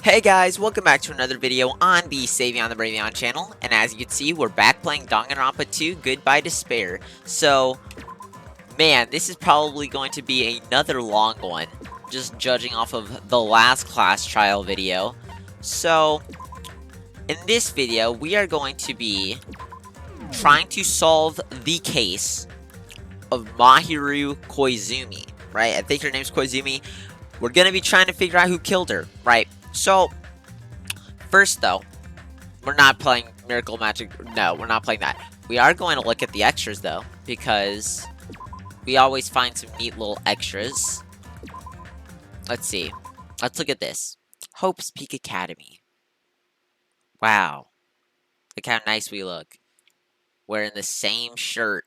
Hey guys, welcome back to another video on the Savion the Bravion channel, and as you can see, we're back playing Danganronpa 2 Goodbye Despair. So, man, this is probably going to be another long one, just judging off of the last class trial video. So, in this video, we are going to be trying to solve the case of Maheru Koizumi, right? I think her name's Koizumi. We're gonna be trying to figure out who killed her, right? So, first though, we're not playing Miracle Magic. No, we're not playing that. We are going to look at the extras though, because we always find some neat little extras. Let's see. Let's look at this. Hope's Peak Academy. Wow. Look how nice we look. Wearing the same shirt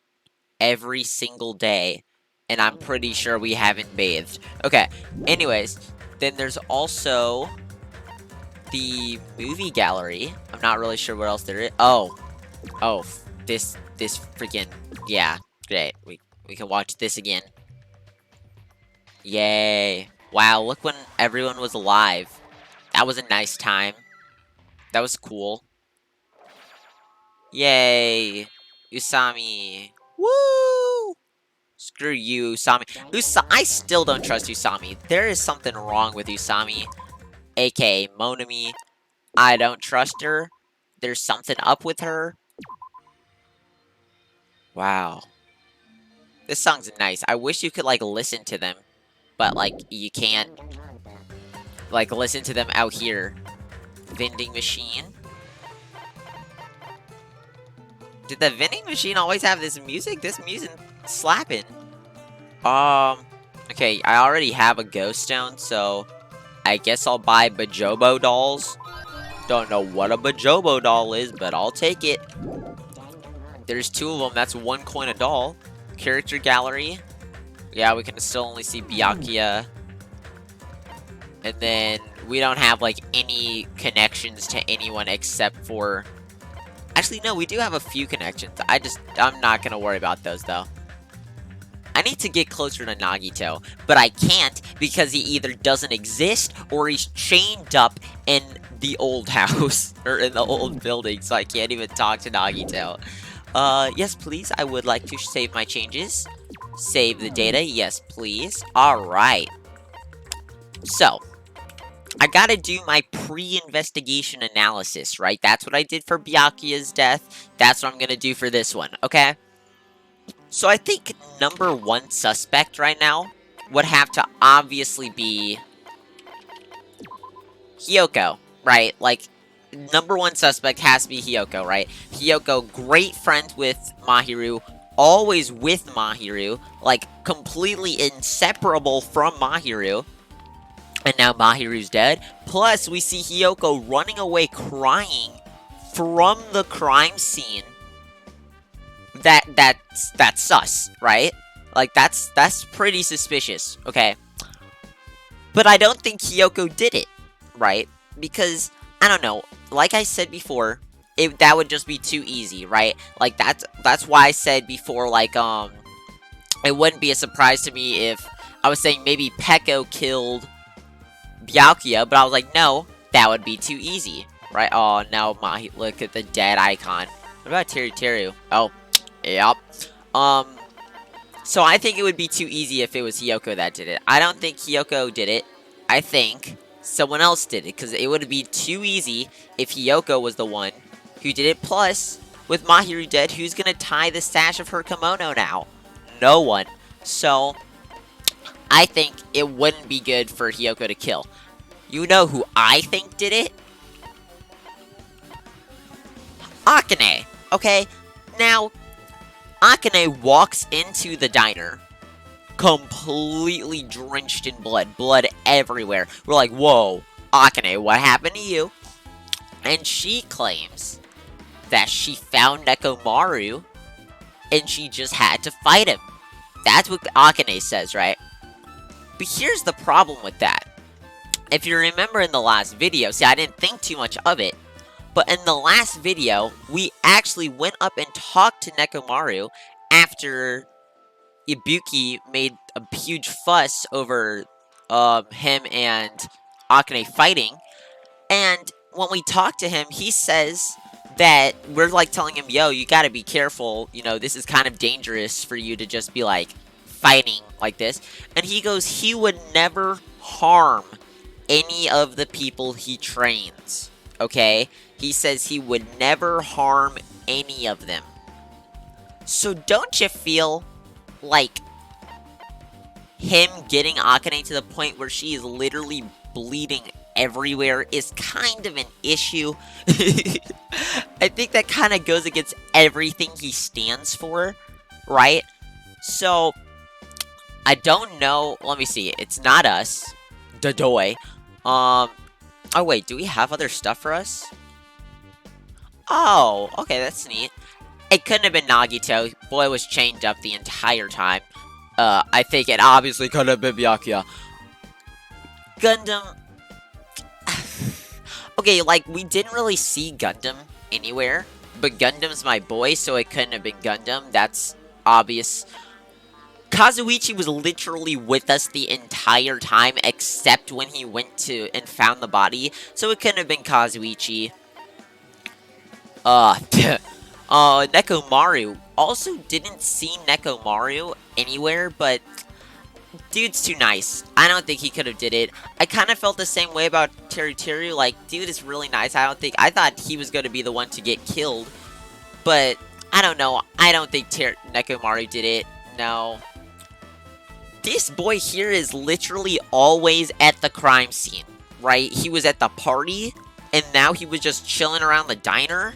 every single day, and I'm pretty sure we haven't bathed. Okay, anyways, then there's also the movie gallery. I'm not really sure where else there is. Oh, this freaking, yeah, great. We can watch this again. Yay. Wow, look when everyone was alive. That was a nice time. That was cool. Yay. Usami. Woo! Screw you, Usami. I still don't trust Usami. There is something wrong with Usami. aka Monami. I don't trust her. There's something up with her. Wow. This song's nice. I wish you could, like, listen to them. But, like, you can't, like, listen to them out here. Vending machine. Did the vending machine always have this music? This music slapping. Okay, I already have a ghost stone, so I guess I'll buy Bajobo dolls. Don't know what a Bajobo doll is, but I'll take it. There's 2 of them. That's 1 coin a doll. Character gallery. Yeah, we can still only see Byakuya. And then we don't have, like, any connections to anyone except for... Actually, no, we do have a few connections. I'm not gonna worry about those, though. I need to get closer to Nagito, but I can't because he either doesn't exist or he's chained up in the old house, or in the old building, so I can't even talk to Nagito. Yes, please, I would like to save my changes. Save the data, yes, please. Alright. So, I gotta do my pre-investigation analysis, right? That's what I did for Byakuya's death. That's what I'm gonna do for this one, okay? So I think number 1 suspect right now would have to obviously be Hiyoko, right? Like, number 1 suspect has to be Hiyoko, right? Hiyoko, great friend with Maheru, always with Maheru, like, completely inseparable from Maheru. And now Mahiru's dead. Plus, we see Hiyoko running away crying from the crime scene. That's sus, right? Like, that's pretty suspicious, okay? But I don't think Hiyoko did it, right? Because, I don't know, like I said before, that would just be too easy, right? Like, that's why I said before, like, it wouldn't be a surprise to me if I was saying maybe Peko killed Byakuya, but I was like, no, that would be too easy, right? Oh, now look at the dead icon. What about Teru? Oh, yep. So I think it would be too easy if it was Hiyoko that did it. I don't think Hiyoko did it. I think someone else did it, because it would be too easy if Hiyoko was the one who did it. Plus, with Maheru dead, who's gonna tie the sash of her kimono now? No one. So, I think it wouldn't be good for Hiyoko to kill. You know who I think did it? Akane. Okay? Now, Akane walks into the diner, completely drenched in blood. Blood everywhere. We're like, whoa, Akane, what happened to you? And she claims that she found Nekomaru, and she just had to fight him. That's what Akane says, right? But here's the problem with that. If you remember in the last video, see, I didn't think too much of it, but in the last video, we actually went up and talked to Nekomaru after Ibuki made a huge fuss over him and Akane fighting, And when we talk to him, he says that we're like telling him, yo, you gotta be careful, you know, this is kind of dangerous for you to just be like fighting like this. And he goes, he would never harm any of the people he trains. Okay? He says he would never harm any of them. So don't you feel like him getting Akane to the point where she is literally bleeding everywhere is kind of an issue? I think that kind of goes against everything he stands for, right? So, I don't know. Let me see. It's not us. Dodoy. Oh wait, do we have other stuff for us? Oh, okay, that's neat. It couldn't have been Nagito. Boy was chained up the entire time. I think it obviously could have been Byakuya. Gundam. Okay, like, we didn't really see Gundam anywhere. But Gundam's my boy, so it couldn't have been Gundam. That's obvious. Kazuichi was literally with us the entire time, except when he went to and found the body. So it couldn't have been Kazuichi. Nekomaru. Also didn't see Nekomaru anywhere, but dude's too nice. I don't think he could have did it. I kind of felt the same way about Teru. Like, dude is really nice. I thought he was going to be the one to get killed. But, I don't know. I don't think Nekomaru did it. No. This boy here is literally always at the crime scene, right? He was at the party, and now he was just chilling around the diner.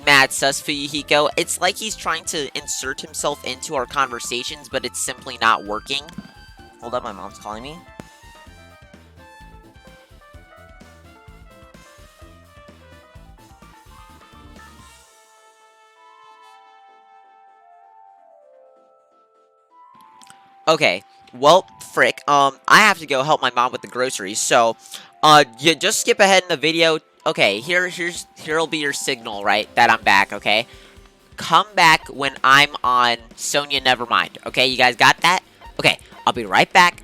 Mad sus Fuyuhiko. It's like he's trying to insert himself into our conversations, but it's simply not working. Hold up, my mom's calling me. Okay, well, frick, I have to go help my mom with the groceries, so, you just skip ahead in the video. Okay, here'll be your signal, right, that I'm back, okay? Come back when I'm on Sonya Nevermind, okay? You guys got that? Okay, I'll be right back.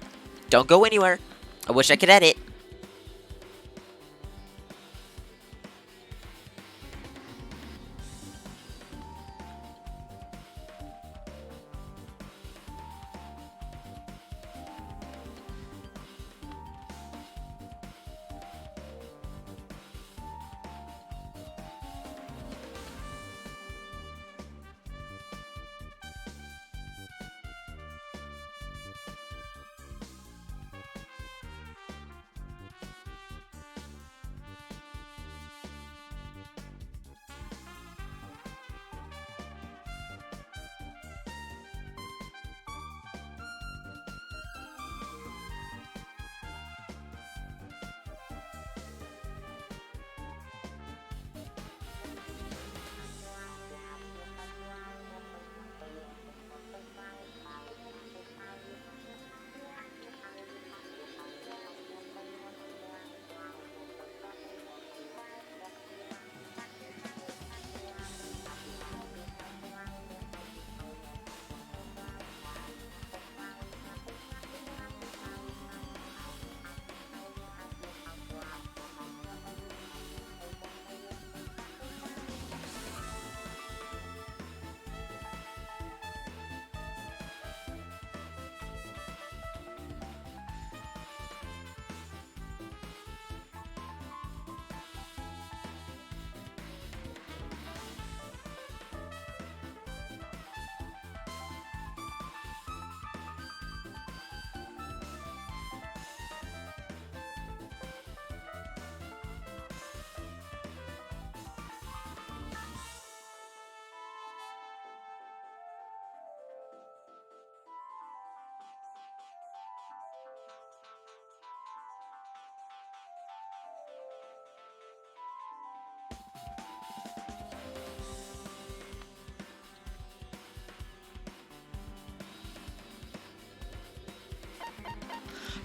Don't go anywhere. I wish I could edit.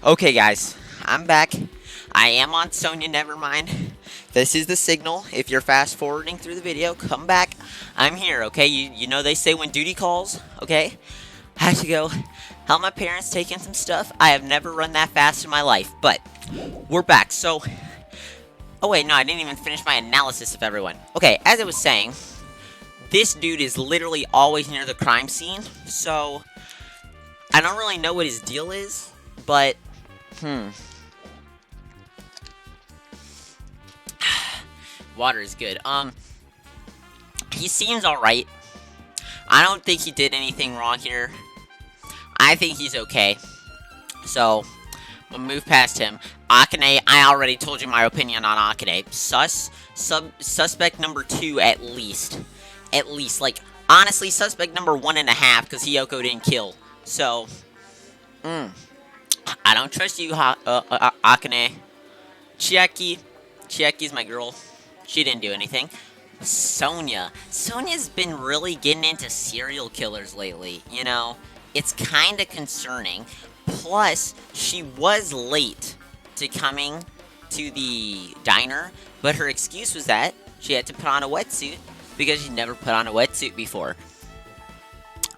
Okay, guys, I'm back. I am on Sonya Nevermind. This is the signal. If you're fast forwarding through the video, come back. I'm here, okay? You know they say when duty calls, okay? I have to go help my parents take in some stuff. I have never run that fast in my life, but we're back. So, Oh wait, no, I didn't even finish my analysis of everyone. Okay, as I was saying, this dude is literally always near the crime scene, so I don't really know what his deal is, but, water is good. He seems alright. I don't think he did anything wrong here. I think he's okay. So, we'll move past him. Akane, I already told you my opinion on Akane. Suspect number 2 at least. At least, like, honestly, suspect number 1.5, because Hiyoko didn't kill. So, I don't trust you, Akane. Chiaki's my girl. She didn't do anything. Sonya's been really getting into serial killers lately, you know? It's kinda concerning. Plus, she was late to coming to the diner, but her excuse was that she had to put on a wetsuit because she'd never put on a wetsuit before.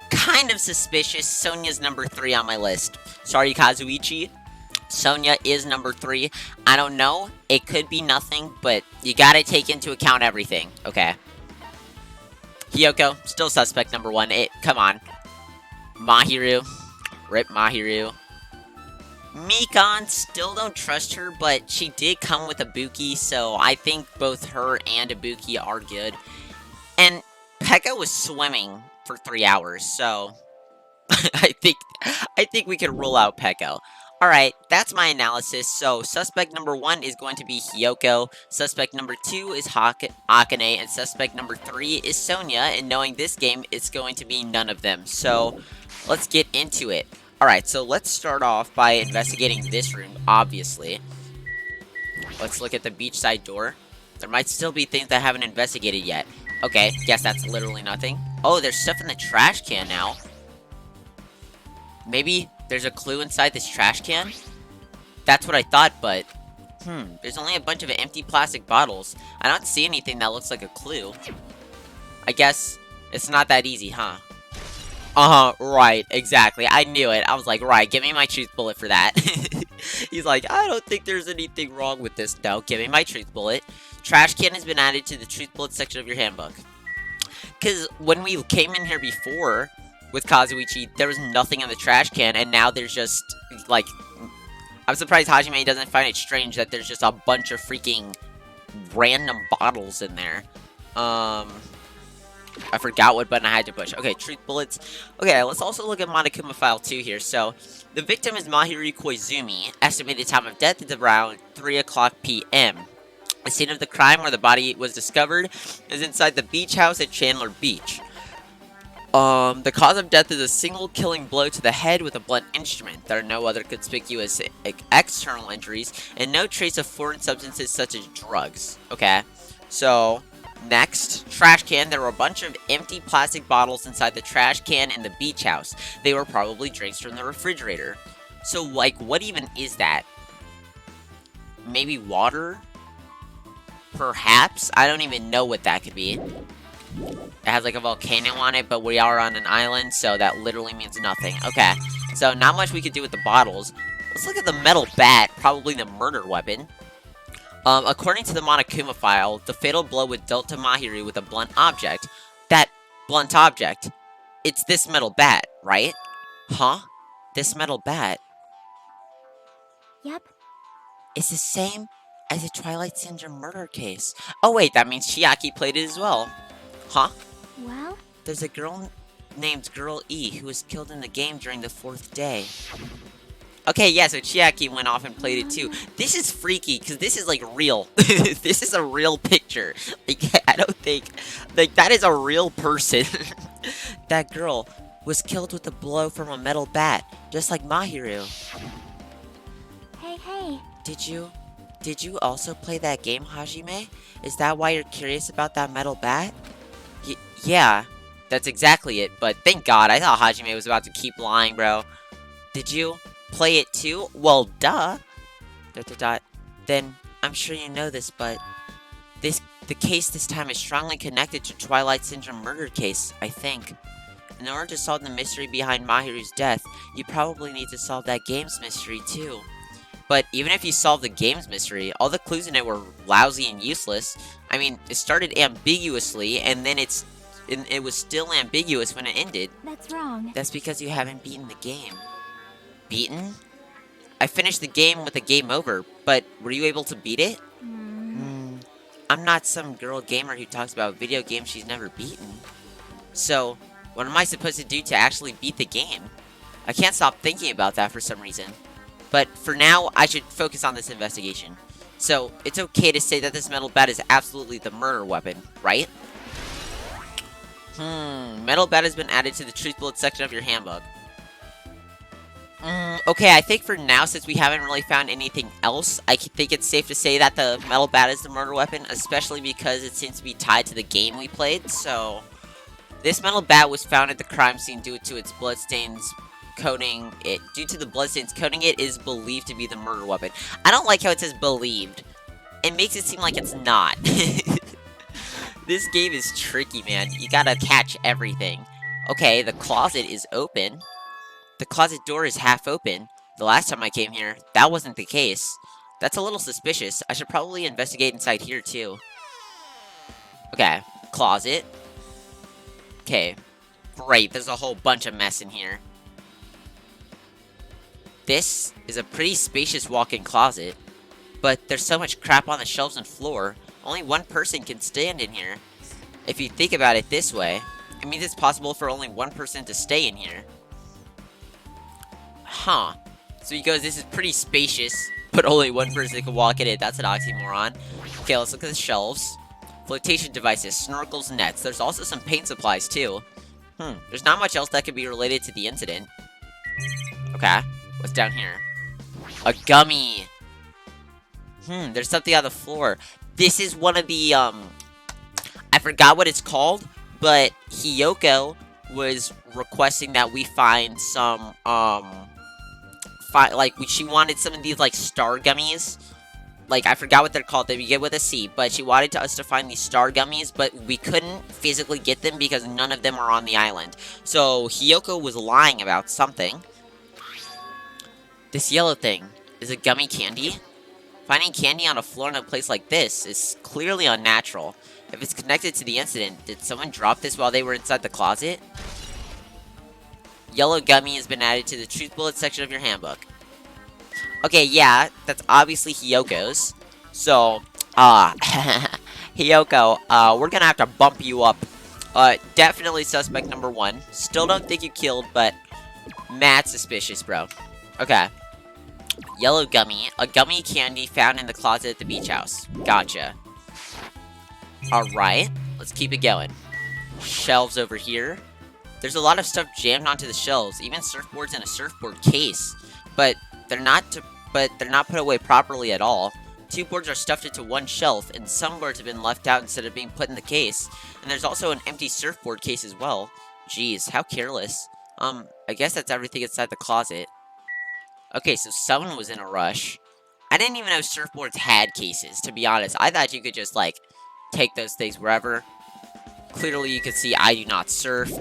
Kind of suspicious. Sonya's number 3 on my list. Sorry, Kazuichi. Sonya is number 3. I don't know. It could be nothing, but you gotta take into account everything. Okay. Hiyoko, still suspect number 1. Come on. Maheru. Rip Maheru. Mikan, still don't trust her, but she did come with Ibuki, so I think both her and Ibuki are good. And Pekka was swimming for 3 hours, so I think we can rule out Pekka. Alright, that's my analysis. So, suspect number 1 is going to be Hiyoko, suspect number 2 is Akane, and suspect number 3 is Sonya, and knowing this game, it's going to be none of them. So, let's get into it. Alright, so let's start off by investigating this room, obviously. Let's look at the beachside door. There might still be things that I haven't investigated yet. Okay, guess that's literally nothing. Oh, there's stuff in the trash can now. Maybe there's a clue inside this trash can? That's what I thought, but... there's only a bunch of empty plastic bottles. I don't see anything that looks like a clue. I guess it's not that easy, huh? Right, exactly. I knew it. I was like, right, give me my truth bullet for that. He's like, I don't think there's anything wrong with this. No, give me my truth bullet. Trash can has been added to the truth bullet section of your handbook. Because when we came in here before with Kazuichi, there was nothing in the trash can, and now there's just, like, I'm surprised Hajime doesn't find it strange that there's just a bunch of freaking random bottles in there. I forgot what button I had to push. Okay, truth bullets. Okay, let's also look at Monokuma File 2 here. So, the victim is Maheru Koizumi. Estimated time of death is around 3 o'clock p.m. The scene of the crime where the body was discovered is inside the beach house at Chandler Beach. The cause of death is a single killing blow to the head with a blunt instrument. There are no other conspicuous external injuries, and no trace of foreign substances such as drugs. Okay, so... Next, trash can. There were a bunch of empty plastic bottles inside the trash can in the beach house. They were probably drinks from the refrigerator. So, like, what even is that? Maybe water? Perhaps? I don't even know what that could be. It has, like, a volcano on it, but we are on an island, so that literally means nothing. Okay, so not much we could do with the bottles. Let's look at the metal bat, probably the murder weapon. According to the Monokuma file, the fatal blow was dealt to Maheru with a blunt object. That blunt object, it's this metal bat, right? Huh? This metal bat? Yep. It's the same as the Twilight Syndrome murder case. Oh wait, that means Chiaki played it as well. Huh? Well? There's a girl named Girl E who was killed in the game during the 4th day. Okay, yeah, so Chiaki went off and played it too. This is freaky, because this is, like, real. This is a real picture. Like, I don't think... Like, that is a real person. That girl was killed with a blow from a metal bat, just like Maheru. Hey. Did you also play that game, Hajime? Is that why you're curious about that metal bat? Yeah, that's exactly it, but thank God, I thought Hajime was about to keep lying, bro. Did you play it too? Well, duh. ... Then, I'm sure you know this, but... The case this time is strongly connected to Twilight Syndrome murder case, I think. In order to solve the mystery behind Mahiru's death, you probably need to solve that game's mystery too. But even if you solve the game's mystery, all the clues in it were lousy and useless. I mean, it started ambiguously, and then it was still ambiguous when it ended. That's wrong. That's because you haven't beaten the game. Beaten? I finished the game with a game over, but were you able to beat it? I'm not some girl gamer who talks about video games she's never beaten. So, what am I supposed to do to actually beat the game? I can't stop thinking about that for some reason. But for now, I should focus on this investigation. So, it's okay to say that this metal bat is absolutely the murder weapon, right? Metal bat has been added to the truth bullet section of your handbook. Okay, I think for now, since we haven't really found anything else, I think it's safe to say that the metal bat is the murder weapon, especially because it seems to be tied to the game we played, so... This metal bat was found at the crime scene due to its bloodstains coating it. Due to the bloodstains coating it, is believed to be the murder weapon. I don't like how it says believed. It makes it seem like it's not. This game is tricky, man. You gotta catch everything. Okay, the closet is open. The closet door is half open. The last time I came here, that wasn't the case. That's a little suspicious. I should probably investigate inside here, too. Okay, closet. Okay, great. There's a whole bunch of mess in here. This is a pretty spacious walk-in closet, but there's so much crap on the shelves and floor, only one person can stand in here. If you think about it this way, it means it's possible for only one person to stay in here. Huh. So he goes, this is pretty spacious, but only one person can walk in it. That's an oxymoron. Okay, let's look at the shelves. Flotation devices, snorkels, nets. There's also some paint supplies, too. There's not much else that could be related to the incident. Okay, what's down here? A gummy! There's something on the floor. This is one of the, I forgot what it's called, but Hiyoko was requesting that we find some, she wanted some of these, like, star gummies. Like, I forgot what they're called. They begin with a C, but she wanted us to find these star gummies, but we couldn't physically get them because none of them are on the island. So, Hiyoko was lying about something. This yellow thing is a gummy candy. Finding candy on a floor in a place like this is clearly unnatural. If it's connected to the incident, did someone drop this while they were inside the closet? Yellow gummy has been added to the truth bullet section of your handbook. Okay, yeah, that's obviously Hiyoko's. So, Hiyoko, we're gonna have to bump you up. Definitely suspect number 1. Still don't think you killed, but mad suspicious, bro. Okay. Yellow gummy, a gummy candy found in the closet at the beach house. Gotcha. Alright, let's keep it going. Shelves over here. There's a lot of stuff jammed onto the shelves, even surfboards in a surfboard case. But they're not put away properly at all. 2 boards are stuffed into one shelf, and some boards have been left out instead of being put in the case. And there's also an empty surfboard case as well. Jeez, how careless. I guess that's everything inside the closet. Okay, so someone was in a rush. I didn't even know surfboards had cases, to be honest. I thought you could just, like, take those things wherever. Clearly you can see I do not surf.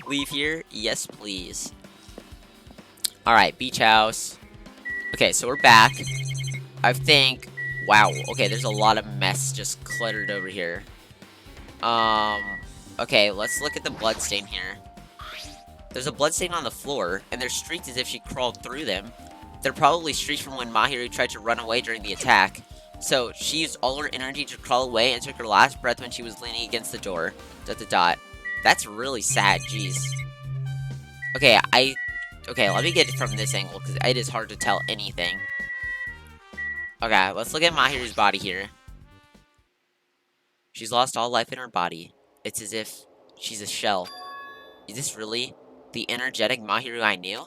Leave here? Yes, please. Alright, beach house. Okay, so we're back. I think... Wow, okay, there's a lot of mess just cluttered over here. Okay, let's look at the bloodstain here. There's a bloodstain on the floor, and there's streaks as if she crawled through them. They're probably streaks from when Maheru tried to run away during the attack. So, she used all her energy to crawl away and took her last breath when she was leaning against the door. ... That's really sad, jeez. Okay, Okay, let me get it from this angle, because it is hard to tell anything. Okay, let's look at Mahiru's body here. She's lost all life in her body. It's as if she's a shell. Is this really the energetic Maheru I knew?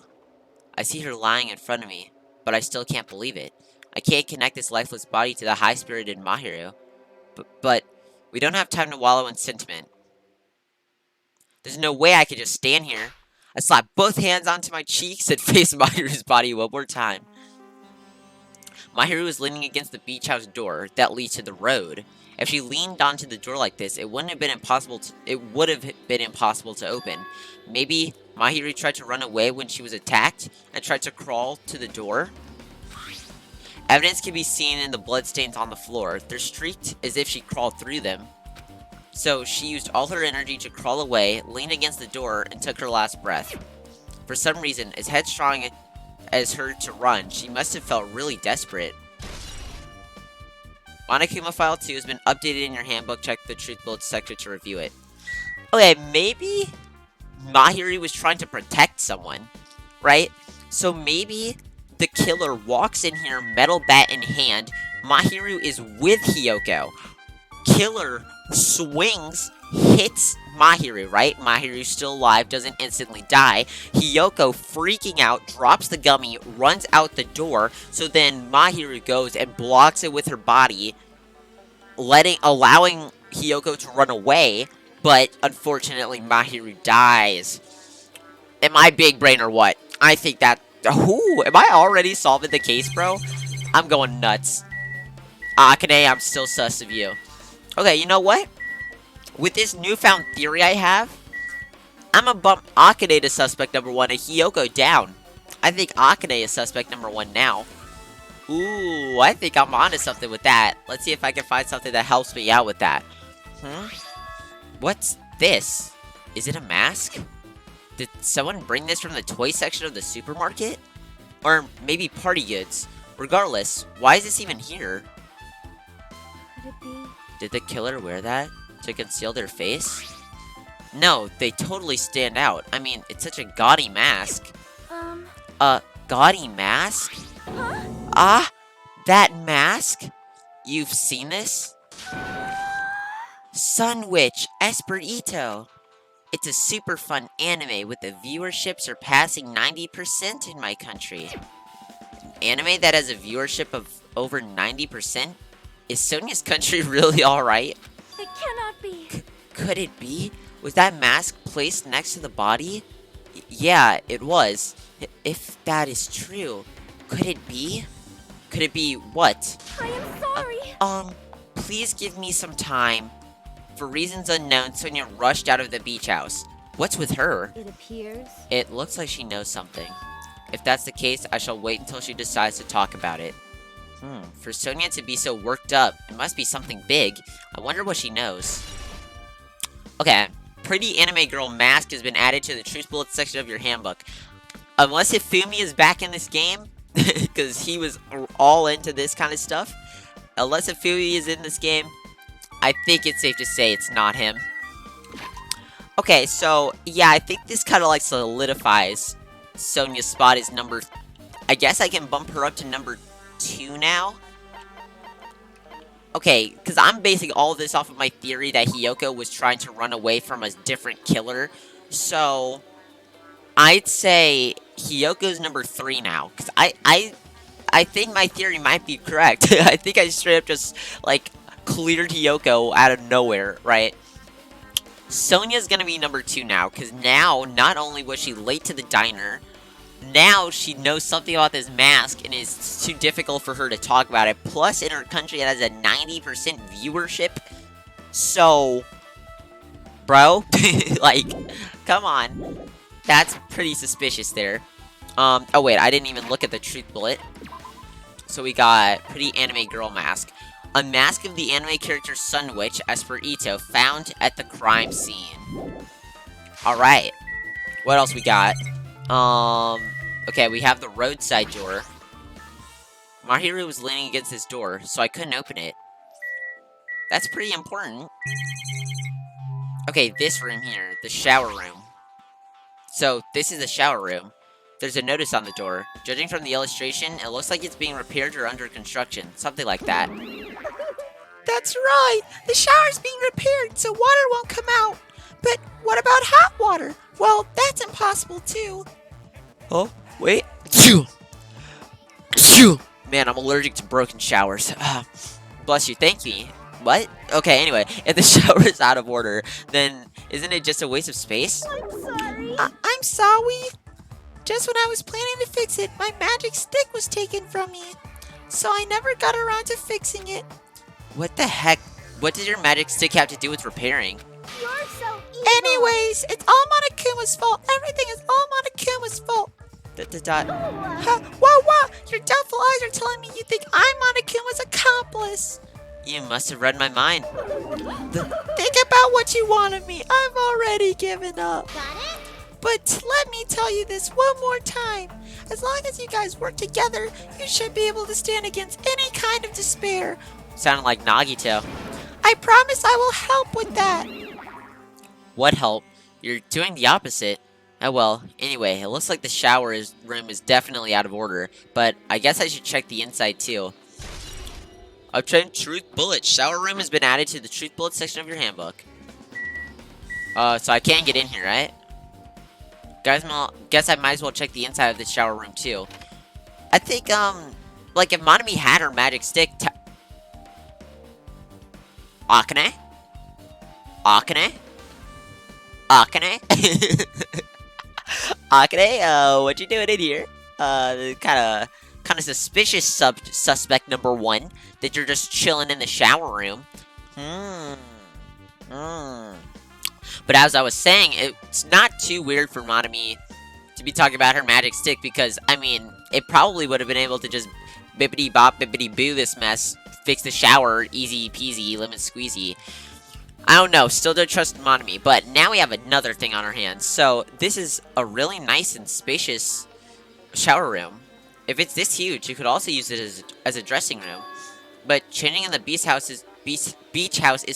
I see her lying in front of me, but I still can't believe it. I can't connect this lifeless body to the high-spirited Maheru. But we don't have time to wallow in sentiment. There's no way I could just stand here. I slapped both hands onto my cheeks and faced Mahiru's body one more time. Maheru was leaning against the beach house door that leads to the road. If she leaned onto the door like this, it would have been impossible to open. Maybe Maheru tried to run away when she was attacked and tried to crawl to the door. Evidence can be seen in the bloodstains on the floor. They're streaked as if she crawled through them. So she used all her energy to crawl away, leaned against the door, and took her last breath. For some reason, as headstrong as her to run, she must have felt really desperate. Monokuma File 2 has been updated in your handbook. Check the Truth Bullets section to review it. Okay, maybe Maheru was trying to protect someone, right? So maybe the killer walks in here, metal bat in hand. Maheru is with Hiyoko. Killer swings, hits Maheru, right? Maheru's still alive, doesn't instantly die. Hiyoko, freaking out, drops the gummy, runs out the door. So then Maheru goes and blocks it with her body, allowing Hiyoko to run away. But unfortunately, Maheru dies. Am I big brain or what? I think that... Ooh, am I already solving the case, bro? I'm going nuts. Akane, I'm still sus of you. Okay, you know what? With this newfound theory I have, I'm gonna bump Akane to suspect number 1 and Hiyoko down. I think Akane is suspect number 1 now. Ooh, I think I'm onto something with that. Let's see if I can find something that helps me out with that. What's this? Is it a mask? Did someone bring this from the toy section of the supermarket? Or maybe party goods? Regardless, why is this even here? Could it be? Did the killer wear that to conceal their face? No, they totally stand out. I mean, it's such a gaudy mask. A gaudy mask? Huh? Ah, that mask? You've seen this? Sun Witch Esperito. It's a super fun anime with a viewership surpassing 90% in my country. An anime that has a viewership of over 90%? Is Sonia's country really alright? It cannot be. Could it be? Was that mask placed next to the body? Yeah, it was. If that is true, could it be? Could it be what? I am sorry. Please give me some time. For reasons unknown, Sonia rushed out of the beach house. What's with her? It appears. It looks like she knows something. If that's the case, I shall wait until she decides to talk about it. For Sonia to be so worked up, it must be something big. I wonder what she knows. Okay, pretty anime girl mask has been added to the Truth Bullets section of your handbook. Unless Ifumi is back in this game, because he was all into this kind of stuff. Unless Ifumi is in this game, I think it's safe to say it's not him. Okay, so, yeah, I think this kind of like solidifies Sonia's spot as number... I guess I can bump her up to number 2 now? Okay, because I'm basing all of this off of my theory that Hiyoko was trying to run away from a different killer. So, I'd say Hiyoko's number 3 now. Because I think my theory might be correct. I think I straight up just, like, cleared Hiyoko out of nowhere, right? Sonia's gonna be number 2 now. Because now, not only was she late to the diner... Now she knows something about this mask and it's too difficult for her to talk about it. Plus, in her country, it has a 90% viewership. So, bro, like, come on. That's pretty suspicious there. Oh wait, I didn't even look at the truth bullet. So we got pretty anime girl mask. A mask of the anime character Sun Witch Esperito found at the crime scene. Alright. What else we got? Okay, we have the roadside door. Maheru was leaning against this door, so I couldn't open it. That's pretty important. Okay, this room here, the shower room. So, this is the shower room. There's a notice on the door. Judging from the illustration, it looks like it's being repaired or under construction. Something like that. That's right! The shower's being repaired, so water won't come out. But what about hot water? Well, that's impossible too. Oh, wait. Man, I'm allergic to broken showers. Bless you, thank me. What? Okay, anyway, if the shower is out of order, then isn't it just a waste of space? I'm sorry. I'm sorry. Just when I was planning to fix it, my magic stick was taken from me. So I never got around to fixing it. What the heck? What does your magic stick have to do with repairing? You're so evil. Anyways, it's all Monokuma's fault. Everything is all Monokuma's fault. Whoa! Your doubtful eyes are telling me you think I'm Monokuma's accomplice. You must have read my mind. Think about what you want of me. I've already given up. Got it? But let me tell you this one more time. As long as you guys work together, you should be able to stand against any kind of despair. Sounded like Nagito. I promise I will help with that. What help? You're doing the opposite. Oh well, anyway, it looks like the shower room is definitely out of order, but I guess I should check the inside too. Obtain Truth Bullet. Shower room has been added to the Truth Bullet section of your handbook. So I can't get in here, right? Guess I might as well check the inside of the shower room too. I think, like if Monami had her magic stick, Akane? Akane? Akane, what you doing in here? Kinda suspicious suspect number one, that you're just chilling in the shower room. But as I was saying, it's not too weird for Monami to be talking about her magic stick, because, I mean, it probably would have been able to just bippity bop, bippity boo this mess, fix the shower, easy peasy, lemon squeezy. I don't know, still don't trust Monami, but now we have another thing on our hands. So, this is a really nice and spacious shower room. If it's this huge, you could also use it as a dressing room. But changing in the beach house is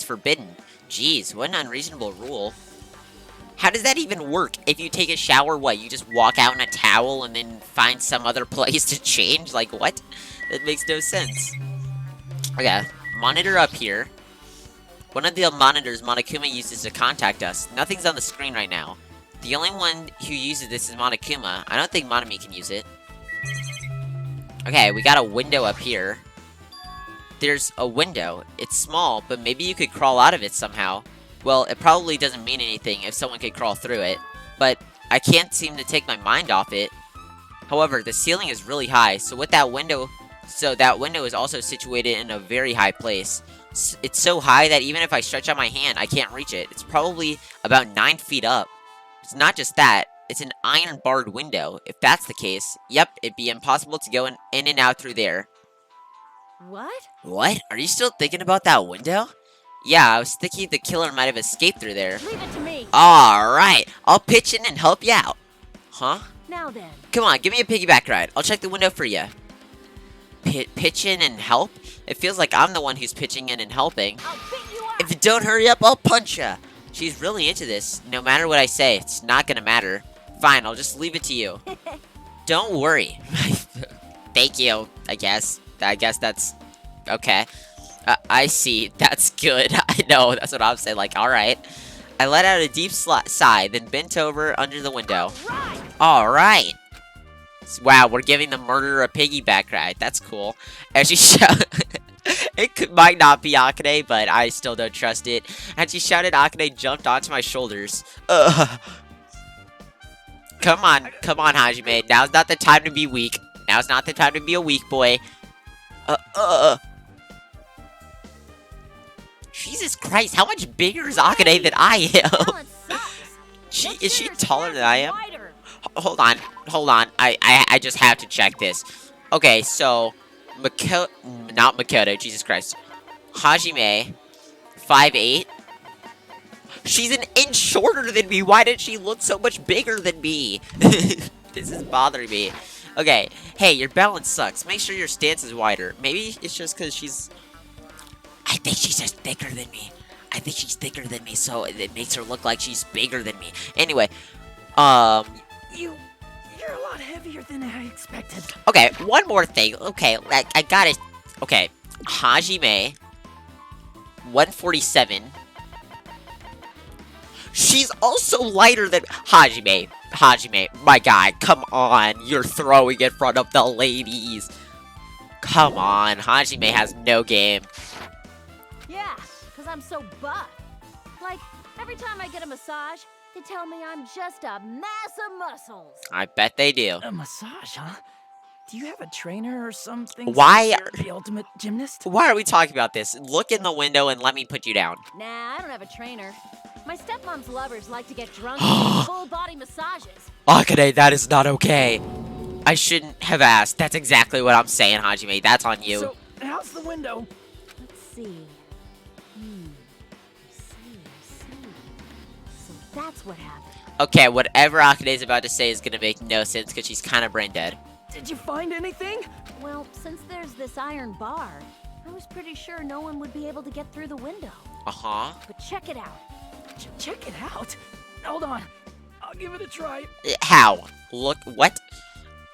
forbidden. Jeez, what an unreasonable rule. How does that even work? If you take a shower, what, you just walk out in a towel and then find some other place to change? Like, what? That makes no sense. Okay, monitor up here. One of the monitors Monokuma uses to contact us. Nothing's on the screen right now. The only one who uses this is Monokuma. I don't think Monami can use it. Okay, we got a window up here. There's a window. It's small, but maybe you could crawl out of it somehow. Well, it probably doesn't mean anything if someone could crawl through it, but I can't seem to take my mind off it. However, the ceiling is really high, so that window is also situated in a very high place. It's so high that even if I stretch out my hand, I can't reach it. It's probably about 9 feet up. It's not just that, it's an iron-barred window. If that's the case, yep, it'd be impossible to go in and out through there. What? What? Are you still thinking about that window? Yeah, I was thinking the killer might have escaped through there. Leave it to me. Alright, I'll pitch in and help you out. Huh? Now then. Come on, give me a piggyback ride. I'll check the window for you. Pitch in and help? It feels like I'm the one who's pitching in and helping. I'll beat you up. If you don't hurry up, I'll punch ya. She's really into this. No matter what I say, it's not gonna matter. Fine, I'll just leave it to you. Don't worry. Thank you, I guess. I guess that's... okay. I see. That's good. I know. That's what I'm saying. Like, alright. I let out a deep sigh, then bent over under the window. Alright. Wow, we're giving the murderer a piggyback ride. That's cool. And she might not be Akane, but I still don't trust it. And she shouted, Akane jumped onto my shoulders. Come on, Hajime. Now's not the time to be weak. Now's not the time to be a weak boy. Jesus Christ, how much bigger is Akane than I am? Is she taller than I am? Hold on. I just have to check this. Okay, so not Makoto, Jesus Christ. Hajime, 5'8". She's an inch shorter than me. Why did she look so much bigger than me? This is bothering me. Okay, hey, your balance sucks. Make sure your stance is wider. Maybe it's just because she's... I think she's just thicker than me. So it makes her look like she's bigger than me. Anyway, You're a lot heavier than I expected. okay, one more thing. Okay, I got it. Okay, Hajime, 147. She's also lighter than Hajime. My guy, come on. You're throwing in front of the ladies. Come on, Hajime has no game. Yeah, because I'm so buff. Like, every time I get a massage, they tell me I'm just a mass of muscles. I bet they do. A massage, huh? Do you have a trainer or something? Why? You're the ultimate gymnast? Why are we talking about this? Look in the window and let me put you down. Nah, I don't have a trainer. My stepmom's lovers like to get drunk and do full-body massages. Akane, that is not okay. I shouldn't have asked. That's exactly what I'm saying, Hajime. That's on you. So, how's the window? Let's see. I see. So that's what happened. Okay, whatever Akane's about to say is gonna make no sense because she's kind of brain dead. Did you find anything? Well, since there's this iron bar, I was pretty sure no one would be able to get through the window. Uh-huh. But check it out. Check it out. Hold on. I'll give it a try. How? Look, what?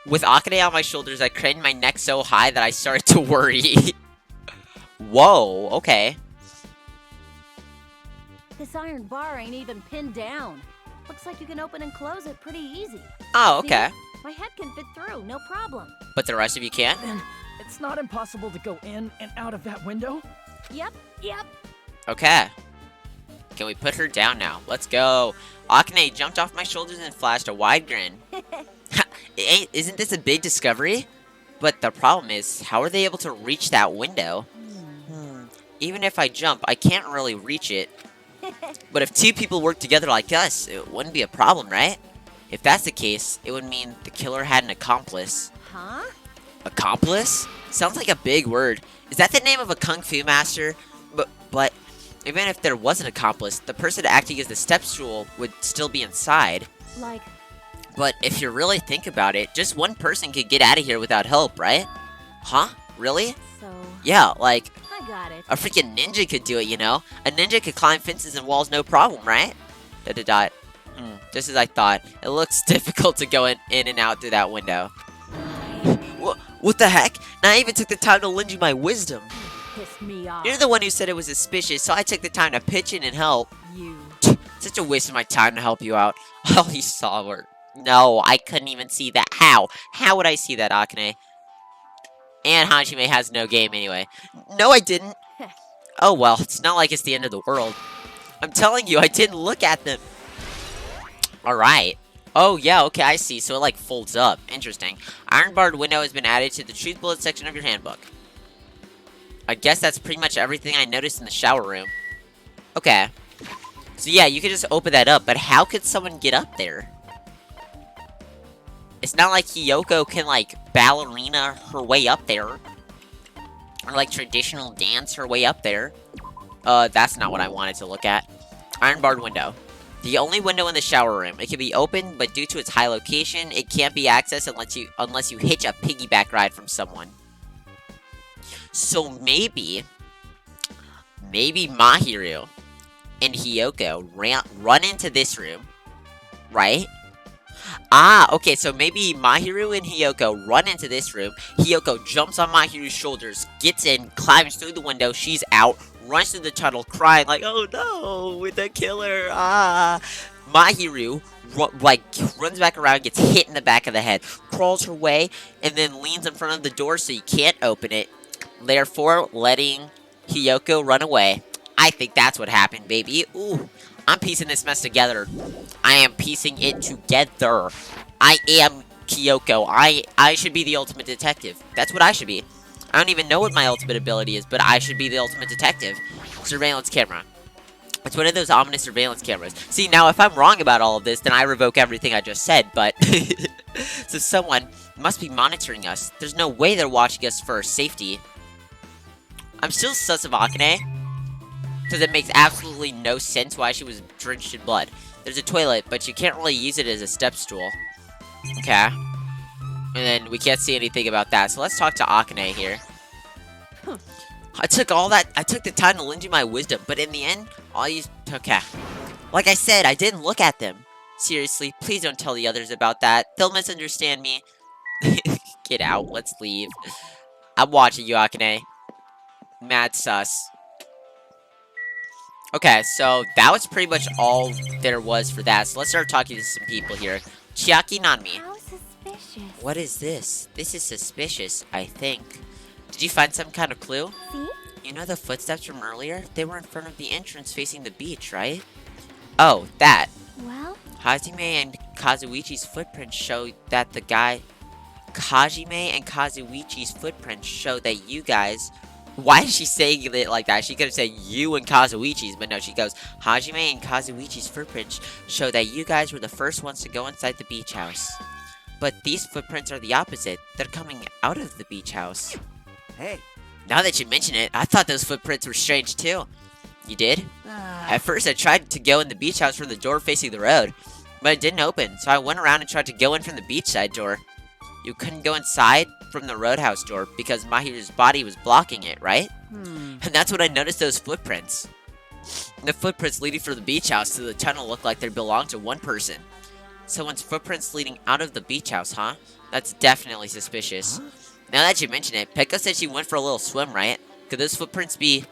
With Akane on my shoulders, I craned my neck so high that I started to worry. Whoa, okay. This iron bar ain't even pinned down. Looks like you can open and close it pretty easy. Oh, okay. See? My head can fit through, no problem. But the rest of you can't? Then it's not impossible to go in and out of that window? Yep. Okay. Can we put her down now? Let's go. Akane jumped off my shoulders and flashed a wide grin. Isn't this a big discovery? But the problem is, how are they able to reach that window? Even if I jump, I can't really reach it. But if two people work together like us, it wouldn't be a problem, right? If that's the case, it would mean the killer had an accomplice. Huh? Accomplice? Sounds like a big word. Is that the name of a kung fu master? But even if there was an accomplice, the person acting as the step stool would still be inside. Like, But if you really think about it, just one person could get out of here without help, right? Huh? Really? so Yeah, like, I got it. a freaking ninja could do it, you know? A ninja could climb fences and walls no problem, right? Dot. Just as I thought. It looks difficult to go in and out through that window. What the heck? Now I even took the time to lend you my wisdom. Pissed me off. You're the one who said it was suspicious, so I took the time to pitch in and help. You. Such a waste of my time to help you out. All he saw were... No, I couldn't even see that. How? How would I see that, Akane? And Hajime has no game anyway. No, I didn't. Oh well, it's not like it's the end of the world. I'm telling you, I didn't look at them. Alright. Oh, yeah, okay, I see. So it, like, folds up. Interesting. Iron barred window has been added to the truth bullet section of your handbook. I guess that's pretty much everything I noticed in the shower room. Okay. So, yeah, you could just open that up, but how could someone get up there? It's not like Hiyoko can, like, ballerina her way up there. Or, like, traditional dance her way up there. That's not what I wanted to look at. Iron barred window. The only window in the shower room. It can be open, but due to its high location, it can't be accessed unless you hitch a piggyback ride from someone. So maybe Maheru and Hiyoko run into this room, right? Ah, okay, so maybe Maheru and Hiyoko run into this room. Hiyoko jumps on Mahiru's shoulders, gets in, climbs through the window, she's out, runs through the tunnel crying like, oh no, with the killer, ah. Maheru, runs back around, gets hit in the back of the head, crawls her way, and then leans in front of the door so you can't open it, therefore letting Hiyoko run away. I think that's what happened, baby. Ooh, I'm piecing this mess together. I am piecing it together. I am Hiyoko. I should be the ultimate detective. That's what I should be. I don't even know what my ultimate ability is, but I should be the ultimate detective. Surveillance camera. It's one of those ominous surveillance cameras. See, now if I'm wrong about all of this, then I revoke everything I just said, but... So someone must be monitoring us. There's no way they're watching us for safety. I'm still sus of Akane. Because it makes absolutely no sense why she was drenched in blood. There's a toilet, but you can't really use it as a step stool. Okay. And then we can't see anything about that. So let's talk to Akane here. I took the time to lend you my wisdom, but in the end, okay. Like I said, I didn't look at them. Seriously, please don't tell the others about that. They'll misunderstand me. Get out, let's leave. I'm watching you, Akane. Mad sus. Okay, so that was pretty much all there was for that. So let's start talking to some people here. Chiaki Nanmi. How suspicious. What is this? This is suspicious, I think. Did you find some kind of clue? See? You know the footsteps from earlier? They were in front of the entrance facing the beach, right? Oh, that. Well? Hajime and Kazuichi's footprints show that the guy... Kajime and Kazuichi's footprints show that you guys... Why is she saying it like that? She could have said you and Kazuichi's, but no, she goes, Hajime and Kazuichi's footprints show that you guys were the first ones to go inside the beach house. But these footprints are the opposite. They're coming out of the beach house. Hey. Now that you mention it, I thought those footprints were strange too. You did? At first I tried to go in the beach house from the door facing the road, but it didn't open, so I went around and tried to go in from the beachside door. You couldn't go inside from the roadhouse door because Maheru's body was blocking it, right? And that's when I noticed those footprints. The footprints leading from the beach house to the tunnel looked like they belonged to one person. Someone's footprints leading out of the beach house, huh? That's definitely suspicious. Now that you mention it, Pekka said she went for a little swim, right? Could those footprints be...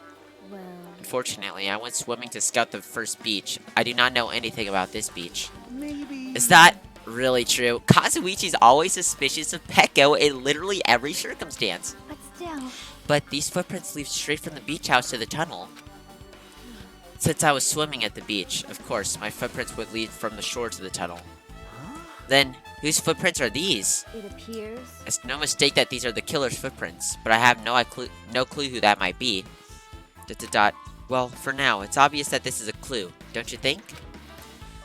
Well, Unfortunately, I went swimming to scout the first beach. I do not know anything about this beach. Maybe. Is that really true? Kazuichi's always suspicious of Pekko in literally every circumstance. but still. But these footprints lead straight from the beach house to the tunnel. Since I was swimming at the beach, of course, my footprints would lead from the shore to the tunnel. Then, whose footprints are these? It appears. It's no mistake that these are the killer's footprints, but I have no clue who that might be. ... Well, for now, it's obvious that this is a clue, don't you think?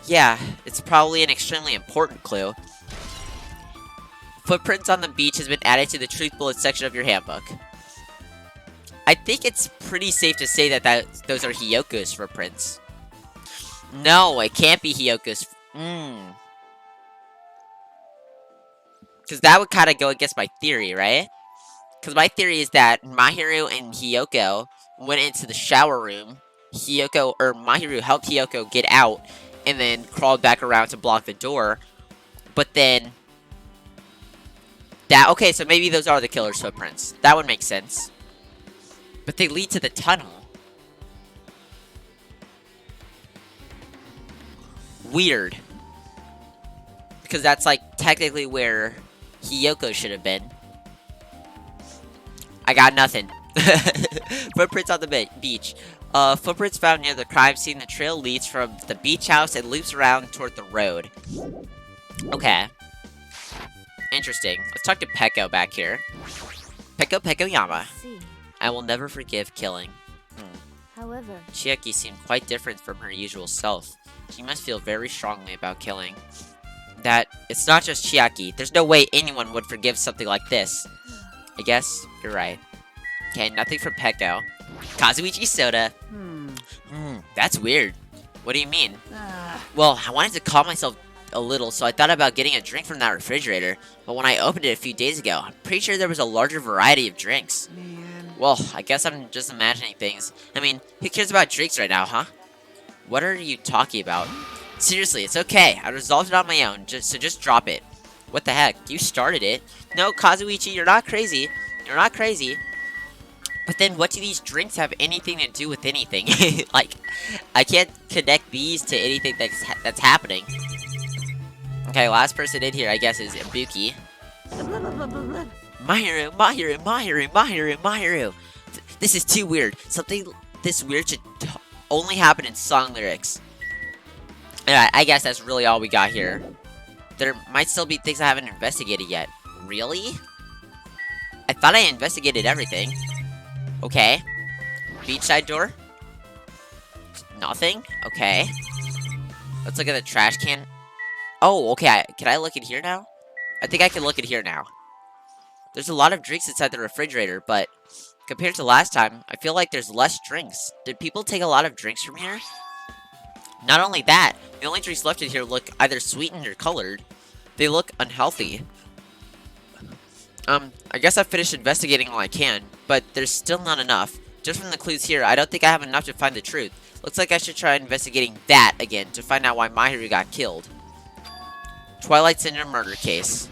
Yeah, it's probably an extremely important clue. Footprints on the beach has been added to the truth bullet section of your handbook. I think it's pretty safe to say that those are Hyoko's footprints. No, it can't be Hyoko's. Because that would kind of go against my theory, right? Because my theory is that Maheru and Hyoko went into the shower room. Maheru helped Hyoko get out and then crawled back around to block the door. But then... Okay, so maybe those are the killer's footprints. That would make sense. But they lead to the tunnel. Weird. Because that's like technically where Hyoko should have been. I got nothing. Footprints on the beach. Footprints found near the crime scene. The trail leads from the beach house and loops around toward the road. Okay. Interesting. Let's talk to Pekko back here. Pekko Yama. See. I will never forgive killing. However, Chiaki seemed quite different from her usual self. She must feel very strongly about killing. That it's not just Chiaki. There's no way anyone would forgive something like this. I guess you're right. Okay, nothing from Pekko. Kazuichi soda. That's weird. What do you mean? Well, I wanted to calm myself a little, so I thought about getting a drink from that refrigerator. But when I opened it a few days ago, I'm pretty sure there was a larger variety of drinks. Man. Well, I guess I'm just imagining things. I mean, who cares about drinks right now, huh? What are you talking about? Seriously, it's okay. I resolved it on my own, so just drop it. What the heck? You started it. No, Kazuichi, you're not crazy. You're not crazy. But then what do these drinks have anything to do with anything? Like, I can't connect these to anything that's happening. Okay, last person in here, I guess, is Ibuki. Maheru. This is too weird. Something this weird should only happen in song lyrics. And I guess that's really all we got here. There might still be things I haven't investigated yet. Really? I thought I investigated everything. Okay. Beachside door? Nothing? Okay. Let's look at the trash can. Oh, okay. Can I look in here now? I think I can look in here now. There's a lot of drinks inside the refrigerator, but compared to last time, I feel like there's less drinks. Did people take a lot of drinks from here? Not only that, the only drinks left in here look either sweetened or colored. They look unhealthy. I guess I've finished investigating all I can, but there's still not enough. Just from the clues here, I don't think I have enough to find the truth. Looks like I should try investigating that again to find out why Maheru got killed. Twilight Syndrome murder case.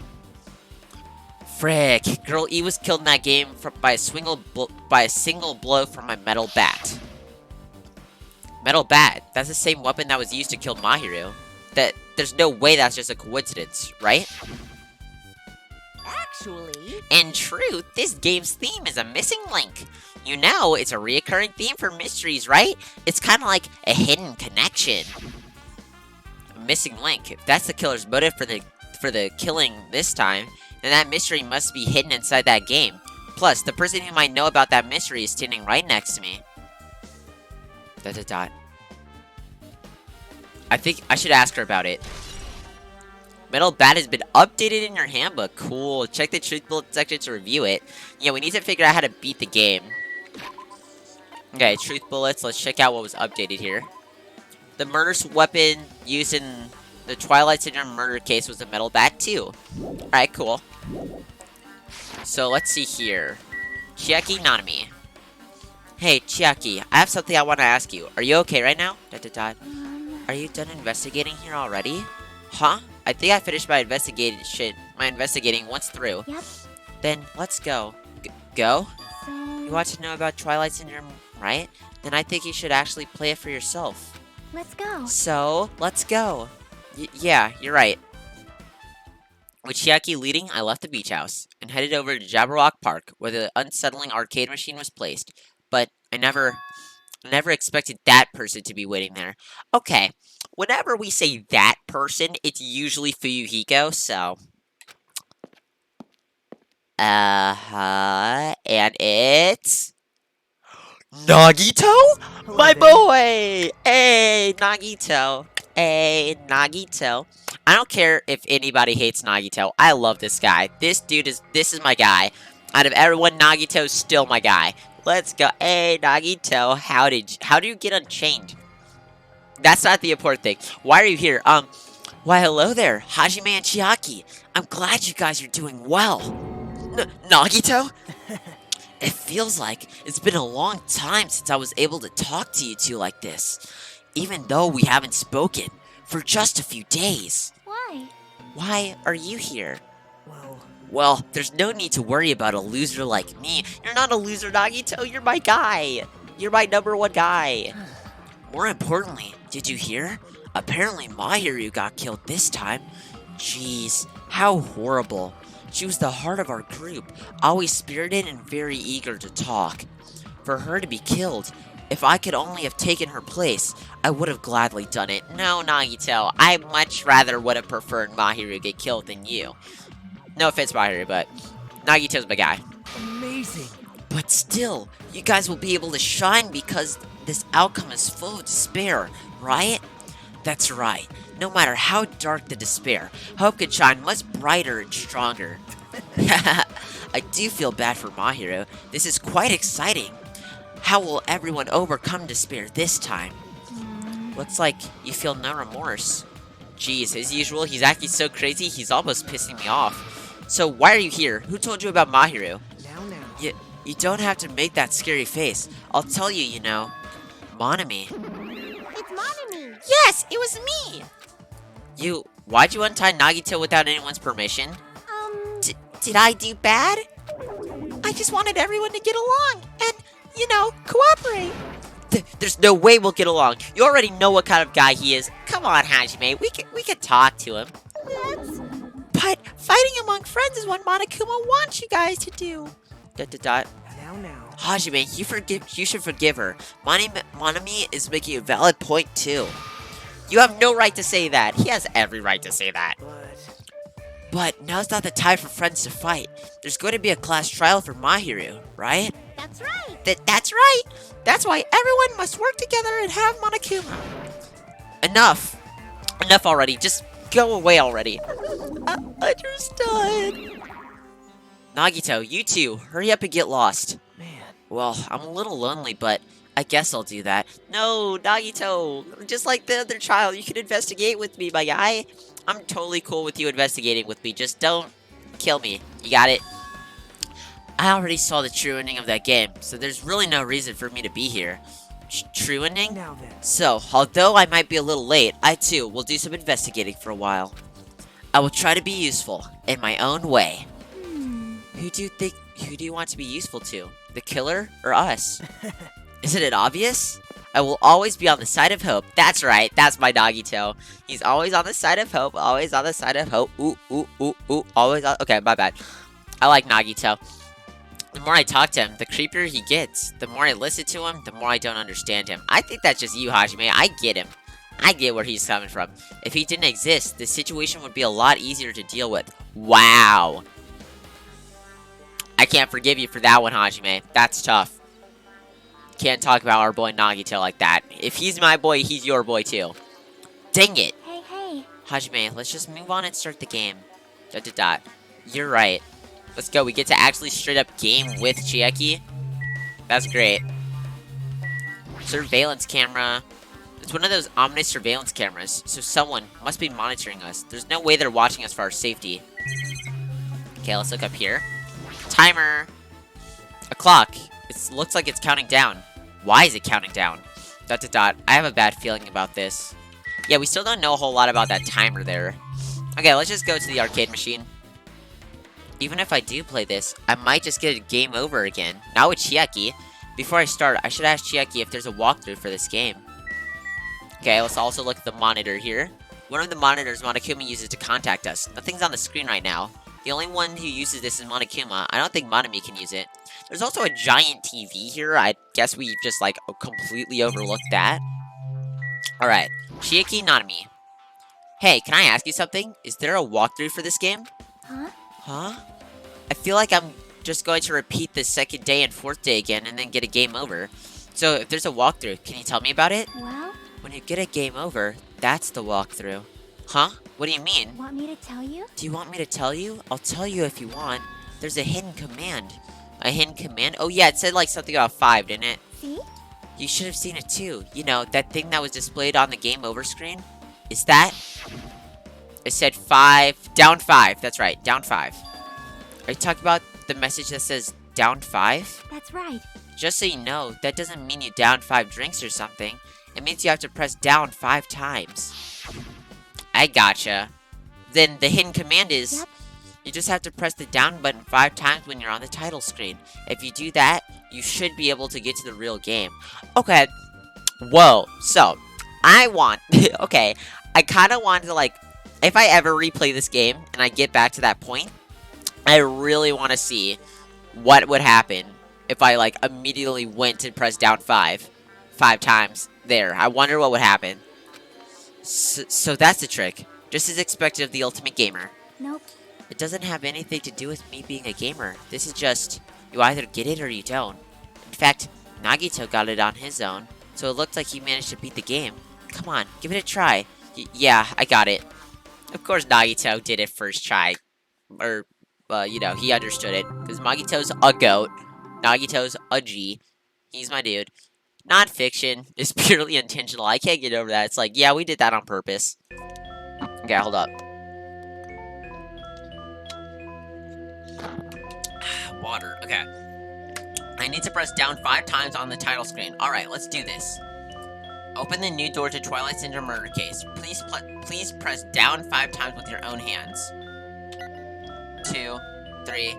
Frick. Girl E was killed in that game by a single blow from my metal bat. Metal bat? That's the same weapon that was used to kill Maheru. There's no way that's just a coincidence, right? actually... In truth, this game's theme is a missing link. You know, it's a reoccurring theme for mysteries, right? It's kind of like a hidden connection. A missing link. If that's the killer's motive for the killing this time, then that mystery must be hidden inside that game. Plus, the person who might know about that mystery is standing right next to me. ... I think I should ask her about it. Metal Bat has been updated in your handbook. Cool. Check the truth bullet section to review it. Yeah, we need to figure out how to beat the game. Okay, truth bullets. Let's check out what was updated here. The murderous weapon used in the Twilight Syndrome murder case was a Metal Bat too. Alright, cool. So let's see here. Chiaki Nanami. Hey, Chiaki, I have something I want to ask you. Are you okay right now? Are you done investigating here already? Huh? I think I finished my investigating once through. Yep. Then let's go. Go? So... You want to know about Twilight Syndrome, right? Then I think you should actually play it for yourself. let's go. So, let's go. Yeah, you're right. With Chiaki leading, I left the beach house and headed over to Jabberwock Park, where the unsettling arcade machine was placed. But I never expected that person to be waiting there. Okay, whenever we say that person, it's usually Fuyuhiko, so... and it's... Nagito? Hello My there. boy! Hey, Nagito. Hey, Nagito. I don't care if anybody hates Nagito. I love this guy. This is my guy. Out of everyone, Nagito's still my guy. Let's go. Hey, Nagito, how do you get unchained? That's not the important thing. Why are you here? Why hello there, Hajime and Chiaki. I'm glad you guys are doing well. Nagito? It feels like it's been a long time since I was able to talk to you two like this. Even though we haven't spoken for just a few days. Why? Why are you here? Well, There's no need to worry about a loser like me. You're not a loser, Nagito. You're my guy. You're my #1 guy. More importantly, did you hear? Apparently Maheru got killed this time. Jeez, how horrible. She was the heart of our group, always spirited and very eager to talk. For her to be killed, if I could only have taken her place, I would have gladly done it. No, Nagito, I much rather would have preferred Maheru get killed than you. No offense, Maheru, but Nagito's my guy. amazing. But still, you guys will be able to shine because this outcome is full of despair, right? That's right. No matter how dark the despair, hope can shine much brighter and stronger. I do feel bad for Maheru. This is quite exciting. How will everyone overcome despair this time? Looks like you feel no remorse. Jeez, as usual, he's acting so crazy, he's almost pissing me off. So why are you here? Who told you about Maheru? Now. You don't have to make that scary face. I'll tell you, you know. Monami. It's Monami. Yes, it was me! Why'd you untie Nagito without anyone's permission? Did I do bad? I just wanted everyone to get along and, you know, cooperate. There's no way we'll get along. You already know what kind of guy he is. Come on, Hajime, we could talk to him. Let's... But fighting among friends is what Monokuma wants you guys to do. Now. Hajime, you should forgive her. Monami is making a valid point too. You have no right to say that. He has every right to say that. But now's not the time for friends to fight. There's going to be a class trial for Maheru, right? That's right. That's right. That's why everyone must work together and have Monokuma. Enough. Enough already. Just go away already. Understood. Nagito, you two, hurry up and get lost. Man. Well, I'm a little lonely, but I guess I'll do that. No, Nagito, just like the other child, you can investigate with me, my guy. I'm totally cool with you investigating with me, just don't kill me. You got it? I already saw the true ending of that game, so there's really no reason for me to be here. True ending? Now then. So, although I might be a little late, I too will do some investigating for a while. I will try to be useful, in my own way. Who do you want to be useful to? The killer or us? Isn't it obvious? I will always be on the side of hope. That's right, that's my Nagito. He's always on the side of hope, always on the side of hope. Ooh, ooh, ooh, ooh, always on. Okay, my bad. I like Nagito. The more I talk to him, the creepier he gets. The more I listen to him, the more I don't understand him. I think that's just you, Hajime. I get him. I get where he's coming from. If he didn't exist, the situation would be a lot easier to deal with. Wow. I can't forgive you for that one, Hajime. That's tough. Can't talk about our boy Nagito like that. If he's my boy, he's your boy too. Dang it. Hey. Hajime, let's just move on and start the game. ... You're right. Let's go. We get to actually straight up game with Chiaki. That's great. Surveillance camera. It's one of those ominous surveillance cameras, so someone must be monitoring us. There's no way they're watching us for our safety. Okay, let's look up here. Timer. A clock. It looks like it's counting down. Why is it counting down? ... I have a bad feeling about this. Yeah, we still don't know a whole lot about that timer there. Okay, let's just go to the arcade machine. Even if I do play this, I might just get a game over again. Not with Chiaki. Before I start, I should ask Chiaki if there's a walkthrough for this game. Okay, let's also look at the monitor here. One of the monitors Monokuma uses to contact us. Nothing's on the screen right now. The only one who uses this is Monokuma. I don't think Monami can use it. There's also a giant TV here. I guess we just, like, completely overlooked that. Alright. Chiaki Nanami. Hey, can I ask you something? Is there a walkthrough for this game? Huh? Huh? I feel like I'm just going to repeat the second day and fourth day again and then get a game over. So, if there's a walkthrough, can you tell me about it? Well? When you get a game over, that's the walkthrough. Huh? What do you mean? Want me to tell you? Do you want me to tell you? I'll tell you if you want. There's a hidden command. A hidden command? Oh yeah, it said like something about 5, didn't it? See? You should have seen it too. You know, that thing that was displayed on the game over screen? Is that? It said 5. Down 5. That's right. Down 5. Are you talking about the message that says down 5? That's right. Just so you know, that doesn't mean you down 5 drinks or something. It means you have to press down 5 times. I gotcha. Then the hidden command is... Yep. You just have to press the down button 5 times when you're on the title screen. If you do that, you should be able to get to the real game. Okay. Whoa. So, I want... okay. I kind of want to, like... If I ever replay this game, and I get back to that point, I really want to see what would happen if I, like, immediately went and pressed down 5 times there. I wonder what would happen. So that's the trick. Just as expected of the ultimate gamer. Nope. It doesn't have anything to do with me being a gamer. This is just, you either get it or you don't. In fact, Nagito got it on his own, so it looked like he managed to beat the game. Come on, give it a try. Yeah, I got it. Of course Nagito did it first try. Or, you know, he understood it. Because Nagito's a goat. Nagito's a G. He's my dude. Non-fiction is purely intentional. I can't get over that. It's like, yeah, we did that on purpose. Okay, hold up. Water. Okay. I need to press down 5 times on the title screen. Alright, let's do this. Open the new door to Twilight Syndrome murder case. Please press down 5 times with your own hands. 2, 3,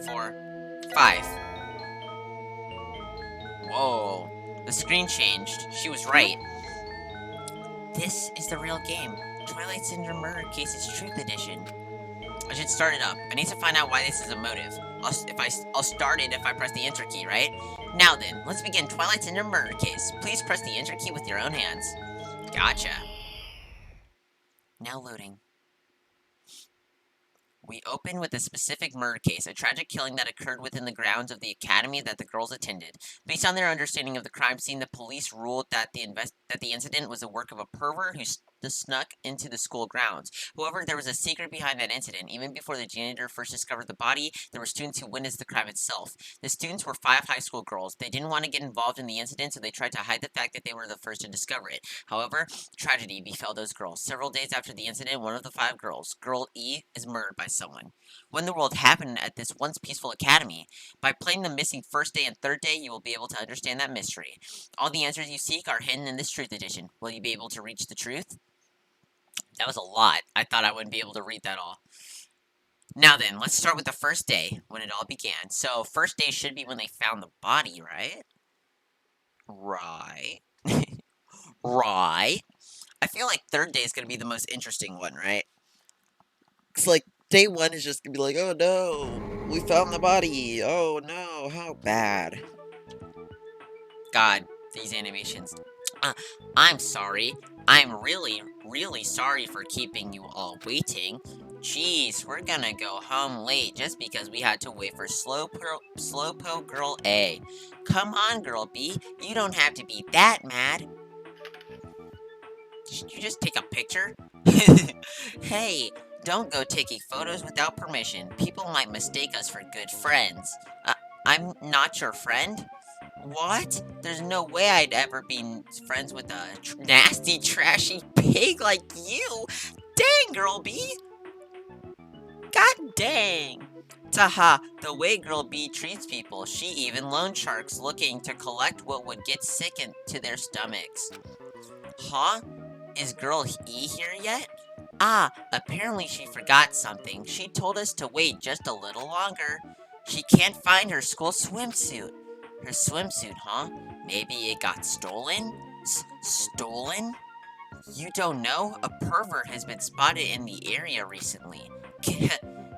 4, 5. Whoa. The screen changed. She was right. This is the real game. Twilight Syndrome Murder Case's Truth Edition. I should start it up. I need to find out why this is a motive. I'll start it if I press the enter key, right? Now then, let's begin Twilight Syndrome Murder Case. Please press the enter key with your own hands. Gotcha. Now loading. We open with a specific murder case, a tragic killing that occurred within the grounds of the academy that the girls attended. Based on their understanding of the crime scene, the police ruled that the incident was the work of a pervert who snuck into the school grounds. However, there was a secret behind that incident. Even before the janitor first discovered the body, there were students who witnessed the crime itself. The students were 5 high school girls. They didn't want to get involved in the incident, so they tried to hide the fact that they were the first to discover it. However, tragedy befell those girls. Several days after the incident, one of the 5 girls, Girl E, is murdered by someone. What in the world happened at this once peaceful academy? By playing the missing first day and third day, you will be able to understand that mystery. All the answers you seek are hidden in this Truth Edition. Will you be able to reach the truth? That was a lot. I thought I wouldn't be able to read that all. Now then, let's start with the first day, when it all began. So, first day should be when they found the body, right? Right. Right. I feel like third day is going to be the most interesting one, right? It's like, day 1 is just going to be like, oh no, we found the body. Oh no, how bad. God, these animations. I'm sorry. I'm really, really sorry for keeping you all waiting. Jeez, we're gonna go home late just because we had to wait for Slowpoke Girl A. Come on, Girl B. You don't have to be that mad. Did you just take a picture? Hey, don't go taking photos without permission. People might mistake us for good friends. I'm not your friend? What? There's no way I'd ever be friends with a nasty, trashy pig like you. Dang, Girl B. God dang. Taha, the way Girl B treats people, she even loan sharks looking to collect what would get sick into their stomachs. Huh? Is Girl E here yet? Ah, apparently she forgot something. She told us to wait just a little longer. She can't find her school swimsuit. Her swimsuit, huh? Maybe it got stolen? Stolen? You don't know? A pervert has been spotted in the area recently.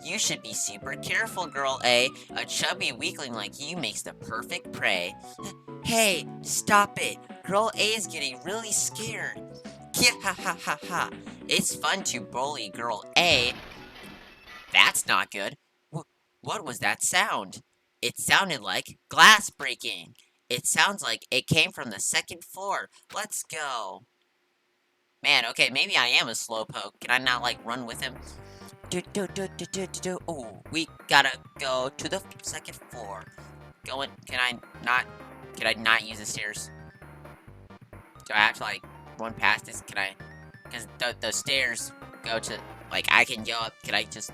You should be super careful, Girl A. A chubby weakling like you makes the perfect prey. Hey, stop it. Girl A is getting really scared. Ha ha ha ha. It's fun to bully Girl A. That's not good. What was that sound? It sounded like glass breaking. It sounds like it came from the second floor. Let's go. Man, okay, maybe I am a slowpoke. Can I not, like, run with him? Oh, we gotta go to the second floor. Can I not use the stairs? Do I have to, like, run past this? Can I? Because the stairs go to, like, I can go up. Can I just...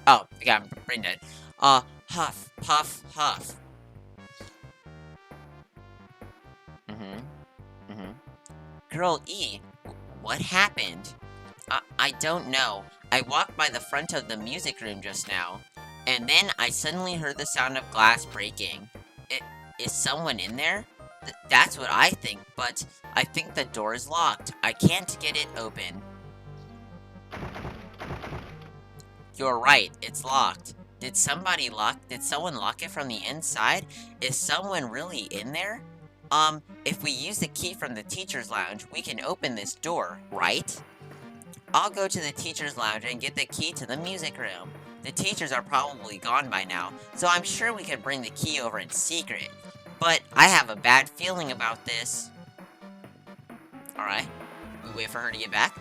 Oh, I got brain dead. Huff, puff, huff. Girl E, what happened? I don't know. I walked by the front of the music room just now, and then I suddenly heard the sound of glass breaking. Is someone in there? That's what I think, but I think the door is locked. I can't get it open. You're right, it's locked. Did someone lock it from the inside? Is someone really in there? If we use the key from the teacher's lounge, we can open this door, right? I'll go to the teacher's lounge and get the key to the music room. The teachers are probably gone by now, so I'm sure we can bring the key over in secret. But I have a bad feeling about this. Alright, we wait for her to get back.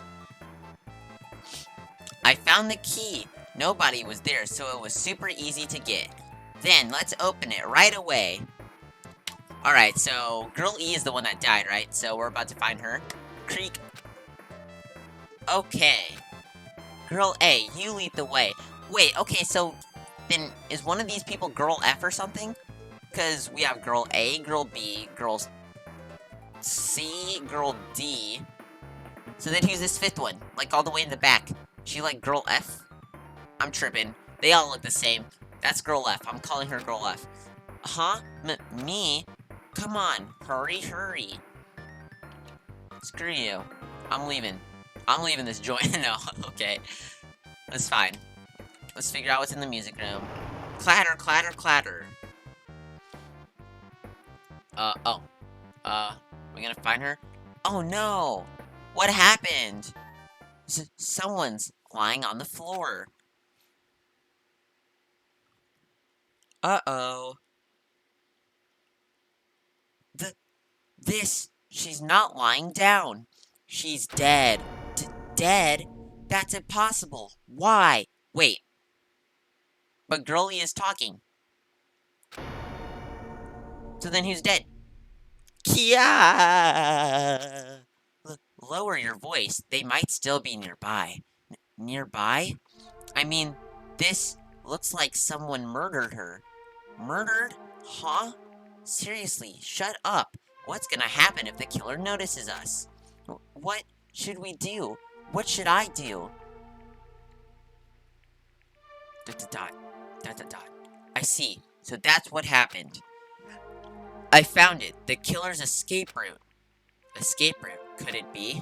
I found the key. Nobody was there, so it was super easy to get. Then, let's open it right away. Alright, so Girl E is the one that died, right? So we're about to find her. Creak. Okay. Girl A, you lead the way. Wait, okay, so then is one of these people Girl F or something? Because we have Girl A, Girl B, Girl C, Girl D. So then who's this fifth one? Like all the way in the back. She like Girl F? I'm tripping. They all look the same. That's Girl F. I'm calling her Girl F. Huh? Me? Come on. Hurry, hurry. Screw you. I'm leaving. I'm leaving this joint. No, okay. That's fine. Let's figure out what's in the music room. Clatter, clatter, clatter. We gonna find her? Oh no! What happened? Someone's lying on the floor. Uh-oh. She's not lying down. She's dead. Dead? That's impossible. Why? Wait. But Girlie is talking. So then who's dead? Kia! Lower your voice. They might still be nearby. Nearby? I mean, this looks like someone murdered her. Murdered? Huh? Seriously, shut up. What's gonna happen if the killer notices us? What should we do? What should I do? ... I see. So that's what happened. I found it. The killer's escape route. Escape route. Could it be?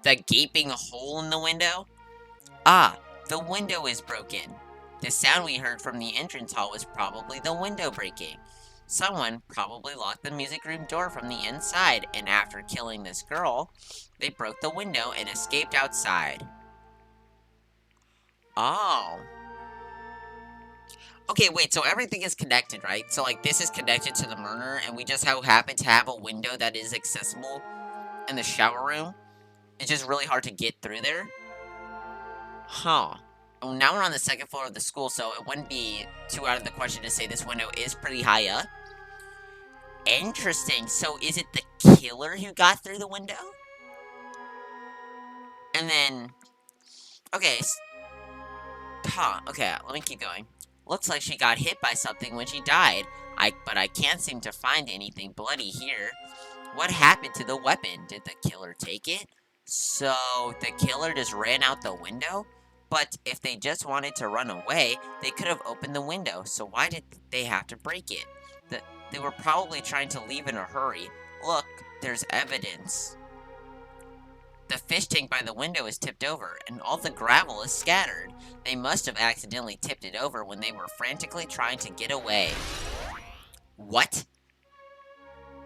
The gaping hole in the window? Ah, the window is broken. The sound we heard from the entrance hall was probably the window breaking. Someone probably locked the music room door from the inside, and after killing this girl, they broke the window and escaped outside. Oh. Okay, wait, so everything is connected, right? So, like, this is connected to the murder, and we just happen to have a window that is accessible in the shower room? It's just really hard to get through there? Huh. Oh, now we're on the second floor of the school, so it wouldn't be too out of the question to say this window is pretty high up. Interesting. So is it the killer who got through the window? And then... Okay. Huh. Okay, let me keep going. Looks like she got hit by something when she died. But I can't seem to find anything bloody here. What happened to the weapon? Did the killer take it? So, the killer just ran out the window? But if they just wanted to run away, they could have opened the window, so why did they have to break it? They were probably trying to leave in a hurry. Look, there's evidence. The fish tank by the window is tipped over, and all the gravel is scattered. They must have accidentally tipped it over when they were frantically trying to get away. What?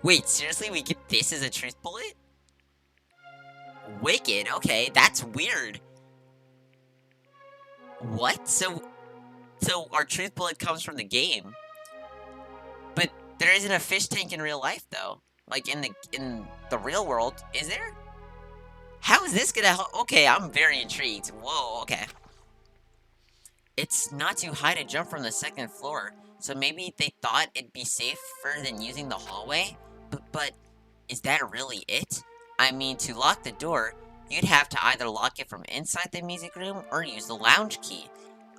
Wait, seriously, we get this as a truth bullet? Wicked, okay, that's weird. What? So our truth bullet comes from the game. But there isn't a fish tank in real life, though. Like, in the real world, is there? How is this gonna help? Okay, I'm very intrigued. Whoa, okay. It's not too high to jump from the second floor, so maybe they thought it'd be safer than using the hallway? But is that really it? I mean, to lock the door, you'd have to either lock it from inside the music room or use the lounge key.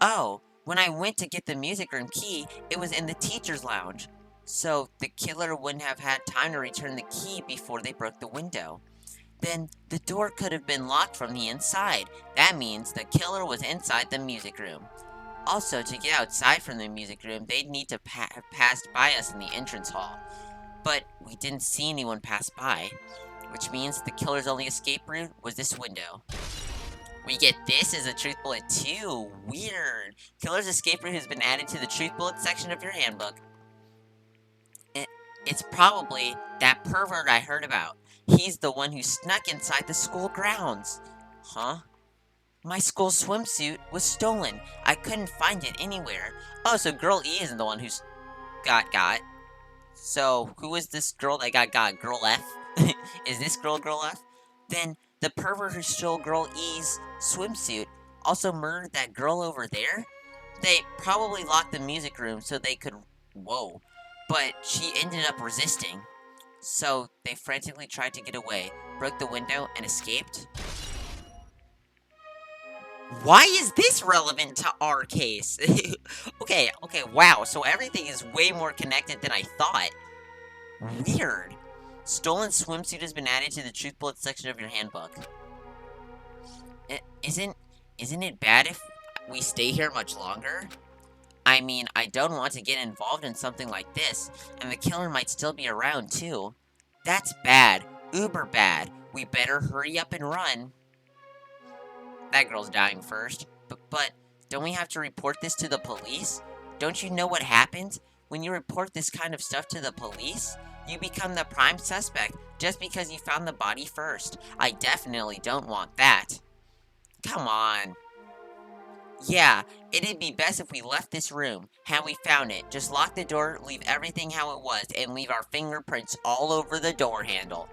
Oh, when I went to get the music room key, it was in the teacher's lounge. So the killer wouldn't have had time to return the key before they broke the window. Then the door could have been locked from the inside. That means the killer was inside the music room. Also, to get outside from the music room, they'd need to have passed by us in the entrance hall. But we didn't see anyone pass by, which means the killer's only escape route was this window. We get this as a truth bullet too. Weird. Killer's escape route has been added to the truth bullet section of your handbook. It's probably that pervert I heard about. He's the one who snuck inside the school grounds. Huh? My school swimsuit was stolen. I couldn't find it anywhere. Oh, so Girl E isn't the one who's got. So, who is this girl that got? Girl F? Is this Girl F? Then, the pervert who stole Girl E's swimsuit also murdered that girl over there? They probably locked the music room so they could... Whoa. But she ended up resisting. So, they frantically tried to get away, broke the window, and escaped. Why is this relevant to our case? Okay, wow, so everything is way more connected than I thought. Weird. Stolen swimsuit has been added to the truth bullet section of your handbook. Isn't it bad if we stay here much longer? I mean, I don't want to get involved in something like this, and the killer might still be around, too. That's bad. Uber bad. We better hurry up and run. That girl's dying first. But don't we have to report this to the police? Don't you know what happens? When you report this kind of stuff to the police, you become the prime suspect just because you found the body first. I definitely don't want that. Come on. Yeah, it'd be best if we left this room, how we found it. Just lock the door, leave everything how it was, and leave our fingerprints all over the door handle.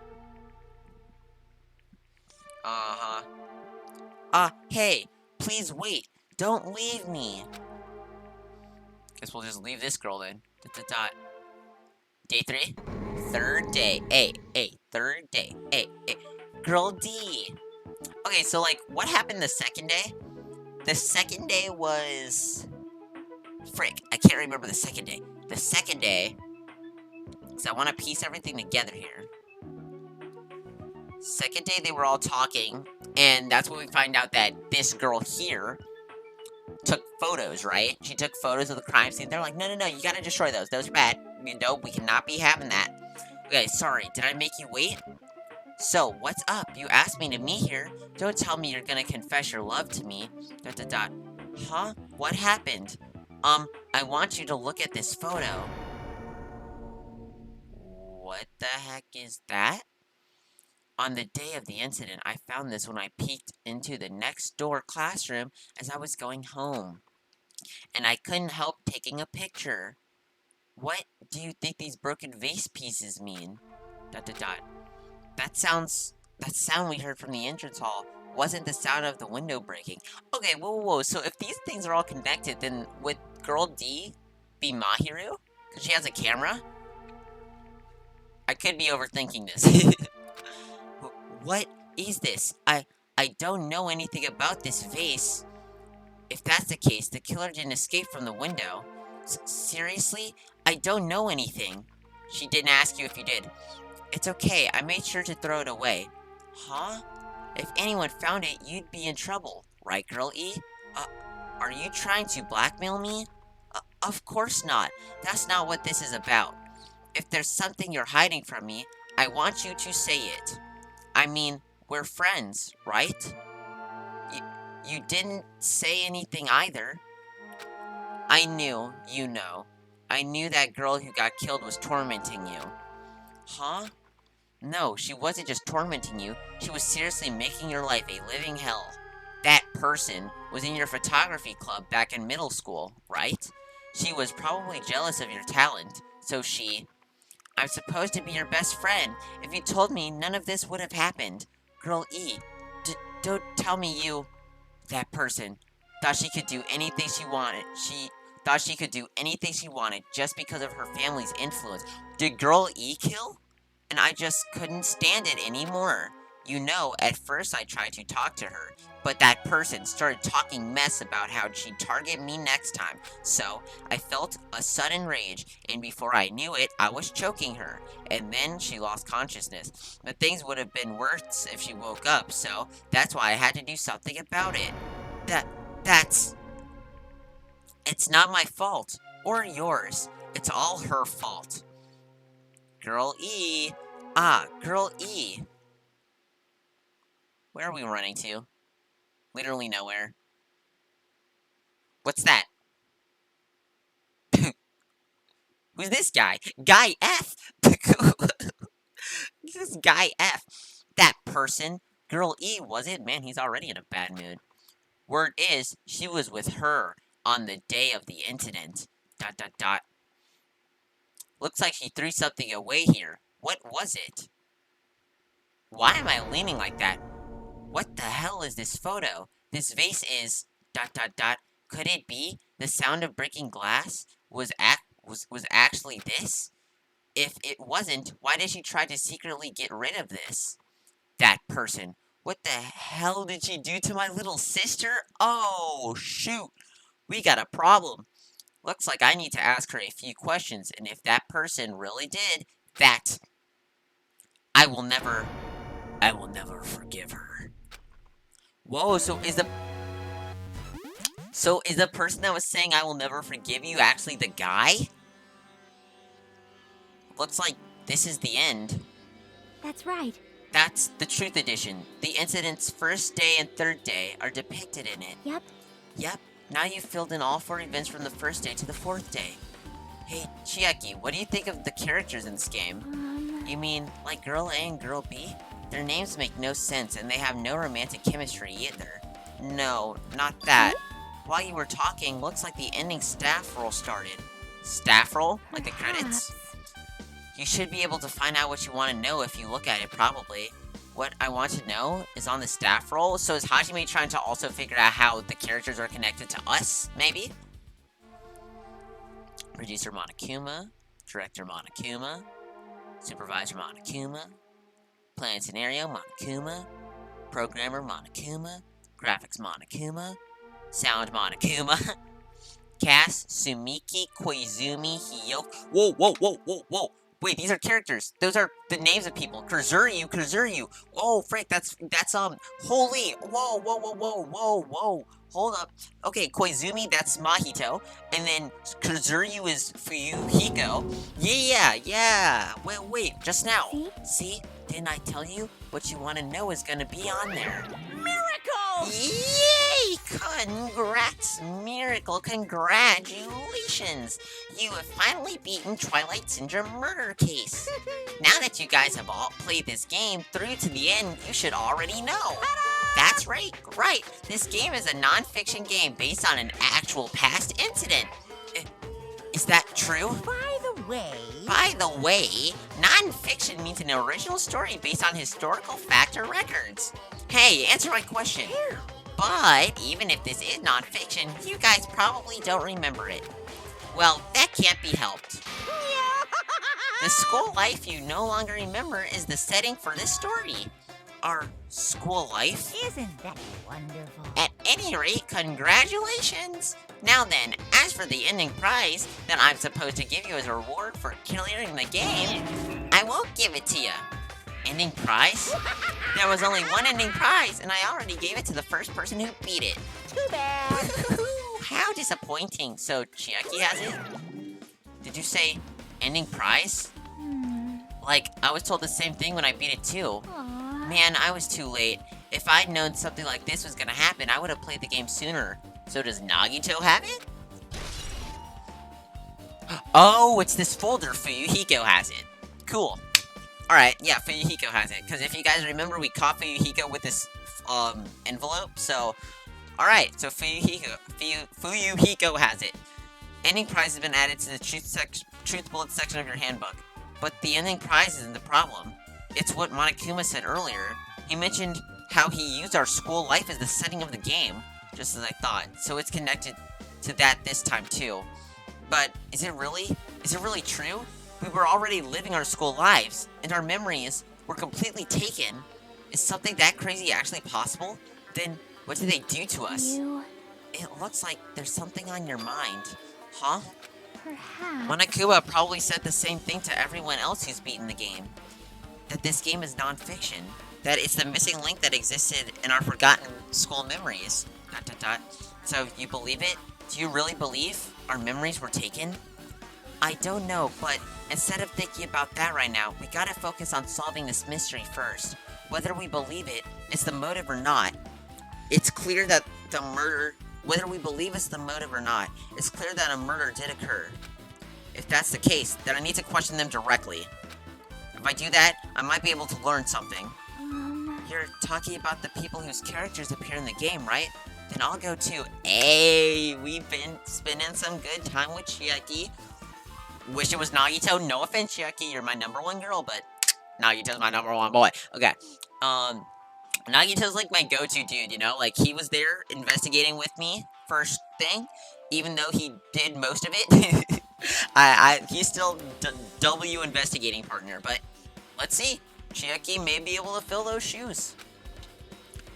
Hey, please wait. Don't leave me. Guess we'll just leave this girl then. Day 3? Third day. Third day. Girl D. Okay, so, like, what happened the second day? The second day was... Frick, I can't remember the second day. The second day... So I want to piece everything together here. Second day, they were all talking, and that's when we find out that this girl here took photos, right? She took photos of the crime scene. They're like, no, you gotta destroy those. Those are bad. You know, we cannot be having that. Okay, sorry, did I make you wait? So, what's up? You asked me to meet here. Don't tell me you're gonna confess your love to me. ... Huh? What happened? I want you to look at this photo. What the heck is that? On the day of the incident, I found this when I peeked into the next door classroom as I was going home. And I couldn't help taking a picture. What do you think these broken vase pieces mean? ... That sounds That sound we heard from the entrance hall wasn't the sound of the window breaking. Okay, whoa. So if these things are all connected, then would Girl D be Maheru? Because she has a camera? I could be overthinking this. What is this? I don't know anything about this vase. If that's the case, the killer didn't escape from the window. Seriously? I don't know anything. She didn't ask you if you did. It's okay, I made sure to throw it away. Huh? If anyone found it, you'd be in trouble. Right, Girl E? Are you trying to blackmail me? Of course not. That's not what this is about. If there's something you're hiding from me, I want you to say it. I mean, we're friends, right? You didn't say anything either. I knew, you know. I knew that girl who got killed was tormenting you. Huh? No, she wasn't just tormenting you. She was seriously making your life a living hell. That person was in your photography club back in middle school, right? She was probably jealous of your talent, so I'm supposed to be your best friend. If you told me, none of this would have happened. Girl E, don't tell me you... That person thought she could do anything she wanted. She thought she could do anything she wanted just because of her family's influence. Did Girl E kill? And I just couldn't stand it anymore. You know, at first I tried to talk to her, but that person started talking mess about how she'd target me next time. So, I felt a sudden rage, and before I knew it, I was choking her. And then she lost consciousness. But things would have been worse if she woke up, so that's why I had to do something about it. It's not my fault, or yours. It's all her fault. Girl E. Girl E. Where are we running to? Literally nowhere. What's that? Who's this guy? Guy F! This is Guy F. That person. Girl E, was it? Man, he's already in a bad mood. Word is, she was with her on the day of the incident. ... Looks like she threw something away here. What was it? Why am I leaning like that? What the hell is this photo? This vase is... ... Could it be the sound of breaking glass was actually this? If it wasn't, why did she try to secretly get rid of this? That person. What the hell did she do to my little sister? Oh, shoot. We got a problem. Looks like I need to ask her a few questions, and if that person really did that, I will never forgive her. Whoa, so is the person that was saying I will never forgive you actually the guy? Looks like this is the end. That's right. That's the Truth Edition. The incident's first day and third day are depicted in it. Yep. Now you've filled in all 4 events from the first day to the 4th day. Hey, Chiaki, what do you think of the characters in this game? You mean, like Girl A and Girl B? Their names make no sense, and they have no romantic chemistry either. No, not that. While you were talking, looks like the ending staff roll started. Staff roll? Like the credits? You should be able to find out what you want to know if you look at it, probably. What I want to know is on the staff roll. So is Hajime trying to also figure out how the characters are connected to us, maybe? Producer Monokuma, Director Monokuma, Supervisor Monokuma, Plan Scenario Monokuma, Programmer Monokuma, Graphics Monokuma, Sound Monokuma, Cast Sumiki Koizumi Hiyoki. Whoa. Wait, these are characters. Those are the names of people. Kazuryu. Oh, frick, that's, holy. Whoa. Hold up. Okay, Koizumi, that's Mahito. And then Kazuryu is Fuyuhiko. Yeah. Wait, just now. See? Didn't I tell you? What you want to know is gonna be on there. Miracle! Yay! Congrats, Miracle! Congratulations! You have finally beaten Twilight Syndrome murder case. Now that you guys have all played this game through to the end, you should already know. That's right. This game is a non-fiction game based on an actual past incident. Is that true? By the way, non-fiction means an original story based on historical fact or records. Hey, answer my question. But even if this is non-fiction, you guys probably don't remember it. Well, that can't be helped. The school life you no longer remember is the setting for this story. Our school life? Isn't that wonderful? At any rate, congratulations! Now then, as for the ending prize that I'm supposed to give you as a reward for clearing the game, I won't give it to you. Ending prize? There was only one ending prize, and I already gave it to the first person who beat it. Too bad. How disappointing. So, Chiaki has it? Did you say ending prize? Like, I was told the same thing when I beat it too. Aw. Man, I was too late. If I'd known something like this was gonna happen, I would have played the game sooner. So does Nagito have it? Oh, it's this folder. Fuyuhiko has it. Cool. Alright, yeah, Fuyuhiko has it. Because if you guys remember, we caught Fuyuhiko with this envelope, so... Alright, so Fuyuhiko has it. Ending prize has been added to the truth bullet section of your handbook. But the ending prize isn't the problem. It's what Monokuma said earlier. He mentioned how he used our school life as the setting of the game, just as I thought. So it's connected to that this time too. But is it really? Is it really true? We were already living our school lives, and our memories were completely taken. Is something that crazy actually possible? Then what did they do to us? It looks like there's something on your mind. Huh? Perhaps. Monokuma probably said the same thing to everyone else who's beaten the game. That this game is non-fiction. That it's the missing link that existed in our forgotten school memories. ... So, you believe it? Do you really believe our memories were taken? I don't know, but instead of thinking about that right now, we gotta focus on solving this mystery first. Whether we believe it's the motive or not, it's clear that the murder... Whether we believe it's the motive or not, it's clear that a murder did occur. If that's the case, then I need to question them directly. If I do that, I might be able to learn something. You're talking about the people whose characters appear in the game, right? Then I'll go too. Hey, we've been spending some good time with Chiaki. Wish it was Nagito. No offense, Chiaki, you're my #1 girl, but Nagito's my #1 boy. Okay, Nagito's like my go-to dude, you know? Like, he was there investigating with me, first thing, even though he did most of it. He's still W investigating partner, but let's see. Chiaki may be able to fill those shoes.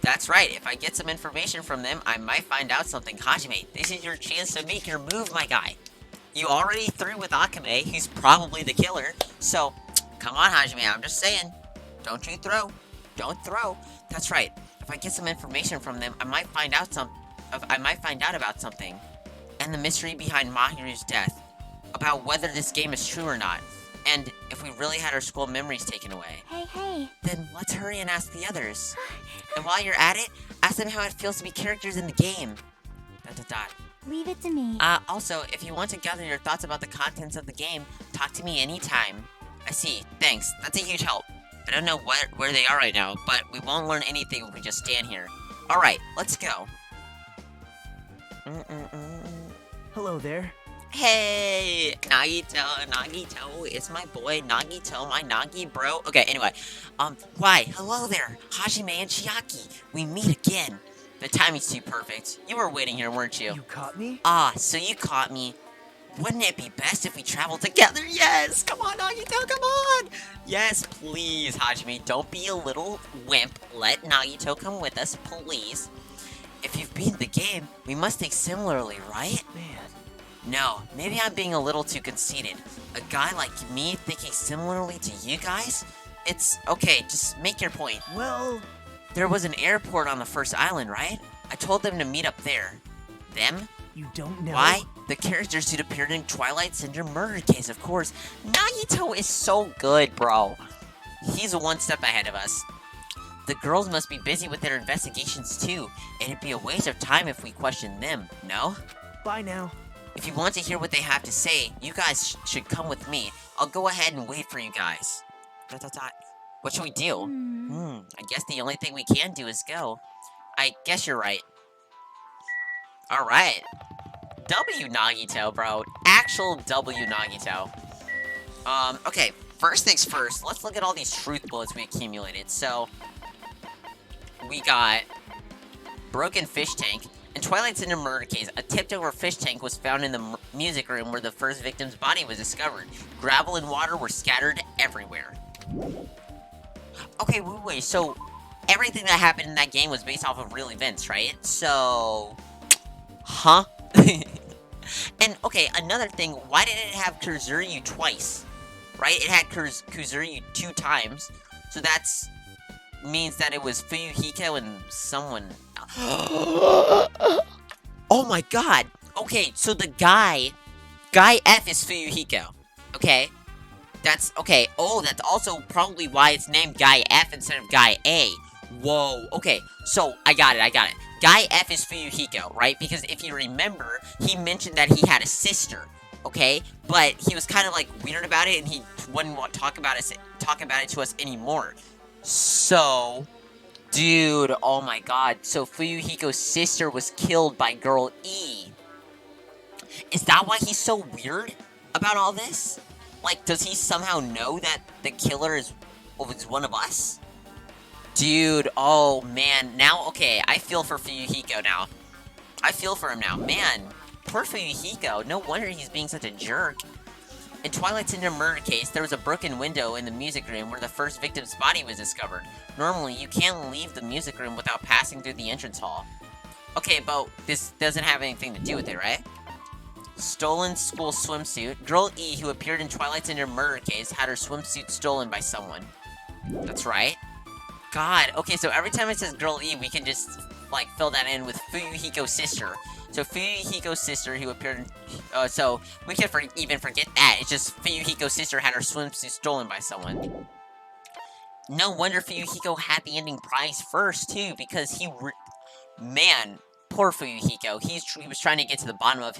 That's right, if I get some information from them, I might find out something. Hajime, this is your chance to make your move, my guy. You already threw with Akame, he's probably the killer, so, come on, Hajime, I'm just saying. Don't you throw. Don't throw. That's right, if I get some information from them, I might find out about something. And the mystery behind Mahiru's death. About whether this game is true or not. And if we really had our school memories taken away. Hey. Then let's hurry and ask the others. And while you're at it, ask them how it feels to be characters in the game. ... Leave it to me. Also, if you want to gather your thoughts about the contents of the game, talk to me anytime. I see, thanks, that's a huge help. I don't know where they are right now, but we won't learn anything if we just stand here. Alright, let's go. Hello there. Hey, Nagito, it's my boy, Nagito, my Nagi bro. Okay, anyway, why, hello there, Hajime and Chiaki, we meet again. The timing's too perfect. You were waiting here, weren't you? You caught me? Ah, so you caught me. Wouldn't it be best if we traveled together? Yes, come on, Nagito, come on. Yes, please, Hajime, don't be a little wimp. Let Nagito come with us, please. If you've beaten the game, we must think similarly, right? Man. No, maybe I'm being a little too conceited. A guy like me thinking similarly to you guys? It's okay, just make your point. Well... There was an airport on the first island, right? I told them to meet up there. Them? You don't know? Why? The characters who'd appeared in Twilight Cinder murder case, of course. Nagito is so good, bro. He's one step ahead of us. The girls must be busy with their investigations too, and it'd be a waste of time if we questioned them, no? Bye now. If you want to hear what they have to say, you guys should come with me. I'll go ahead and wait for you guys. ... What should we do? I guess the only thing we can do is go. I guess you're right. Alright. W, Nagito, bro. actual W, Nagito. Okay, first things first, let's look at all these truth bullets we accumulated. So, we got broken fish tank. In Twilight's Cinder murder case, a tipped-over fish tank was found in the music room where the first victim's body was discovered. Gravel and water were scattered everywhere. Okay, wait, so everything that happened in that game was based off of real events, right? So... Huh? And, okay, another thing, why did it have Kuzuryu twice? Right? It had Kuzuryu 2 times. So that's... means that it was Fuyuhiko and someone... Oh my god! Okay, so the Guy F is Fuyuhiko. Okay? That's... Okay, oh, that's also probably why it's named Guy F instead of Guy A. Whoa, okay, so, I got it. Guy F is Fuyuhiko, right? Because if you remember, he mentioned that he had a sister, okay? But he was kind of, like, weird about it, and he wouldn't want to talk about it to us anymore. So, dude, oh my god, so Fuyuhiko's sister was killed by Girl E. Is that why he's so weird about all this? Like, does he somehow know that the killer is one of us? Dude, oh man, now, okay, I feel for Fuyuhiko now. I feel for him now. Man, poor Fuyuhiko, no wonder he's being such a jerk. In Twilight's Cinder murder case, there was a broken window in the music room where the first victim's body was discovered. Normally, you can't leave the music room without passing through the entrance hall. Okay, but this doesn't have anything to do with it, right? Stolen school swimsuit. Girl E, who appeared in Twilight's Cinder murder case, had her swimsuit stolen by someone. That's right. God, okay, so every time it says Girl E, we can just, like, fill that in with Fuyuhiko's sister. So Fuyuhiko's sister, who appeared in, so we can even forget that. It's just Fuyuhiko's sister had her swimsuit stolen by someone. No wonder Fuyuhiko had the ending prize first, too, because man, poor Fuyuhiko. He was trying to get to the bottom of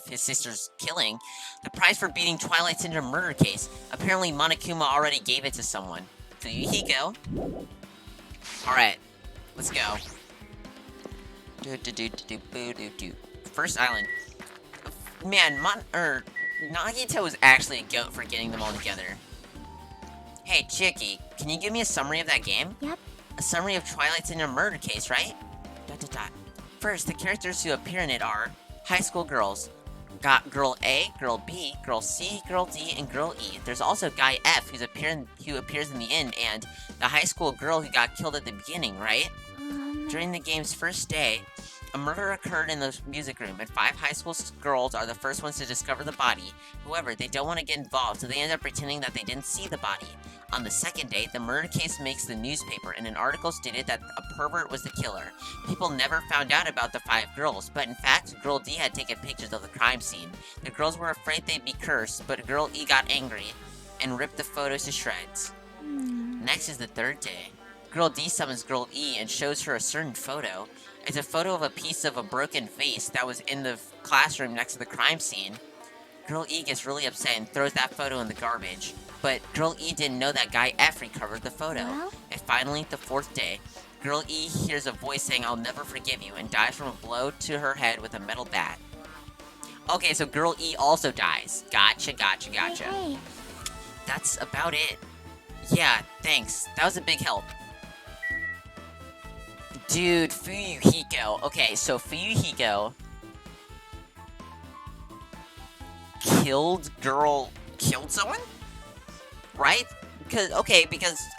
his sister's killing. The prize for beating Twilight's Cinder murder case. Apparently, Monokuma already gave it to someone. Fuyuhiko. Alright, let's go. First island. Man, Nagito is actually a goat for getting them all together. Hey, Chicky, can you give me a summary of that game? Yep. A summary of Twilight's Cinder murder case, right? First, the characters who appear in it are high school girls. Got Girl A, Girl B, Girl C, Girl D, and Girl E. There's also Guy F, who appears in the end, and the high school girl who got killed at the beginning, right? During the game's first day, a murder occurred in the music room, and 5 high school girls are the first ones to discover the body. However, they don't want to get involved, so they end up pretending that they didn't see the body. On the second day, the murder case makes the newspaper, and an article stated that a pervert was the killer. People never found out about the 5 girls, but in fact, Girl D had taken pictures of the crime scene. The girls were afraid they'd be cursed, but Girl E got angry and ripped the photos to shreds. Next is the third day. Girl D summons Girl E and shows her a certain photo. It's a photo of a piece of a broken face that was in the classroom next to the crime scene. Girl E gets really upset and throws that photo in the garbage. But Girl E didn't know that Guy F recovered the photo. Well? And finally, the 4th day, Girl E hears a voice saying, "I'll never forgive you," and dies from a blow to her head with a metal bat. Okay, so Girl E also dies. Gotcha. Hey. That's about it. Yeah, thanks. That was a big help. Dude, Fuyuhiko. Okay, so Fuyuhiko killed someone? Right? Because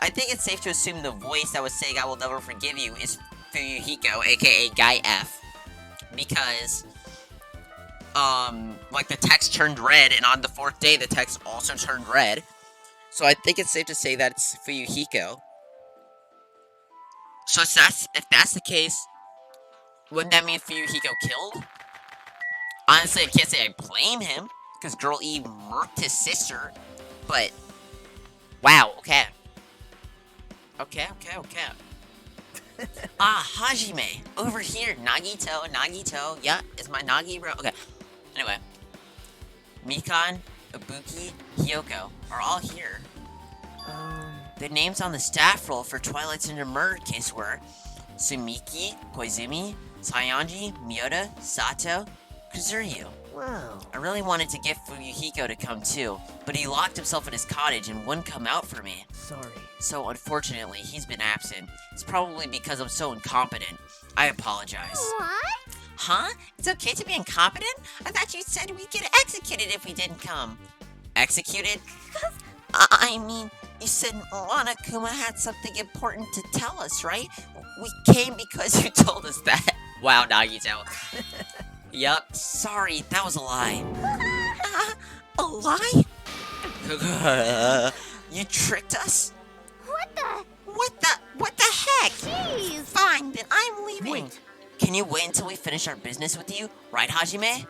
I think it's safe to assume the voice that was saying "I will never forgive you" is Fuyuhiko, aka Guy F. Because, like the text turned red, and on the 4th day the text also turned red. So I think it's safe to say that it's Fuyuhiko. So if that's the case, wouldn't that mean Fuyuhiko killed? Honestly, I can't say I blame him, because Girl E murked his sister, but... Wow, okay. Okay. Hajime! Over here, Nagito, yeah, it's my Nagi bro. Okay, anyway. Mikan, Ibuki, Hiyoko are all here. The names on the staff roll for Twilight's Cinder murder case were Sumiki, Koizumi, Sayanji, Miyoda, Sato, Kuzuryu. Wow. I really wanted to get Fuyuhiko to come too, but he locked himself in his cottage and wouldn't come out for me. Sorry. So unfortunately, he's been absent. It's probably because I'm so incompetent. I apologize. What? Huh? It's okay to be incompetent? I thought you said we'd get executed if we didn't come. Executed? I mean, you said Monokuma had something important to tell us, right? We came because you told us that. Wow, Nagito. Yup. Sorry, that was a lie. A lie? You tricked us? What the? What the heck? Jeez. Fine, then I'm leaving. Wait. Can you wait until we finish our business with you? Right, Hajime?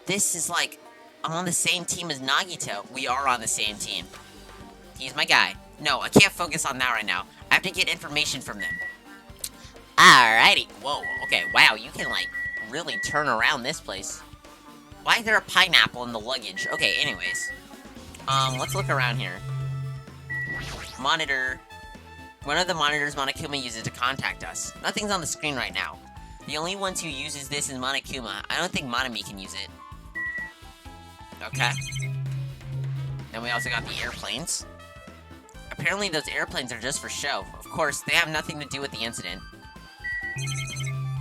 This is like, I'm on the same team as Nagito. We are on the same team. He's my guy. No, I can't focus on that right now. I have to get information from them. Alrighty. Whoa, okay, wow, you can, like, really turn around this place. Why is there a pineapple in the luggage? Okay, anyways. Let's look around here. Monitor. One of the monitors Monokuma uses to contact us. Nothing's on the screen right now. The only ones who uses this is Monokuma. I don't think Monami can use it. Okay. Then we also got the airplanes. Apparently those airplanes are just for show. Of course, they have nothing to do with the incident.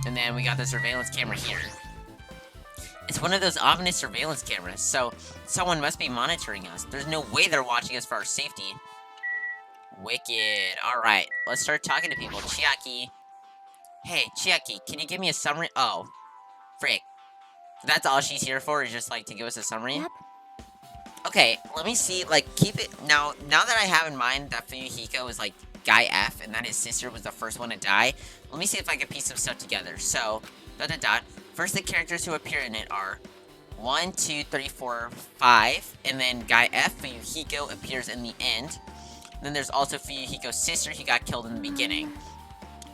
And then we got the surveillance camera here. It's one of those ominous surveillance cameras, so someone must be monitoring us. There's no way they're watching us for our safety. Wicked. Alright, let's start talking to people. Chiaki. Hey, Chiaki, can you give me a summary? Oh, frick. That's all she's here for, is just, like, to give us a summary? Yep. Okay, let me see, like, keep it... Now that I have in mind that Fuyuhiko is, like, Guy F, and that his sister was the first one to die, let me see if I can piece some stuff together. So, First, the characters who appear in it are 1, 2, 3, 4, 5, and then Guy F, Fuyuhiko, appears in the end. Then there's also Fuyuhiko's sister, who got killed in the beginning.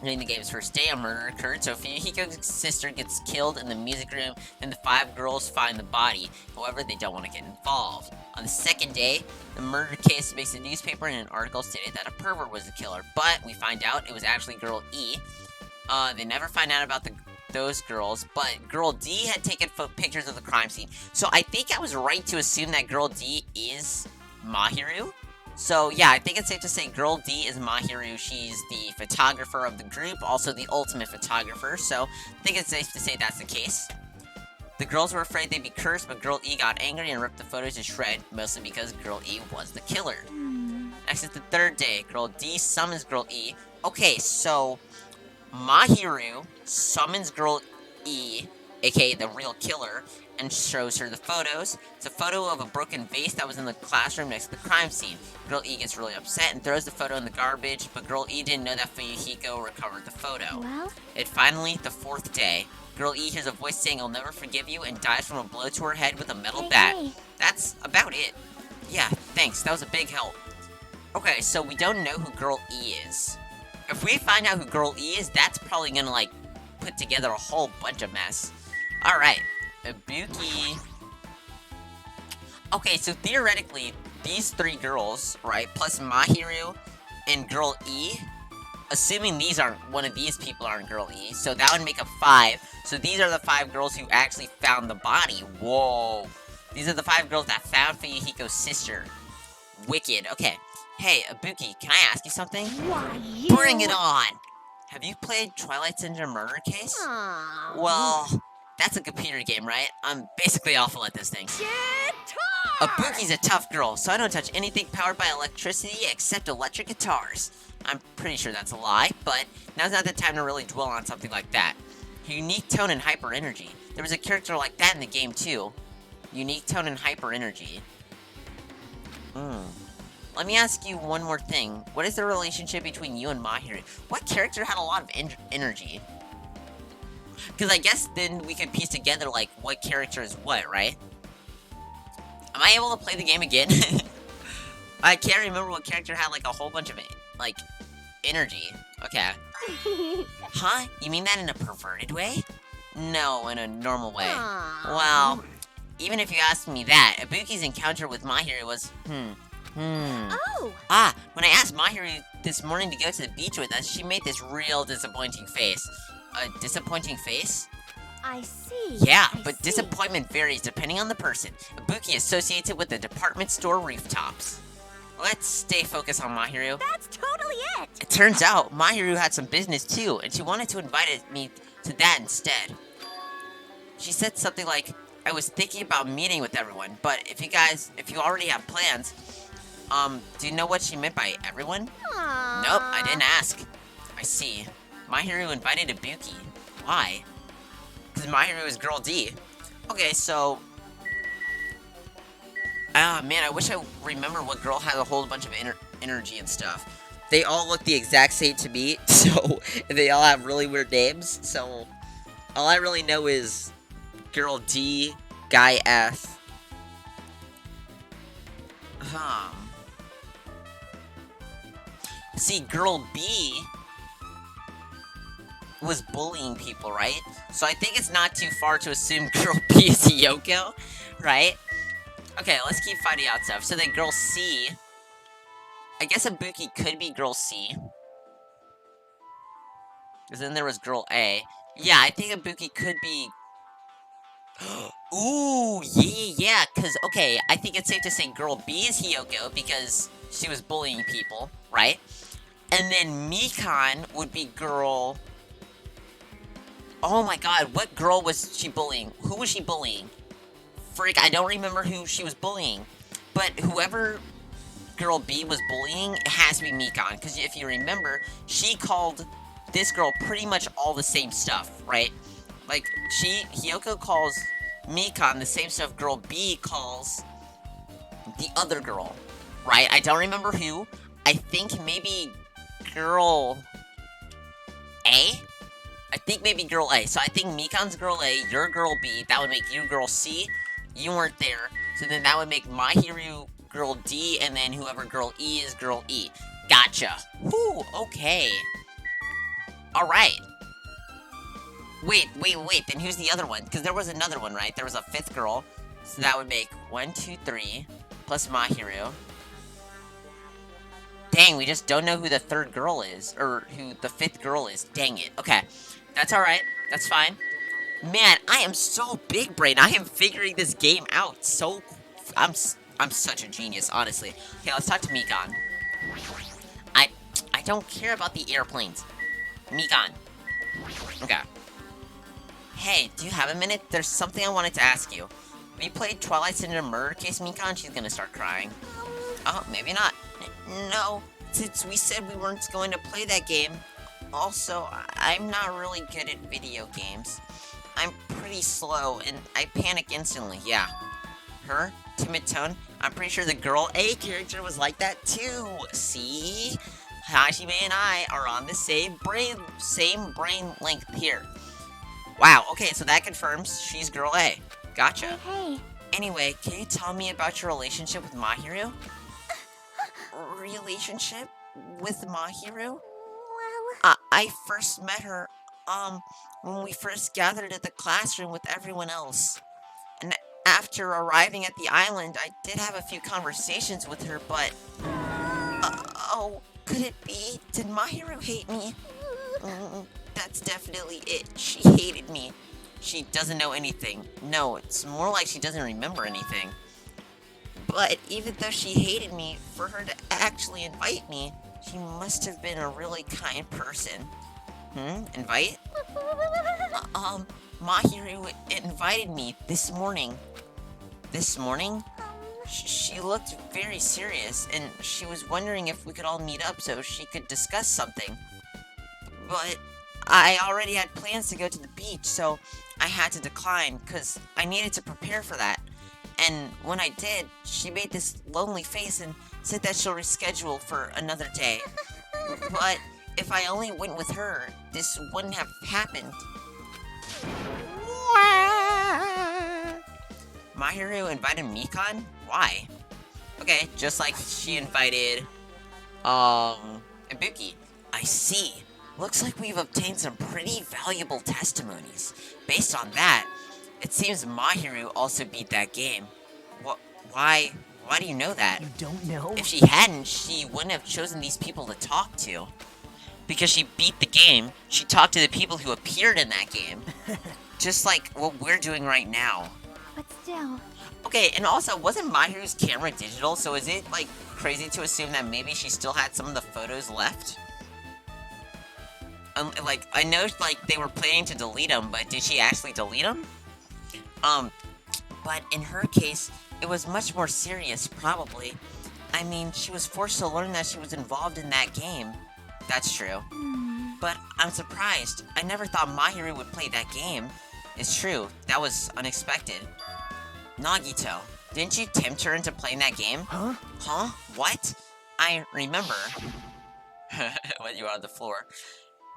During the game's first day, a murder occurred, so Fuyuhiko's sister gets killed in the music room, then the 5 girls find the body. However, they don't want to get involved. On the second day, the murder case makes the newspaper, and an article stated that a pervert was the killer, but we find out it was actually Girl E. They never find out about those girls, but Girl D had taken pictures of the crime scene. So I think I was right to assume that Girl D is Maheru. So yeah, I think it's safe to say Girl D is Maheru. She's the photographer of the group, also the ultimate photographer, so I think it's safe to say that's the case. The girls were afraid they'd be cursed, but Girl E got angry and ripped the photos to shred, mostly because Girl E was the killer. Next is the third day. Girl D summons Girl E. Okay, so Maheru summons Girl E, aka the real killer, and shows her the photos. It's a photo of a broken vase that was in the classroom next to the crime scene. Girl E gets really upset and throws the photo in the garbage, but Girl E didn't know that Fuyuhiko recovered the photo. Well? And finally, the fourth day, Girl E hears a voice saying, "I'll never forgive you," and dies from a blow to her head with a metal bat. Hey. That's about it. Yeah, thanks, that was a big help. Okay, so we don't know who Girl E is. If we find out who Girl E is, that's probably gonna, like, put together a whole bunch of mess. Alright, Ibuki. Okay, so theoretically, these 3 girls, right, plus Maheru and Girl E, assuming one of these people aren't Girl E, so that would make up 5. So these are the 5 girls who actually found the body. Whoa. These are the 5 girls that found Fuyuhiko's sister. Wicked. Okay. Hey, Ibuki, can I ask you something? Why, you... Bring it on! Have you played Twilight Syndrome Murder Case? Aw. Well, that's a computer game, right? I'm basically awful at this thing. Ibuki's a tough girl, so I don't touch anything powered by electricity except electric guitars. I'm pretty sure that's a lie, but now's not the time to really dwell on something like that. Unique tone and hyper energy. There was a character like that in the game too. Unique tone and hyper energy. Let me ask you one more thing. What is the relationship between you and Maheru? What character had a lot of energy? Because I guess then we could piece together, like, what character is what, right? Am I able to play the game again? I can't remember what character had, like, a whole bunch of, like, energy. Okay. Huh? You mean that in a perverted way? No, in a normal way. Aww. Well, even if you asked me that, Ibuki's encounter with Maheru was, Oh! Ah, when I asked Maheru this morning to go to the beach with us, she made this real disappointing face. A disappointing face? I see. Yeah, I but see. disappointment varies depending on the person. Ibuki associates it with the department store rooftops. Let's stay focused on Maheru. That's totally it. It turns out Maheru had some business too, and she wanted to invite me to that instead. She said something like, I was thinking about meeting with everyone, but if you already have plans, do you know what she meant by everyone? Aww. Nope, I didn't ask. I see. Maheru invited Ibuki. Why? Because Maheru is Girl D. Okay, so... Ah, man, I wish I remember what girl had a whole bunch of energy and stuff. They all look the exact same to me, so they all have really weird names, so... All I really know is Girl D, Guy F. See, Girl B was bullying people, right? So I think it's not too far to assume Girl B is Hiyoko, right? Okay, let's keep finding out stuff. So then Girl C... I guess Ibuki could be Girl C. Because then there was Girl A. Yeah, I think Ibuki could be... Ooh, yeah, because, okay, I think it's safe to say Girl B is Hiyoko because she was bullying people, right? And then Mikan would be Girl... Oh my god, what girl was she bullying? Who was she bullying? Frick, I don't remember who she was bullying. But whoever Girl B was bullying, it has to be Mikan. Because if you remember, she called this girl pretty much all the same stuff, right? Like, Hiyoko calls Mikan the same stuff Girl B calls the other girl, right? I don't remember who. I think maybe Girl A? I think maybe Girl A. So I think Mikan's Girl A, you're Girl B. That would make you Girl C. You weren't there. So then that would make Maheru Girl D, and then whoever Girl E is Girl E. Gotcha. Whew, okay. Alright. Wait. Then who's the other one? Because there was another one, right? There was a fifth girl. So that would make 1, 2, 3, plus Maheru. Dang, we just don't know who the third girl is. Or who the fifth girl is. Dang it. Okay. That's alright. That's fine. Man, I am so big brain. I am figuring this game out so... I'm such a genius, honestly. Okay, let's talk to Mikan. I don't care about the airplanes. Mikan. Okay. Hey, do you have a minute? There's something I wanted to ask you. We played Twilight's in a murder case, Mikan? She's gonna start crying. Oh, maybe not. No, since we said we weren't going to play that game. Also, I'm not really good at video games. I'm pretty slow, and I panic instantly, yeah. Her? Timid tone? I'm pretty sure the Girl A character was like that too. See? Hajime and I are on the same brain length here. Wow, okay, so that confirms she's Girl A. Gotcha. Hey. Anyway, can you tell me about your relationship with Maheru? Relationship with Maheru? Well... I first met her, when we first gathered at the classroom with everyone else. And after arriving at the island, I did have a few conversations with her, but... oh, could it be? Did Maheru hate me? That's definitely it. She hated me. She doesn't know anything. No, it's more like she doesn't remember anything. But even though she hated me, for her to actually invite me, she must have been a really kind person. Invite? Maheru invited me this morning. This morning? She looked very serious, and she was wondering if we could all meet up so she could discuss something. But I already had plans to go to the beach, so I had to decline, because I needed to prepare for that. And when I did, she made this lonely face and said that she'll reschedule for another day. But if I only went with her, this wouldn't have happened. Maheru invited Mikan? Why? Okay, just like she invited, Ibuki. I see. Looks like we've obtained some pretty valuable testimonies. Based on that, it seems Maheru also beat that game. Why do you know that? You don't know? If she hadn't, she wouldn't have chosen these people to talk to. Because she beat the game, she talked to the people who appeared in that game. Just like what we're doing right now. But still. Okay, and also, wasn't Maheru's camera digital, so is it, like, crazy to assume that maybe she still had some of the photos left? Like, I know, like, they were planning to delete them, but did she actually delete them? But in her case, it was much more serious, probably. I mean, she was forced to learn that she was involved in that game. That's true. But I'm surprised. I never thought Maheru would play that game. It's true, that was unexpected. Nagito, didn't you tempt her into playing that game? Huh? Huh? What? I remember. When you were on the floor.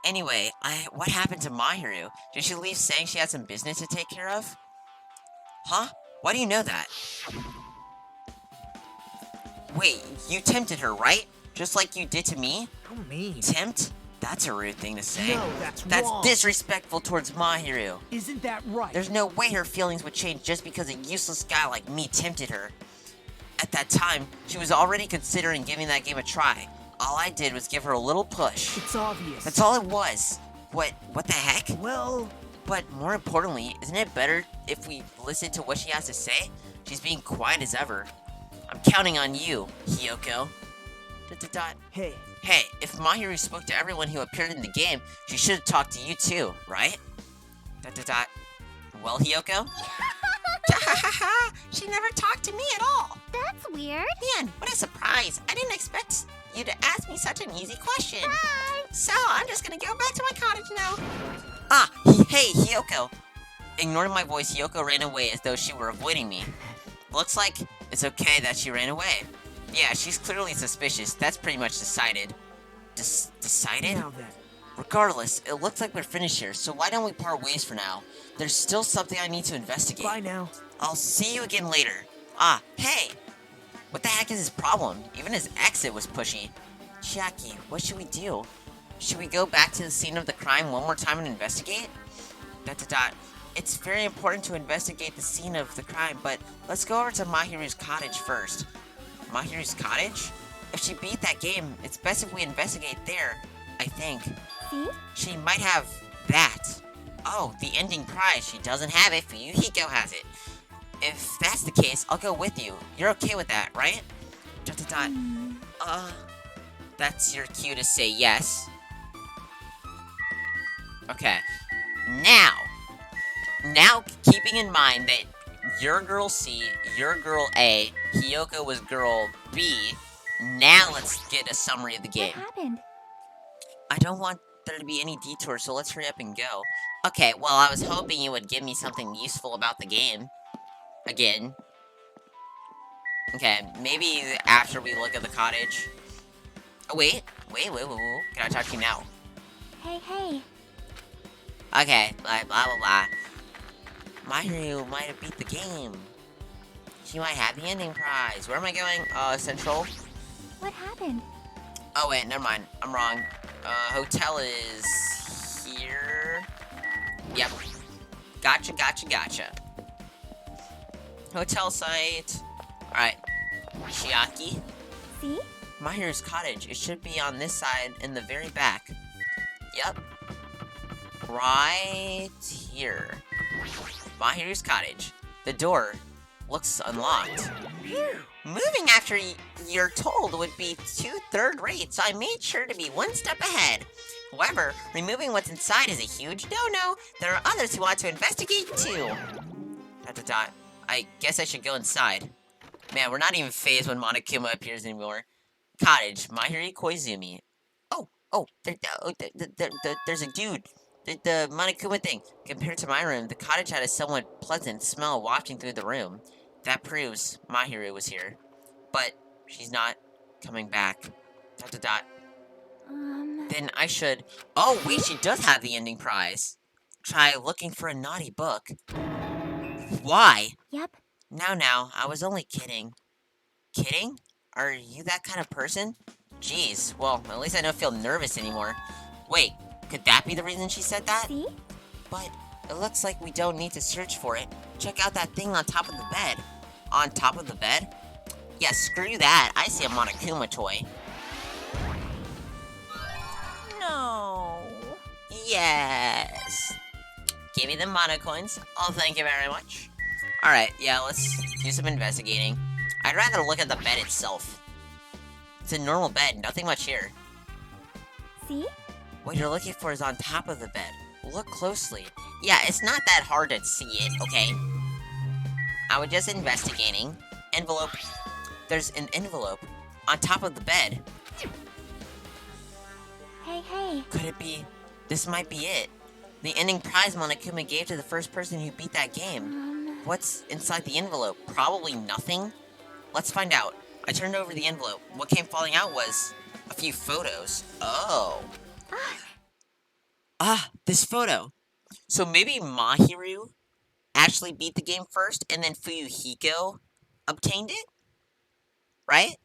Anyway, what happened to Maheru? Did she leave saying she had some business to take care of? Huh? Why do you know that? Wait, you tempted her, right? Just like you did to me? How mean. Tempt? That's a rude thing to say. No, that's wrong. Disrespectful towards Maheru. Isn't that right? There's no way her feelings would change just because a useless guy like me tempted her. At that time, she was already considering giving that game a try. All I did was give her a little push. It's obvious. That's all it was. What the heck? Well... But more importantly, isn't it better if we listen to what she has to say? She's being quiet as ever. I'm counting on you, Hiyoko. ... Hey. Hey, if Maheru spoke to everyone who appeared in the game, she should have talked to you too, right? ... Well, Hiyoko? She never talked to me at all. That's weird. Man, what a surprise. I didn't expect you to ask me such an easy question. Bye. So, I'm just gonna go back to my cottage now. Hey, Hiyoko. Ignoring my voice, Hiyoko ran away as though she were avoiding me. Looks like it's okay that she ran away. Yeah, she's clearly suspicious. That's pretty much decided. Decided? Now then. Regardless, it looks like we're finished here, so why don't we part ways for now? There's still something I need to investigate. Bye now. I'll see you again later. Hey! What the heck is his problem? Even his exit was pushy. Chiaki, what should we do? Should we go back to the scene of the crime one more time and investigate? ... It's very important to investigate the scene of the crime, but let's go over to Mahiru's cottage first. Mahiru's cottage? If she beat that game, it's best if we investigate there, I think. See? She might have that. Oh, the ending prize. She doesn't have it, Fuyuhiko has it. If that's the case, I'll go with you. You're okay with that, right? ... That's your cue to say yes. Okay. Now, keeping in mind that you're girl C, you're girl A, Hiyoko was girl B, now let's get a summary of the game. What happened? I don't want there to be any detours, so let's hurry up and go. Okay, well, I was hoping you would give me something useful about the game. Again. Okay, maybe after we look at the cottage. Oh, wait. Can I talk to you now? Hey. Okay, blah, blah, blah, blah. Maheru might have beat the game. She might have the ending prize. Where am I going? Central? What happened? Oh, wait, never mind. I'm wrong. Hotel is here. Yep. Gotcha. Hotel site. Alright. Chiaki. See? Maheru's cottage. It should be on this side in the very back. Yep. Right here. Maheru's cottage. The door looks unlocked. Moving after you're told would be too third-rate, so I made sure to be one step ahead. However, removing what's inside is a huge no-no. There are others who want to investigate too. ... I guess I should go inside. Man, we're not even phased when Monokuma appears anymore. Cottage, Maheru Koizumi. There's a dude. The Monokuma thing. Compared to my room, the cottage had a somewhat pleasant smell wafting through the room. That proves Maheru was here. But she's not coming back. ... Then I should... Oh, wait, she does have the ending prize. Try looking for a naughty book. Why? Yep. Now, I was only kidding. Kidding? Are you that kind of person? Jeez, well, at least I don't feel nervous anymore. Wait, could that be the reason she said that? See? But it looks like we don't need to search for it. Check out that thing on top of the bed. On top of the bed? Yeah, screw that. I see a Monokuma toy. No. Yes. Give me the mono coins. Oh, thank you very much. Alright, yeah, let's do some investigating. I'd rather look at the bed itself. It's a normal bed, nothing much here. See? What you're looking for is on top of the bed. Look closely. Yeah, it's not that hard to see it, okay? I was just investigating. Envelope. There's an envelope on top of the bed. Hey. Could it be? This might be it. The ending prize Monokuma gave to the first person who beat that game. What's inside the envelope? Probably nothing. Let's find out. I turned over the envelope. What came falling out was a few photos. Oh. This photo. So maybe Maheru actually beat the game first, and then Fuyuhiko obtained it? Right?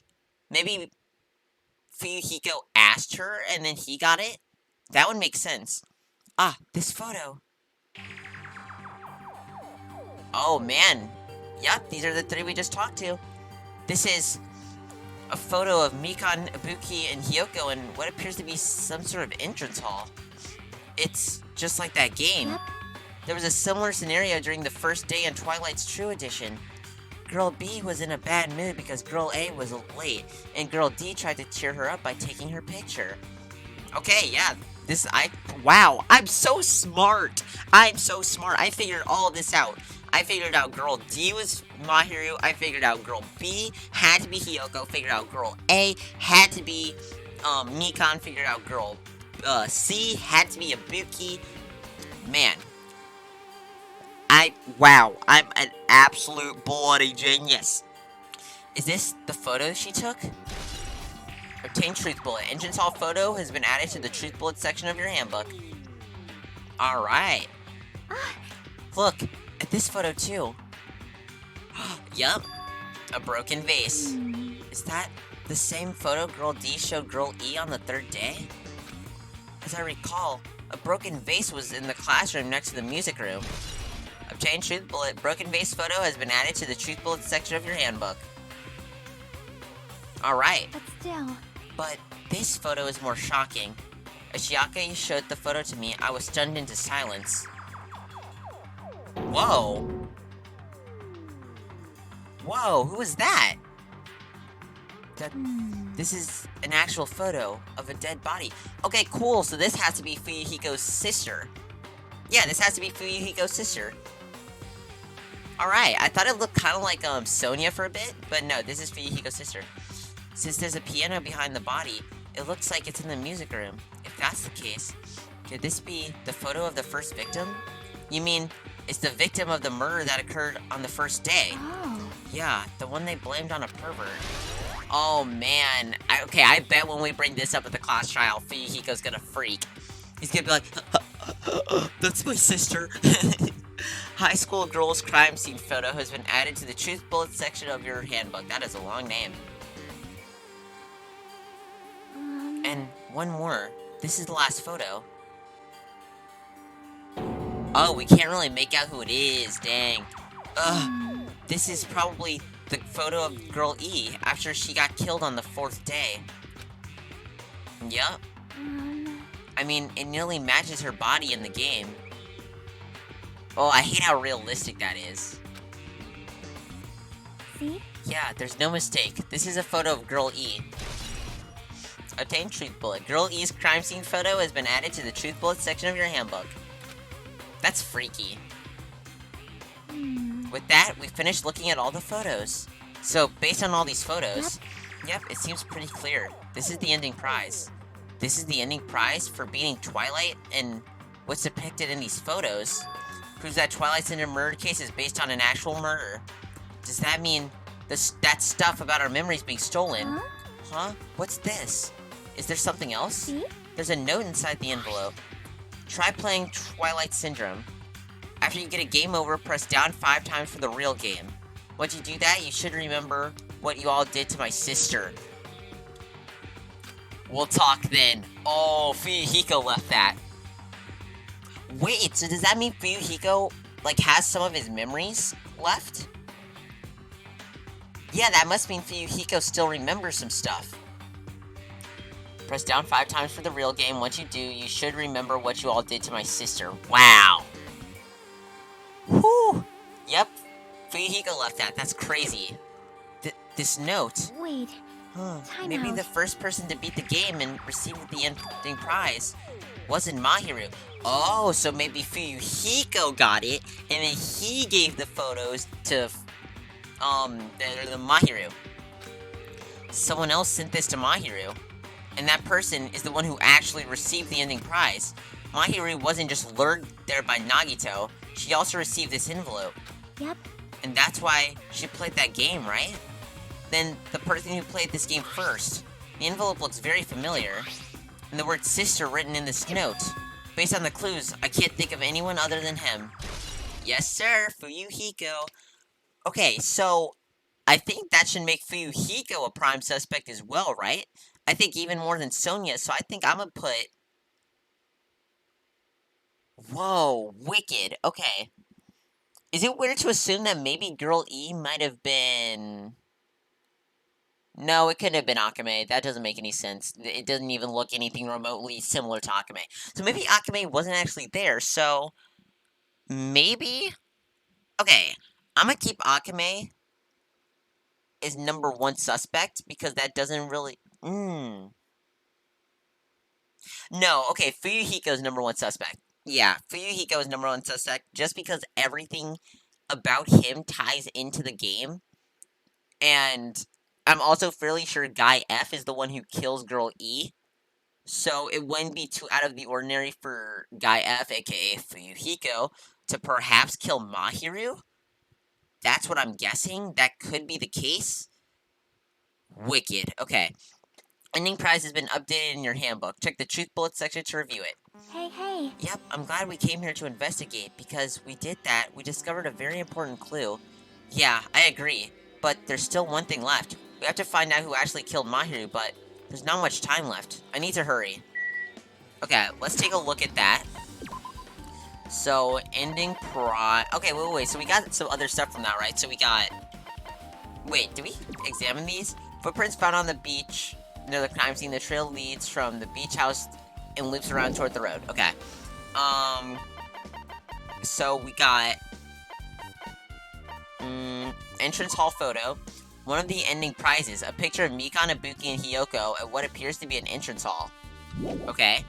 Maybe Fuyuhiko asked her, and then he got it? That would make sense. This photo. Oh, man. Yup, these are the three we just talked to. This is a photo of Mikan, Ibuki, and Hiyoko in what appears to be some sort of entrance hall. It's just like that game. Yep. There was a similar scenario during the first day in Twilight's True Edition. Girl B was in a bad mood because Girl A was late, and Girl D tried to cheer her up by taking her picture. Okay, yeah, wow, I'm so smart! I figured all of this out. I figured out Girl D was Maheru, I figured out Girl B had to be Hiyoko, figured out Girl A had to be, Mikan, figured out Girl, C had to be Ibuki. Man. I'm an absolute bloody genius. Is this the photo she took? Obtain Truth Bullet. Entrance Hall photo has been added to the Truth Bullet section of your handbook. Alright. Look, at this photo too. Yup. A broken vase. Is that the same photo Girl D showed Girl E on the third day? As I recall, a broken vase was in the classroom next to the music room. Obtain Truth Bullet. Broken vase photo has been added to the Truth Bullet section of your handbook. Alright. But still. But this photo is more shocking. As Shiaka showed the photo to me, I was stunned into silence. Whoa. Whoa, who is that? This is an actual photo of a dead body. Okay, cool, so this has to be Fuyuhiko's sister. Yeah, this has to be Fuyuhiko's sister. Alright, I thought it looked kind of like Sonia for a bit, but no, this is Fuyuhiko's sister. Since there's a piano behind the body, it looks like it's in the music room. If that's the case, could this be the photo of the first victim? You mean, it's the victim of the murder that occurred on the first day? Oh. Yeah, the one they blamed on a pervert. Oh man, I bet when we bring this up at the class trial, Fuyuhiko's gonna freak. He's gonna be like, that's my sister. High school girls crime scene photo has been added to the Truth Bullet section of your handbook. That is a long name. And one more. This is the last photo. Oh, we can't really make out who it is. Dang. Ugh. This is probably the photo of Girl E after she got killed on the 4th day. Yup. I mean, it nearly matches her body in the game. Oh, I hate how realistic that is. See? Yeah, there's no mistake. This is a photo of Girl E. Obtain Truth Bullet. Girl E's crime scene photo has been added to the Truth Bullet section of your handbook. That's freaky. With that, we finished looking at all the photos. So, based on all these photos, yep, it seems pretty clear. This is the ending prize. This is the ending prize for beating Twilight, and what's depicted in these photos proves that Twilight's murder case is based on an actual murder. Does that mean that stuff about our memories being stolen? Huh? What's this? Is there something else? See? There's a note inside the envelope. Try playing Twilight Syndrome. After you get a game over, press down 5 times for the real game. Once you do that, you should remember what you all did to my sister. We'll talk then. Oh, Fuyuhiko left that. Wait, so does that mean Fuyuhiko, like, has some of his memories left? Yeah, that must mean Fuyuhiko still remembers some stuff. Press down 5 times for the real game. Once you do, you should remember what you all did to my sister. Wow. Fuyuhiko left that. That's crazy. This note. Wait, time Maybe out. the first person to beat the game and receive the ending prize wasn't Maheru. Oh, so maybe Fuyuhiko got it, and then he gave the photos to, the Maheru. Someone else sent this to Maheru, and that person is the one who actually received the ending prize. Maheru wasn't just lured there by Nagito, she also received this envelope. Yep. And that's why she played that game, right? Then the person who played this game first. The envelope looks very familiar. And the word sister written in this note. Based on the clues, I can't think of anyone other than him. Yes, sir, Fuyuhiko. Okay, so I think that should make Fuyuhiko a prime suspect as well, right? I think even more than Sonia, so I think I'm gonna put... Whoa, wicked. Okay. Is it weird to assume that maybe Girl E might have been... No, it couldn't have been Akame. That doesn't make any sense. It doesn't even look anything remotely similar to Akame. So maybe Akame wasn't actually there, so... Maybe? Okay, I'm gonna keep Akame as number 1 suspect, because that doesn't really... No, okay, Fuyuhiko's number 1 suspect. Yeah, Fuyuhiko is number 1 suspect, just because everything about him ties into the game. And I'm also fairly sure Guy F is the one who kills Girl E. So it wouldn't be too out of the ordinary for Guy F, aka Fuyuhiko, to perhaps kill Maheru. That's what I'm guessing. That could be the case. Wicked. Okay. Ending prize has been updated in your handbook. Check the truth bullet section to review it. Hey. Yep, I'm glad we came here to investigate, because we did that. We discovered a very important clue. Yeah, I agree. But there's still one thing left. We have to find out who actually killed Maheru, but there's not much time left. I need to hurry. Okay, let's take a look at that. So, ending prize... Okay, wait. So we got some other stuff from that, right? So we got... Wait, did we examine these? Footprints found on the beach near the crime scene. The trail leads from the beach house and loops around toward the road. Okay. So we got... entrance hall photo. One of the ending prizes. A picture of Mikan, Ibuki, and Hiyoko at what appears to be an entrance hall. Okay.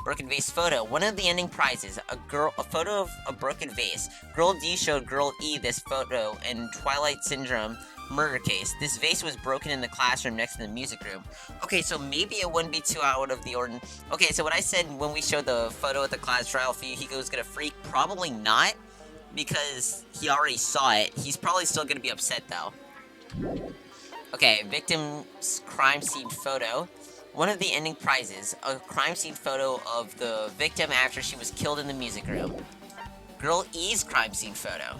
Broken vase photo. One of the ending prizes. A photo of a broken vase. Girl D showed Girl E this photo in Twilight Syndrome murder case. This vase was broken in the classroom next to the music room. Okay, so maybe it wouldn't be too out of the ordinary. Okay, so what I said when we showed the photo at the class trial, Fuyuhiko's gonna freak. Probably not, because he already saw it. He's probably still gonna be upset, though. Okay, victim's crime scene photo. One of the ending prizes, a crime scene photo of the victim after she was killed in the music room. Girl E's crime scene photo.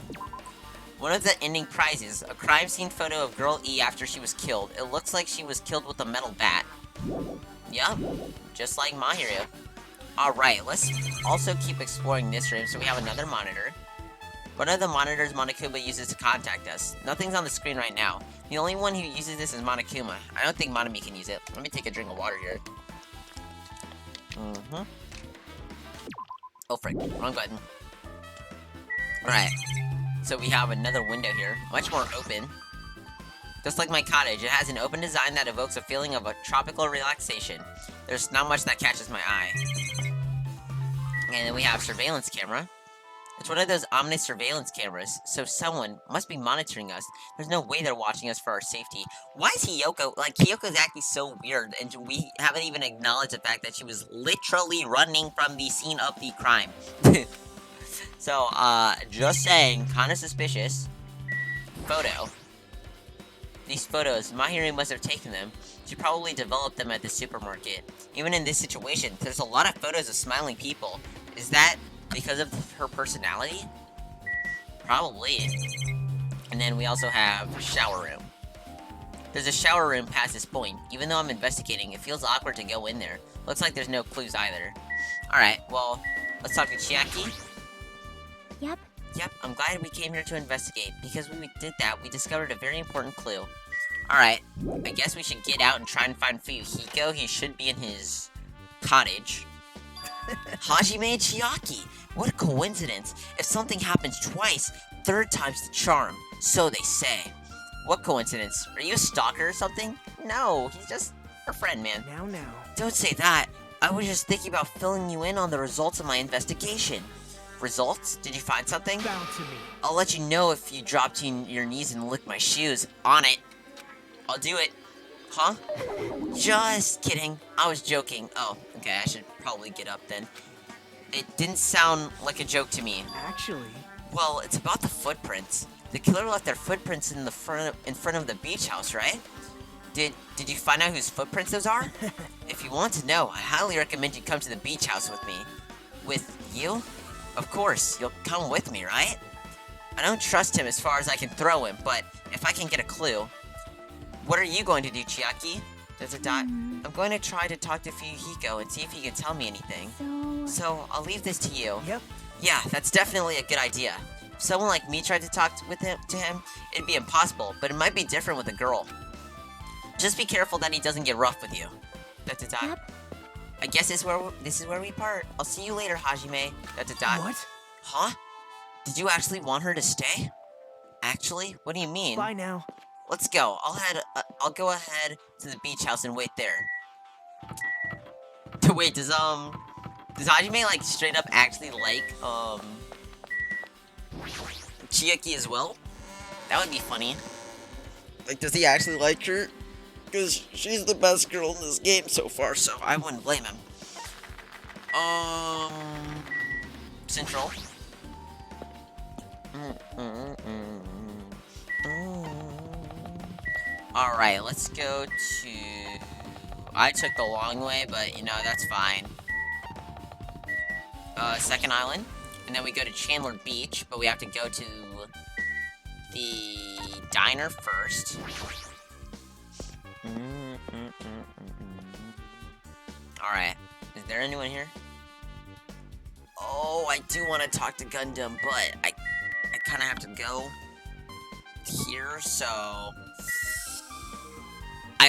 One of the ending prizes, a crime scene photo of Girl E after she was killed. It looks like she was killed with a metal bat. Yup, just like Maheru. Alright, let's also keep exploring this room. So we have another monitor. One of the monitors Monokuma uses to contact us. Nothing's on the screen right now. The only one who uses this is Monokuma. I don't think Monami can use it. Let me take a drink of water here. Oh frick, wrong button. Alright, so we have another window here. Much more open. Just like my cottage, it has an open design that evokes a feeling of a tropical relaxation. There's not much that catches my eye. And then we have surveillance camera. It's one of those ominous surveillance cameras, so someone must be monitoring us. There's no way they're watching us for our safety. Why is Hiyoko, like, Hiyoko's acting so weird, and we haven't even acknowledged the fact that she was literally running from the scene of the crime. So, just saying, kinda suspicious. Photo. These photos, Maheru must have taken them. She probably developed them at the supermarket. Even in this situation, there's a lot of photos of smiling people. Is that because of her personality? Probably. And then we also have shower room. There's a shower room past this point. Even though I'm investigating, it feels awkward to go in there. Looks like there's no clues either. Alright, well, let's talk to Chiaki. Yep, I'm glad we came here to investigate. Because when we did that, we discovered a very important clue. Alright, I guess we should get out and try and find Fuyuhiko. He should be in his cottage. Hajime and Chiaki! What a coincidence! If something happens twice, Third time's the charm, so they say. What coincidence? Are you a stalker or something? No, he's just our friend, man. Now. Don't say that. I was just thinking about filling you in on the results of my investigation. Results? Did you find something? Bow to me. I'll let you know if you drop to your knees and lick my shoes. On it. I'll do it. Huh? Just kidding. I was joking. Oh, okay, I should probably get up then. It didn't sound like a joke to me. Actually. Well, it's about the footprints. The killer left their footprints in front of the beach house, right? Did you find out whose footprints those are? If you want to know, I highly recommend you come to the beach house with me. With you? Of course, you'll come with me, right? I don't trust him as far as I can throw him, but if I can get a clue. What are you going to do, Chiaki? There's a dot. I'm going to try to talk to Fuyuhiko and see if he can tell me anything. So, I'll leave this to you. Yep. Yeah, that's definitely a good idea. If someone like me tried to talk to him, it'd be impossible, but it might be different with a girl. Just be careful that he doesn't get rough with you. Yep. I guess this is where we part. I'll see you later, Hajime. What? Huh? Did you actually want her to stay? Actually? What do you mean? Bye now. Let's go. I'll go ahead to the beach house and wait there. Wait, does Hajime like straight up actually like Chiaki as well? That would be funny. Like, does he actually like her? Because she's the best girl in this game so far, so I wouldn't blame him. Central. Alright, let's go to... I took the long way, but, you know, that's fine. Second island. And then we go to Chandler Beach, but we have to go to the diner first. Alright. Is there anyone here? Oh, I do want to talk to Gundam, but I kind of have to go here, so...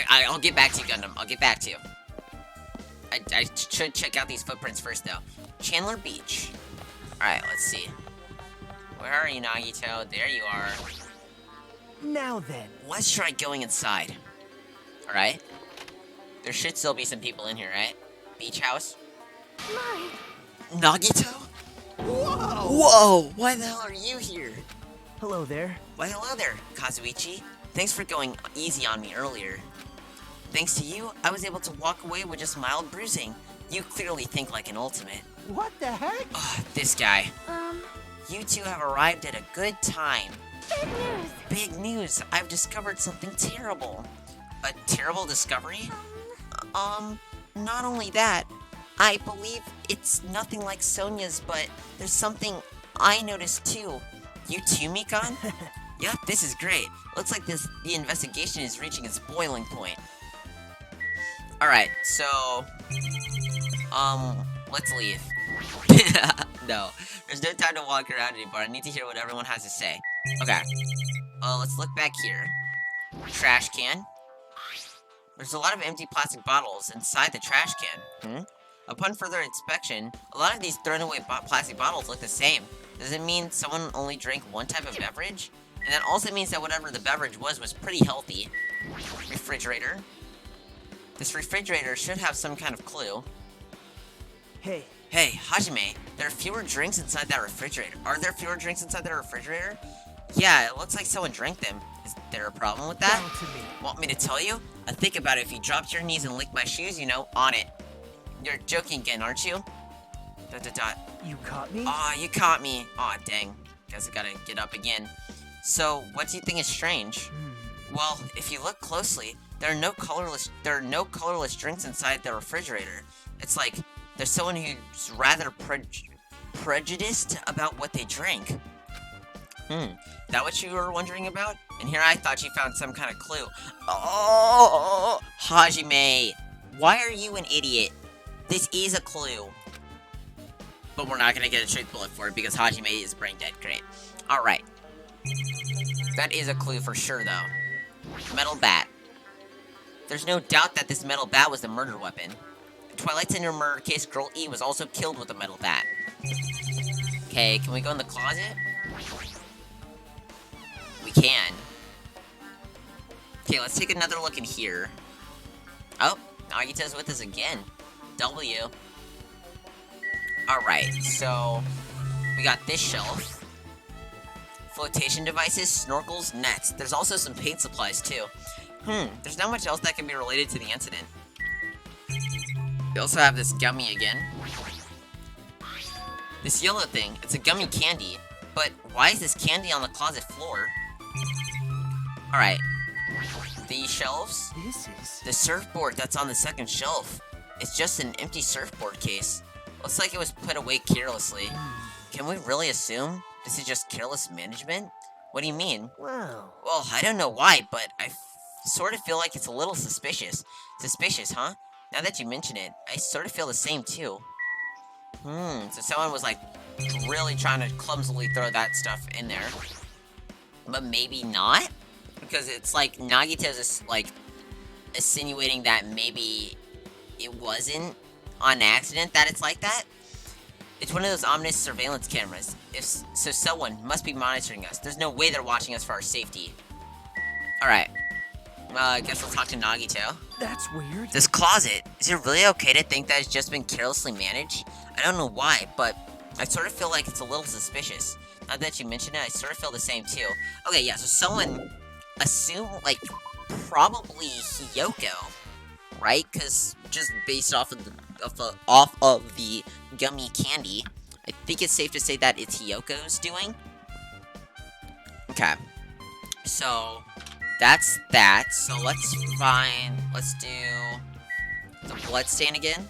I'll get back to you, Gundam. I'll get back to you. I should check out these footprints first, though. Chandler Beach. Alright, let's see. Where are you, Nagito? There you are. Now then. Let's try going inside. Alright? There should still be some people in here, right? Beach house? Nagito? Whoa! Whoa! Why the hell are you here? Hello there. Why, hello there, Kazuichi. Thanks for going easy on me earlier. Thanks to you, I was able to walk away with just mild bruising. You clearly think like an ultimate. What the heck? Ugh, this guy. You two have arrived at a good time. Big news. Big news! I've discovered something terrible. A terrible discovery? Not only that, I believe it's nothing like Sonia's, but there's something I noticed too. You too, Mikan? Yep, this is great. Looks like the investigation is reaching its boiling point. Alright, so... let's leave. No, there's no time to walk around anymore. I need to hear what everyone has to say. Okay. Let's look back here. Trash can. There's a lot of empty plastic bottles inside the trash can. Upon further inspection, a lot of these thrown away plastic bottles look the same. Does it mean someone only drank one type of beverage? And that also means that whatever the beverage was pretty healthy. Refrigerator. This refrigerator should have some kind of clue. Hey. Hey, Hajime, there are fewer drinks inside that refrigerator. Are there fewer drinks inside that refrigerator? Yeah, it looks like someone drank them. Is there a problem with that? Down to me. Want me to tell you? I think about it. If you dropped your knees and licked my shoes, you know, on it. You're joking again, aren't you? ... You caught me? Aw, you caught me. Aw, dang. Guess I gotta get up again. So, what do you think is strange? Well, if you look closely, there are no colorless drinks inside the refrigerator. It's like there's someone who's rather prejudiced about what they drink. That what you were wondering about? And here I thought you found some kind of clue. Oh, Hajime, why are you an idiot? This is a clue. But we're not gonna get a straight bullet for it because Hajime is brain dead. Great. Alright. That is a clue for sure, though. Metal bat. There's no doubt that this metal bat was the murder weapon. In Twilight Center murder case, Girl E was also killed with a metal bat. Okay, can we go in the closet? can. Okay, let's take another look in here. Oh, Nagita's with us again. W. Alright, so we got this shelf. Flotation devices, snorkels, nets. There's also some paint supplies too. There's not much else that can be related to the incident. We also have this gummy again. This yellow thing, it's a gummy candy. But why is this candy on the closet floor? Alright. These shelves. This is... The surfboard that's on the second shelf. It's just an empty surfboard case. Looks like it was put away carelessly. Can we really assume this is just careless management? What do you mean? Wow. Well, I don't know why, but I sort of feel like it's a little suspicious. Suspicious, huh? Now that you mention it, I sort of feel the same too. So someone was like really trying to clumsily throw that stuff in there. But maybe not? Because it's like Nagita's like insinuating that maybe it wasn't on accident that it's like that. It's one of those ominous surveillance cameras. So someone must be monitoring us. There's no way they're watching us for our safety. Alright. I guess we'll talk to Nagito. That's weird. This closet, is it really okay to think that it's just been carelessly managed? I don't know why, but I sort of feel like it's a little suspicious. Now that you mention it, I sort of feel the same too. Okay, yeah, so someone assume, like, probably Hiyoko, right? Because just based off of the gummy candy, I think it's safe to say that it's Hiyoko's doing. Okay, so that's that. So let's do the bloodstain again.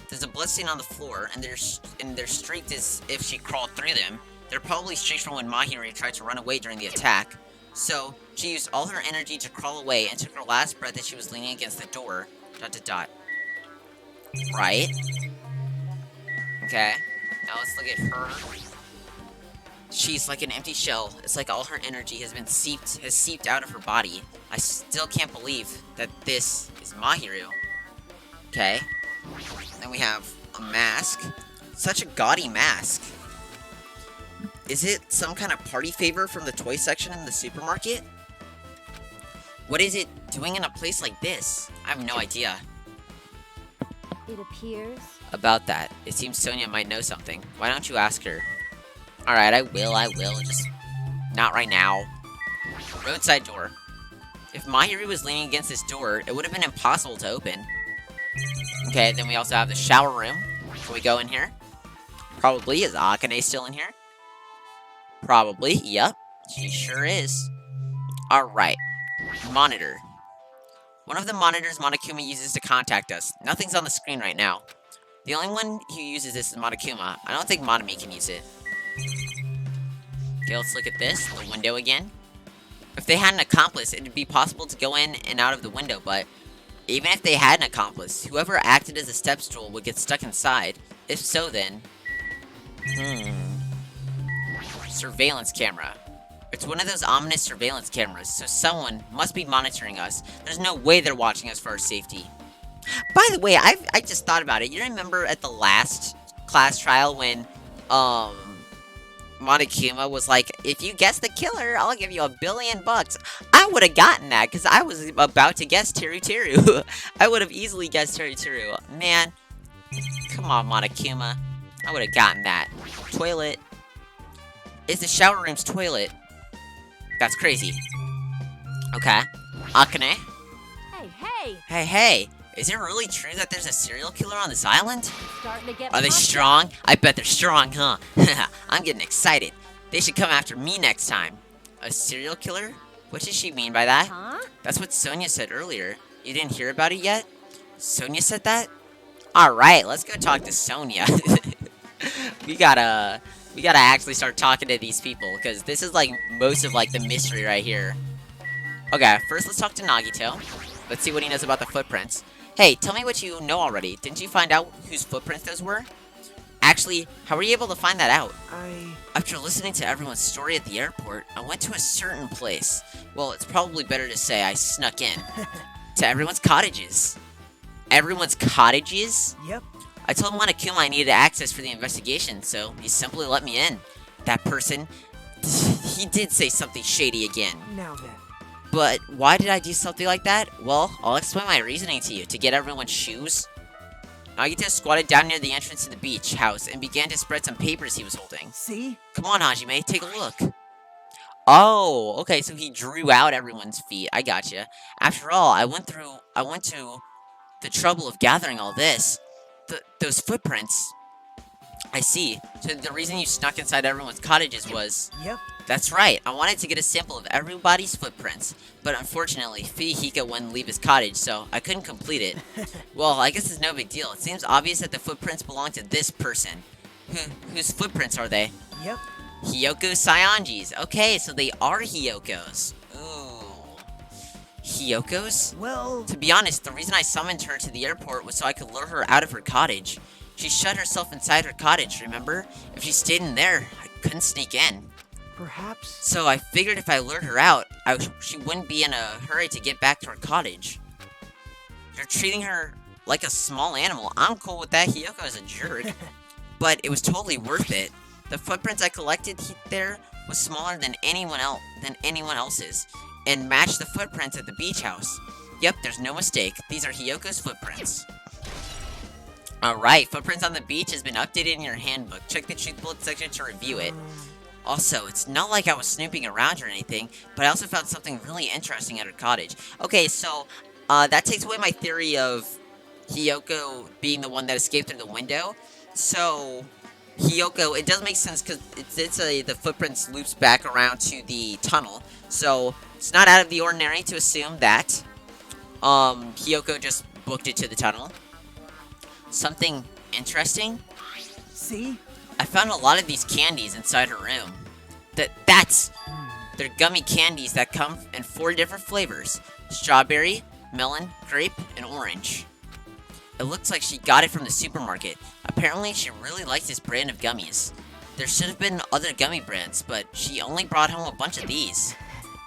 There's a bloodstain on the floor, and they're streaked as if she crawled through them. They're probably streaked from when Maheru tried to run away during the attack. So, she used all her energy to crawl away and took her last breath as she was leaning against the door. ... Right? Okay. Now let's look at her. She's like an empty shell. It's like all her energy has seeped out of her body. I still can't believe that this is Maheru. Okay. Then we have a mask. Such a gaudy mask. Is it some kind of party favor from the toy section in the supermarket? What is it doing in a place like this? I have no idea. It appears. About that, it seems Sonia might know something. Why don't you ask her? Alright, I will, just not right now. Roadside door. If Maheru was leaning against this door, it would have been impossible to open. Okay, then we also have the shower room. Can we go in here? Probably. Is Akane still in here? Probably. Yep. She sure is. Alright. Monitor. One of the monitors Monokuma uses to contact us. Nothing's on the screen right now. The only one who uses this is Monokuma. I don't think Monami can use it. Okay, let's look at this. The window again. If they had an accomplice, it would be possible to go in and out of the window, but even if they had an accomplice, whoever acted as a step stool would get stuck inside. If so, then... Surveillance camera. It's one of those ominous surveillance cameras, so someone must be monitoring us. There's no way they're watching us for our safety. By the way, I just thought about it. You remember at the last class trial when, Monokuma was like, if you guess the killer, I'll give you $1 billion. I would have gotten that, because I was about to guess Teru Teru. I would have easily guessed Teru Teru. Man, come on, Monokuma. I would have gotten that. Toilet. Is the shower room's toilet. That's crazy. Okay. Akane. Hey. Is it really true that there's a serial killer on this island? Starting to get Are they pumped. strong? I bet they're strong, huh? I'm getting excited. They should come after me next time. A serial killer? What does she mean by that? Huh? That's what Sonia said earlier. You didn't hear about it yet? Sonia said that? Alright, let's go talk to Sonia. We gotta actually start talking to these people, because this is like most of like the mystery right here. Okay, first let's talk to Nagito. Let's see what he knows about the footprints. Hey, tell me what you know already. Didn't you find out whose footprints those were? Actually, how were you able to find that out? After listening to everyone's story at the airport, I went to a certain place. Well, it's probably better to say I snuck in. To everyone's cottages. Everyone's cottages? Yep. I told Monokuma I needed access for the investigation, so he simply let me in. That person, he did say something shady again. Now then. But why did I do something like that? Well, I'll explain my reasoning to you. To get everyone's shoes? Nagita squatted down near the entrance to the beach house and began to spread some papers he was holding. See? Come on, Hajime, take a look. Oh, okay, so he drew out everyone's feet. I gotcha. After all, I went to the trouble of gathering all this. Those footprints. I see. So the reason you snuck inside everyone's cottages was... Yep. That's right. I wanted to get a sample of everybody's footprints. But unfortunately, Fihika wouldn't leave his cottage, so I couldn't complete it. Well, I guess it's no big deal. It seems obvious that the footprints belong to this person. Whose footprints are they? Yep. Hiyoko Saionji's. Okay, so they are Hiyoko's. Ooh. Hiyoko's? Well... To be honest, the reason I summoned her to the airport was so I could lure her out of her cottage. She shut herself inside her cottage, remember? If she stayed in there, I couldn't sneak in. Perhaps... So I figured if I lured her out, she wouldn't be in a hurry to get back to her cottage. You're treating her like a small animal. I'm cool with that. Hiyoko is a jerk. But it was totally worth it. The footprints I collected there was smaller than anyone else's, and matched the footprints at the beach house. Yep, there's no mistake. These are Hiyoko's footprints. Alright, footprints on the beach has been updated in your handbook. Check the truth bullet section to review it. Also, it's not like I was snooping around or anything, but I also found something really interesting at her cottage. Okay, so, that takes away my theory of Hiyoko being the one that escaped through the window. So, Hiyoko, it does make sense because the footprints loops back around to the tunnel. So, it's not out of the ordinary to assume that, Hiyoko just booked it to the tunnel. Something interesting? See? I found a lot of these candies inside her room. They're gummy candies that come in 4 different flavors. Strawberry, melon, grape, and orange. It looks like she got it from the supermarket. Apparently, she really likes this brand of gummies. There should have been other gummy brands, but she only brought home a bunch of these.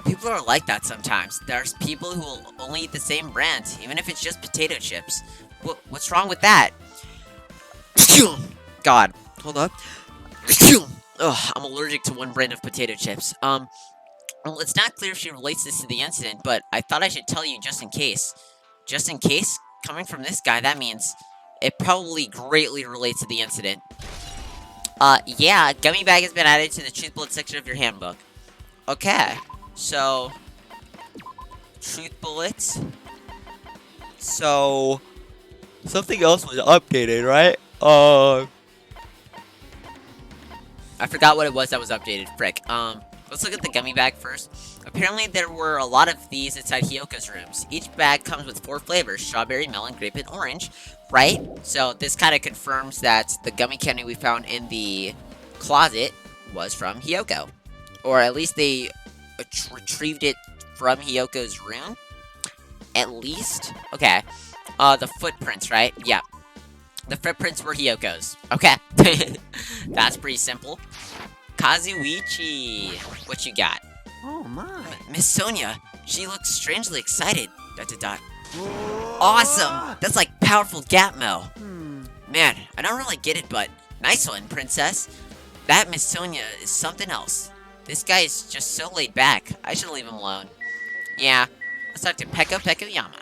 People are like that sometimes. There's people who will only eat the same brand, even if it's just potato chips. What's wrong with that? God. Hold up. Ugh, I'm allergic to one brand of potato chips. Well, it's not clear if she relates this to the incident, but I thought I should tell you just in case. Just in case? Coming from this guy, that means it probably greatly relates to the incident. Yeah, Gummy Bag has been added to the truth bullet section of your handbook. Okay, so... Truth bullets. So... Something else was updated, right? I forgot what it was that was updated. Frick. Let's look at the gummy bag first. Apparently, there were a lot of these inside Hiyoko's rooms. Each bag comes with 4 flavors: strawberry, melon, grape, and orange. Right? So, this kind of confirms that the gummy candy we found in the closet was from Hiyoko. Or at least they retrieved it from Hiyoko's room. At least. Okay. The footprints, right? Yeah. The footprints were Hiyoko's. Okay. That's pretty simple. Kazuichi. What you got? Oh my. Miss Sonia. She looks strangely excited. ... Awesome! That's like powerful Gatmo. Man, I don't really get it, but nice one, princess. That Miss Sonia is something else. This guy is just so laid back. I should leave him alone. Yeah. Let's talk to Peko Yama.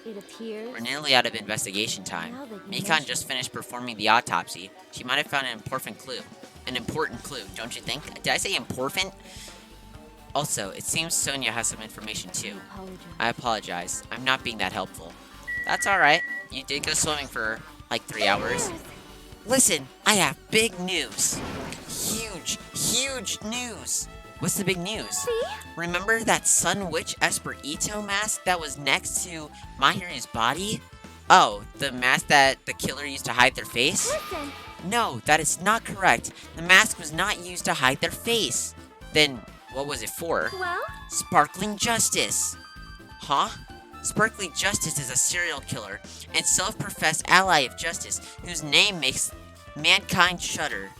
It appears. We're nearly out of investigation time. Mikan just finished performing the autopsy. She might have found an important clue. An important clue, don't you think? Did I say important? Also, it seems Sonia has some information too. I apologize. I'm not being that helpful. That's alright. You did go swimming for like 3 hours. Listen, I have big news. Huge, huge news. What's the big news? See? Remember that Sun Witch Esper Ito mask that was next to Mahiru's body? Oh, the mask that the killer used to hide their face? Listen. No, that is not correct. The mask was not used to hide their face. Then, what was it for? Well? Sparkling Justice. Huh? Sparkling Justice is a serial killer and self-professed ally of justice whose name makes mankind shudder.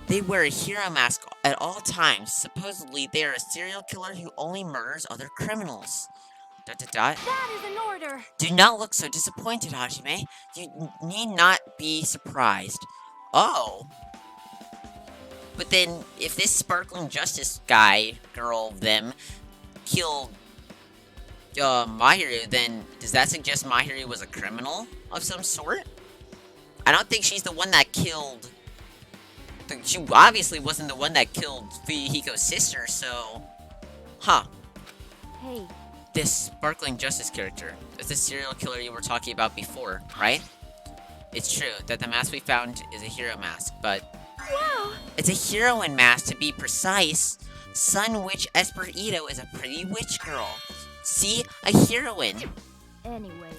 They wear a hero mask at all times. Supposedly, they are a serial killer who only murders other criminals. ... That is an order. Do not look so disappointed, Hajime. You need not be surprised. Oh. But then, if this Sparkling Justice guy, girl, them, killed Maheru, then does that suggest Maheru was a criminal of some sort? I don't think she's the one that killed... She obviously wasn't the one that killed Fuyuhiko's sister, so... Huh. Hey, This Sparkling Justice character is the serial killer you were talking about before, right? It's true that the mask we found is a hero mask, but... wow! It's a heroine mask, to be precise. Sun Witch Esperito is a pretty witch girl. See? A heroine. Anyway,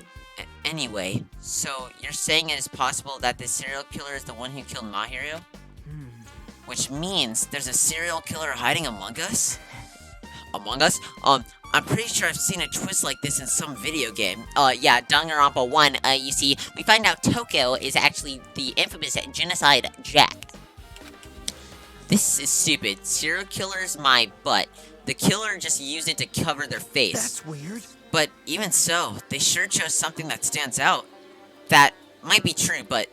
Anyway, so you're saying it is possible that this serial killer is the one who killed Maheru? Which means there's a serial killer hiding among us? Among us? I'm pretty sure I've seen a twist like this in some video game. Yeah, Danganronpa 1, you see, we find out Toko is actually the infamous Genocide Jack. This is stupid. Serial killer's my butt. The killer just used it to cover their face. That's weird. But even so, they sure chose something that stands out. That might be true, but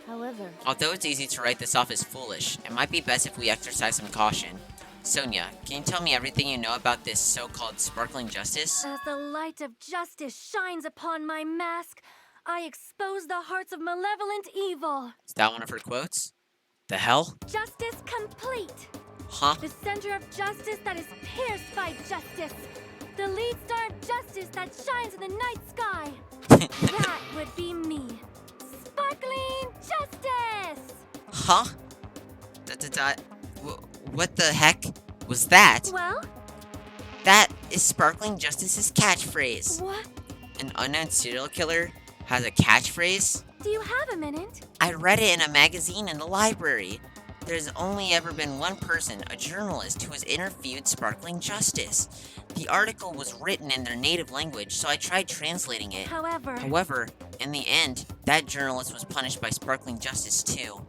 however, although it's easy to write this off as foolish, it might be best if we exercise some caution. Sonia, can you tell me everything you know about this so-called Sparkling Justice? as the light of justice shines upon my mask, I expose the hearts of malevolent evil. Is that one of her quotes? The hell? Justice complete. Huh? The center of justice that is pierced by justice. The lead star of justice that shines in the night sky. That would be me. Sparkling justice! Huh? What the heck was that? Well, That is Sparkling Justice's catchphrase. what? An unknown serial killer has a catchphrase? Do you have a minute? I read it in a magazine in the library. There's only ever been one person, a journalist, who has interviewed Sparkling Justice. The article was written in their native language, so I tried translating it. However, In the end, that journalist was punished by Sparkling Justice too.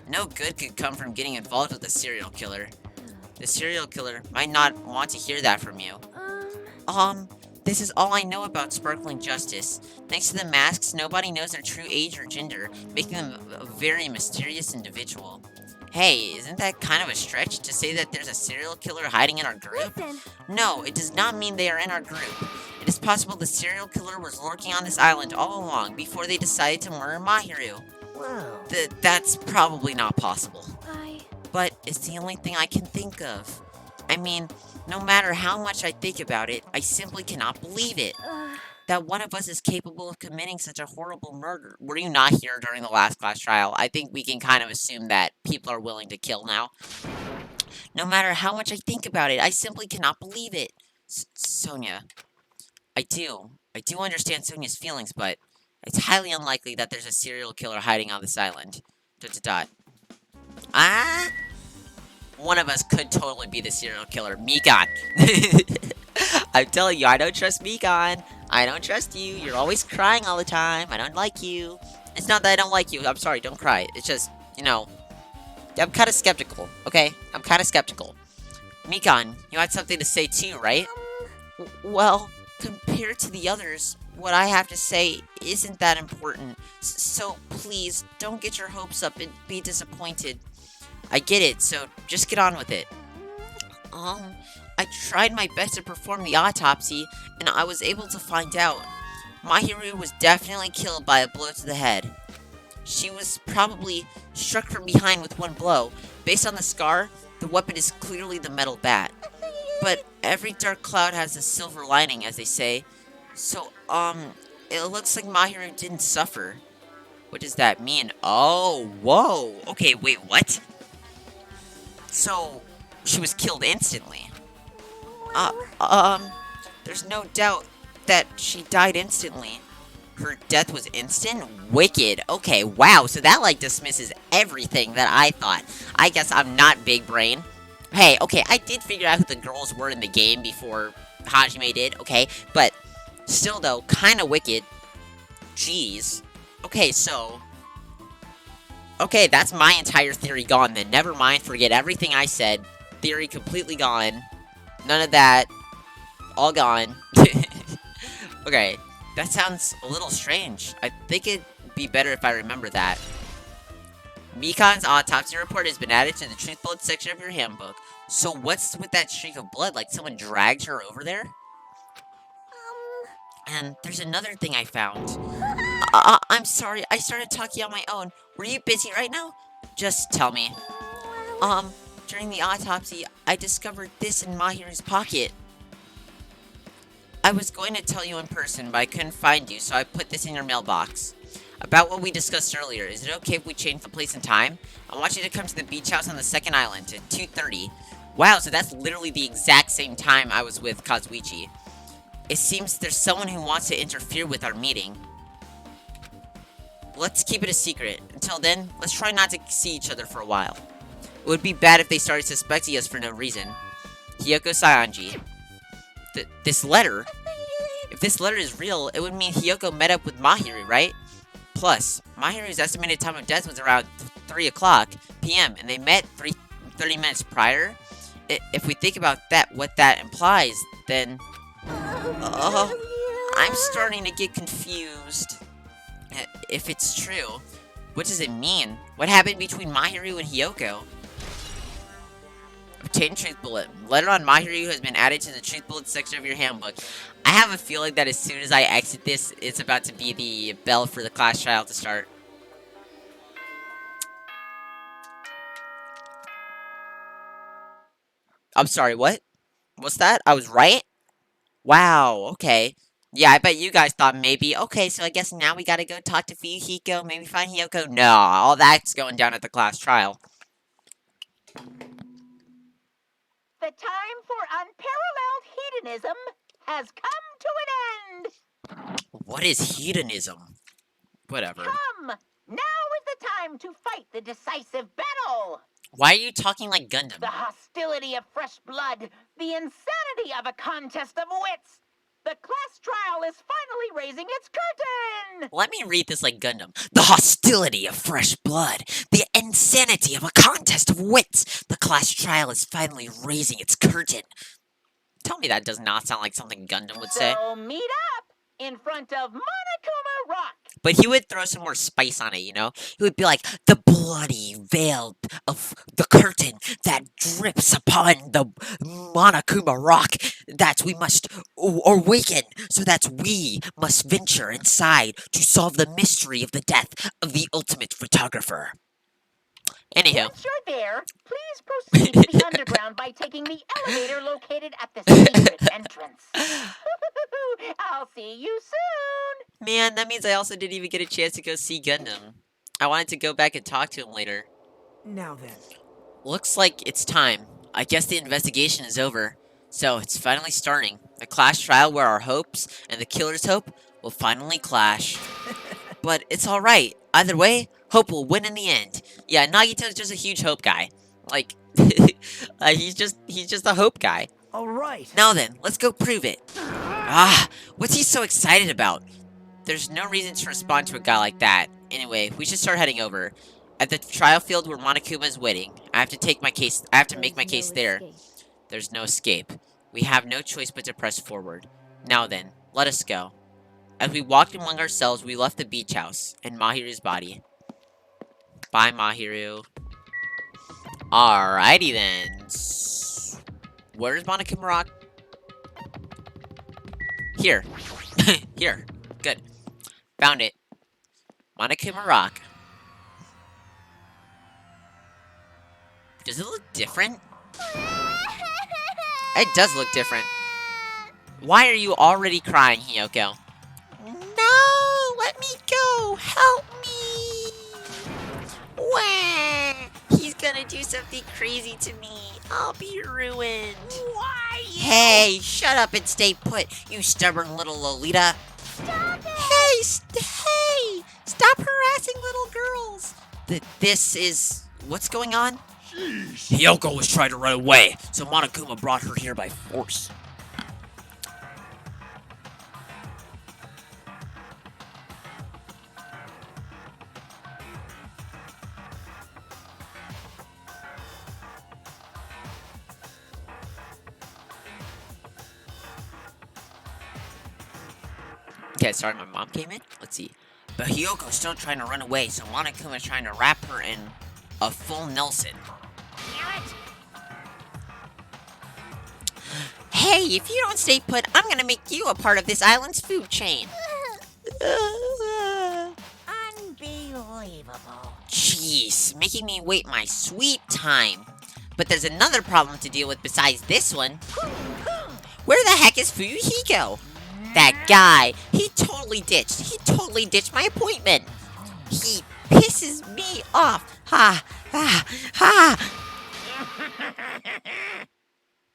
No good could come from getting involved with a serial killer. The serial killer might not want to hear that from you. This is all I know about Sparkling Justice. Thanks to the masks, nobody knows their true age or gender, making them a very mysterious individual. Hey, isn't that kind of a stretch to say that there's a serial killer hiding in our group? listen. No, it does not mean they are in our group. It is possible the serial killer was lurking on this island all along before they decided to murder Maheru. Wow. That's probably not possible. I... But it's the only thing I can think of. I mean, no matter how much I think about it, I simply cannot believe it. That one of us is capable of committing such a horrible murder. Were you not here during the last class trial? I think we can kind of assume that people are willing to kill now. No matter how much I think about it, I simply cannot believe it. Sonia, I do understand Sonia's feelings, but it's highly unlikely that there's a serial killer hiding on this island. ... One of us could totally be the serial killer. Mikan. I'm telling you, I don't trust Mikan. I don't trust you. You're always crying all the time. I don't like you. It's not that I don't like you. I'm sorry, don't cry. It's just, you know, I'm kind of skeptical, okay? I'm kind of skeptical. Mikan, you had something to say too, right? Well, compared to the others, what I have to say isn't that important. So please, don't get your hopes up and be disappointed. I get it, so just get on with it. I tried my best to perform the autopsy, and I was able to find out. Maheru was definitely killed by a blow to the head. She was probably struck from behind with one blow. Based on the scar, the weapon is clearly the metal bat. But every dark cloud has a silver lining, as they say. So, it looks like Maheru didn't suffer. What does that mean? Oh, whoa. Okay, wait, what? So, she was killed instantly. There's no doubt that she died instantly. Her death was instant? Wicked. Okay, wow, so that, like, dismisses everything that I thought. I guess I'm not big brain. Hey, okay, I did figure out who the girls were in the game before Hajime did, okay? But, still, though, kinda wicked. Jeez. Okay, so... Okay, that's my entire theory gone then. Never mind, forget everything I said. Theory completely gone. None of that. All gone. Okay, that sounds a little strange. I think it'd be better if I remember that. Mikan's autopsy report has been added to the truth bullet section of your handbook. So what's with that streak of blood? Like someone dragged her over there? And there's another thing I found. I'm sorry, I started talking on my own. Were you busy right now? Just tell me. During the autopsy, I discovered this in Mahiru's pocket. I was going to tell you in person, but I couldn't find you, so I put this in your mailbox. About what we discussed earlier, is it okay if we change the place and time? I want you to come to the beach house on the second island at 2:30. Wow, so that's literally the exact same time I was with Kazuichi. It seems there's someone who wants to interfere with our meeting. Let's keep it a secret. Until then, let's try not to see each other for a while. It would be bad if they started suspecting us for no reason. Hiyoko Saionji. This letter? If this letter is real, it would mean Hiyoko met up with Mahiru, right? Plus, Mahiru's estimated time of death was around 3 o'clock p.m. and they met 30 minutes prior. If we think about that, what that implies, then... I'm starting to get confused. If it's true, what does it mean? What happened between Mahiru and Hiyoko? Obtain truth bullet. Letter on Mahiru has been added to the truth bullet section of your handbook. I have a feeling that as soon as I exit this, it's about to be the bell for the class trial to start. I'm sorry, what? What's that? I was right? Wow, okay. Yeah, I bet you guys thought maybe, okay, so I guess now we gotta go talk to Fuyuhiko, maybe find Hiyoko. No, all that's going down at the class trial. The time for unparalleled hedonism has come to an end. What is hedonism? Whatever. Come, now is the time to fight the decisive battle. Why are you talking like Gundam? The hostility of fresh blood, the insanity of a contest of wits. The class trial is finally raising its curtain! Let me read this like Gundam. The hostility of fresh blood. The insanity of a contest of wits. The class trial is finally raising its curtain. Tell me that does not sound like something Gundam would say. So meet up in front of Monokuma Rock. But he would throw some more spice on it, you know? He would be like, the bloody veil of the curtain that drips upon the Monokuma Rock that we must awaken, so that we must venture inside to solve the mystery of the death of the ultimate photographer. Anywho. Once you're there, please proceed to the underground by taking the elevator located at the secret entrance. I'll see you soon! Man, that means I also didn't even get a chance to go see Gundam. I wanted to go back and talk to him later. Now then. Looks like it's time. I guess the investigation is over. So, it's finally starting. The class trial where our hopes and the killer's hope will finally clash. But it's alright. Either way, hope will win in the end. Yeah, Nagito's just a huge hope guy. Like, he's just a hope guy. Alright. Now then, let's go prove it. What's he so excited about? There's no reason to respond to a guy like that. Anyway, we should start heading over. At the trial field where Monokuma is waiting. I have to make my case there. There's no escape. We have no choice but to press forward. Now then, let us go. As we walked among ourselves, we left the beach house and Mahiru's body. Bye, Mahiru. Alrighty then. Where's Monokuma Rock? Here. Here. Good. Found it. Monokuma Rock. Does it look different? It does look different. Why are you already crying, Hiyoko? No! Let me go! Help me! Wah! He's gonna do something crazy to me. I'll be ruined. Why? Hey, shut up and stay put, you stubborn little Lolita. Stop it! Hey! Stop harassing little girls. This is... What's going on? Hiyoko was trying to run away, so Monokuma brought her here by force. Okay, sorry, my mom came in. Let's see. But Hiyoko's still trying to run away, so Monokuma's trying to wrap her in a full Nelson. Hey, if you don't stay put, I'm gonna make you a part of this island's food chain. Unbelievable. Jeez, making me wait my sweet time. But there's another problem to deal with besides this one. Where the heck is Fuyuhiko? That guy, he totally ditched my appointment. He pisses me off. Ha, ha, ha.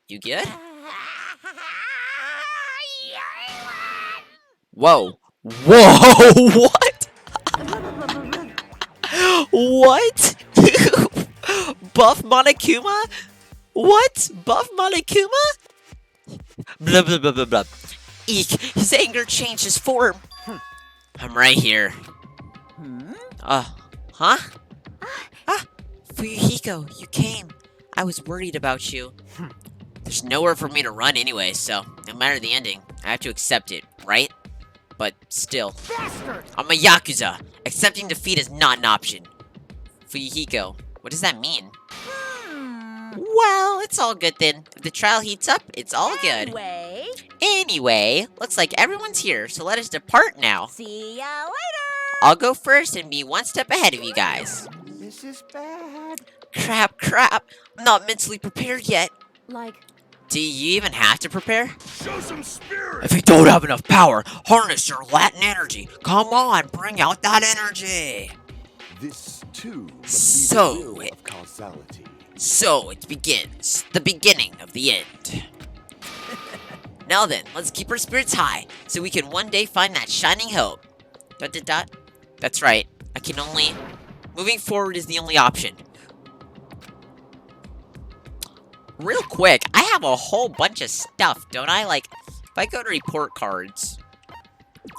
You good? Whoa. Whoa, what? What? Buff Monokuma? What? Buff Monokuma? Blah blah blah blah blah. Eek, his anger changed his form. I'm right here. Huh? Fuyuhiko, you came. I was worried about you. There's nowhere for me to run anyway, so no matter the ending, I have to accept it, right? But still, I'm a Yakuza. Accepting defeat is not an option. Fuyuhiko, what does that mean? Well, it's all good then. If the trial heats up, it's all good. Anyway, looks like everyone's here, so let us depart now. See ya later. I'll go first and be one step ahead of you guys. This is bad. Crap. I'm not mentally prepared yet. Like, Do you even have to prepare? Show some spirit! If you don't have enough power, harness your Latin energy. Come on, bring out that energy. This, too, So it, of causality. so it begins. The beginning of the end. Now then, let's keep our spirits high, so we can one day find that shining hope. ... That's right. I can only... Moving forward is the only option. Real quick, I have a whole bunch of stuff, don't I? Like, if I go to report cards,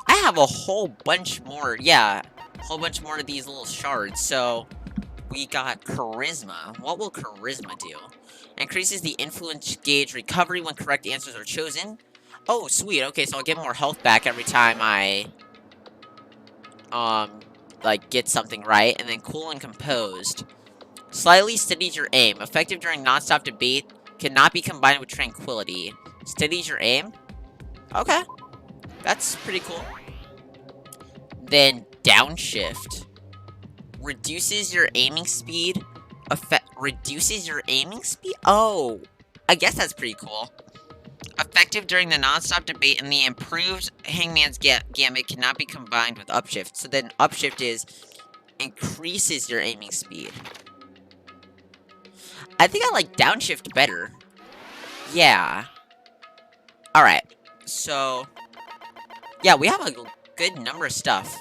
I have a whole bunch more, yeah, a whole bunch more of these little shards. So, we got Charisma. What will Charisma do? Increases the influence gauge recovery when correct answers are chosen. Oh, sweet. Okay, so I'll get more health back every time I, like, get something right. And then Cool and Composed. Slightly steadies your aim. Effective during non-stop debate. Cannot be combined with tranquility. Steadies your aim? Okay. That's pretty cool. Then Downshift. Reduces your aiming speed. Reduces your aiming speed? Oh. I guess that's pretty cool. Effective during the non-stop debate, and the improved Hangman's Gambit cannot be combined with Upshift. So then Upshift is... increases your aiming speed. I think I like Downshift better. Yeah. Alright. So... yeah, we have a good number of stuff.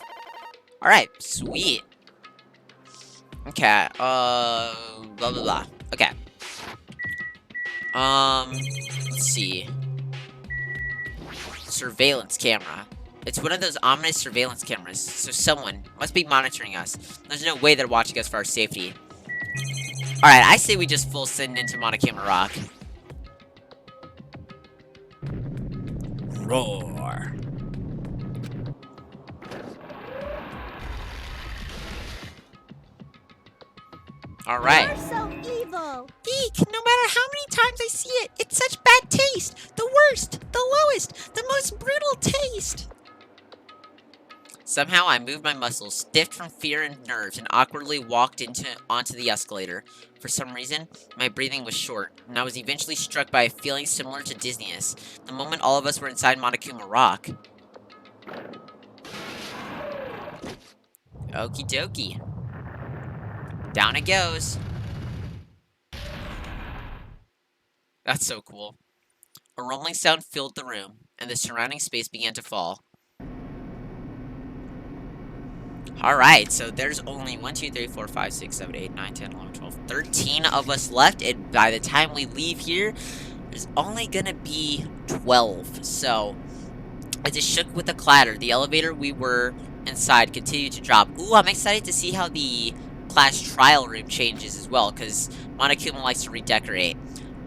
Alright, sweet. Okay, blah blah blah. Okay. Let's see. Surveillance camera. It's one of those ominous surveillance cameras, so someone must be monitoring us. There's no way they're watching us for our safety. Alright, I say we just full send into Monokuma Rock. Roar. Alright. you're so evil. Eek, no matter how many times I see it, it's such bad taste. The worst, the lowest, the most brutal taste. Somehow I moved my muscles, stiffed from fear and nerves, and awkwardly walked onto the escalator. For some reason, my breathing was short, and I was eventually struck by a feeling similar to dizziness, the moment all of us were inside Monokuma Rock. Okie dokie. Down it goes. That's so cool. A rumbling sound filled the room, and the surrounding space began to fall. Alright, so there's only 1, 2, 3, 4, 5, 6, 7, 8, 9, 10, 11, 12, 13 of us left, and by the time we leave here, there's only gonna be 12. So, I just shook with a clatter. The elevator we were inside continued to drop. Ooh, I'm excited to see how the class trial room changes as well, because Monokuma likes to redecorate.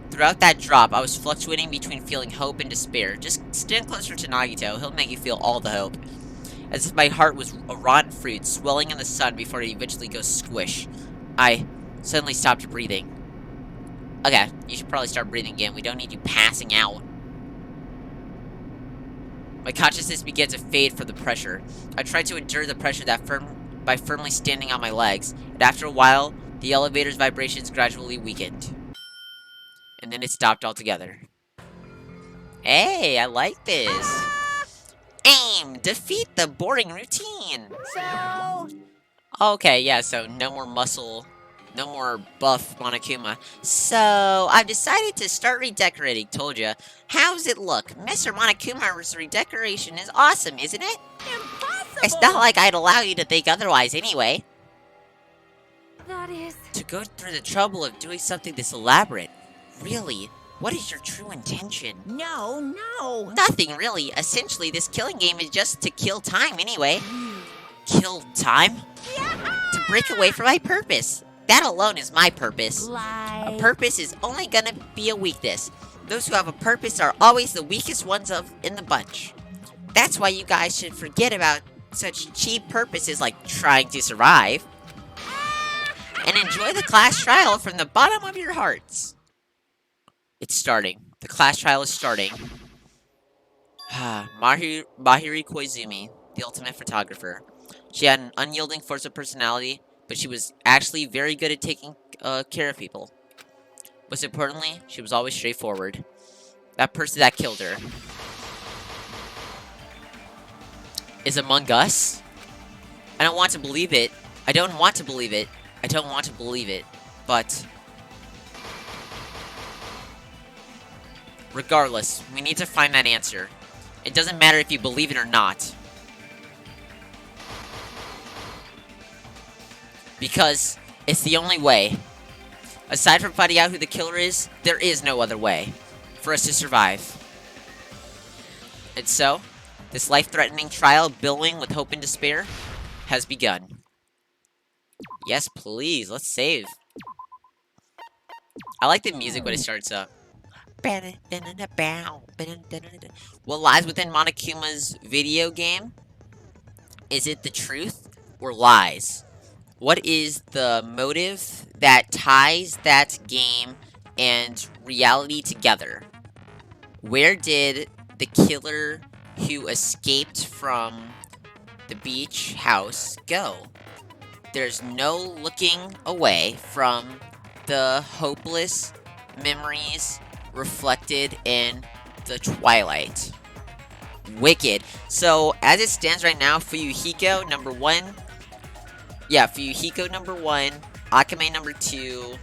Throughout that drop, I was fluctuating between feeling hope and despair. Just stand closer to Nagito, he'll make you feel all the hope. As if my heart was a rotten fruit, swelling in the sun before it eventually goes squish. I suddenly stopped breathing. Okay, you should probably start breathing again. We don't need you passing out. My consciousness began to fade from the pressure. I tried to endure the pressure by firmly standing on my legs, and after a while, the elevator's vibrations gradually weakened. And then it stopped altogether. Hey, I like this. Aim! Defeat the boring routine! So, Okay, yeah, so no more muscle, no more buff Monokuma. So, I've decided to start redecorating, told ya. How's it look? Mr. Monokuma's redecoration is awesome, isn't it? impossible! It's not like I'd allow you to think otherwise anyway. That is... To go through the trouble of doing something this elaborate. Really, what is your true intention? No. Nothing, really. Essentially, this killing game is just to kill time anyway. Kill time? To break away from my purpose. That alone is my purpose. A purpose is only gonna be a weakness. Those who have a purpose are always the weakest ones in the bunch. That's why you guys should forget about such cheap purposes like trying to survive. And enjoy the class trial from the bottom of your hearts. It's starting. The class trial is starting. Maheru Koizumi, the ultimate photographer. She had an unyielding force of personality, but she was actually very good at taking care of people. Most importantly, she was always straightforward. That person that killed her is among us? I don't want to believe it. I don't want to believe it. I don't want to believe it. But regardless, we need to find that answer. It doesn't matter if you believe it or not. Because it's the only way. Aside from finding out who the killer is, there is no other way for us to survive. And so, this life-threatening trial billowing with hope and despair has begun. Yes, please, let's save. I like the music when it starts up. What lies within Monokuma's video game? Is it the truth or lies? What is the motive that ties that game and reality together? Where did the killer who escaped from the beach house go? There's no looking away from the hopeless memories reflected in the twilight. Wicked. So, as it stands right now, Fuyuhiko, number 1. Yeah, Fuyuhiko, number 1. Akame, number 2.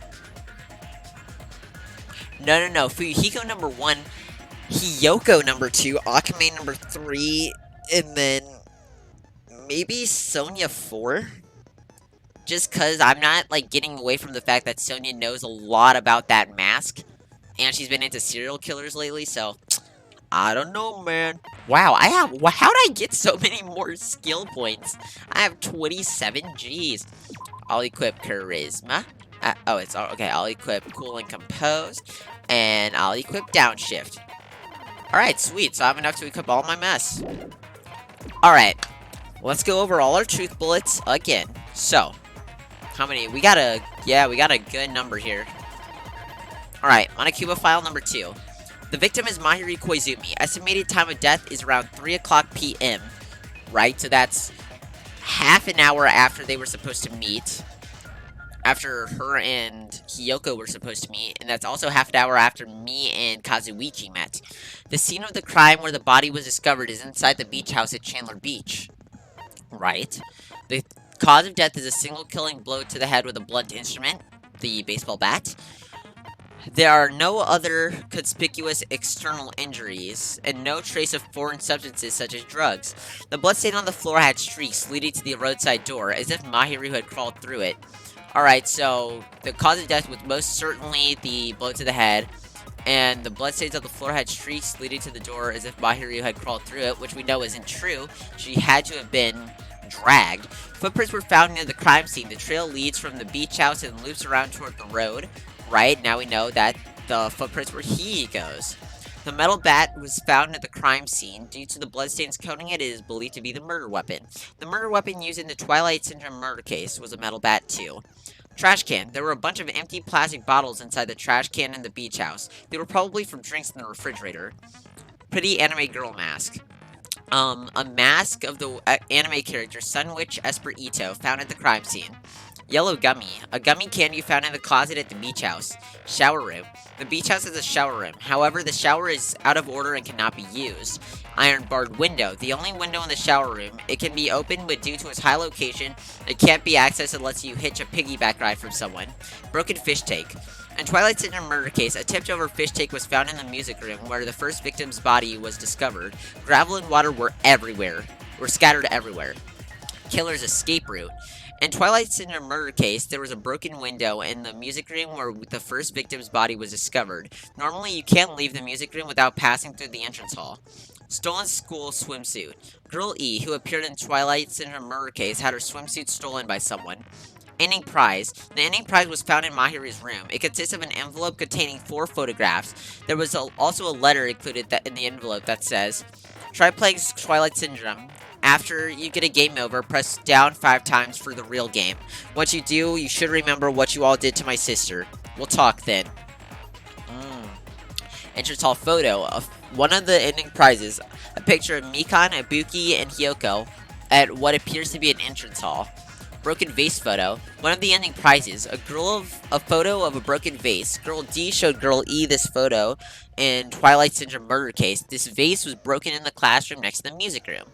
No. Fuyuhiko, number 1. Hiyoko, number 2. Akame, number 3. And then maybe Sonia 4? Just because I'm not, like, getting away from the fact that Sonia knows a lot about that mask. And she's been into serial killers lately, so I don't know, man. Wow, how'd I get so many more skill points? I have 27 Gs. I'll equip Charisma. Okay, I'll equip Cool and Composed. And I'll equip Downshift. Alright, sweet, so I have enough to equip all my mess. Alright, let's go over all our truth bullets again. So, how many? We got a good number here. Alright, Monokuma file number 2. The victim is Maheru Koizumi. Estimated time of death is around 3 o'clock p.m. Right? So that's half an hour after they were supposed to meet. After her and Hiyoko were supposed to meet. And that's also half an hour after me and Kazuichi met. The scene of the crime where the body was discovered is inside the beach house at Chandler Beach. Right? The cause of death is a single killing blow to the head with a blunt instrument. The baseball bat. There are no other conspicuous external injuries, and no trace of foreign substances such as drugs. The bloodstain on the floor had streaks leading to the roadside door, as if Maheru had crawled through it. Alright, so the cause of death was most certainly the blow to the head, and the bloodstains on the floor had streaks leading to the door, as if Maheru had crawled through it, which we know isn't true. She had to have been dragged. Footprints were found near the crime scene. The trail leads from the beach house and loops around toward the road. Right, now we know that the footprints where he goes. The metal bat was found at the crime scene. Due to the bloodstains coating it, it is believed to be the murder weapon. The murder weapon used in the Twilight Syndrome murder case was a metal bat too. Trash can. There were a bunch of empty plastic bottles inside the trash can in the beach house. They were probably from drinks in the refrigerator. Pretty anime girl mask. A mask of the anime character Sunwitch Esper Ito found at the crime scene. Yellow gummy. A gummy candy found in the closet at the beach house. Shower room. The beach house has a shower room. However, the shower is out of order and cannot be used. Iron barred window. The only window in the shower room. It can be opened, but due to its high location, it can't be accessed unless you hitch a piggyback ride from someone. Broken fish tank. In Twilight Syndrome murder case, a tipped-over fish tank was found in the music room where the first victim's body was discovered. Gravel and water were scattered everywhere. Killer's escape route. In Twilight Syndrome murder case, there was a broken window in the music room where the first victim's body was discovered. Normally, you can't leave the music room without passing through the entrance hall. Stolen school swimsuit. Girl E, who appeared in Twilight Syndrome murder case, had her swimsuit stolen by someone. Ending prize. The ending prize was found in Maheru's room. It consists of an envelope containing 4 photographs. There was also a letter included in the envelope that says, "Try playing Twilight Syndrome. After you get a game over, press down 5 times for the real game. Once you do, you should remember what you all did to my sister. We'll talk then." Entrance hall photo of one of the ending prizes. A picture of Mikan, Ibuki, and Hyoko at what appears to be an entrance hall. Broken vase photo. One of the ending prizes. A photo of a broken vase. Girl D showed Girl E this photo in Twilight Syndrome murder case. This vase was broken in the classroom next to the music room.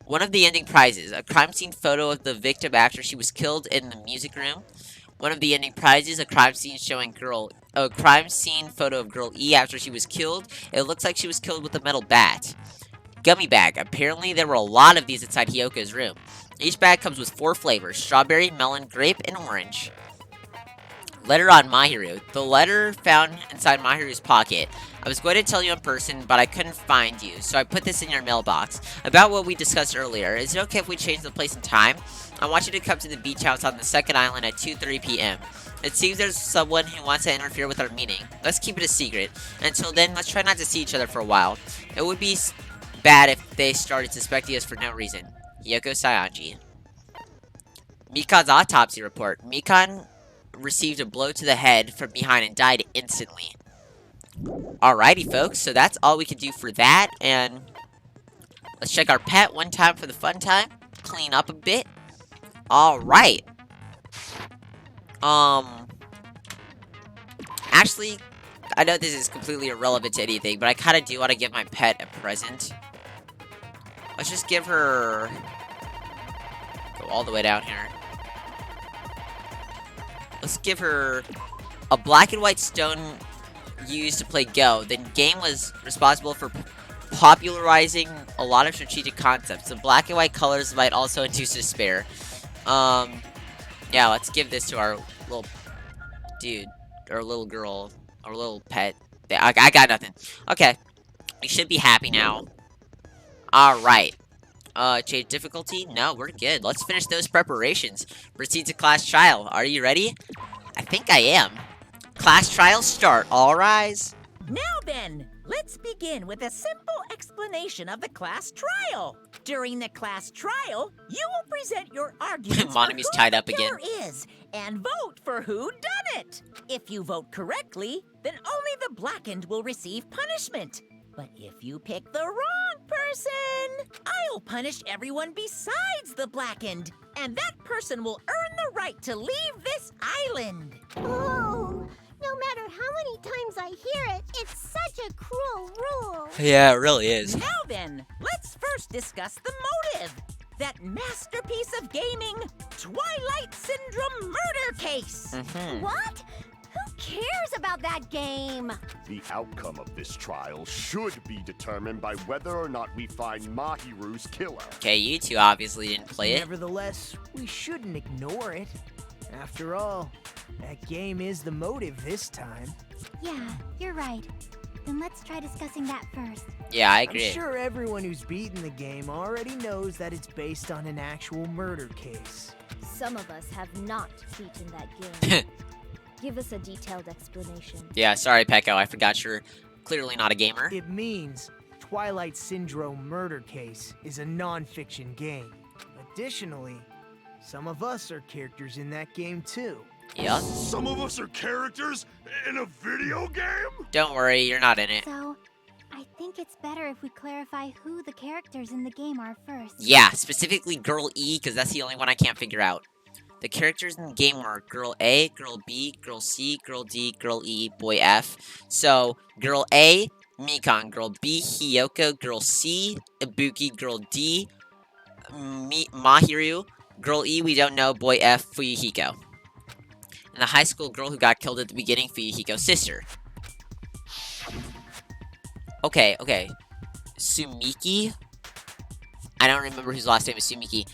One of the ending prizes. A crime scene photo of the victim after she was killed in the music room. One of the ending prizes. A crime scene photo of Girl E after she was killed. It looks like she was killed with a metal bat. Gummy bag. Apparently there were a lot of these inside Hyoko's room. Each bag comes with 4 flavors: strawberry, melon, grape, and orange. Letter on Maheru. The letter found inside Maheru's pocket. I was going to tell you in person, but I couldn't find you, so I put this in your mailbox. About what we discussed earlier. Is it okay if we change the place and time? I want you to come to the beach house on the second island at 2:30 p.m. It seems there's someone who wants to interfere with our meeting. Let's keep it a secret. Until then, let's try not to see each other for a while. It would be bad if they started suspecting us for no reason. Hyoko Saionji. Mikan's autopsy report. Mikan received a blow to the head from behind and died instantly. Alrighty, folks. So that's all we can do for that. And let's check our pet one time for the fun time. Clean up a bit. Alright. Actually, I know this is completely irrelevant to anything, but I kind of do want to give my pet a present. Let's just give her... Go all the way down here. Let's give her a black and white stone used to play Go. The game was responsible for popularizing a lot of strategic concepts. The black and white colors might also induce despair. Yeah, let's give this to our little dude, or little girl, or little pet. I got nothing. Okay, we should be happy now. Alright. Change difficulty? No, we're good. Let's finish those preparations. Proceed to class trial. Are you ready? I think I am. Class trial start. All rise. Now then, let's begin with a simple explanation of the class trial. During the class trial, you will present your arguments for Monomi's who tied up the again. killer is and vote for who done it. If you vote correctly, then only the blackened will receive punishment. But if you pick the wrong person, I'll punish everyone besides the blackened, and that person will earn the right to leave this island. Oh, no matter how many times I hear it, it's such a cruel rule. Yeah, it really is. Now then, let's first discuss the motive. That masterpiece of gaming, Twilight Syndrome murder case. What? Who cares about that game? The outcome of this trial should be determined by whether or not we find Maheru's killer. Okay, you two obviously didn't play it. Nevertheless, we shouldn't ignore it. After all, that game is the motive this time. Yeah, you're right. Then let's try discussing that first. Yeah, I I'm agree. sure everyone who's beaten the game already knows that it's based on an actual murder case. Some of us have not beaten that game. Give us a detailed explanation. Yeah, sorry, Pecco. I forgot you're clearly not a gamer. It means Twilight Syndrome Murder Case is a non-fiction game. Additionally, some of us are characters in that game too. Yup. Some of us are characters in a video game? Don't worry, you're not in it. So, I think it's better if we clarify who the characters in the game are first. Yeah, specifically Girl E, because that's the only one I can't figure out. The characters in the game are Girl A, Girl B, Girl C, Girl D, Girl E, Boy F. So, Girl A, Mikan. Girl B, Hiyoko. Girl C, Ibuki. Girl D, Maheru. Girl E, we don't know. Boy F, Fuyuhiko. And the high school girl who got killed at the beginning, Fuyuhiko's sister. Okay. Sumiki? I don't remember whose last name is Sumiki.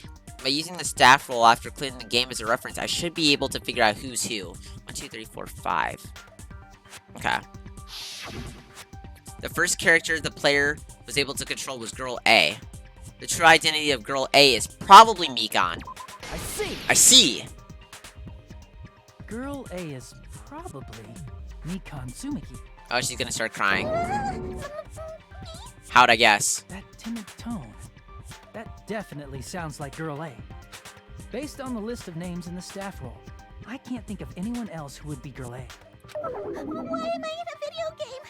By using the staff roll after clearing the game as a reference, I should be able to figure out who's who. 1, 2, 3, 4, 5. Okay. The first character the player was able to control was Girl A. The true identity of Girl A is probably Mikan. I see. I see! Girl A is probably Mikan Tsumiki. Oh, she's gonna start crying. How'd I guess? That timid tone. That definitely sounds like Girl A. Based on the list of names in the staff roll, I can't think of anyone else who would be Girl A. Why am I in a video game?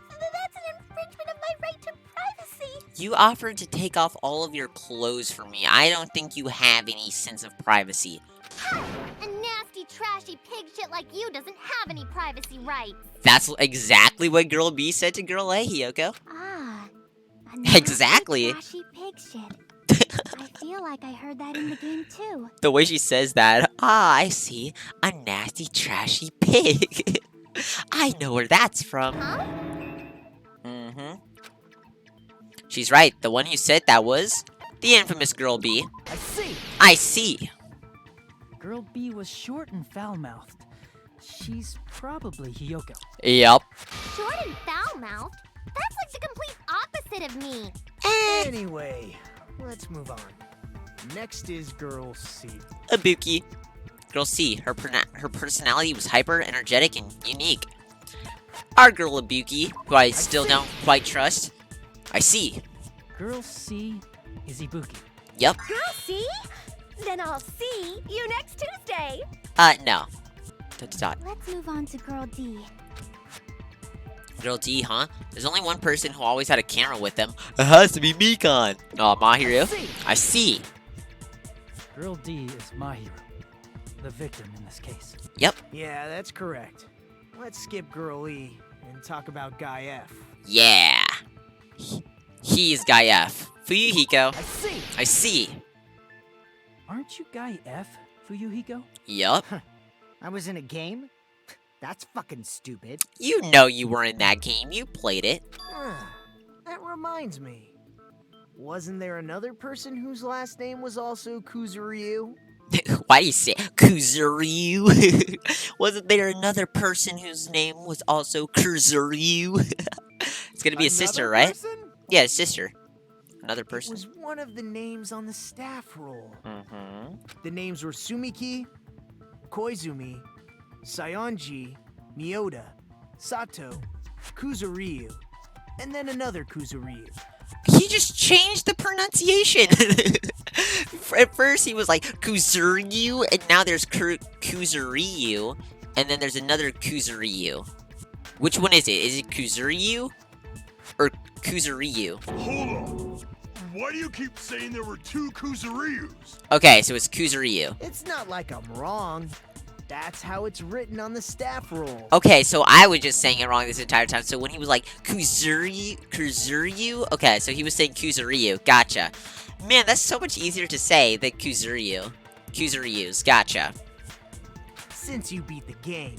That's an infringement of my right to privacy. You offered to take off all of your clothes for me. I don't think you have any sense of privacy. A nasty, trashy pig shit like you doesn't have any privacy rights. That's exactly what Girl B said to Girl A, Hiyoko. Ah, a nasty, Exactly. trashy pig shit. I feel like I heard that in the game too. The way she says that, I see. A nasty, trashy pig. I know where that's from. Huh? Mm-hmm. She's right. The one who said that was the infamous Girl B. I see. I see. Girl B was short and foul-mouthed. She's probably Hiyoko. Yup. Short and foul-mouthed? That's like the complete opposite of me. Anyway, let's move on. Next is Girl C. Ibuki. Girl C. Her personality was hyper, energetic, and unique. Our girl Ibuki, who I still don't quite trust. I see. Girl C is Ibuki. Yup. Girl C? Then I'll see you next Tuesday. No. Dot. Let's move on to Girl D. Girl D, huh? There's only one person who always had a camera with them. It has to be Mikan. Oh, Maheru. I see. Girl D is Maheru, the victim in this case. Yep. Yeah, that's correct. Let's skip Girl E and talk about Guy F. Yeah. He is Guy F. Fuyuhiko. I see. I see. Aren't you Guy F, Fuyuhiko? Yup. I was in a game? That's fucking stupid. You know you were in that game. You played it. That reminds me. Wasn't there another person whose last name was also Kuzuryu? Why do you say Kuzuryu? Wasn't there another person whose name was also Kuzuryu? It's gonna be a sister, right? Person? Yeah, a sister. Another It person. was one of the names on the staff roll. Mm-hmm. The names were Sumiki, Koizumi, Sayonji, Miyoda, Sato, Kuzuryu, and then another Kuzuryu. He just changed the pronunciation. At first he was like Kuzuryu, and now there's Kuzuryu, and then there's another Kuzuryu. Which one is it? Is it Kuzuryu or Kuzuryu? Hold on. Why do you keep saying there were two Kuzuryus? Okay, so it's Kuzuryu. It's not like I'm wrong. That's how it's written on the staff roll. Okay, so I was just saying it wrong this entire time. So when he was like Kuzuryu, okay, so he was saying Kuzuryu. Gotcha. Man, that's so much easier to say than Kuzuryu's. Gotcha. Since you beat the game,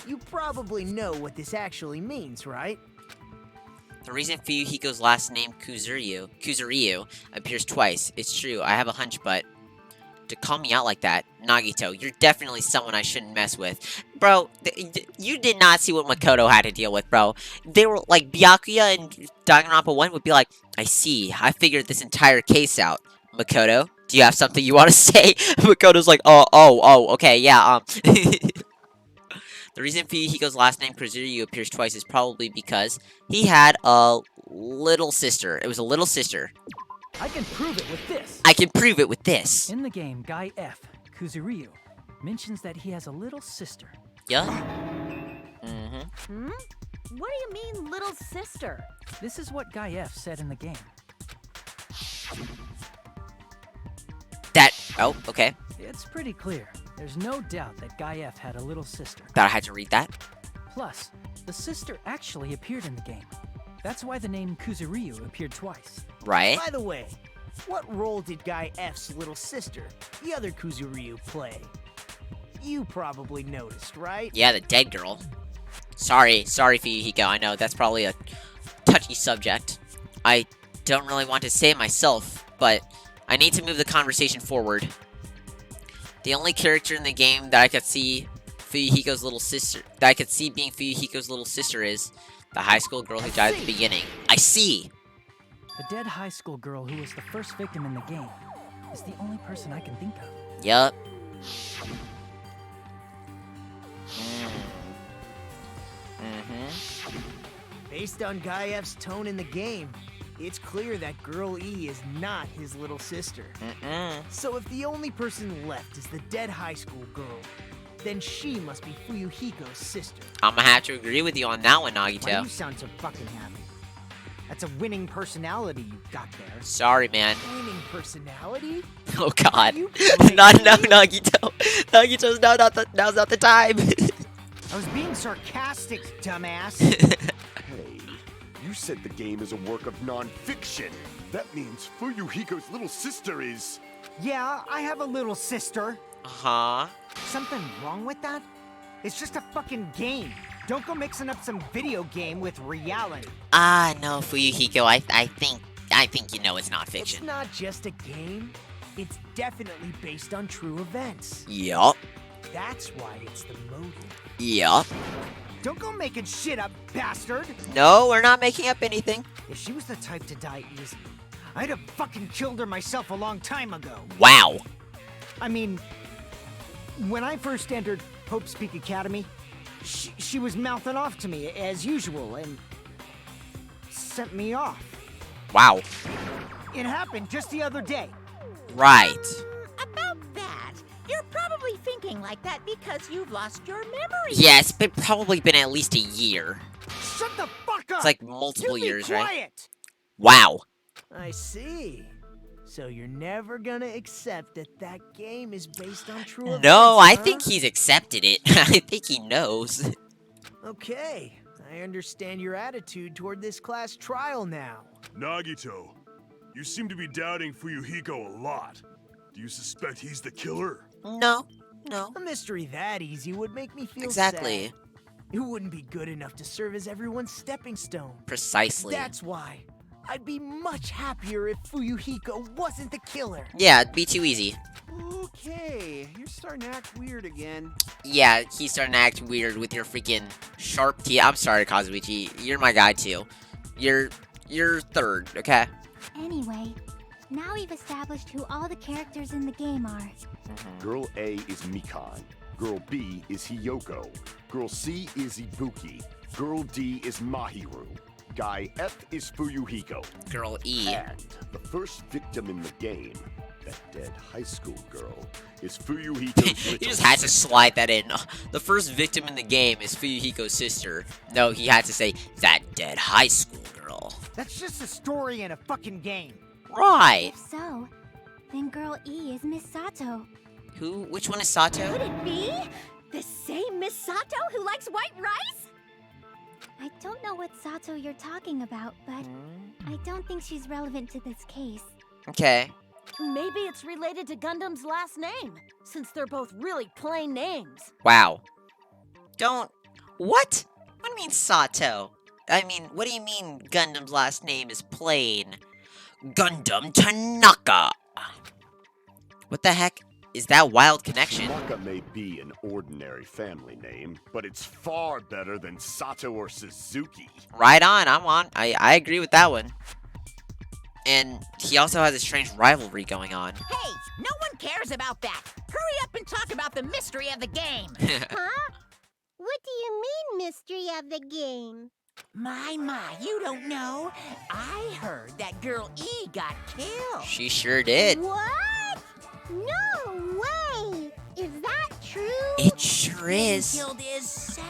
you probably know what this actually means, right? The reason Fuyuhiko's last name Kuzuryu appears twice. It's true. I have a hunch, but to call me out like that, Nagito, you're definitely someone I shouldn't mess with. Bro, you did not see what Makoto had to deal with, bro. They were like, Byakuya and Danganronpa 1 would be like, I see, I figured this entire case out. Makoto, do you have something you want to say? Makoto's like, oh, okay, yeah, The reason Fuyuhiko's last name Kuzuryu appears twice is probably because he had a little sister. It was a little sister. I can prove it with this. I can prove it with this. In the game Guy F, Kuzuryu, mentions that he has a little sister. Yeah. Hmm? What do you mean, little sister? This is what Guy F said in the game. Oh, okay. It's pretty clear. There's no doubt that Guy F had a little sister. Thought I had to read that. Plus, the sister actually appeared in the game. That's why the name Kuzuryu appeared twice. Right? By the way, what role did Guy F's little sister, the other Kuzuryu, play? You probably noticed, right? Yeah, the dead girl. Sorry, Fuyuhiko. I know that's probably a touchy subject. I don't really want to say it myself, but I need to move the conversation forward. The only character in the game that I could see Fuyuhiko's little sister, that I could see being Fuyuhiko's little sister, is the high school girl who died at the beginning. I see. The dead high school girl who was the first victim in the game is the only person I can think of. Yup. Based on Guy F's tone in the game, it's clear that Girl E is not his little sister. So if the only person left is the dead high school girl, then she must be Fuyuhiko's sister. I'm gonna have to agree with you on that one, Why do Nagito. you sound so fucking happy? That's a winning personality you've got there. Sorry, man. Winning personality? Oh God. You No, crazy? Nagito. Nagito's now's not the time. I was being sarcastic, dumbass. Hey, you said the game is a work of non-fiction. That means Fuyuhiko's little sister is... Yeah, I have a little sister. Uh-huh. Something wrong with that? It's just a fucking game. Don't go mixing up some video game with reality. No, Fuyuhiko, I think you know it's not It's fiction. not just a game. It's definitely based on true events. Yup. That's why it's the motive. Yup. Don't go making shit up, bastard! No, we're not making up anything. If she was the type to die easy, I'd have fucking killed her myself a long time ago. Wow. I mean, when I first entered Hope's Peak Academy, she was mouthing off to me as usual and sent me off. Wow. It happened just the other day. Right. About that, you're probably thinking like that because you've lost your memory. Yeah, it's probably been at least a year. Shut the fuck up! It's like multiple You be years, right? quiet! Wow. I see. So you're never gonna accept that that game is based on true events, No, I huh? think he's accepted it. I think he knows. Okay, I understand your attitude toward this class trial now. Nagito, you seem to be doubting Fuyuhiko a lot. Do you suspect he's the killer? No. A mystery that easy would make me feel Exactly. sad. It wouldn't be good enough to serve as everyone's stepping stone. Precisely. That's why I'd be much happier if Fuyuhiko wasn't the killer. Yeah, it'd be too easy. Okay, you're starting to act weird again. Yeah, he's starting to act weird with your freaking sharp teeth. I'm sorry, Kazuichi. You're my guy, too. You're third, okay? Anyway, now we've established who all the characters in the game are. Girl A is Mikan. Girl B is Hiyoko. Girl C is Ibuki. Girl D is Maheru. Guy F is Fuyuhiko. Girl E. And the first victim in the game, that dead high school girl, is Fuyuhiko's He little just had to sister. slide that in. The first victim in the game is Fuyuhiko's sister. No, he had to say, that dead high school girl. That's just a story in a fucking game. Right. If so, then Girl E is Miss Sato. Who? Which one is Sato? Could it be the same Miss Sato who likes white rice? I don't know what Sato you're talking about, but I don't think she's relevant to this case. Okay. Maybe it's related to Gundam's last name, since they're both really plain names. Wow. Don't... What? What do you mean Sato? I mean, what do you mean Gundam's last name is plain? Gundam Tanaka! What the heck? Is that Wild Connection? Tanaka may be an ordinary family name, but it's far better than Sato or Suzuki. Right on, I'm on. I agree with that one. And he also has a strange rivalry going on. Hey, no one cares about that. Hurry up and talk about the mystery of the game. Huh? What do you mean, mystery of the game? My, you don't know. I heard that Girl E got killed. She sure did. What? No way! Is that true? It sure Getting is. killed is so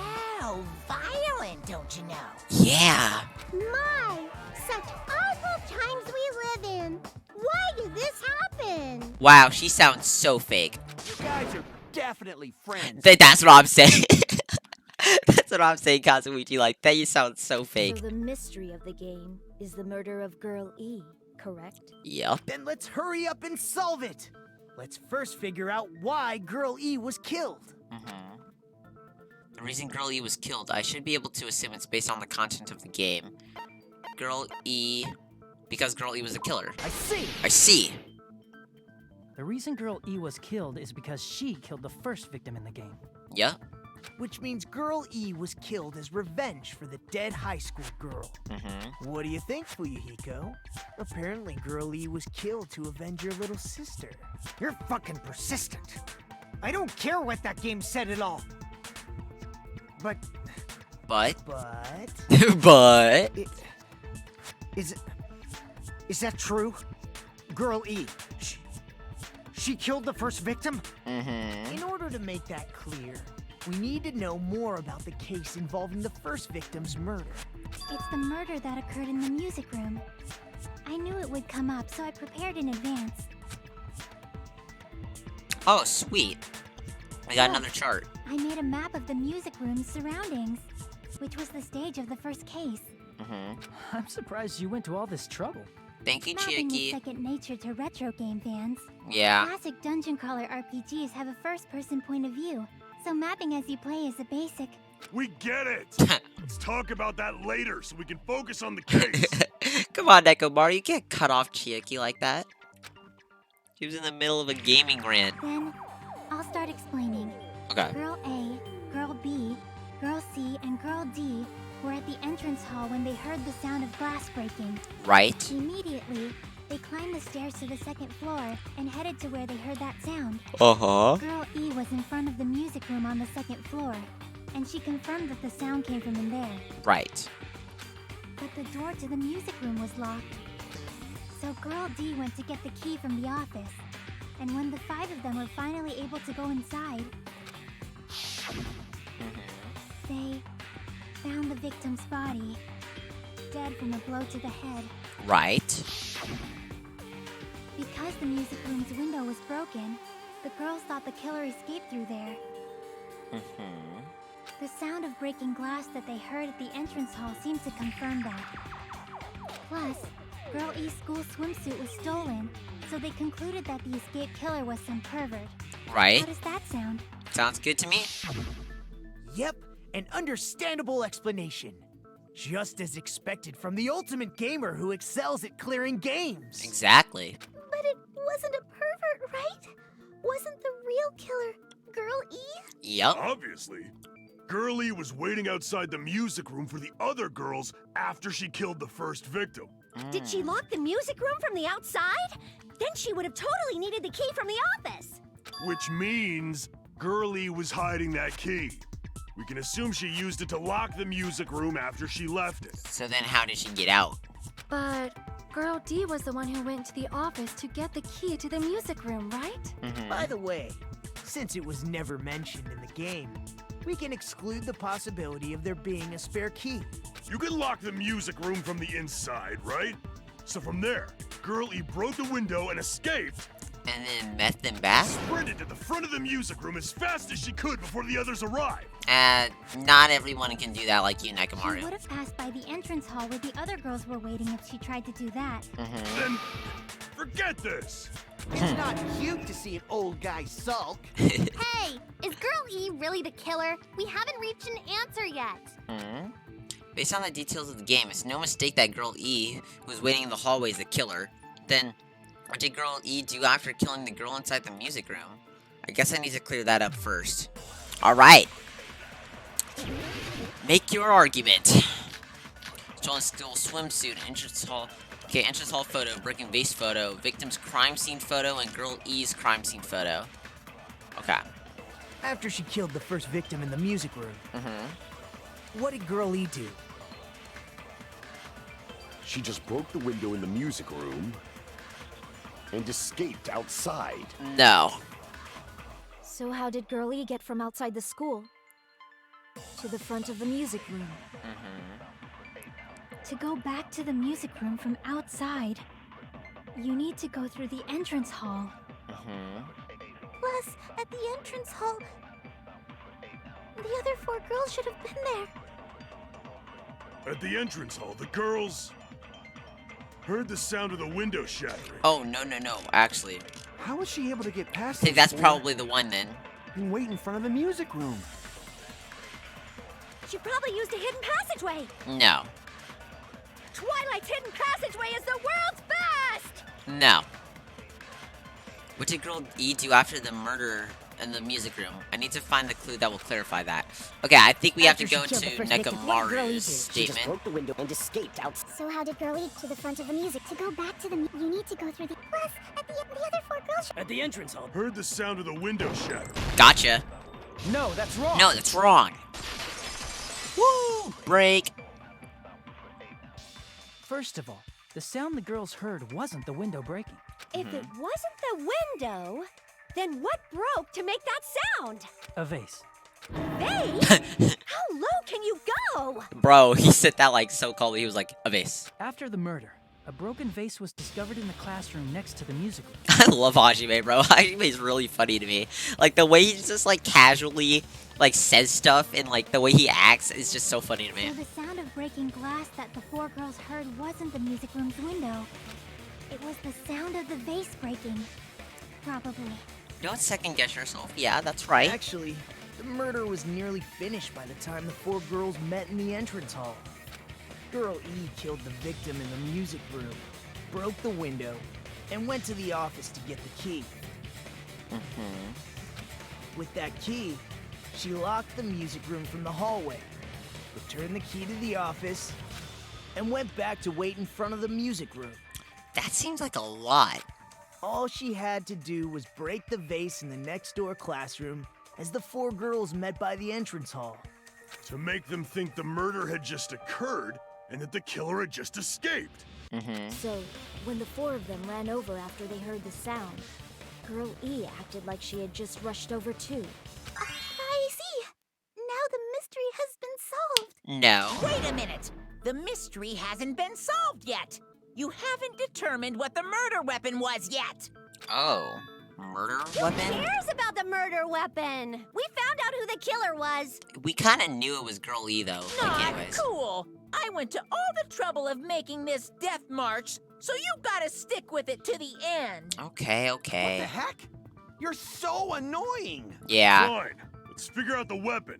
violent, don't you know? Yeah. My, such awful times we live in. Why did this happen? Wow, she sounds so fake. You guys are definitely friends. That's what I'm saying. That's what I'm saying, Kazuichi. Like, that you sound so fake. So the mystery of the game is the murder of Girl E, correct? Yep. Then let's hurry up and solve it. Let's first figure out why Girl E was killed. The reason Girl E was killed, I should be able to assume it's based on the content of the game. Girl E... Because Girl E was a killer. I see. I see. The reason Girl E was killed is because she killed the first victim in the game. Yep. Which means Girl E was killed as revenge for the dead high school girl. What do you think, Fuyuhiko? Apparently Girl E was killed to avenge your little sister. You're fucking persistent. I don't care what that game said at all. But But... But... Is that true? Girl E, she killed the first victim? In order to make that clear, we need to know more about the case involving the first victim's murder. It's the murder that occurred in the music room. I knew it would come up, so I prepared in advance. Oh, sweet. I got Look, another chart. I made a map of the music room's surroundings, which was the stage of the first case. I'm surprised you went to all this trouble. Thank you, Mapping is Chiaki. second nature to retro game fans. Yeah. Classic dungeon crawler RPGs have a first-person point of view, so mapping as you play is a basic. We get it! Let's talk about that later so we can focus on the case. Come on, Nekomaru, you can't cut off Chiaki like that. She was in the middle of a gaming rant. Then, I'll start explaining. Okay. Girl A, Girl B, Girl C, and Girl D were at the entrance hall when they heard the sound of glass breaking. Right. Immediately, they climbed the stairs to the second floor and headed to where they heard that sound. Uh-huh. Girl E was in front of the music room on the second floor, and she confirmed that the sound came from in there. Right. But the door to the music room was locked. So Girl D went to get the key from the office, and when the 5 of them were finally able to go inside, they found the victim's body, dead from a blow to the head. Right. Because the music room's window was broken, the girls thought the killer escaped through there. The sound of breaking glass that they heard at the entrance hall seemed to confirm that. Plus, Girl E's school swimsuit was stolen, so they concluded that the escaped killer was some pervert. Right. How does that sound? Sounds good to me. Yep, an understandable explanation. Just as expected from the ultimate gamer who excels at clearing games. Exactly. But it wasn't a pervert, right? Wasn't the real killer Girl E? Yep. Obviously. Girlie was waiting outside the music room for the other girls after she killed the first victim. Did she lock the music room from the outside? Then she would have totally needed the key from the office. Which means Girlie was hiding that key. We can assume she used it to lock the music room after she left it. So then how did she get out? But Girl D was the one who went to the office to get the key to the music room, right? By the way, since it was never mentioned in the game, we can exclude the possibility of there being a spare key. You can lock the music room from the inside, right? So from there, Girlie broke the window and escaped. And then met them back? Sprinted to the front of the music room as fast as she could before the others arrived. Not everyone can do that like you, She Nekomaru. would have passed by the entrance hall where the other girls were waiting if she tried to do that. Then, forget this. It's not cute to see an old guy sulk. Hey, is Girl E really the killer? We haven't reached an answer yet. Based on the details of the game, it's no mistake that Girl E, who was waiting in the hallway, is the killer. Then, what did Girl E do after killing the girl inside the music room? I guess I need to clear that up first. Alright. Make your argument. Stolen school swimsuit, entrance hall. Okay, entrance hall photo, broken vase photo, victim's crime scene photo, and Girl E's crime scene photo. Okay. After she killed the first victim in the music room, what did Girl E do? She just broke the window in the music room and escaped outside. No. So how did Girl E get from outside the school to the front of the music room? To go back to the music room from outside, you need to go through the entrance hall. Plus, at the entrance hall, the other 4 girls should have been there. At the entrance hall, the girls heard the sound of the window shattering. Oh, no, actually. How was she able to get past I think that's probably the one then. and wait in front of the music room? She probably used a hidden passageway. No. Twilight's hidden passageway is the world's best! No. What did Girl E do after the murder in the music room? I need to find the clue that will clarify that. Okay, I think we have to go to Nekamaru's statement. Broke the window and escaped out. So how did Girl E to the front of the music? To go back to the you need to go through the plus at the other 4 girls. At the entrance hall. Heard the sound of the window shattering. Gotcha. No, that's wrong. No, that's wrong. Woo! Break. First of all, the sound the girls heard wasn't the window breaking. If it wasn't the window, then what broke to make that sound? A vase. Vase? How low can you go? Bro, he said that like so coldly. He was like, a vase. After the murder, a broken vase was discovered in the classroom next to the music room. I love Hajime, bro. Hajime is really funny to me. Like, the way he just, like, casually, like, says stuff and, like, the way he acts is just so funny to me. So the sound of breaking glass that the 4 girls heard wasn't the music room's window. It was the sound of the vase breaking. Probably. Don't second guess yourself. Yeah, that's right. Actually, the murder was nearly finished by the time the 4 girls met in the entrance hall. Girl E killed the victim in the music room, broke the window, and went to the office to get the key. With that key, she locked the music room from the hallway, returned the key to the office, and went back to wait in front of the music room. That seems like a lot. All she had to do was break the vase in the next door classroom as the 4 girls met by the entrance hall. To make them think the murder had just occurred and that the killer had just escaped. So, when the 4 of them ran over after they heard the sound, Girl E acted like she had just rushed over too. I see. Now the mystery has been solved. No. Wait a minute! The mystery hasn't been solved yet! You haven't determined what the murder weapon was yet! Oh. Murder weapon? Who cares about the murder weapon? We found out who the killer was. We kind of knew it was Girl E, though. Like, Not anyways. cool! I went to all the trouble of making this death march, so you gotta stick with it to the end. Okay. What the heck? You're so annoying. Yeah. Fine. Let's figure out the weapon.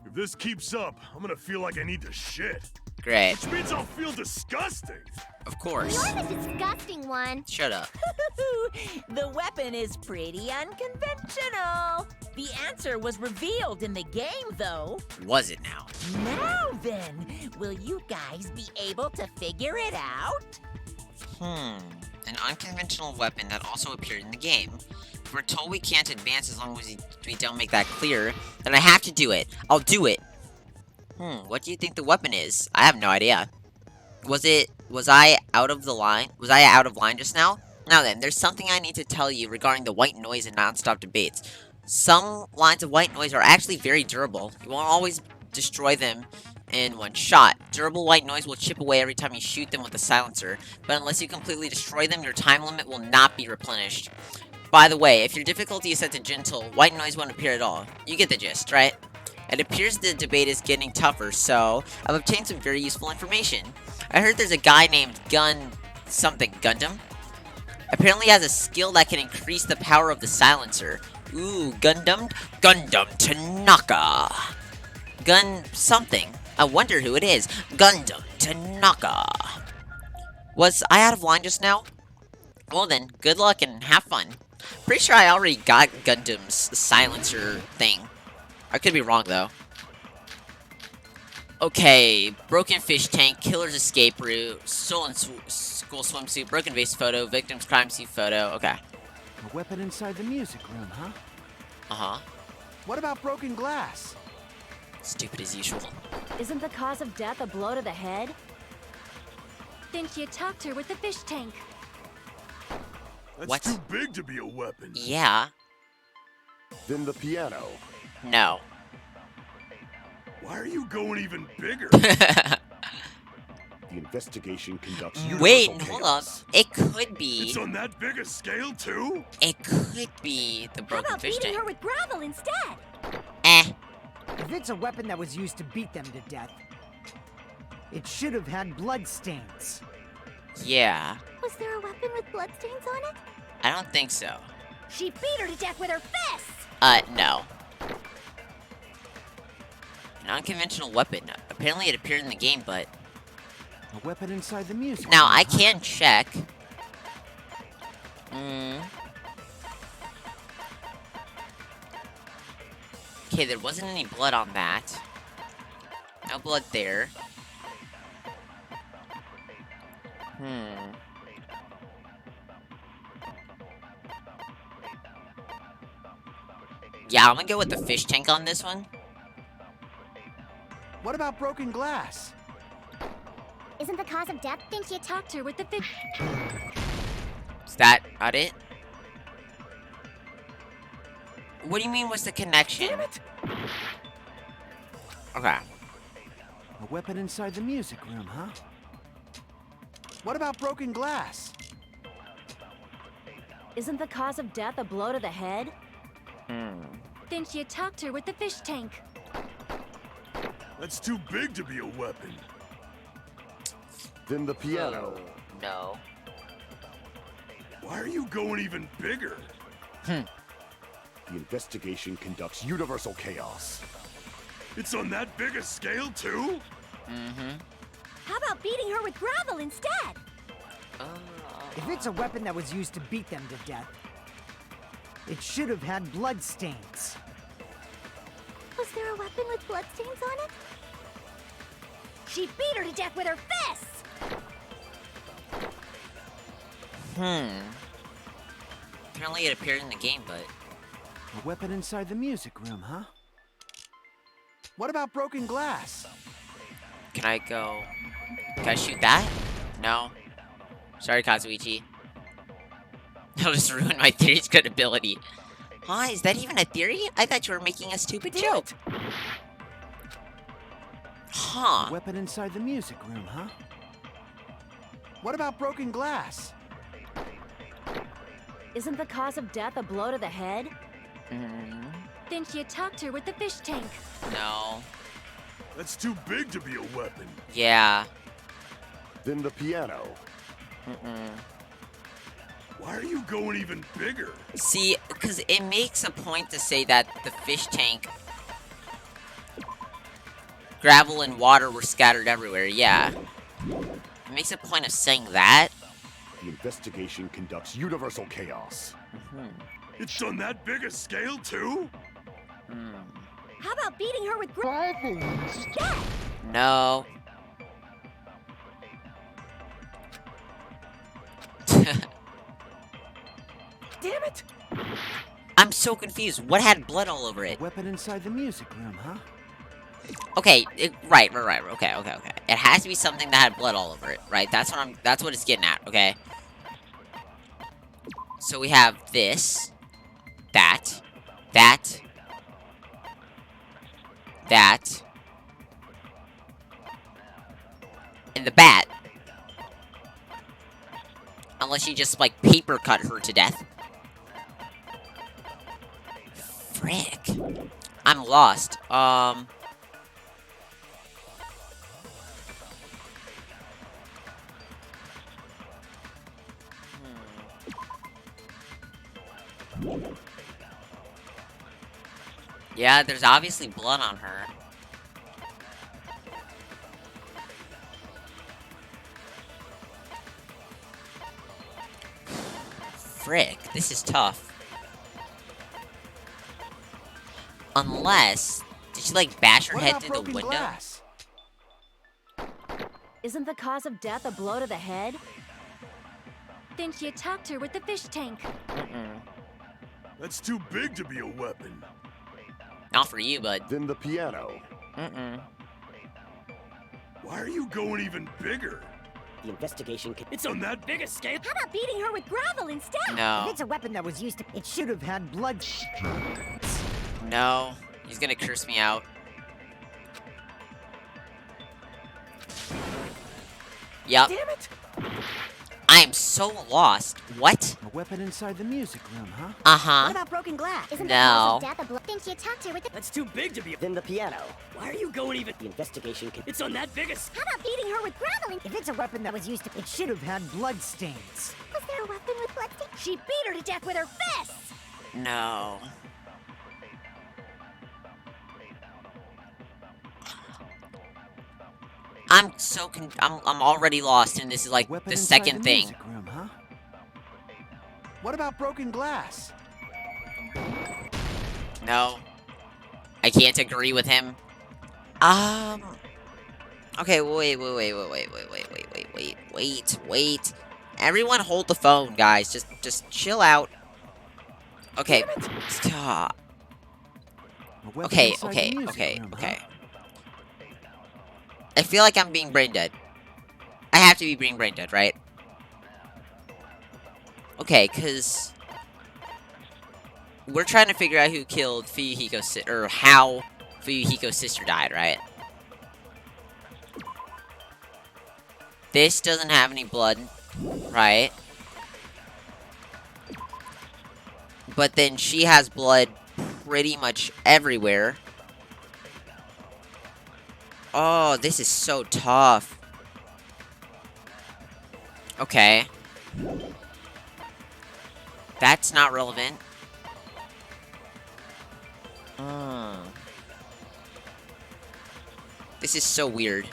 If this keeps up, I'm gonna feel like I need to shit. Great. Which means I'll feel disgusting. Of course. You're the disgusting one. Shut up. The weapon is pretty unconventional. The answer was revealed in the game, though. Was it now? Now then, will you guys be able to figure it out? An unconventional weapon that also appeared in the game. If we're told we can't advance as long as we don't make that clear, then I have to do it. I'll do it. What do you think the weapon is? I have no idea. Was I out of the line? Was I out of line just now? Now then, there's something I need to tell you regarding the white noise and non-stop debates. Some lines of white noise are actually very durable. You won't always destroy them in one shot. Durable white noise will chip away every time you shoot them with a silencer, but unless you completely destroy them, your time limit will not be replenished. By the way, if your difficulty is set to gentle, white noise won't appear at all. You get the gist, right? It appears the debate is getting tougher, so I've obtained some very useful information. I heard there's a guy named Gundam. Apparently has a skill that can increase the power of the silencer. Ooh, Gundam Tanaka. Gun something. I wonder who it is. Gundam Tanaka. Was I out of line just now? Well then, good luck and have fun. Pretty sure I already got Gundam's silencer thing. I could be wrong, though. Okay, broken fish tank, killer's escape route, stolen school swimsuit, broken vase photo, victim's crime scene photo. Okay. A weapon inside the music room, huh? Uh-huh. What about broken glass? Stupid as usual. Isn't the cause of death a blow to the head? Then she attacked her with the fish tank. That's What? too big to be a weapon. Yeah. Then the piano. No. Why are you going even bigger? The investigation conducts universal Wait, hold on. chaos. It could be. It's on that big a scale, too? It could be the How broken about fish beating tank. her with gravel instead? Eh. If it's a weapon that was used to beat them to death, it should have had bloodstains. Yeah. Was there a weapon with bloodstains on it? I don't think so. She beat her to death with her fists! No. An unconventional weapon. Apparently it appeared in the game, but... A weapon inside the music. Now, room, I huh? can check. Okay, there wasn't any blood on that. No blood there. Yeah, I'm gonna go with the fish tank on this one. What about broken glass? Isn't the cause of death? Think you talked her with the fish. Is that not it? What do you mean, what's the connection? Damn it! Okay. A weapon inside the music room, huh? What about broken glass? Isn't the cause of death a blow to the head? Think you talked her with the fish tank. That's too big to be a weapon. Then the piano. No. Why are you going even bigger? The investigation conducts universal chaos. It's on that big a scale, too? How about beating her with gravel instead? If it's a weapon that was used to beat them to death, it should have had bloodstains. Was there a weapon with bloodstains on it? She beat her to death with her fists! Apparently it appeared in the game, but... A weapon inside the music room, huh? What about broken glass? Can I go... Can I shoot that? No. Sorry, Kazuichi. I'll just ruin my theory's credibility. Huh? Is that even a theory? I thought you were making a stupid joke. Huh. A weapon inside the music room, huh? What about broken glass? Isn't the cause of death a blow to the head? Think you talked her with the fish tank. No. That's too big to be a weapon. Yeah. Then the piano. Why are you going even bigger? See, because it makes a point to say that the fish tank... Gravel and water were scattered everywhere, yeah. It makes a point of saying that. The investigation conducts universal chaos. It's on that big a scale, too? How about beating her with gravel instead? No. Damn it! I'm so confused. What had blood all over it? A weapon inside the music room, huh? Okay, right. Okay. It has to be something that had blood all over it, right? That's what it's getting at, okay? So we have this, that, and the bat. Unless she just, like, paper cut her to death. Frick. I'm lost. Yeah, there's obviously blood on her. Frick, this is tough. Unless... Did she, like, bash her What head about through the broken window? glass? Isn't the cause of death a blow to the head? Think you talked her with the fish tank. That's too big to be a weapon. Not for you, bud. Then the piano. Why are you going even bigger? The investigation can... It's on that big a scale. How about beating her with gravel instead? No. If it's a weapon that was used to... It should have had bloodstains. No. He's gonna curse me out. Yup. Damn it! I am so lost. What? A weapon inside the music room, huh? Uh-huh. What about broken glass? Isn't No. the cause of death a blow? Didn't you talk to her with the... That's too big to be. Then the piano. Why are you going even? The investigation can. It's on that biggest. How about beating her with graveling? If it's a weapon that was used to... It should have had blood stains. Was there a weapon with blood stains? She beat her to death with her fists! No. I'm so I'm already lost, and this is like Weapon the inside second the thing. music room, huh? What about broken glass? No. I can't agree with him. Okay, wait. Everyone hold the phone, guys. Just chill out. Okay. Stop. A weapon Okay, inside the music room, huh? I feel like I'm being brain dead. I have to be being brain dead, right? Okay, because we're trying to figure out who killed Fuyuhiko's or how Fuyuhiko's sister died, right? This doesn't have any blood, right? But then she has blood pretty much everywhere. Oh, this is so tough. Okay. That's not relevant. This is so weird.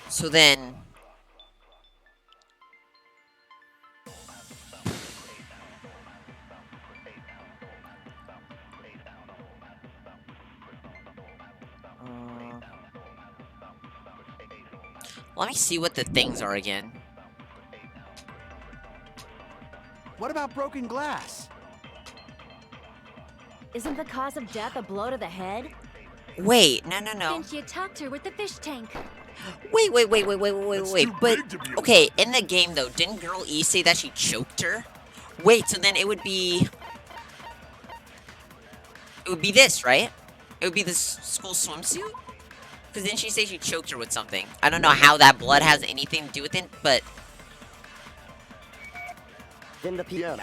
So then... let me see what the things are again. What about broken glass? Isn't the cause of death a blow to the head? Wait, no. Then she attacked her with the fish tank. Wait. But, okay, in the game, though, didn't Girl E say that she choked her? Wait, so then it would be... It would be this, right? It would be the school swimsuit? Because didn't she say she choked her with something? I don't know how that blood has anything to do with it, but... Then the piano.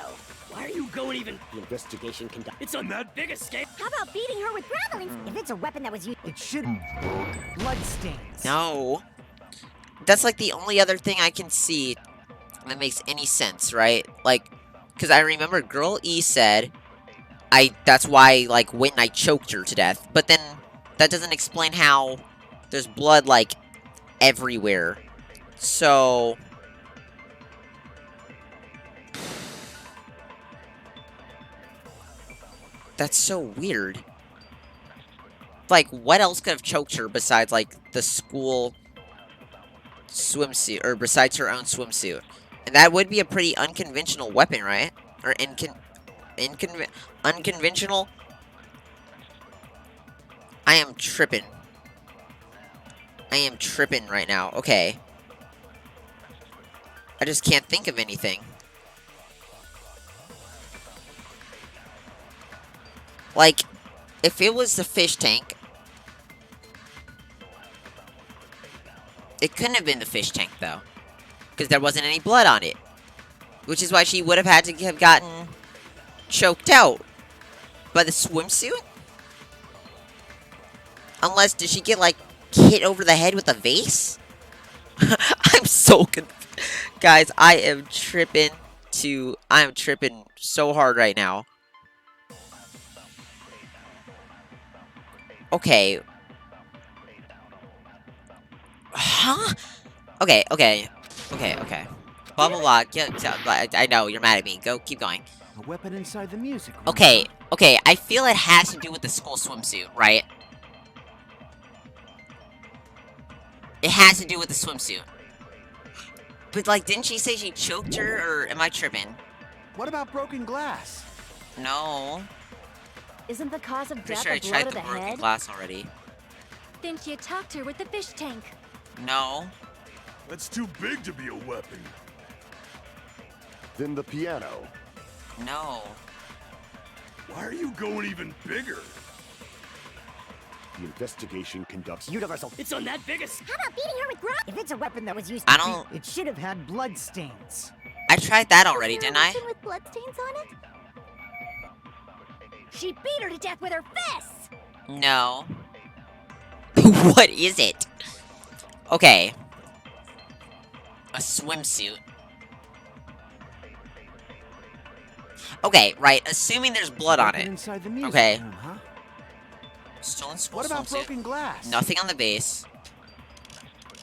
Why are you going even? The investigation can. It's on that big escape. How about beating her with graveling? If it's a weapon that was used... It should... blood stains. No. That's like the only other thing I can see that makes any sense, right? Like, because I remember Girl E said, that's why, like, when I choked her to death. But then, that doesn't explain how there's blood, like, everywhere. So... that's so weird. Like, what else could have choked her besides, like, the school swimsuit, or besides her own swimsuit? And that would be a pretty unconventional weapon, right? Or unconventional? I am tripping. I am tripping right now. Okay. I just can't think of anything. Like, if it was the fish tank, it couldn't have been the fish tank, though. Because there wasn't any blood on it. Which is why she would have had to have gotten choked out by the swimsuit? Unless, did she get, like, hit over the head with a vase? I'm so confused. Guys, I am tripping so hard right now. Okay. Huh? Okay. Blah, blah, blah. I know, you're mad at me. Keep going. A weapon inside the music room. Okay. I feel it has to do with the school swimsuit, right? It has to do with the swimsuit. But, like, didn't she say she choked her, or am I tripping? What about broken glass? No. Isn't the cause of Pretty death sure I a blow tried to the the broken head? glass already. Then she attacked her with the fish tank. No. That's too big to be a weapon. Then the piano. No. Why are you going even bigger? The investigation conducts Universal. It's on that biggest. How about beating her with gravel? If it's a weapon that was used I to don't- beat, it should have had blood stains. I tried that already, Is there didn't a I? weapon with bloodstains on it? She beat her to death with her fists! No. What is it? Okay. A swimsuit. Okay, right. Assuming there's blood on Weapon it. inside the music Okay. room, huh? Stolen school What about swimsuit. broken glass? Nothing on the base.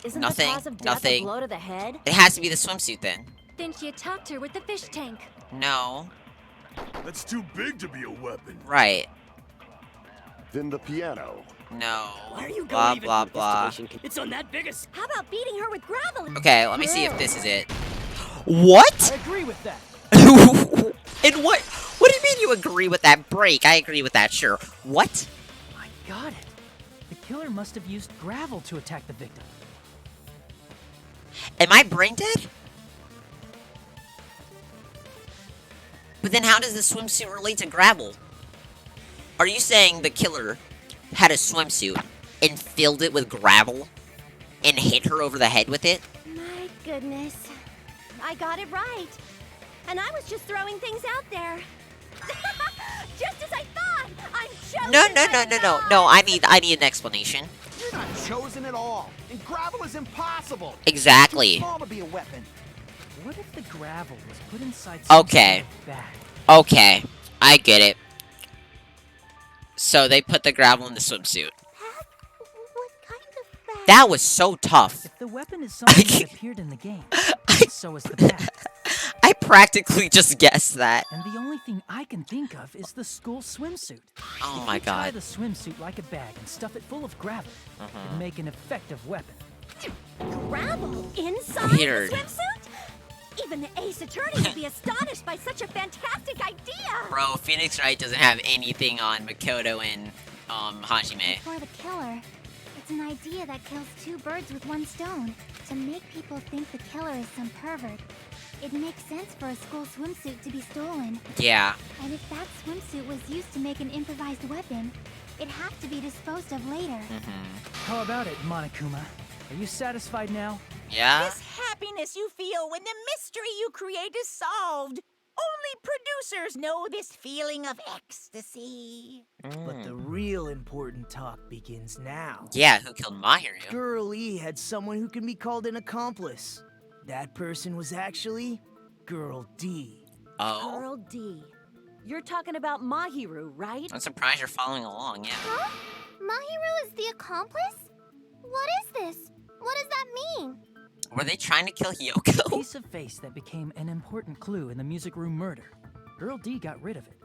Isn't Nothing, the cause of death nothing. a blow to the head? It has to be the swimsuit then. Then she attacked her with the fish tank. No. That's too big to be a weapon. Right. Then the piano. No. Why are you Blah, going even? blah, blah. Investigation It's on that biggest. How about beating her with gravel? Okay, let me see if this is it. What? I agree with that. And what? What do you mean you agree with that break? I agree with that, sure. What? I got it. The killer must have used gravel to attack the victim. Am I brain dead? But then how does the swimsuit relate to gravel? Are you saying the killer had a swimsuit and filled it with gravel and hit her over the head with it? My goodness. I got it right. And I was just throwing things out there. Just as I thought! I'm chosen! No, I need an explanation. You're not chosen at all. And gravel is impossible. Exactly. Too small to be a weapon. What if the gravel was put inside some Okay. sort of bag? Okay, I get it. So they put the gravel in the swimsuit. What kind of bag? That was so tough. If the weapon is something that appeared in the game, so is the bag. I practically just guessed that. And the only thing I can think of is the school swimsuit. Oh If my you tie god. the swimsuit like a bag and stuff it full of gravel, it'd make an effective weapon. Gravel inside Weird. the swimsuit? Even the ace attorney would be astonished by such a fantastic idea! Bro, Phoenix Wright doesn't have anything on Makoto and Hajime. For the killer, it's an idea that kills two birds with one stone. To make people think the killer is some pervert, it makes sense for a school swimsuit to be stolen. Yeah. And if that swimsuit was used to make an improvised weapon, it'd have to be disposed of later. How about it, Monokuma? Are you satisfied now? Yeah? This happiness you feel when the mystery you create is solved. Only producers know this feeling of ecstasy. But the real important talk begins now. Yeah, who killed Maheru? Girl E had someone who can be called an accomplice. That person was actually Girl D. Oh? Girl D. You're talking about Maheru, right? I'm surprised you're following along, yeah. Huh? Maheru is the accomplice? What is this? What does that mean? Were they trying to kill Hyoko? Piece of face that became an important clue in the music room murder. Girl D got rid of it.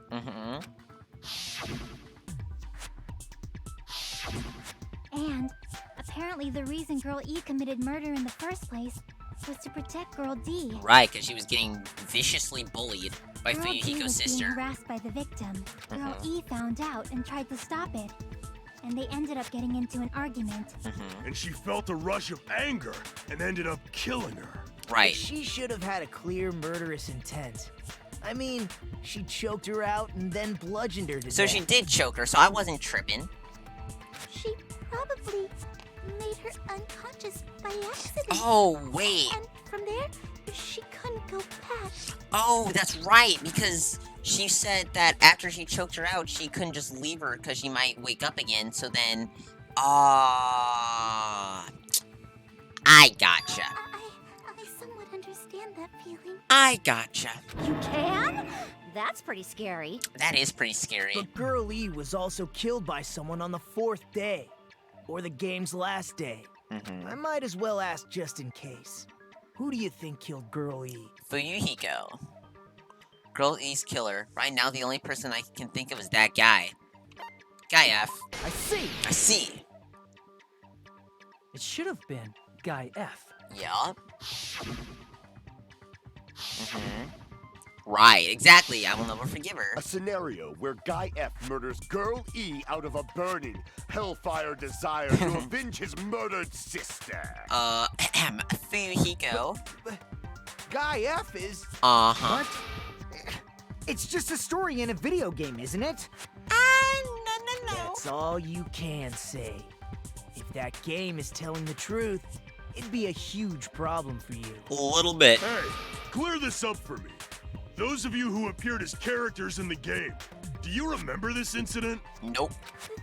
And apparently the reason Girl E committed murder in the first place was to protect Girl D. Right, because she was getting viciously bullied by Girl D Fuyuhiko's was being sister. harassed by the victim. Girl E found out and tried to stop it. And they ended up getting into an argument. And she felt a rush of anger and ended up killing her. Right. She should have had a clear murderous intent. I mean, she choked her out and then bludgeoned her to So death. she did choke her, so I wasn't tripping. She probably made her unconscious by accident. Oh, wait. And from there, she couldn't go back. Oh, that's right, because she said that after she choked her out, she couldn't just leave her because she might wake up again, so then... I gotcha. I somewhat understand that feeling. I gotcha. You can? That's pretty scary. That is pretty scary. But Girl E was also killed by someone on the 4th day. Or the game's last day. I might as well ask just in case. Who do you think killed Girl E? Fuyuhiko. Girl E's killer. Right now, the only person I can think of is that guy. Guy F. I see. I see. It should have been Guy F. Yup. Right, exactly. I will never forgive her. A scenario where Guy F murders Girl E out of a burning, hellfire desire to avenge his murdered sister. Fuyuhiko. Guy F is... Uh-huh. It's just a story in a video game, isn't it? No. That's all you can say. If that game is telling the truth, it'd be a huge problem for you. A little bit. Hey, clear this up for me. Those of you who appeared as characters in the game, do you remember this incident? Nope.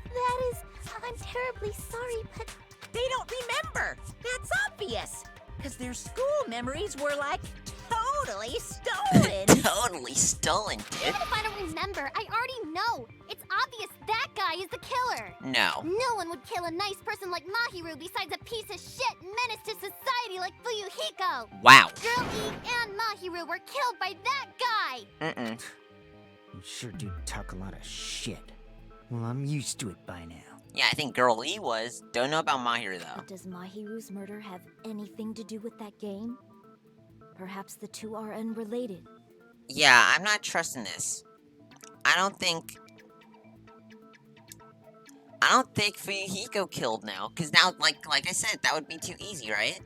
That is... I'm terribly sorry, but... They don't remember. That's obvious. Because their school memories were like totally stolen. Totally stolen, dude. Even if I don't remember, I already know. It's obvious that guy is the killer. No. No one would kill a nice person like Maheru besides a piece of shit menace to society like Fuyuhiko. Wow. Girl E and Maheru were killed by that guy. You sure do talk a lot of shit. Well, I'm used to it by now. Yeah, I think Girl E was. Don't know about Maheru, though. Does Mahiru's murder have anything to do with that game? Perhaps the two are unrelated. Yeah, I'm not trusting this. I don't think Fuyuhiko killed now. Because now, like I said, that would be too easy, right?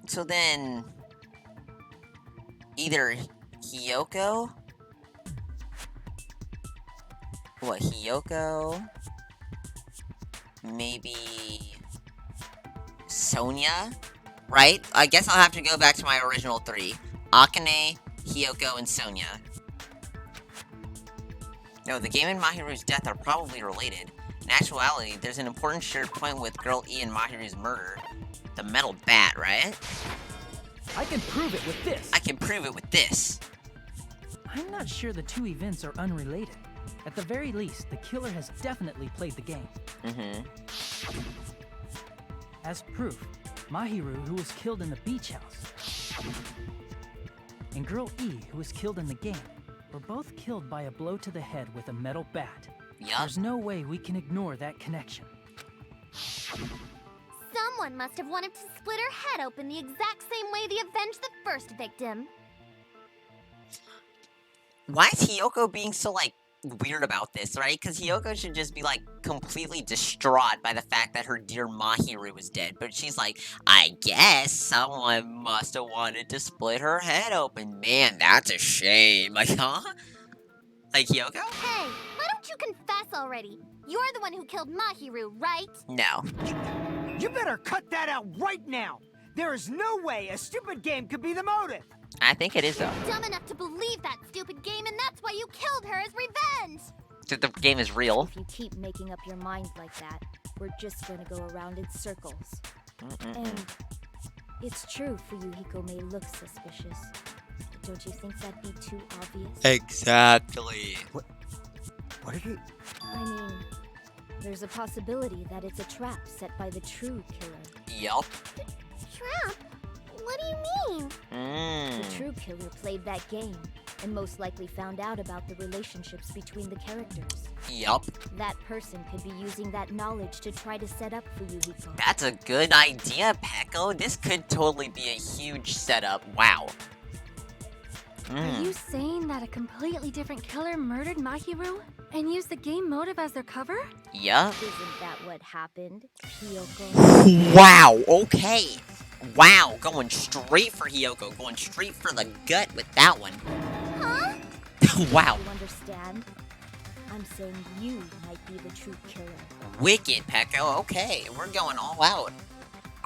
So then... either Hiyoko... What, Hiyoko? Maybe... Sonia? Right? I guess I'll have to go back to my original three. Akane, Hiyoko, and Sonia. No, the game and Mahiru's death are probably related. In actuality, there's an important shared point with Girl E and Mahiru's murder. The metal bat, right? I can prove it with this. I can prove it with this. I'm not sure the two events are unrelated. At the very least, the killer has definitely played the game. As proof, Maheru, who was killed in the beach house, and Girl E, who was killed in the game, were both killed by a blow to the head with a metal bat. Yup. There's no way we can ignore that connection. Someone must have wanted to split her head open the exact same way they avenged the first victim. Why is Hiyoko being so, like, weird about this, right? Because Hiyoko should just be, like, completely distraught by the fact that her dear Mahiru was dead. But she's like, I guess someone must have wanted to split her head open. Man, that's a shame. Like, huh? Like, Hiyoko? Hey, why don't you confess already? You're the one who killed Maheru, right? No. You better cut that out right now! There is no way a stupid game could be the motive! I think it is, though. Dumb enough to believe that stupid game, and that's why you killed her as revenge! So the game is real. If you keep making up your mind like that, we're just gonna go around in circles. And it's true Fuyuhiko may look suspicious. But don't you think that'd be too obvious? Exactly. What are you... I mean, there's a possibility that it's a trap set by the true killer. Yup. Trap? What do you mean? The true killer played that game, and most likely found out about the relationships between the characters. Yup. That person could be using that knowledge to try to set up Fuyuhiko. That's a good idea, Peko. This could totally be a huge setup. Wow. Are you saying that a completely different killer murdered Maheru and used the game motive as their cover? Yup. Isn't that what happened, Hiyoko? Wow, okay. Wow, going straight for Hiyoko. Going straight for the gut with that one. Huh? Wow. You understand? I'm saying you might be the true killer. Wicked, Peko. Okay, we're going all out.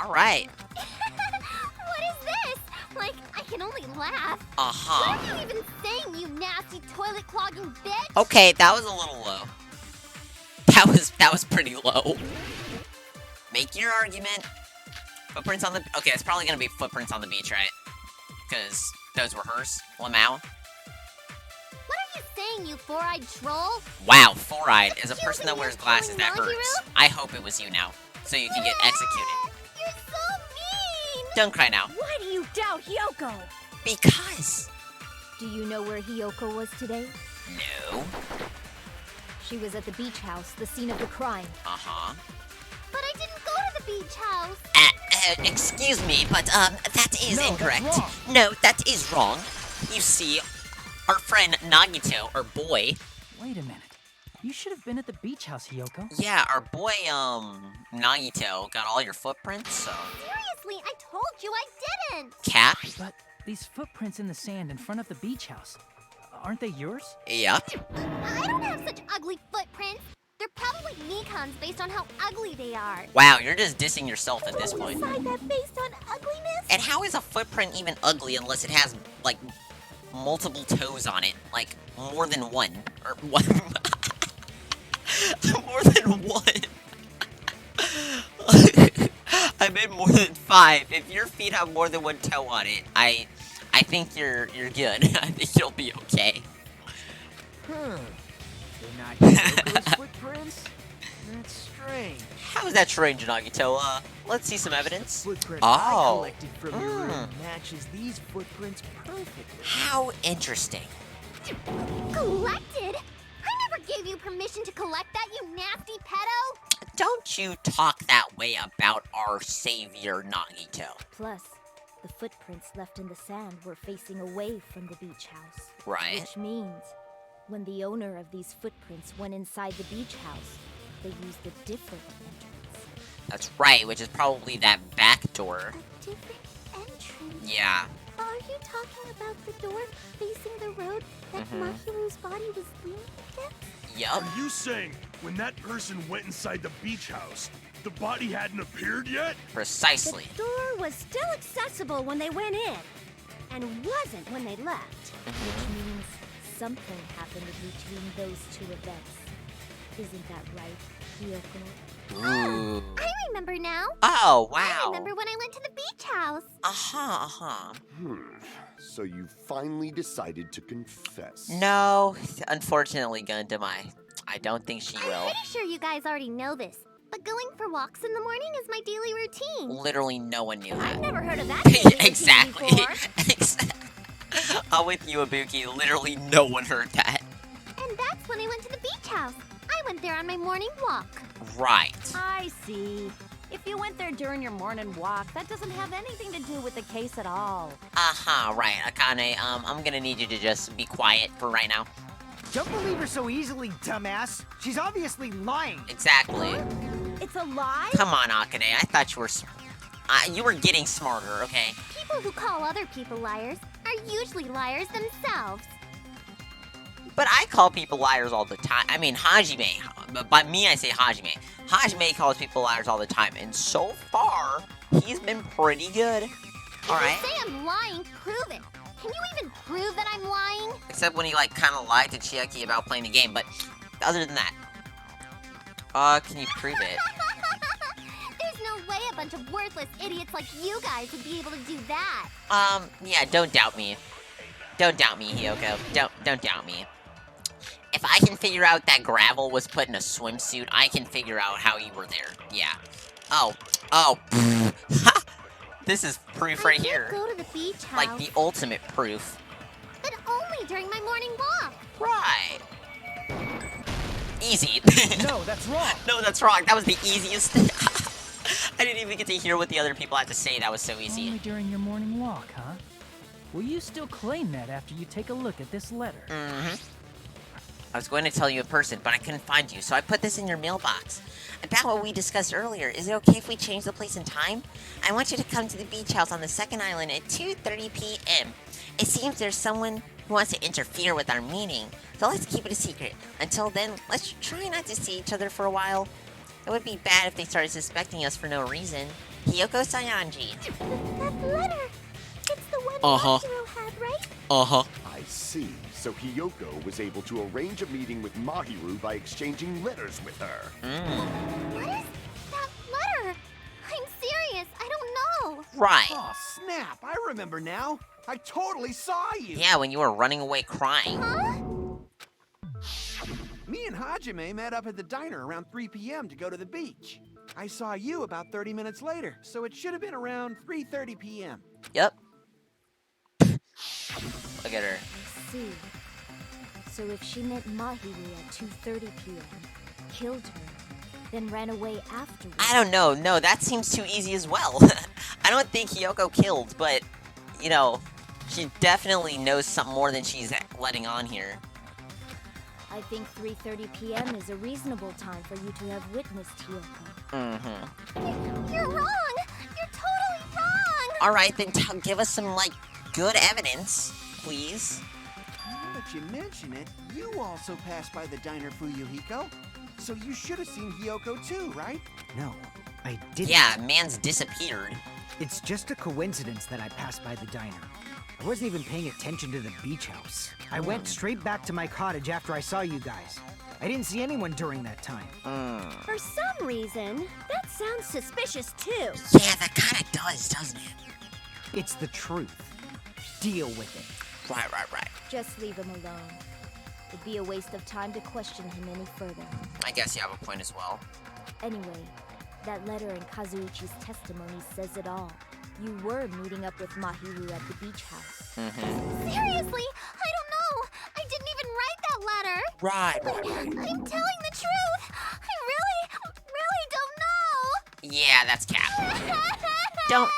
Alright. What is this? Like, I can only laugh. Uh-huh. What are you even saying, you nasty toilet clogging bitch? Okay, that was a little low. That was pretty low. Make your argument. Footprints on the... Okay, it's probably gonna be footprints on the beach, right? Because those were hers. Lamau. What are you saying, you four-eyed troll? Wow, four-eyed. As a person that me wears as glasses, that calling hurts. Maheru? I hope it was you now. So you can get executed. You're so mean! Don't cry now. Why do you doubt Hiyoko? Because... Do you know where Hiyoko was today? No. She was at the beach house, the scene of the crime. Uh-huh. But I didn't go to the beach house. Excuse me, but, that is incorrect. That's wrong. No, that is wrong. You see, our friend Nagito, our boy... Wait a minute. You should have been at the beach house, Hiyoko. Yeah, our boy, Nagito got all your footprints, so... Seriously, I told you I didn't. Cat? But these footprints in the sand in front of the beach house, aren't they yours? Yep. I don't have such ugly footprints. They're probably Nikon's based on how ugly they are. Wow, you're just dissing yourself at this point. Decide that based on ugliness? And how is a footprint even ugly unless it has, like, multiple toes on it? Like, more than one. Or one. More than one. I meant more than 5. If your feet have more than one toe on it, I think you're good. I think you'll be okay. They're not Hyoko's footprints? That's strange. How is that strange, Nagito? Let's see some evidence. Footprint Oh. I collected from your room matches these footprints perfectly. How interesting. Collected? I never gave you permission to collect that, you nasty pedo! Don't you talk that way about our savior, Nagito. Plus, the footprints left in the sand were facing away from the beach house. Right. Which means, when the owner of these footprints went inside the beach house, they used a different entrance. That's right, which is probably that back door. A different entrance? Yeah. Are you talking about the door facing the road that Mahiru's body was leaning against? Yup. Are you saying when that person went inside the beach house, the body hadn't appeared yet? Precisely. The door was still accessible when they went in, and wasn't when they left. Which means something happened between those two events. Isn't that right, Hiyoko? Ooh. I remember now. Oh, I wow. remember when I went to the beach house. Uh-huh. So you finally decided to confess. No, unfortunately, Gundam, I don't think she I'm will. pretty sure you guys already know this, but going for walks in the morning is my daily routine. Literally no one knew that. I've never heard of that daily routine Exactly. before. I'm with you, Ibuki. Literally no one heard that. And that's when I went to the beach house. I went there on my morning walk. Right. I see. If you went there during your morning walk, that doesn't have anything to do with the case at all. Uh-huh, right. Akane, I'm gonna need you to just be quiet for right now. Don't believe her so easily, dumbass. She's obviously lying. Exactly. It's a lie? Come on, Akane. I thought you were getting smarter, okay? People who call other people liars are usually liars themselves. But I call people liars all the time. I mean, Hajime. But by me, I say Hajime. Hajime calls people liars all the time. And so far, he's been pretty good. Alright. If you say I'm lying, prove it. Can you even prove that I'm lying? Except when he, like, kind of lied to Chiaki about playing the game. But other than that. Can you prove it? There's no way a bunch of worthless idiots like you guys would be able to do that. Yeah, don't doubt me. Don't doubt me, Hiyoko. Don't doubt me. If I can figure out that Gravel was put in a swimsuit, I can figure out how you were there. Yeah. Oh. This is proof right here. Go to the beach house. Like the ultimate proof. But only during my morning walk. Right. Easy. No, that's wrong. No, that's wrong. That was the easiest. I didn't even get to hear what the other people had to say. That was so easy. Only during your morning walk, huh? Will you still claim that after you take a look at this letter? I was going to tell you in person, but I couldn't find you, so I put this in your mailbox. About what we discussed earlier, is it okay if we change the place and time? I want you to come to the beach house on the second island at 2:30 p.m. It seems there's someone who wants to interfere with our meeting, so let's keep it a secret. Until then, let's try not to see each other for a while. It would be bad if they started suspecting us for no reason. Hiyoko Sayanji. That letter. It's the one Mahiru had, right? I see. So Hiyoko was able to arrange a meeting with Mahiru by exchanging letters with her. What is that letter? I'm serious. I don't know. Right. Oh, snap. I remember now. I totally saw you. Yeah, when you were running away crying. Me and Hajime met up at the diner around 3 p.m. to go to the beach. I saw you about 30 minutes later, so it should have been around 3:30 p.m. Yep. Look at her. I see. So if she met Mahiru at 2:30 p.m., killed her, then ran away afterwards. I don't know. No, that seems too easy as well. I don't think Hiyoko killed, but, you know, she definitely knows something more than she's letting on here. I think 3:30 p.m. is a reasonable time for you to have witnessed Hiyoko. You're wrong. You're totally wrong. Alright, then give us some, like, good evidence, please. that you mention it, you also passed by the diner, Fuyuhiko. So you should have seen Hiyoko too, right? No, I didn't. Yeah, man's disappeared. It's just a coincidence that I passed by the diner. I wasn't even paying attention to the beach house. I went straight back to my cottage after I saw you guys. I didn't see anyone during that time. For some reason, that sounds suspicious too. Yeah, that kind of does, doesn't it? It's the truth. Deal with it. Right. Just leave him alone. It'd be a waste of time to question him any further. I guess you have a point as well. Anyway, that letter in Kazuichi's testimony says it all. You were meeting up with Maheru at the beach house. Seriously, I don't know. I didn't even write that letter. Right. I'm telling the truth. I really don't know. Yeah, that's cap. Don't.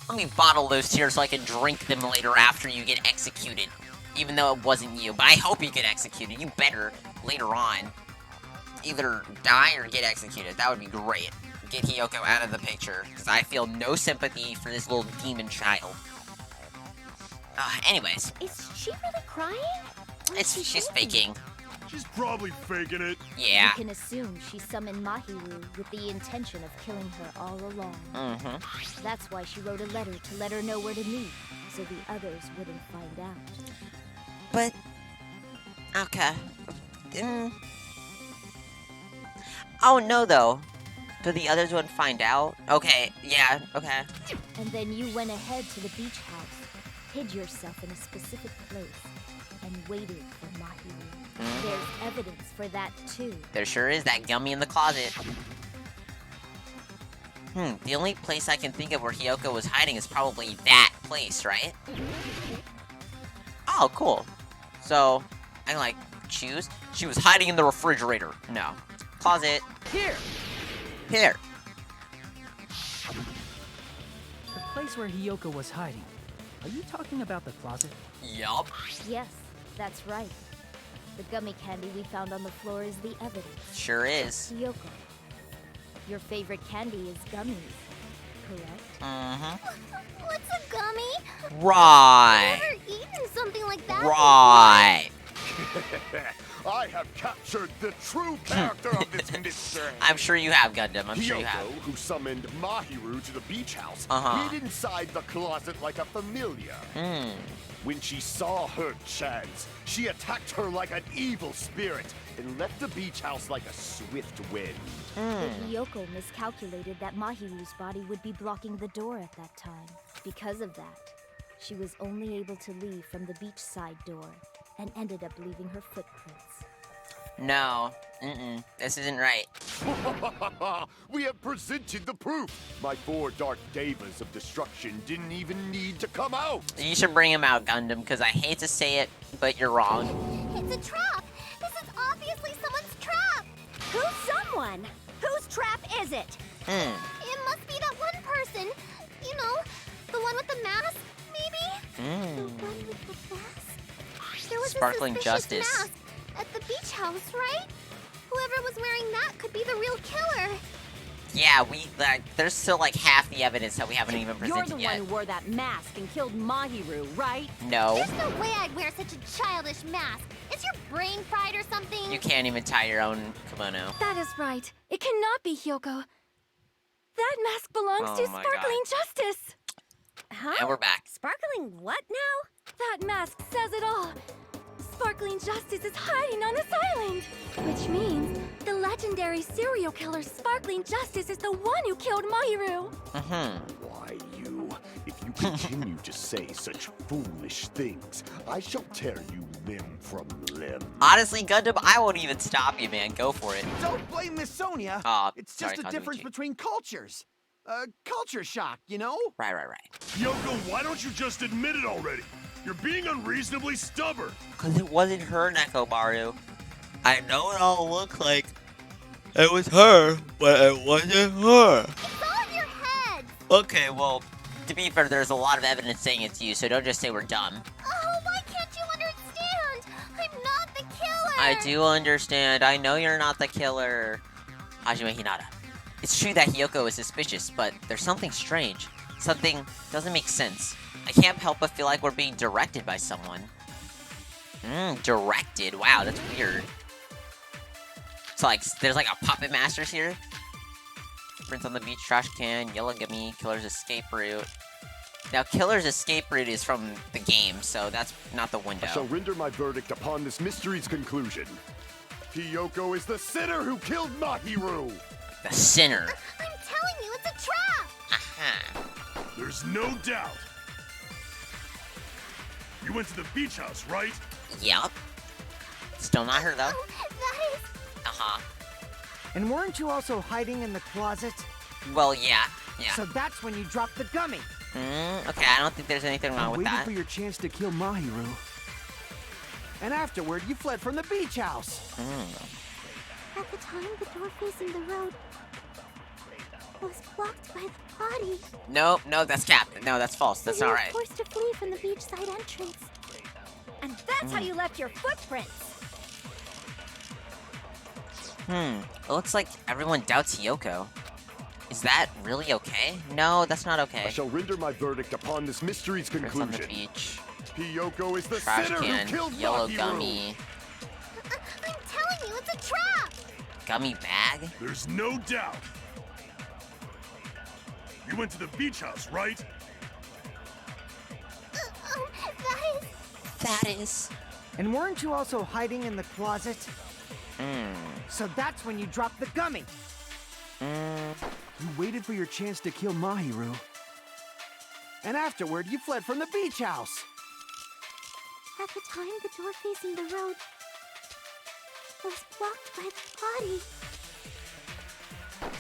Let me bottle those tears so I can drink them later after you get executed. Even though it wasn't you, but I hope you get executed. You better, later on, either die or get executed. That would be great. Get Hiyoko out of the picture, because I feel no sympathy for this little demon child. Anyways. Is she really crying? She's faking. She's probably faking it. Yeah. You can assume she summoned Maheru with the intention of killing her all along. That's why she wrote a letter to let her know where to meet, so the others wouldn't find out. But, okay. Oh no though. So the others wouldn't find out? Okay, yeah, okay. And then you went ahead to the beach house, hid yourself in a specific place, and waited for Maheru. There's evidence for that too. There sure is, that gummy in the closet. The only place I can think of where Hiyoko was hiding is probably that place, right? Oh, cool. So, I can, like, choose? She was hiding in the refrigerator. No. Closet. Here! Here. The place where Hiyoko was hiding. Are you talking about the closet? Yup. Yes, that's right. The gummy candy we found on the floor is the evidence. Sure is. Hiyoko, your favorite candy is gummies, correct? What's a gummy? Right. I've never eaten something like that. Right. I have captured the true character of this mystery. I'm sure you have, Gundam. I'm sure you have. Hiyoko, who summoned Maheru to the beach house, hid inside the closet like a familiar. When she saw her chance, she attacked her like an evil spirit and left the beach house like a swift wind. But Hiyoko miscalculated that Mahiru's body would be blocking the door at that time. Because of that, she was only able to leave from the beachside door and ended up leaving her footprints. No. This isn't right. We have presented the proof. My 4 dark devas of destruction didn't even need to come out. You should bring him out, Gundam, because I hate to say it, but you're wrong. It's a trap. This is obviously someone's trap. Who's someone? Whose trap is it? It must be that one person. You know, the one with the mask, maybe? The one with the mask? There was Sparkling a suspicious Justice. mask at the beach house, right? Whoever was wearing that could be the real killer. Yeah, there's still like half the evidence that we haven't even You're presented the yet. one who wore that mask and killed Maheru, right? Oh. No. There's no way I'd wear such a childish mask. Is your brain fried or something? You can't even tie your own kimono. That is right. It cannot be Hiyoko. That mask belongs to my Sparkling Justice. Huh? And we're back. Sparkling what now? That mask says it all. Sparkling Justice is hiding on this island. Which means the legendary serial killer Sparkling Justice is the one who killed Maheru. Why, you? If you continue to say such foolish things, I shall tear you limb from limb. Honestly, Gundam, I won't even stop you, man. Go for it. Don't blame Miss Sonia. It's just sorry, a difference Kazuichi. between cultures. Culture shock, you know? Right. Yoko, why don't you just admit it already? You're being unreasonably stubborn. Because it wasn't her, Nekomaru. I know it all looked like it was her, but it wasn't her. It's all in your head. Okay, well, to be fair, there's a lot of evidence saying it's you, so don't just say we're dumb. Oh, why can't you understand? I'm not the killer. I do understand. I know you're not the killer. Hajime Hinata. It's true that Hiyoko is suspicious, but there's something strange. Something doesn't make sense. I can't help but feel like we're being directed by someone. Directed. Wow, that's weird. So, like, there's like a puppet masters here. Prince on the beach, trash can, yellow gummy, killer's escape route. Now, killer's escape route is from the game, so that's not the window. I shall render my verdict upon this mystery's conclusion. Hiyoko is the sinner who killed Maheru! The sinner. I'm telling you, it's a trap! Aha. There's no doubt. You went to the beach house, right? Yep. Still not her, though. Oh, that is... Uh-huh. And weren't you also hiding in the closet? Well, yeah. Yeah. So that's when you dropped the gummy. Okay, I don't think there's anything wrong with waited that. for your chance to kill Maheru. And afterward, you fled from the beach house. At the time, the door facing the road was blocked by the body. No, that's cap. No, that's false. That's So not you right. were forced to flee from the beachside entrance. And that's how you left your footprints. It looks like everyone doubts Hiyoko. Is that really okay? No, that's not okay. I shall render my verdict upon this mystery's Prince on conclusion. the beach. Hiyoko is the Trash sinner can. who killed Yellow Maheru! gummy. I'm telling you, it's a trap! Gummy bag? There's no doubt. You went to the beach house, right? That is... And weren't you also hiding in the closet? So that's when you dropped the gummy. You waited for your chance to kill Maheru. And afterward, you fled from the beach house. At the time, the door facing the road was blocked by the body.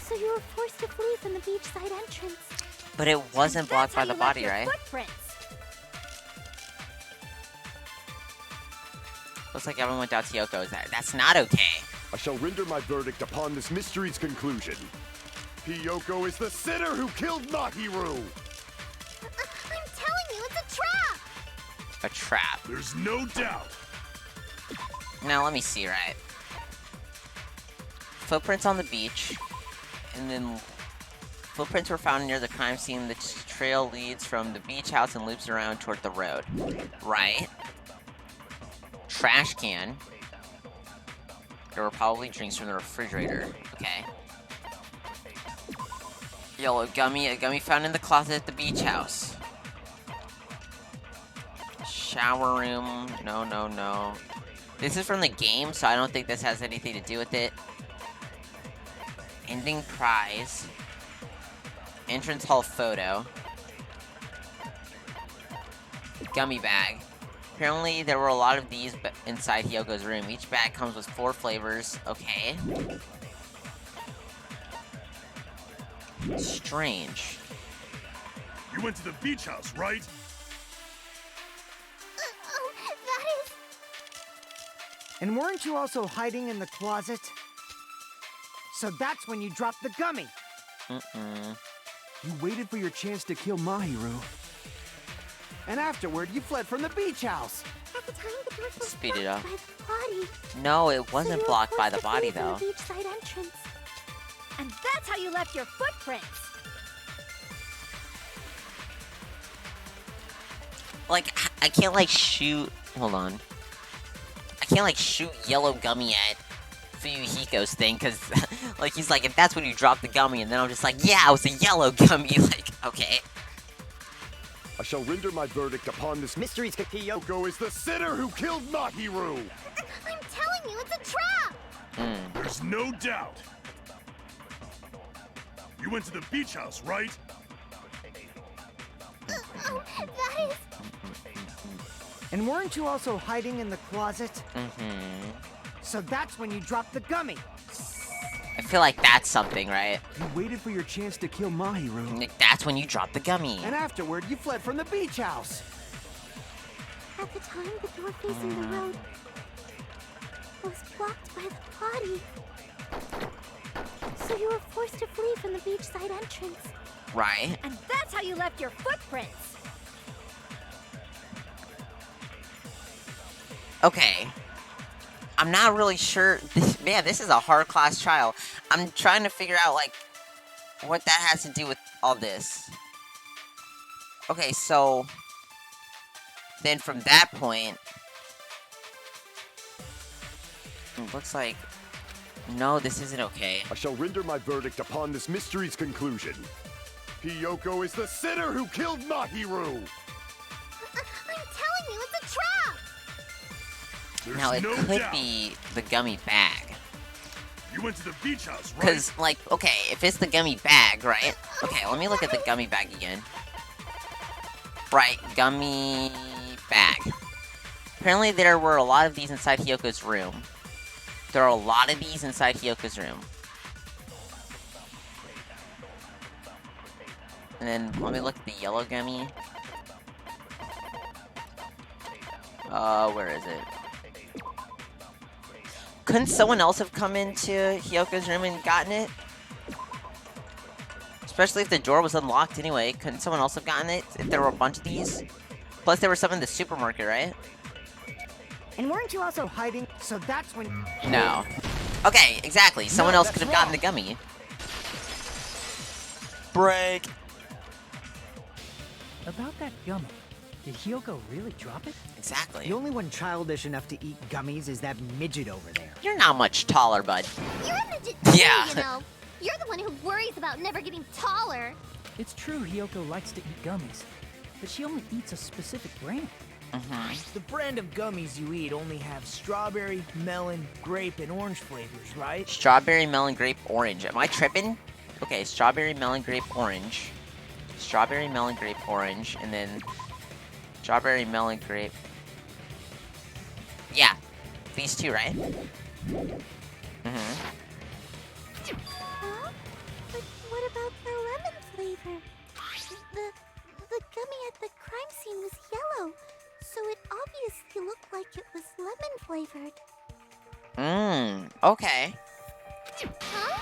So you were forced to flee from the beachside entrance. But it wasn't blocked by the body, right? Footprints. Looks like everyone doubts Hiyoko is that. That's not okay. I shall render my verdict upon this mystery's conclusion. Hiyoko is the sinner who killed Maheru! I'm telling you, it's a trap! A trap. There's no doubt. Now let me see, right? Footprints on the beach, and then footprints were found near the crime scene. The trail leads from the beach house and loops around toward the road. Right? Trash can. There were probably drinks from the refrigerator. Okay. Yellow gummy, a gummy found in the closet at the beach house. Shower room, no. This is from the game, so I don't think this has anything to do with it. Ending prize. Entrance hall photo. Gummy bag. Apparently, there were a lot of these inside Hiyoko's room. Each bag comes with 4 flavors. Okay. Strange. You went to the beach house, right? That is... And weren't you also hiding in the closet? So that's when you dropped the gummy. You waited for your chance to kill Maheru. And afterward, you fled from the beach house. At the time, the door was Speed it up. blocked by the body. No, it So wasn't you were blocked by forced the to body, flee though. from the beachside entrance. And that's how you left your footprints. Like, I can't, like, shoot... Hold on. I can't, like, shoot yellow gummy at Fuyuhiko's thing, because, like, he's like, if that's when you drop the gummy, and then I'm just like, yeah, it was a yellow gummy, like, okay. I shall render my verdict upon this mystery's Hiyoko is the sinner who killed Maheru! I'm telling you, it's a trap! There's no doubt. You went to the beach house, right? That is... And weren't you also hiding in the closet? So that's when you dropped the gummy. I feel like that's something, right? You waited for your chance to kill Maheru. That's when you drop the gummy. And afterward, you fled from the beach house. At the time, the door facing the road was blocked by the body. So you were forced to flee from the beachside entrance. Right. And that's how you left your footprints. Okay. I'm not really sure. Man, this is a hard class trial. I'm trying to figure out, like, what that has to do with all this. Okay, so then from that point, It looks like... No, this isn't okay. I shall render my verdict upon this mystery's conclusion. Hiyoko is the sinner who killed Maheru! I'm telling you, it's a trap! Now, it could be the Gummy Bag. You went to the beach house, right? Because, like, okay, if it's the Gummy Bag, right? Okay, let me look at the Gummy Bag again. Right, Gummy Bag. Apparently there were a lot of these inside Hiyoko's room. There are a lot of these inside Hiyoko's room. And then, let me look at the yellow gummy. Where is it? Couldn't someone else have come into Hiyoko's room and gotten it? Especially if the door was unlocked anyway. Couldn't someone else have gotten it if there were a bunch of these? Plus, there were some in the supermarket, right? And weren't you also hiding? So that's when... No. Okay, exactly. Someone else could have gotten the gummy. Break. About that gummy, did Hiyoko really drop it? Exactly. The only one childish enough to eat gummies is that midget over there. You're not much taller, bud. You're a midget too, Yeah. you know. You're the one who worries about never getting taller. It's true Hiyoko likes to eat gummies, but she only eats a specific brand. The brand of gummies you eat only have strawberry, melon, grape, and orange flavors, right? Strawberry, melon, grape, orange. Am I tripping? Okay, strawberry, melon, grape, orange. Strawberry, melon, grape, orange. And then strawberry, melon, grape. Yeah. These two, right? Huh? But what about the lemon flavor? The gummy at the crime scene was yellow, so it obviously looked like it was lemon flavored. Okay. Huh?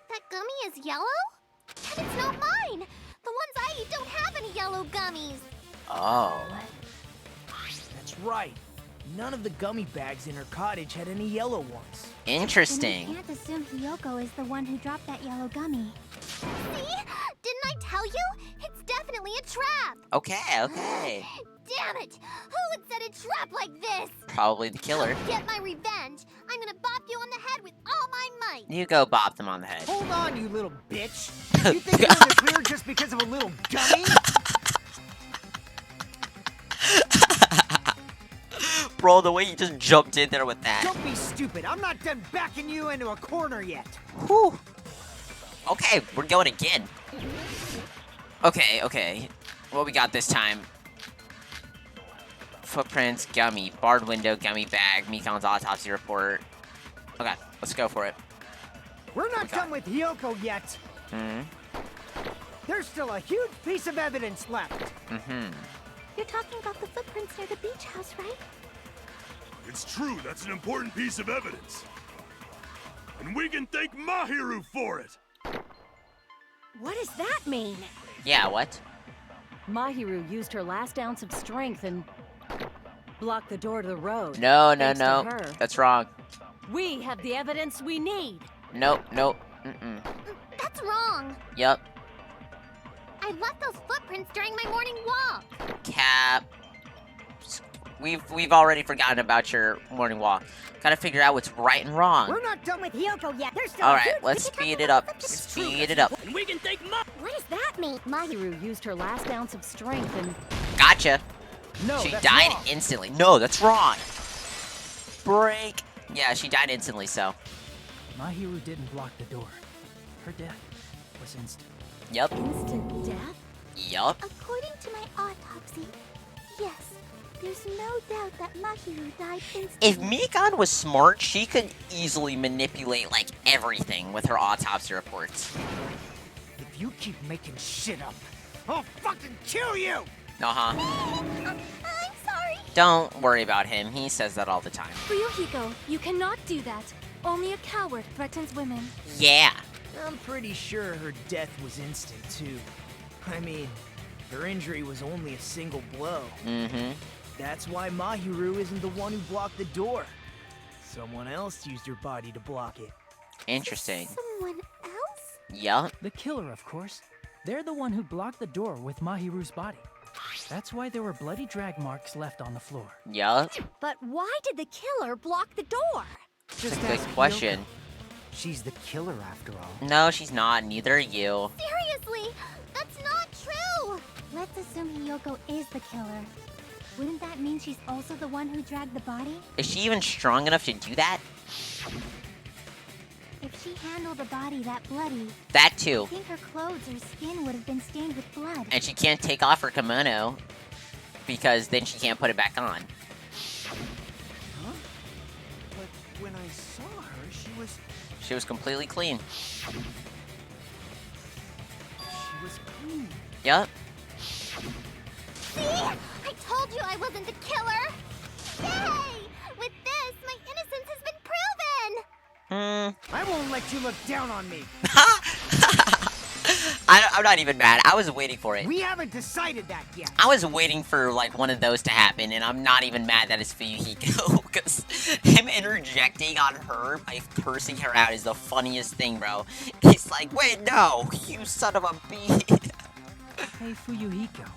That gummy is yellow? And it's not mine! The ones I eat don't have any yellow gummies! Oh. That's right. None of the gummy bags in her cottage had any yellow ones. Interesting. Then we can't assume Hiyoko is the one who dropped that yellow gummy. See? Didn't I tell you? It's definitely a trap! Okay. Damn it! Who would set a trap like this? Probably the killer. To get my revenge, I'm gonna bop you on the head with all my might! You go bop them on the head. Hold on, you little bitch. You think you're in the clear just because of a little gummy? Bro, the way you just jumped in there with that. Don't be stupid. I'm not done backing you into a corner yet. Whew. Okay, we're going again. Okay. What we got this time? Footprints, gummy, barred window, gummy bag, Mikon's autopsy report. Okay, let's go for it. We're not done with Hiyoko yet. There's still a huge piece of evidence left. You're talking about the footprints near the beach house, right? It's true, that's an important piece of evidence. And we can thank Maheru for it! What does that mean? Yeah, what? Maheru used her last ounce of strength and blocked the door to the road. No. Thanks to her. That's wrong. We have the evidence we need. Nope. That's wrong. Yup. I left those footprints during my morning walk. Cap. We've already forgotten about your morning walk. Gotta figure out what's right and wrong. We're not done with Hiyoko yet. There's still Alright, let's speed it up. Speed it up. And we can thank What does that mean? Maheru used her last ounce of strength and Gotcha. No, She that's died wrong. instantly. No, that's wrong. Break. Yeah, she died instantly, so. Maheru didn't block the door. Her death was instant. Yup. Instant death? Yup. According to my autopsy, yes. There's no doubt that Maheru died instantly. If Mikon was smart, she could easily manipulate, like, everything with her autopsy reports. If you keep making shit up, I'll fucking kill you! Uh-huh. I'm sorry. Don't worry about him. He says that all the time. Ryuhiko, you cannot do that. Only a coward threatens women. Yeah. I'm pretty sure her death was instant, too. I mean, her injury was only a single blow. That's why Maheru isn't the one who blocked the door. Someone else used her body to block it. Interesting. Someone else? Yup. The killer, of course. They're the one who blocked the door with Mahiru's body. That's why there were bloody drag marks left on the floor. Yup. But why did the killer block the door? Just a good ask question. Yoko. She's the killer after all. No, she's not. Neither are you. Seriously, that's not true. Let's assume Hiyoko is the killer. Wouldn't that mean she's also the one who dragged the body? Is she even strong enough to do that? If she handled the body that bloody, That I too. think her clothes or skin would have been stained with blood. And she can't take off her kimono because then she can't put it back on. Huh? But when I saw her, She was completely clean. she was clean. Yup. See? I told you I wasn't the killer! Yay! With this, my innocence has been proven! I won't let you look down on me. I'm not even mad. I was waiting for it. We haven't decided that yet. I was waiting for like one of those to happen, and I'm not even mad that it's Fuyuhiko, because him interjecting on her by cursing her out is the funniest thing, bro. He's like, wait, no, you son of a bitch. Hey, Fuyuhiko.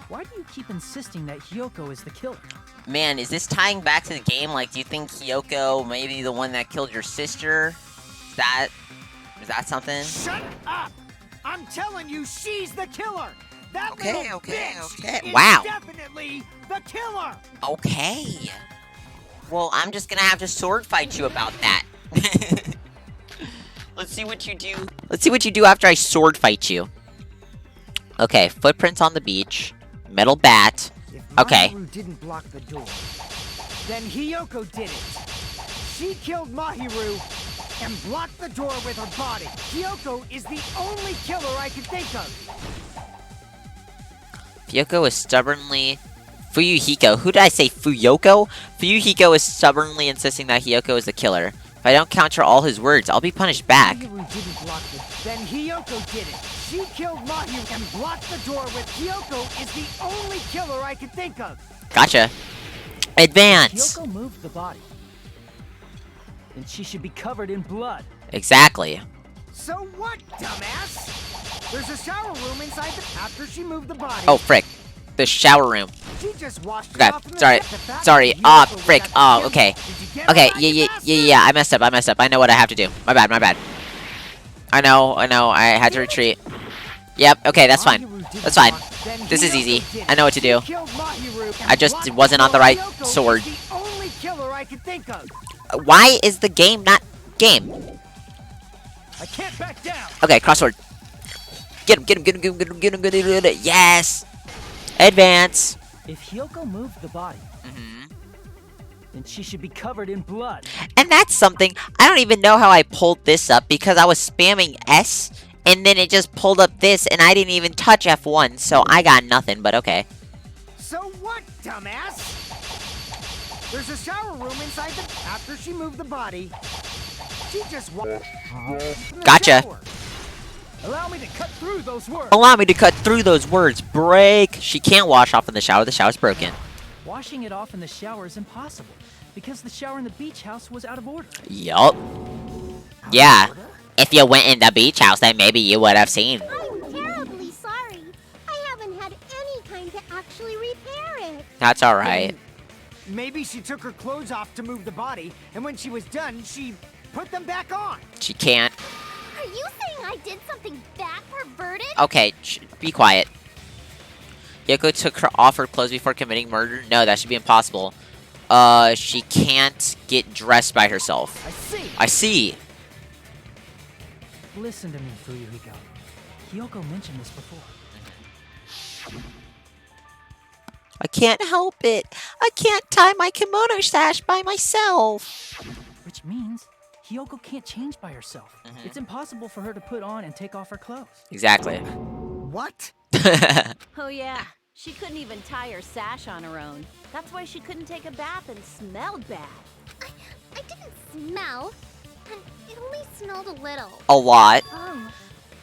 Why do you keep insisting that Hiyoko is the killer? Man, is this tying back to the game? Like, do you think Hiyoko may be the one that killed your sister? Is that something? Shut up! I'm telling you, she's the killer. That Okay, little okay, bitch okay. is Wow. definitely the killer. Okay. Well, I'm just gonna have to sword fight you about that. Let's see what you do. Let's see what you do after I sword fight you. Okay, footprints on the beach. Metal bat. Okay. Maheru didn't block the door. Then Hiyoko did it. She killed Maheru and blocked the door with her body. Hiyoko is the only killer I can think of. Fuyoko is stubbornly... Fuyuhiko. Who did I say? Fuyoko? Fuyuhiko is stubbornly insisting that Hiyoko is the killer. If I don't counter all his words, I'll be punished back. Maheru didn't block the... Then Hiyoko did it. She killed Maheru and blocked the door with Hiyoko is the only killer I can think of. Gotcha. Advance. Hiyoko moved the body. Then she should be covered in blood. Exactly. So what, dumbass? There's a shower room inside the... After she moved the body... Oh, frick. The shower room. She just washed Okay, it off in the sorry. the fact Sorry. that Ah, Hiyoko frick. was Oh, at the okay. gym. Did you get Okay, it right, you yeah, I messed up. I know what I have to do. My bad. I know, I had to retreat. Yep, okay, that's fine. That's fine. This is easy. I know what to do. I just wasn't on the right sword. The only killer I could think of. Why is the game not game? I can't back down. Okay, crossword. Get him. Yes! Advance. If Hiyoko moved the body, then she should be covered in blood. And that's something, I don't even know how I pulled this up because I was spamming S and then it just pulled up this and I didn't even touch F1, so I got nothing, but okay. So what, dumbass? There's a shower room inside the... After she moved the body, she just walked... Gotcha. Allow me to cut through those words. Allow me to cut through those words. Break. She can't wash off in the shower. The shower's broken. Washing it off in the shower is impossible because the shower in the beach house was out of order. Yup. Yeah. If you went in the beach house, then maybe you would have seen. I'm terribly sorry. I haven't had any time to actually repair it. That's alright. Maybe she took her clothes off to move the body, and when she was done, she put them back on. She can't. Are you saying I did something that perverted? Okay, be quiet. Yoko took her off her clothes before committing murder? No, that should be impossible. She can't get dressed by herself. I see. Listen to me, Fuyuhiko. Hiyoko mentioned this before. I can't help it. I can't tie my kimono sash by myself. Which means Hiyoko can't change by herself. It's impossible for her to put on and take off her clothes. Exactly. What? Oh yeah, she couldn't even tie her sash on her own. That's why she couldn't take a bath and smelled bad. I didn't smell. It only smelled a little. A lot. Oh,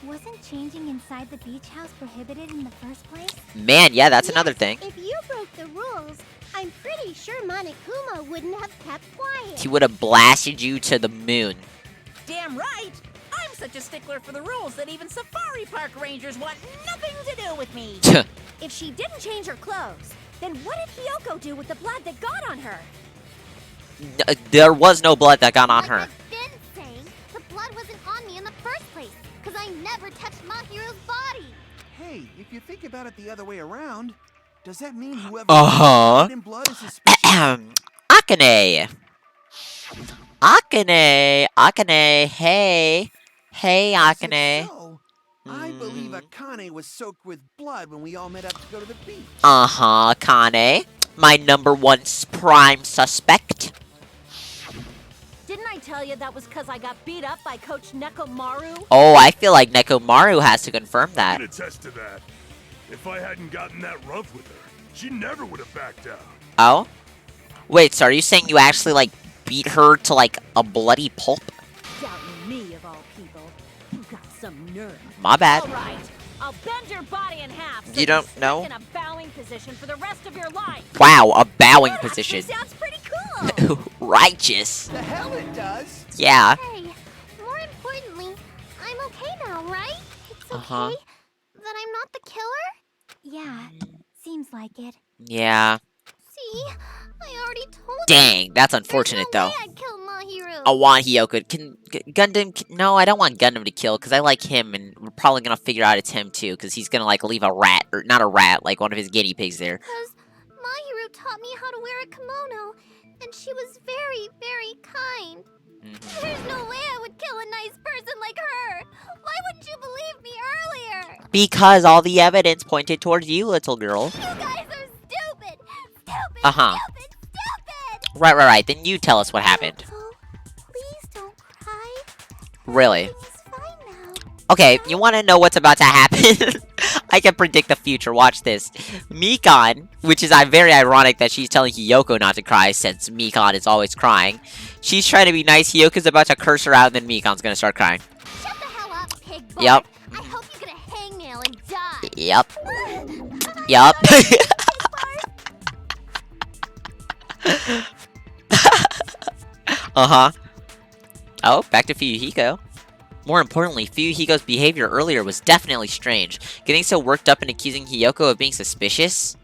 wasn't changing inside the beach house prohibited in the first place? Man, yeah, that's another thing. If you broke the rules, I'm pretty sure Monokuma wouldn't have kept quiet. He would have blasted you to the moon. Damn right! I'm such a stickler for the rules that even safari park rangers want nothing to do with me. If she didn't change her clothes, then what did Hiyoko do with the blood that got on her? There was no blood that got on her. I've been saying, the blood wasn't on me in the first place, because I never touched Mahiru's body. Hey, if you think about it the other way around, does that mean whoever Uh-huh. in blood is suspicious? Akane! Akane, hey. Hey, Akane. So, I believe Akane was soaked with blood when we all met up to go to the beach. Uh-huh, Akane. My number one prime suspect. Didn't I tell you that was because I got beat up by Coach Nekomaru? Oh, I feel like Nekomaru has to confirm I that. can attest to that. If I hadn't gotten that rough with her, she never would have backed down. Oh? Wait, so are you saying you actually, like, beat her to, like, a bloody pulp? Doubting me, of all people. You got some nerve. My bad. All right. I'll bend your body in half. So You don't stay know? in a bowing position for the rest of your life. Wow, a bowing position. Sounds pretty cool. Righteous. The hell it does. Yeah. Hey, more importantly, I'm okay now, right? It's okay Uh-huh. that I'm not the killer? Yeah, seems like it. Yeah. See, I already told Dang, that's unfortunate, though. I killed Mahiru. I want Hiyoko. Gundam... No, I don't want Gundam to kill, because I like him, and we're probably gonna figure out it's him, too, because he's gonna, like, leave a rat, or not a rat, like one of his guinea pigs there. Because Mahiru taught me how to wear a kimono, and she was very, very kind. There's no way I would kill a nice person like her. Why wouldn't you believe me earlier? Because all the evidence pointed towards you, little girl. You guys are stupid. Stupid. Uh-huh. Stupid. Stupid. Right. Then you tell us what happened. Oh, please don't cry. Really? Everything's fine now. Okay, you want to know what's about to happen? I can predict the future. Watch this. Mikan, which is very ironic that she's telling Hiyoko not to cry since Mikan is always crying. She's trying to be nice. Hiyoko's about to curse her out, and then Mikan's gonna start crying. Shut the hell up, pig boy. Yep. I hope you get a hangnail and die. Yep. Yup. Uh-huh. Oh, back to Fuyuhiko. More importantly, Fuyuhiko's behavior earlier was definitely strange. Getting so worked up and accusing Hiyoko of being suspicious?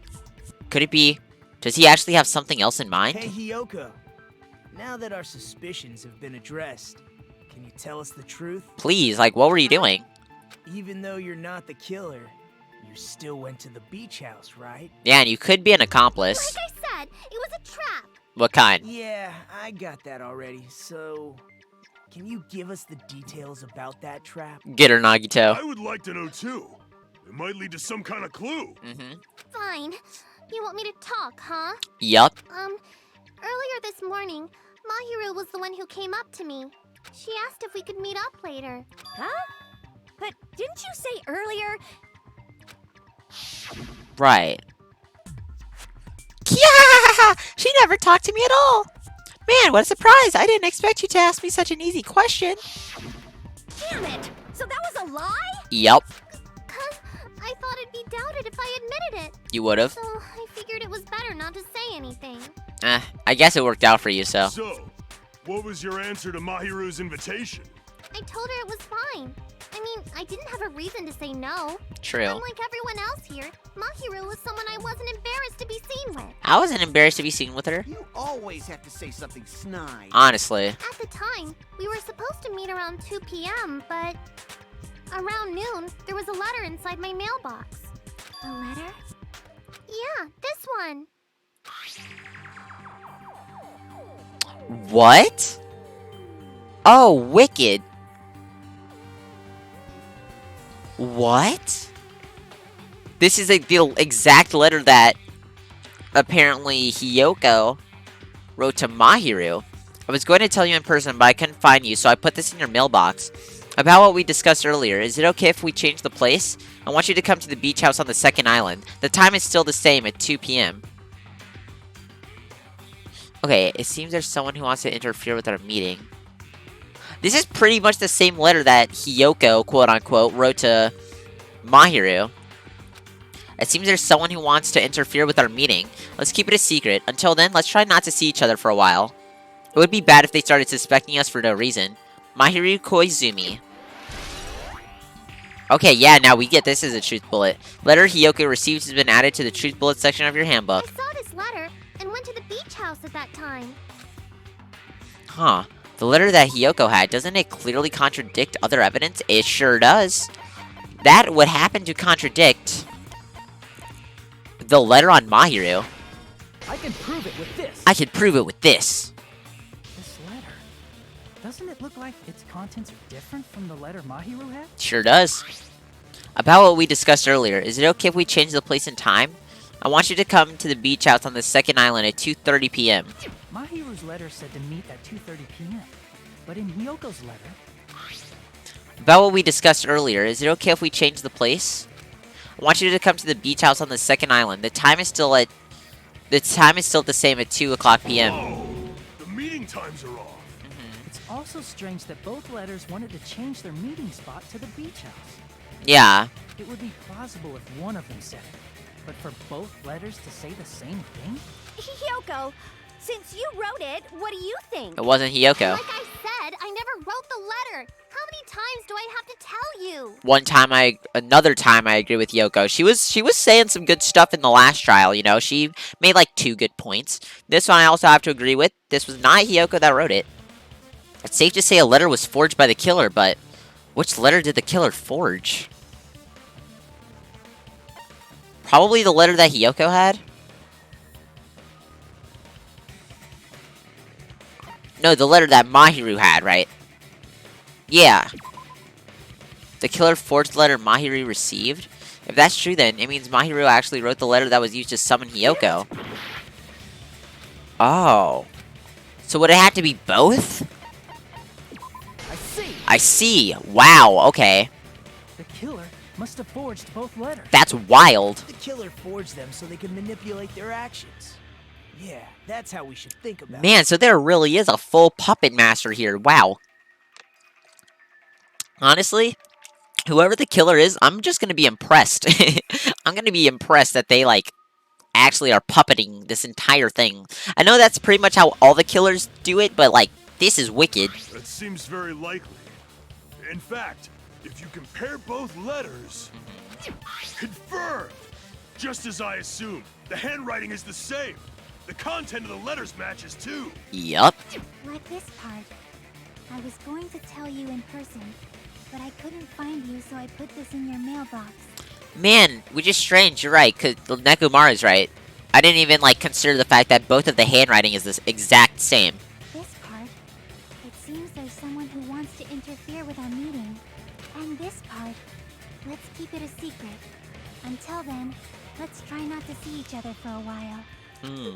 Could it be... Does he actually have something else in mind? Hey, Hiyoko. Now that our suspicions have been addressed, can you tell us the truth? Please, like, what were you doing? Even though you're not the killer, you still went to the beach house, right? Yeah, and you could be an accomplice. Like I said, it was a trap. What kind? Yeah, I got that already. So, can you give us the details about that trap? Get her, Nagito. I would like to know too. It might lead to some kind of clue. Fine. You want me to talk, huh? Yup. Earlier this morning, Mahiru was the one who came up to me. She asked if we could meet up later. Huh? But didn't you say earlier? Right. Yeah! She never talked to me at all! Man, what a surprise! I didn't expect you to ask me such an easy question. Damn it! So that was a lie? Yup. Cause I thought it'd be doubted if I admitted it. You would've. So I figured it was better not to say anything. I guess it worked out for you, so. So, what was your answer to Mahiru's invitation? I told her it was fine. I mean, I didn't have a reason to say no. True. Unlike everyone else here, Mahiru was someone I wasn't embarrassed to be seen with. I wasn't embarrassed to be seen with her. You always have to say something snide. Honestly. At the time, we were supposed to meet around 2 p.m., but around noon, there was a letter inside my mailbox. A letter? Yeah, this one. What? Oh, wicked. What? This is the exact letter that apparently Hiyoko wrote to Mahiru. I was going to tell you in person, but I couldn't find you, so I put this in your mailbox. About what we discussed earlier, is it okay if we change the place? I want you to come to the beach house on the second island. The time is still the same at 2 p.m. Okay, it seems there's someone who wants to interfere with our meeting. This is pretty much the same letter that Hiyoko, quote-unquote, wrote to Mahiru. It seems there's someone who wants to interfere with our meeting. Let's keep it a secret. Until then, let's try not to see each other for a while. It would be bad if they started suspecting us for no reason. Mahiru Koizumi. Okay, yeah, now we get this as a truth bullet. Letter Hiyoko received has been added to the truth bullet section of your handbook. I saw this letter and went to the beach house at that time. Huh. The letter that Hiyoko had, doesn't it clearly contradict other evidence? It sure does. That would happen to contradict the letter on Maheru. I can prove it with this. I can prove it with this. This letter. Doesn't it look like its contents are different from the letter Maheru had? Sure does. About what we discussed earlier, is it okay if we change the place and time? I want you to come to the beach house on the second island at 2:30 p.m. Mahiru's letter said to meet at 2:30 p.m. But in Hiyoko's letter... About what we discussed earlier, is it okay if we change the place? I want you to come to the beach house on the second island. The time is still the same at 2 o'clock p.m. Whoa! The meeting times are off. It's also strange that both letters wanted to change their meeting spot to the beach house. Yeah. It would be plausible if one of them said it, but for both letters to say the same thing? Hiyoko, since you wrote it, what do you think? It wasn't Hiyoko. Like I said, I never wrote the letter. How many times do I have to tell you? Another time I agree with Hiyoko. She was saying some good stuff in the last trial, you know. She made like 2 good points. This one I also have to agree with. This was not Hiyoko that wrote it. It's safe to say a letter was forged by the killer, but which letter did the killer forge? Probably the letter that Hiyoko had? No, the letter that Maheru had, right? Yeah. The killer forged the letter Maheru received? If that's true, then it means Maheru actually wrote the letter that was used to summon Hiyoko. Oh. So would it have to be both? I see. Wow, okay. The killer must have forged both letters. That's wild. The killer forged them so they can manipulate their actions. Yeah, that's how we should think about it. Man, so there really is a full puppet master here. Wow. Honestly, whoever the killer is, I'm just gonna be impressed. I'm gonna be impressed that they, like, actually are puppeting this entire thing. I know that's pretty much how all the killers do it, but, like, this is wicked. That seems very likely. In fact, if you compare both letters... Confirmed! Just as I assumed, the handwriting is the same. The content of the letters matches too. Yup. Like this part. I was going to tell you in person, but I couldn't find you, so I put this in your mailbox. Man, which is strange, you're right, because Nekomaru's right. I didn't even, like, consider the fact that both of the handwriting is the exact same. This part, it seems there's someone who wants to interfere with our meeting. And this part, let's keep it a secret. Until then, let's try not to see each other for a while. The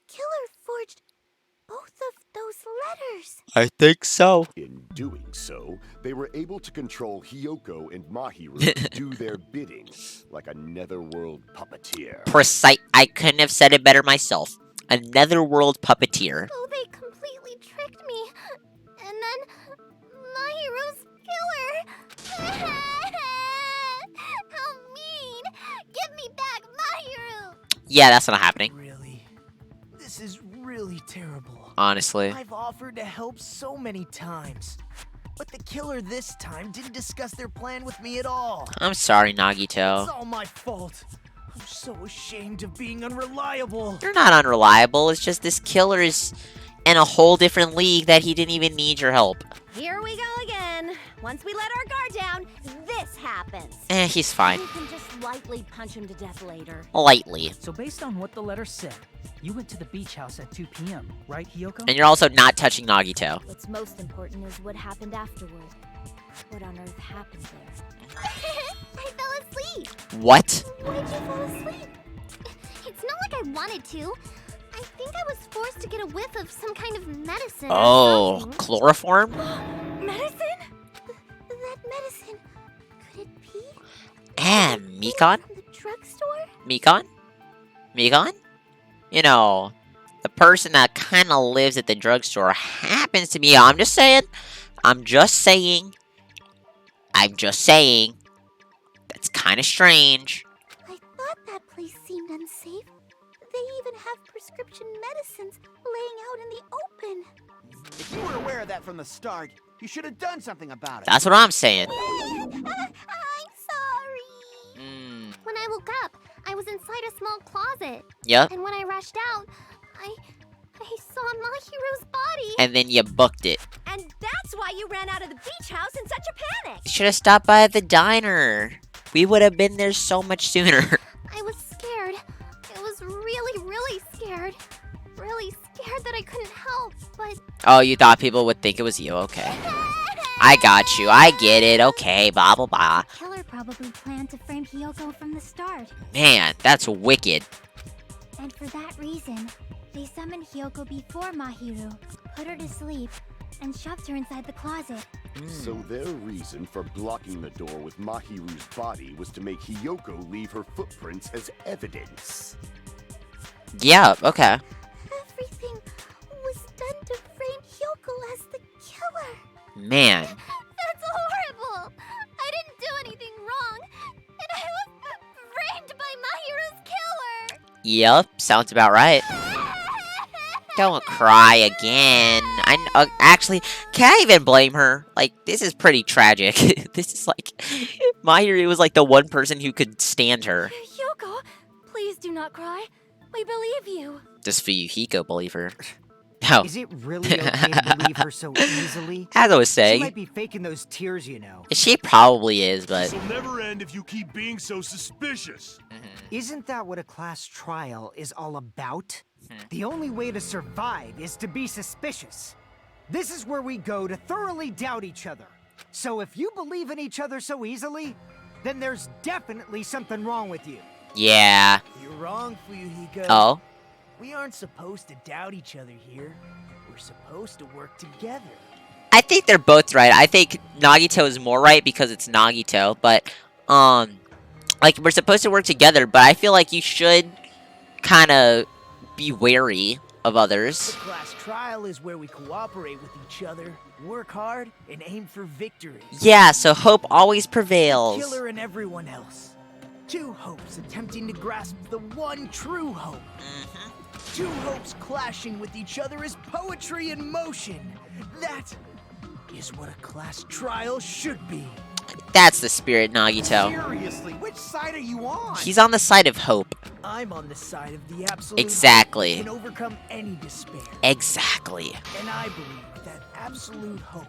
killer forged both of those letters. I think so. In doing so, they were able to control Hiyoko and Maheru to do their bidding, like a netherworld puppeteer. I couldn't have said it better myself. A netherworld puppeteer. Oh, they completely tricked me. And then, Mahiru's killer. How mean! Give me back Maheru! Yeah, that's not happening. Really? This is really terrible. Honestly. I've offered to help so many times. But the killer this time didn't discuss their plan with me at all. I'm sorry, Nagito. It's all my fault. I'm so ashamed of being unreliable. You're not unreliable, it's just this killer is in a whole different league that he didn't even need your help. Here we go again. Once we let our guard down, this happens. He's fine. You can just lightly punch him to death later. Lightly. So based on what the letter said, you went to the beach house at 2 p.m., right, Hiyoko? And you're also not touching Nagito. What's most important is what happened afterward. What on earth happened there? I fell asleep. What? Why'd you fall asleep? It's not like I wanted to. I think I was forced to get a whiff of some kind of medicine. Oh, chloroform? Medicine? That medicine. Could it be? And Mikon? From the drugstore? Mikon? Mikon? You know, the person that kind of lives at the drugstore happens to be, I'm just saying, that's kind of strange. I thought that place seemed unsafe. They even have prescription medicines laying out in the open. If you were aware of that from the start, you should have done something about it. That's what I'm saying. I'm sorry. When I woke up, I was inside a small closet. Yep. And when I rushed out, I saw Mahiru's body. And then you booked it. And that's why you ran out of the beach house in such a panic. You should have stopped by at the diner. We would have been there so much sooner. I was scared. I was really, really scared. Really scared that I couldn't help, but... Oh, you thought people would think it was you? Okay. I got you. I get it. Okay, blah, blah, blah. The killer probably planned to frame Hiyoko from the start. Man, that's wicked. And for that reason, they summoned Hiyoko before Mahiru, put her to sleep, and shoved her inside the closet. So their reason for blocking the door with Mahiru's body was to make Hiyoko leave her footprints as evidence. Yeah, okay. Everything was done to frame Hiyoko as the killer. Man. That's horrible. I didn't do anything wrong, and I was framed by Mahiru's killer. Yep, sounds about right. Don't cry again. Actually, can I even blame her? Like, this is pretty tragic. This is like, Mahiru was like the one person who could stand her. Hiyoko, please do not cry. We believe you. Just for you, Hiko, believe her. Oh. Is it really okay to believe her so easily? As I was saying. She might be faking those tears, you know. She probably is, but... This'll never end if you keep being so suspicious. Isn't that what a class trial is all about? The only way to survive is to be suspicious. This is where we go to thoroughly doubt each other. So if you believe in each other so easily, then there's definitely something wrong with you. Yeah. You're wrong, Fuyuhiko. Oh? We aren't supposed to doubt each other here. We're supposed to work together. I think they're both right. I think Nagito is more right because it's Nagito, but, like, we're supposed to work together, but I feel like you should kind of be wary of others. The class trial is where we cooperate with each other, work hard, and aim for victory. Yeah, so hope always The prevails. killer and everyone else. Two hopes attempting to grasp the one true hope. Two hopes clashing with each other is poetry in motion. That is what a class trial should be. That's the spirit, Nagito. Seriously, which side are you on? He's on the side of hope. I'm on the side of the absolute Exactly. hope that can overcome any despair. Exactly. And I believe that absolute hope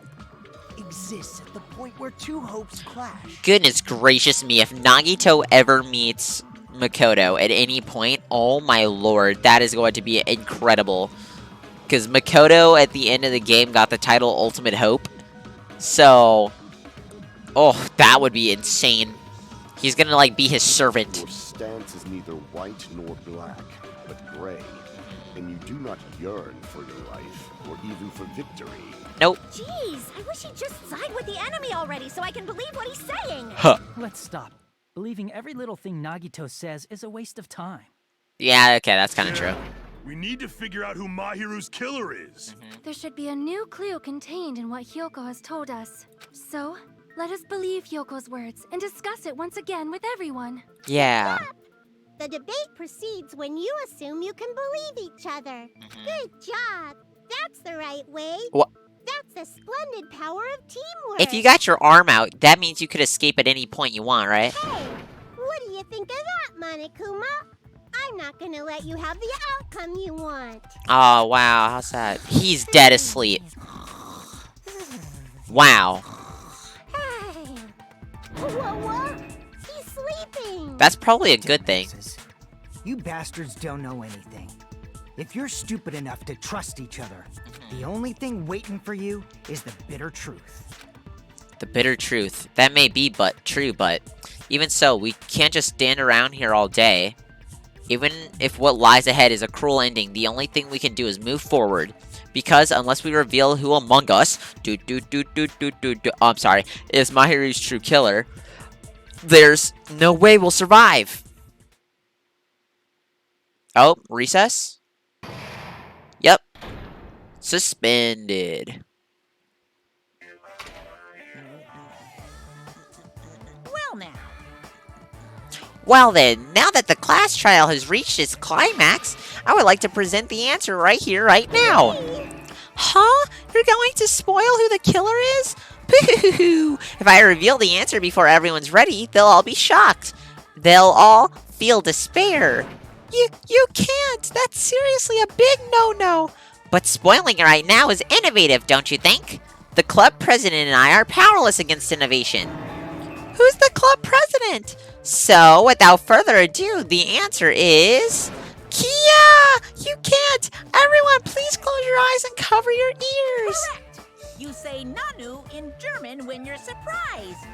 exists at the point where two hopes clash. Goodness gracious me, if Nagito ever meets Makoto at any point, oh my lord, that is going to be incredible. Because Makoto at the end of the game got the title Ultimate Hope. So, oh, that would be insane. He's gonna, like, be his servant. Your stance is neither white nor black, but gray. And you do not yearn for your life, or even for victory. Nope. Jeez, I wish he'd just side with the enemy already so I can believe what he's saying. Huh. Let's stop. Believing every little thing Nagito says is a waste of time. Yeah, okay, that's kind of true. We need to figure out who Mahiru's killer is. There should be a new clue contained in what Hiyoko has told us. So, let us believe Hyoko's words and discuss it once again with everyone. Yeah. The debate proceeds when you assume you can believe each other. Good job. That's the right way. What? That's the splendid power of teamwork. If you got your arm out, that means you could escape at any point you want, right? Hey, what do you think of that, Monokuma? I'm not gonna let you have the outcome you want. Oh, wow, how's that? He's dead asleep. Wow. Hey. What? He's sleeping. That's probably a good thing. You bastards don't know anything. If you're stupid enough to trust each other, the only thing waiting for you is the bitter truth. The bitter truth. That may be but true, but even so, we can't just stand around here all day. Even if what lies ahead is a cruel ending, the only thing we can do is move forward. Because unless we reveal who among us, I'm sorry, is Mahiru's true killer, there's no way we'll survive. Oh, recess? Yep. Suspended. Well now. Well then, now that the class trial has reached its climax, I would like to present the answer right here, right now. Huh? You're going to spoil who the killer is? Boo-hoo-hoo! If I reveal the answer before everyone's ready, they'll all be shocked. They'll all feel despair. You can't! That's seriously a big no-no! But spoiling it right now is innovative, don't you think? The club president and I are powerless against innovation. Who's the club president? So, without further ado, the answer is... Kia! You can't! Everyone, please close your eyes and cover your ears! Correct! You say Nanu in German when you're surprised.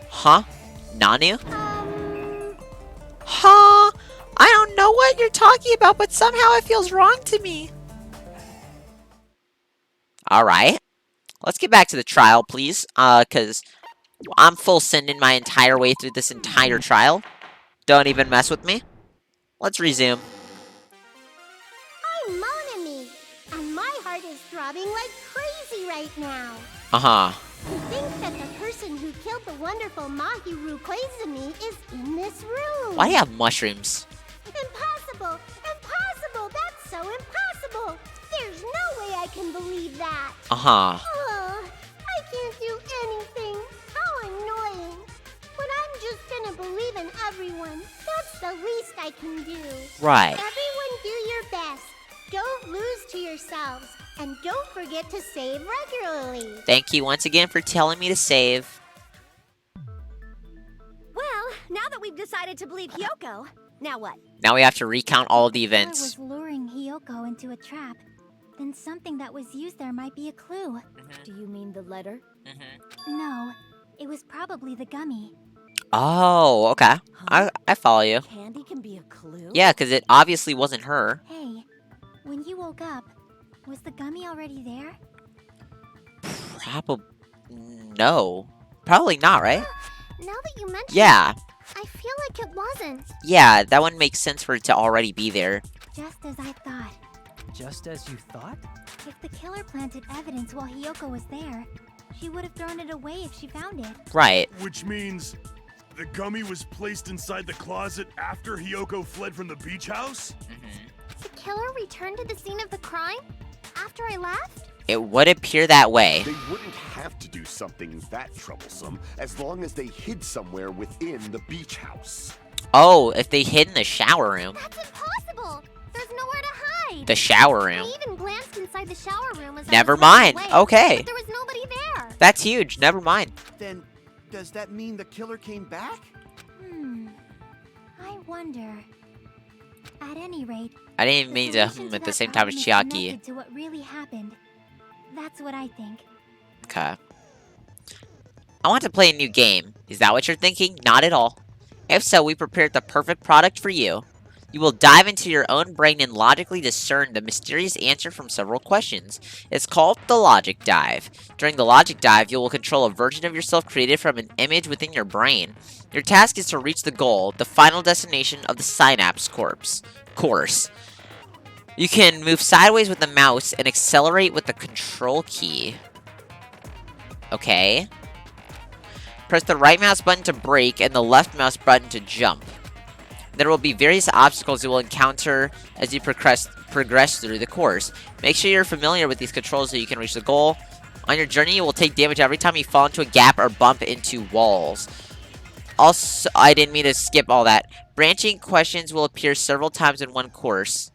Huh? Nanu? Huh? I don't know what you're talking about, but somehow it feels wrong to me. Alright. Let's get back to the trial, please. Because I'm full sending my entire way through this entire trial. Don't even mess with me. Let's resume. I'm Monami, and my heart is throbbing like crazy right now. Uh-huh. To think that the person who killed the wonderful Maheru Koizumi is in this room. Why do you have mushrooms? Impossible! Impossible! That's so impossible! There's no way I can believe that! Uh-huh. I can't do anything! How annoying! But I'm just gonna believe in everyone. That's the least I can do. Right. Everyone do your best. Don't lose to yourselves. And don't forget to save regularly. Thank you once again for telling me to save. Well, now that we've decided to believe Hiyoko, now what? Now we have to recount all of the I events. was luring Hiyoko into a trap. Then something that was used there might be a clue. Do you mean the letter? No, it was probably the gummy. Oh, okay. I follow you. Candy can be a clue? Yeah, because it obviously wasn't her. Hey, when you woke up, was the gummy already there? Probably... No. Probably not, right? Now that you mention Yeah. it, I feel like it wasn't. Yeah, that one makes sense for it to already be there. Just as I thought. Just as you thought? If the killer planted evidence while Hiyoko was there, she would have thrown it away if she found it. Right. Which means the gummy was placed inside the closet after Hiyoko fled from the beach house? The killer returned to the scene of the crime? After I left? It would appear that way. They wouldn't have to do something that troublesome as long as they hid somewhere within the beach house. Oh, if they hid in the shower room. That's impossible! There's nowhere to hide! The shower room. I even glanced inside the shower room as Never I was running mind. away, Okay. But there was nobody there. That's huge. Never mind. Then, does that mean the killer came back? I wonder. At any rate, I didn't even mean to solution at the that same time as problem is Chiaki. connected to what really happened. That's what I think. Okay. I want to play a new game. Is that what you're thinking? Not at all. If so, we prepared the perfect product for you. You will dive into your own brain and logically discern the mysterious answer from several questions. It's called the Logic Dive. During the Logic Dive, you will control a version of yourself created from an image within your brain. Your task is to reach the goal, the final destination of the Synapse course. You can move sideways with the mouse and accelerate with the control key. Okay. Press the right mouse button to brake and the left mouse button to jump. There will be various obstacles you will encounter as you progress through the course. Make sure you're familiar with these controls so you can reach the goal. On your journey, you will take damage every time you fall into a gap or bump into walls. Also, I didn't mean to skip all that. Branching questions will appear several times in one course.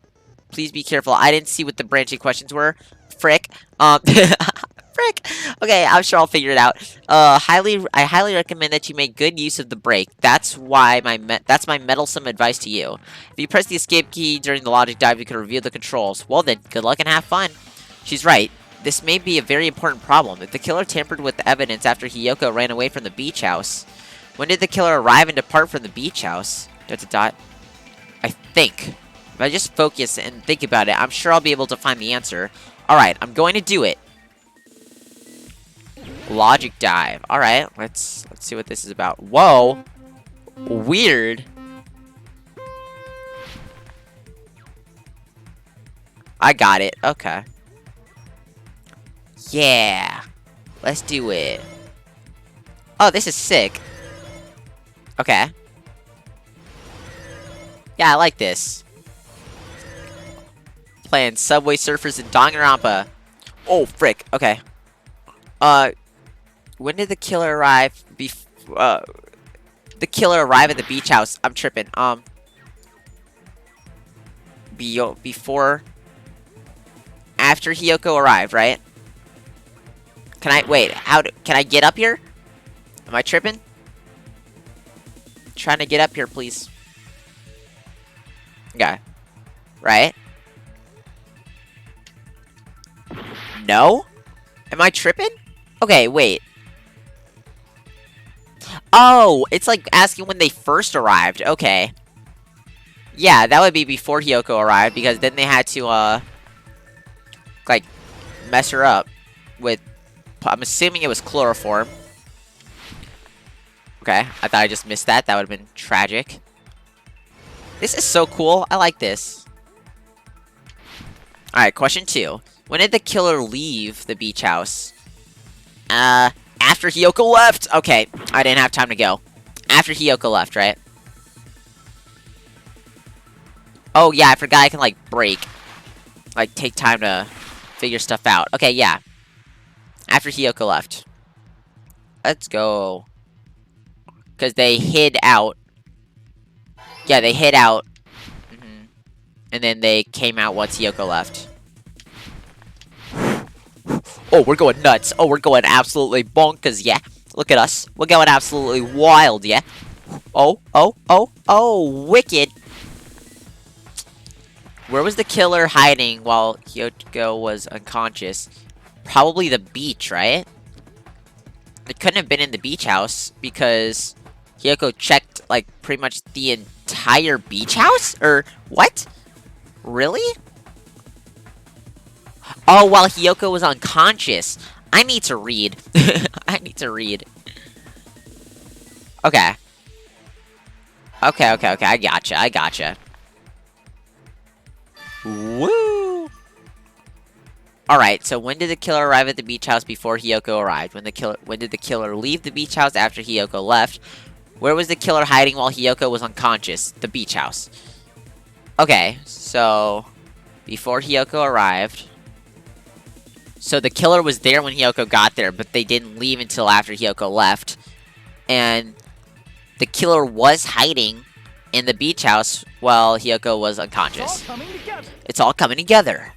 Please be careful. I didn't see what the branching questions were. Frick. Frick. Okay, I'm sure I'll figure it out. I highly recommend that you make good use of the brake. That's my meddlesome advice to you. If you press the escape key during the logic dive, you can review the controls. Well then, good luck and have fun. She's right. This may be a very important problem. If the killer tampered with the evidence after Hiyoko ran away from the beach house, when did the killer arrive and depart from the beach house? ... I think. If I just focus and think about it, I'm sure I'll be able to find the answer. Alright, I'm going to do it. Logic dive. Alright, let's see what this is about. Whoa. Weird. I got it. Okay. Yeah. Let's do it. Oh, this is sick. Okay. Yeah, I like this. Playing Subway Surfers in Danganronpa. Oh, frick. Okay. When did the killer arrive? The killer arrive at the beach house. I'm tripping. Before after Hiyoko arrived, right? Can I wait? Can I get up here? Am I tripping? Trying to get up here, please. Okay. Right? No? Am I tripping? Okay, wait. Oh, it's like asking when they first arrived. Okay. Yeah, that would be before Hiyoko arrived, because then they had to, like, mess her up with, I'm assuming it was chloroform. Okay, I thought I just missed that. That would have been tragic. This is so cool. I like this. Alright, question 2. When did the killer leave the beach house? After Hiyoko left! Okay, I didn't have time to go. After Hiyoko left, right? Oh, yeah, I forgot I can, like, break. Like, take time to figure stuff out. Okay, yeah. After Hiyoko left. Let's go. Because they hid out. Yeah, they hid out. And then they came out once Hiyoko left. Oh, we're going nuts. Oh, we're going absolutely bonkers, yeah. Look at us. We're going absolutely wild, yeah. Oh, oh, oh, oh, wicked. Where was the killer hiding while Hiyoko was unconscious? Probably the beach, right? It couldn't have been in the beach house because Hiyoko checked, like, pretty much the entire beach house? Or what? Really? Oh, while Hiyoko was unconscious. I need to read. I need to read. Okay. Okay. I gotcha. Woo! Alright, so when did the killer arrive at the beach house before Hiyoko arrived? When did the killer leave the beach house after Hiyoko left? Where was the killer hiding while Hiyoko was unconscious? The beach house. Okay, so before Hiyoko arrived. So the killer was there when Hiyoko got there, but they didn't leave until after Hiyoko left. And the killer was hiding in the beach house while Hiyoko was unconscious. It's all coming together.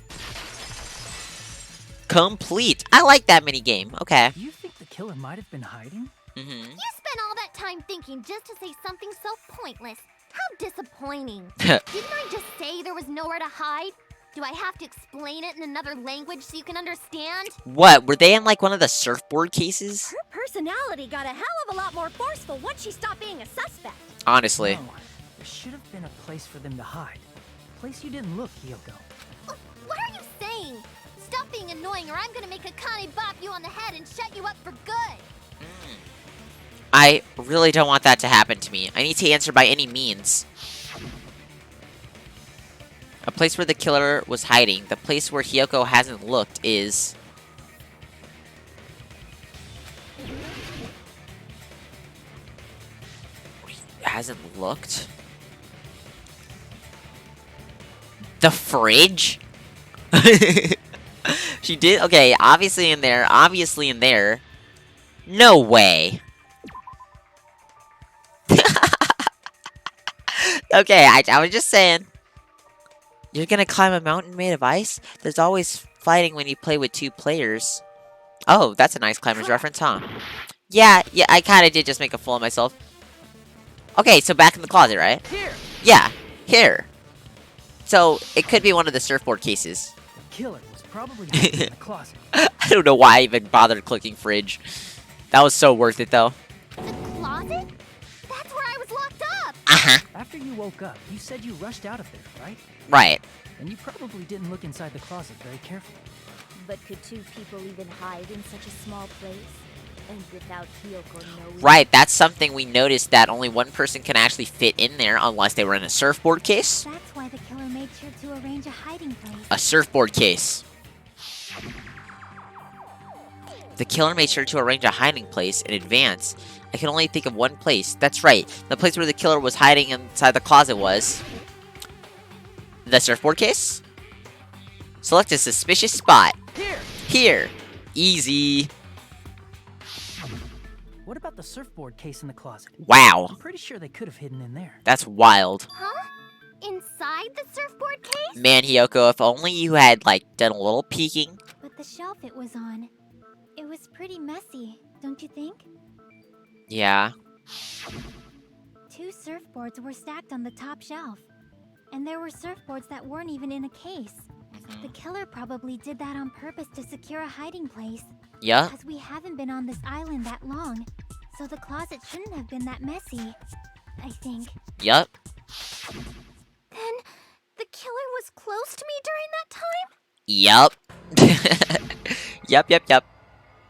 Complete. I like that mini game. Okay. You think the killer might have been hiding? You spent all that time thinking just to say something so pointless. How disappointing. Didn't I just say there was nowhere to hide? Do I have to explain it in another language so you can understand? What? Were they in, like, one of the surfboard cases? Her personality got a hell of a lot more forceful once she stopped being a suspect. Honestly. No, there should have been a place for them to hide. A place you didn't look, Hiyoko. What are you saying? Stop being annoying or I'm gonna make Akane bop you on the head and shut you up for good. I really don't want that to happen to me. I need to answer by any means. A place where the killer was hiding. The place where Hiyoko hasn't looked is... Hasn't looked? The fridge? She did? Okay, obviously in there. Obviously in there. No way. Okay, I was just saying. You're gonna climb a mountain made of ice? There's always fighting when you play with 2 players. Oh, that's a nice climber's reference, huh? Yeah, I kinda did just make a fool of myself. Okay, so back in the closet, right? Here. Yeah, here. So, it could be one of the surfboard cases. The killer was probably hiding in the closet. I don't know why I even bothered clicking fridge. That was so worth it, though. The closet? That's where I was locked up! After you woke up, you said you rushed out of there, right? Right. And you probably didn't look inside the closet very carefully. But could 2 people even hide in such a small place? And without Hiyoko knowing? Right, that's something we noticed, that only one person can actually fit in there unless they were in a surfboard case. That's why the killer made sure to arrange a hiding place. A surfboard case. The killer made sure to arrange a hiding place in advance. I can only think of one place. That's right. The place where the killer was hiding inside the closet was... the surfboard case? Select a suspicious spot. Here. Easy. What about the surfboard case in the closet? Wow. I'm pretty sure they could have hidden in there. That's wild. Huh? inside the surfboard case? Man, Hiyoko, if only you had, like, done a little peeking. But the shelf it was on, it was pretty messy, don't you think? Yeah. 2 surfboards were stacked on the top shelf. And there were surfboards that weren't even in a case. The killer probably did that on purpose to secure a hiding place. Yeah. Because we haven't been on this island that long. So the closet shouldn't have been that messy, I think. Yup. Then the killer was close to me during that time? Yup. Yup.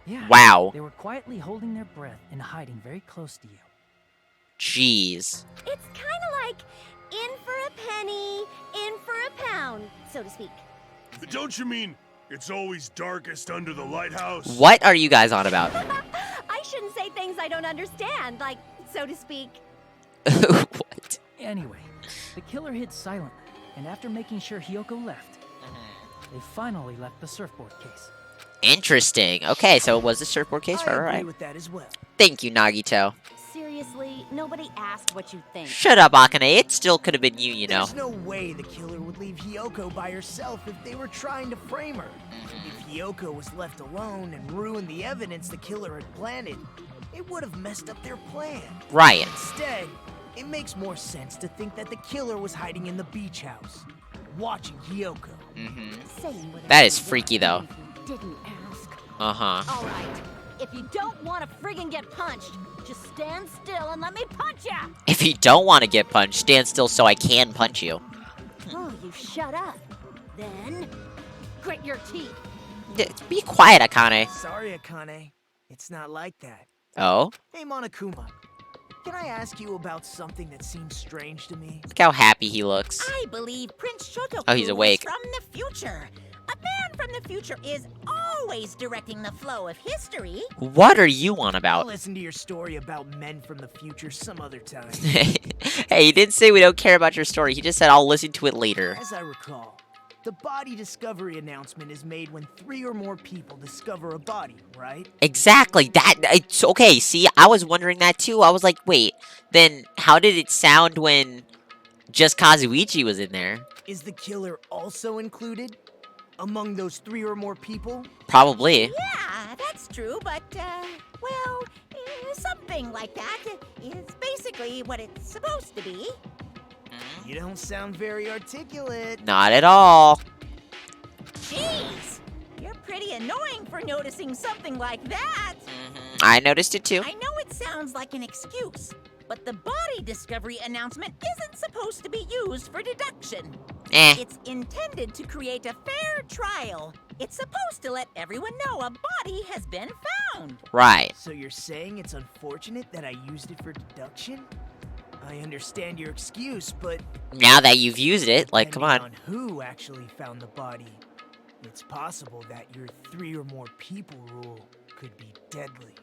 Yeah. Wow. They were quietly holding their breath and hiding very close to you. Jeez. It's kind of like in for a penny, in for a pound, so to speak. Don't you mean it's always darkest under the lighthouse? What are you guys on about? I shouldn't say things I don't understand, like, so to speak. What? Anyway, the killer hid silently, and after making sure Hiyoko left, they finally left the surfboard case. Interesting. Okay, so it was a surfboard case, I agree right? with that as well. Thank you, Nagito. Seriously, nobody asked what you think. Shut up, Akane. It still could have been you, you know. There's no way the killer would leave Hiyoko by herself if they were trying to frame her. If Hiyoko was left alone and ruined the evidence the killer had planted, it would have messed up their plan. Right. Instead, it makes more sense to think that the killer was hiding in the beach house, watching Hiyoko. That is freaky, though. Didn't ask. Uh-huh. All right. If you don't want to friggin' get punched, just stand still and let me punch ya! If you don't want to get punched, stand still so I can punch you. Oh, you shut up. Then, grit your teeth. Be quiet, Akane. Sorry, Akane. It's not like that. Oh? Hey, Monokuma. Can I ask you about something that seems strange to me? Look how happy he looks. I believe Prince Shotoku Oh, he's awake. is from the future. A man from the future is always directing the flow of history. What are you on I'll about? listen to your story about men from the future some other time. Hey, he didn't say we don't care about your story. He just said I'll listen to it later. As I recall, the body discovery announcement is made when 3 or more people discover a body, right? Exactly. It's okay. See, I was wondering that too. I was like, wait, then how did it sound when just Kazuichi was in there? Is the killer also included among those 3 or more people? Probably. Yeah, that's true, but, well, something like that is basically what it's supposed to be. You don't sound very articulate. Not at all. Jeez, you're pretty annoying for noticing something like that. I noticed it too. I know it sounds like an excuse, but the body discovery announcement isn't supposed to be used for deduction. It's intended to create a fair trial. It's supposed to let everyone know a body has been found. Right. So you're saying it's unfortunate that I used it for deduction? I understand your excuse, but Now that you've used it, like, come depending on. who actually found the body, it's possible that your 3 or more people rule could be deadly.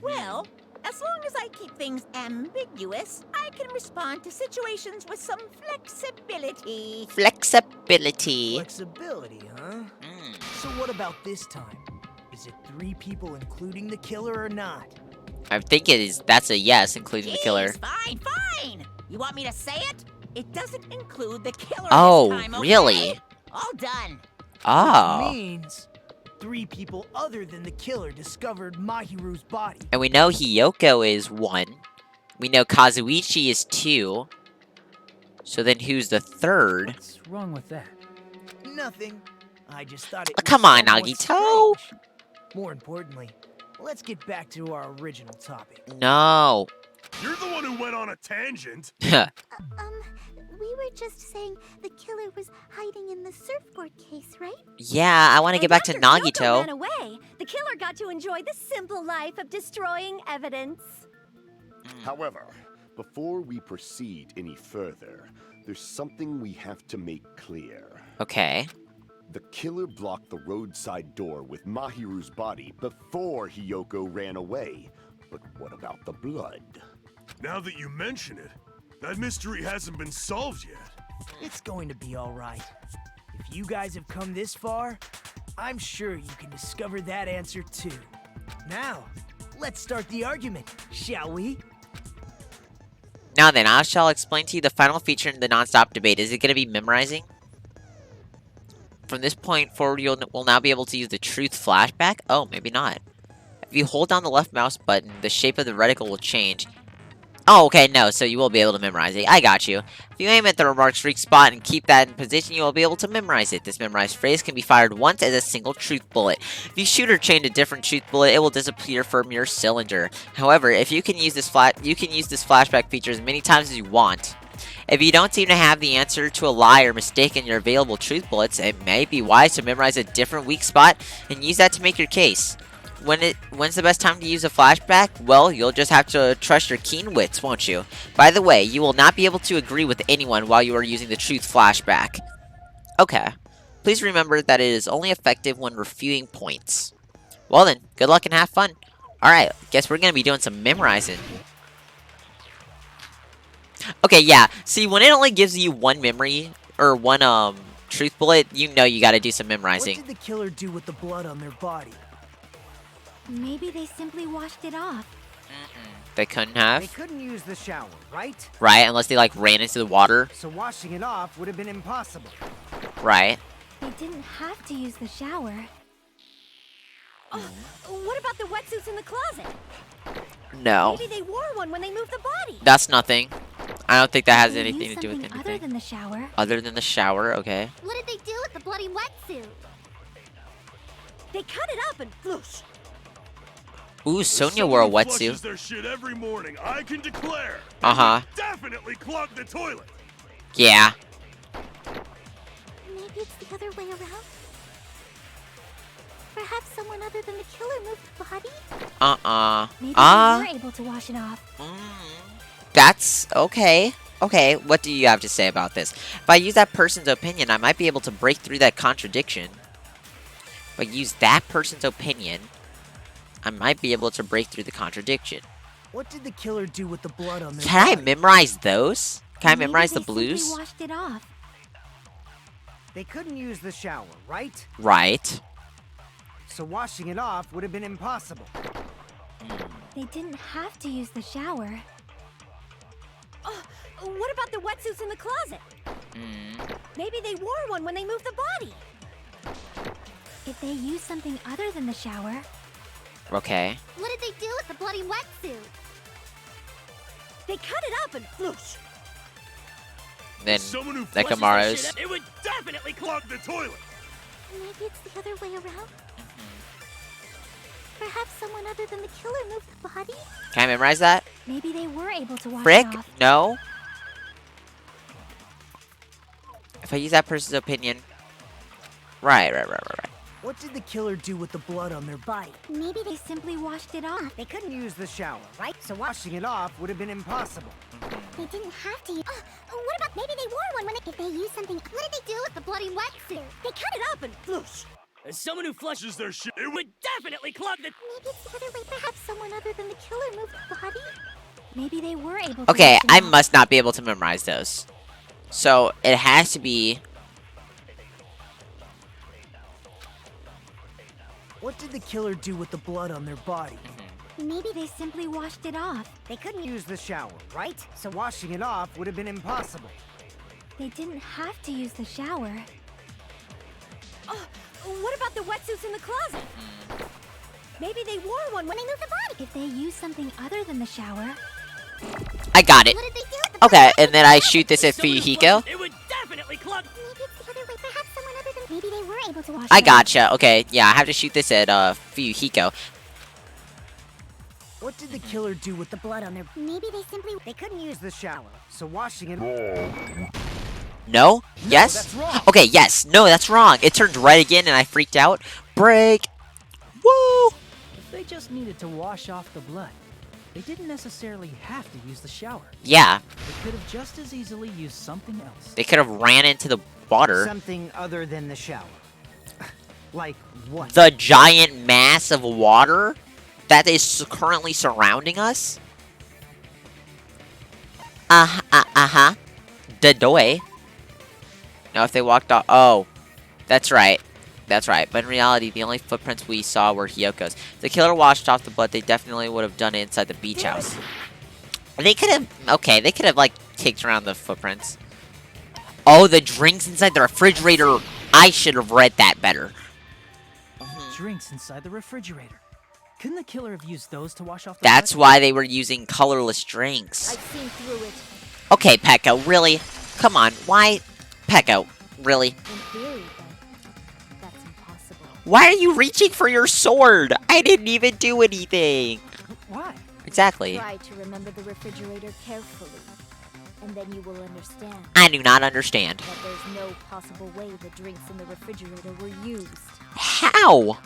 Well, as long as I keep things ambiguous, I can respond to situations with some flexibility. Flexibility. Flexibility, huh? So what about this time? Is it 3 people including the killer or not? I think that's a yes, including the killer. Fine, fine. You want me to say it? It doesn't include the killer Oh, this time, okay? really? All done. Oh. Means 3 people other than the killer discovered Mahiru's body. And we know Hiyoko is 1. We know Kazuichi is 2. So then who's the 3rd? What's wrong with that? Nothing. I just thought it Oh, come was on, somewhat Nagito. strange. More importantly, let's get back to our original topic. No. You're the one who went on a tangent. We were just saying the killer was hiding in the surfboard case, right? Yeah, I want to get back to After Kyoko Nagito. ran away, the killer got to enjoy the simple life of destroying evidence. However, before we proceed any further, there's something we have to make clear. Okay. The killer blocked the roadside door with Mahiru's body before Hiyoko ran away. But what about the blood? Now that you mention it, that mystery hasn't been solved yet. It's going to be all right. If you guys have come this far, I'm sure you can discover that answer too. Now, let's start the argument, shall we? Now then, I shall explain to you the final feature in the non-stop debate. Is it going to be memorizing? From this point forward, you will now be able to use the truth flashback? Oh, maybe not. If you hold down the left mouse button, the shape of the reticle will change. Oh, okay, no, so you will be able to memorize it. I got you. If you aim at the remark streak spot and keep that in position, you will be able to memorize it. This memorized phrase can be fired once as a single truth bullet. If you shoot or chain a different truth bullet, it will disappear from your cylinder. However, if you can use this flashback feature as many times as you want. If you don't seem to have the answer to a lie or mistake in your available truth bullets, it may be wise to memorize a different weak spot and use that to make your case. When's the best time to use a flashback? Well, you'll just have to trust your keen wits, won't you? By the way, you will not be able to agree with anyone while you are using the truth flashback. Okay. Please remember that it is only effective when refuting points. Well then, good luck and have fun. Alright, guess we're gonna be doing some memorizing. Okay, yeah. See, when it only gives you one memory, or one, truth bullet, you know you gotta do some memorizing. What did the killer do with the blood on their body? Maybe they simply washed it off. They couldn't have. They couldn't use the shower, right? Right, unless they, like, ran into the water. So washing it off would have been impossible. Right. They didn't have to use the shower. Oh, what about the wetsuits in the closet? No. Maybe they wore one when they moved the body. That's nothing. I don't think that has They anything used to do with something anything. other than the shower. Other than the shower, okay. What did they do with the bloody wetsuit? They cut it up and floosh. Ooh, Sonia wore a Flushes wetsuit. their shit every morning, I can declare. Uh-huh. Definitely clogged the toilet. Yeah. Maybe it's the other way around. Perhaps someone other than the killer moved the body? Maybe they were able to wash it off. That's okay. Okay, what do you have to say about this? If I use that person's opinion, I might be able to break through that contradiction. If I use that person's opinion, I might be able to break through the contradiction. What did the killer do with the blood on their Can I body? memorize those? Can I Maybe memorize the they simply blues? washed it off. They couldn't use the shower, right? Right. So washing it off would have been impossible. They didn't have to use the shower. Oh, what about the wetsuits in the closet? Maybe they wore one when they moved the body. If they used something other than the shower. Okay. What did they do with the bloody wetsuit? They cut it up and floosh. Then Someone who the flushes Camaros. their shit, it would definitely clog the toilet. Maybe it's the other way around. Perhaps someone other than the killer moved the body? Can I memorize that? Maybe they were able to wash Frick? it off. No. If I use that person's opinion. Right. What did the killer do with the blood on their body? Maybe they simply washed it off. They couldn't use the shower, right? So washing it off would have been impossible. They didn't have to use... what about maybe they wore one when they... If they used something... What did they do with the bloody wetsuit? They cut it up and floosh. As someone who flushes their shit, it would definitely clog the... Maybe it's the other way. Perhaps someone other than the killer moved the body? Maybe they were able to Okay, wash it I off. must not be able to memorize those. So it has to be. What did the killer do with the blood on their body? Maybe they simply washed it off. They couldn't use the shower, right? So washing it off would have been impossible. They didn't have to use the shower. Oh, what about the wetsuits in the closet? Maybe they wore one when they moved the body. If they used something other than the shower. I got it. What did they do with the Okay, and then I shoot this at Fuyuhiko. It would definitely clog... Maybe it's the other way. Perhaps someone other than... Maybe they were able to wash I it off. gotcha. Okay, yeah, I have to shoot this at Fuyuhiko. What did the killer do with the blood on their... Maybe they simply... They couldn't use the shower, so washing it... No? Yes? that's wrong. Okay, yes. No, that's wrong. It turned red again and I freaked out. Break. Woo! If they just needed to wash off the blood, they didn't necessarily have to use the shower. Yeah, They could have just as easily used something else. they could have ran into the water. Something other than the shower. Like what? The giant mass of water that is currently surrounding us. Uh-huh. Dadoy. Now, if they walked off... Oh, that's right. That's right. But in reality, the only footprints we saw were Hyoko's. If the killer washed off the blood, they definitely would have done it inside the beach house. They could have... Okay, they could have, like, kicked around the footprints. Oh, the drinks inside the refrigerator. I should have read that better. Drinks inside the refrigerator. Couldn't the killer have used those to wash off the That's blood? why they were using colorless drinks. I've seen through it. Okay, Pecco, really? Come on, why? Pecco, really? In theory, but that's impossible. Why are you reaching for your sword? I didn't even do anything. Why? Exactly. Try to remember the refrigerator carefully, and then you will understand. I do not understand. That there's no possible way the drinks in the refrigerator were used. How?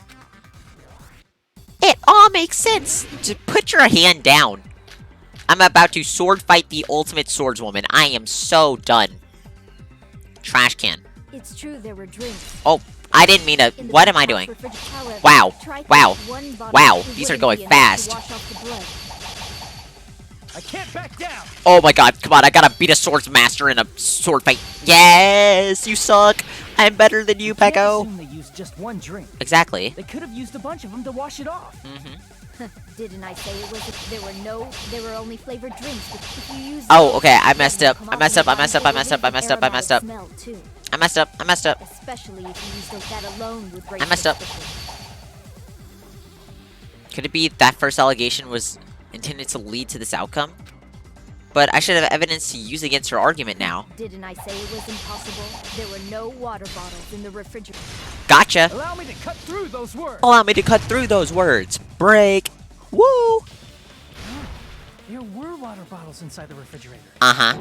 It all makes sense. Just put your hand down. I'm about to sword fight the ultimate swordswoman. I am so done. Trash can. It's true there were drinks. Oh, I didn't mean to. What am I doing? However, Wow. try to Wow. put one bottle Wow. of These are would going be enough to fast. wash off the blood. I can't back down. Oh my god, come on, I gotta beat a swordsmaster in a sword fight. Yes, you suck. I'm better than you, Can't Pecco. assume they used just one drink. Exactly. They could have used a bunch of them to wash it off. Didn't I say it was? There were only flavored drinks. But if you use Oh, those, okay, I then messed they'll up. come I off messed in up, I a messed up, I fine messed up, I with messed up, I messed up. aromatic smell, too. I messed up, I messed up. Especially if you use those, that alone would raise I messed up. suspicion. Could it be that first allegation was intended to lead to this outcome? But I should have evidence to use against her argument now. Didn't I say it was impossible? There were no water bottles in the refrigerator. Gotcha. Allow me to cut through those words. Allow me to cut through those words. Break. Woo! There were water bottles inside the refrigerator. Uh-huh.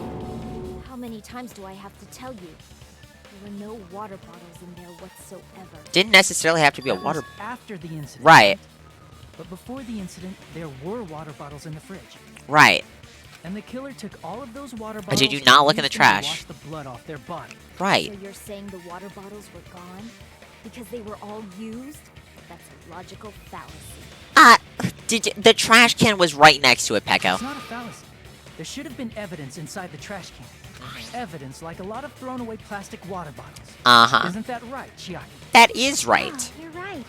How many times do I have to tell you? There were no water bottles in there whatsoever. Didn't necessarily have to be a That water... was after the incident. Right. But before the incident, there were water bottles in the fridge. Right. And the killer took all of those water bottles. But did you not look in the and used them to trash? Wash the blood off their body. Right. So you're saying the water bottles were gone? Because they were all used? That's a logical fallacy. The trash can was right next to it, Pecco. It's not a fallacy. There should have been evidence inside the trash can. Evidence like a lot of thrown away plastic water bottles. Uh-huh. Isn't that right, Chiaki? That is right. Yeah, you're right.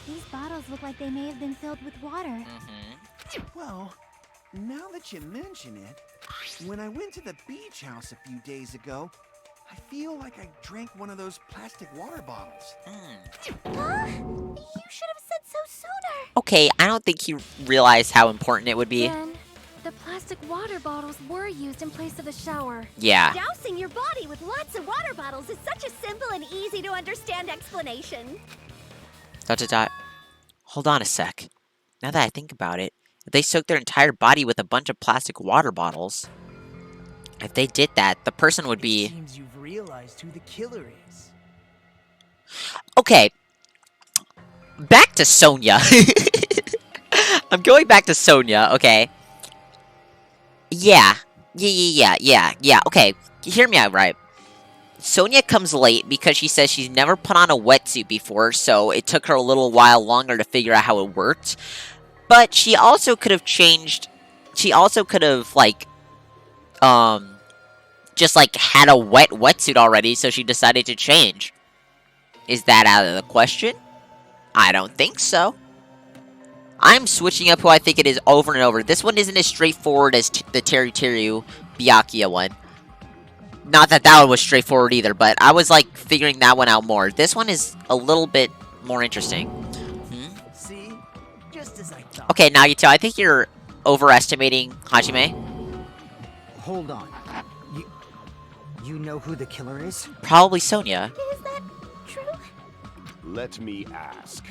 These bottles look like they may have been filled with water. Well, now that you mention it, when I went to the beach house a few days ago, I feel like I drank one of those plastic water bottles. Huh? You should have said so sooner. Okay, I don't think he realized how important it would be. Then, the plastic water bottles were used in place of the shower. Yeah. Dousing your body with lots of water bottles is such a simple and easy to understand explanation. ... Hold on a sec. Now that I think about it, if they soaked their entire body with a bunch of plastic water bottles, if they did that, the person would be... It seems you've realized who the killer is. Okay. Back to Sonia. I'm going back to Sonia, okay. Yeah, okay. Hear me out, right? Sonia comes late because she says she's never put on a wetsuit before, so it took her a little while longer to figure out how it worked. But she also could have changed... She also could have, like... just, like, had a wet wetsuit already, so she decided to change. Is that out of the question? I don't think so. I'm switching up who I think it is over and over. This one isn't as straightforward as the Teru Byakuya one. Not that that one was straightforward either, but I was, like, figuring that one out more. This one is a little bit more interesting. See? Just as I thought. Okay, Nagito, I think you're overestimating Hajime. Hold on. You know who the killer is? Probably Sonia. Is that true? Let me ask,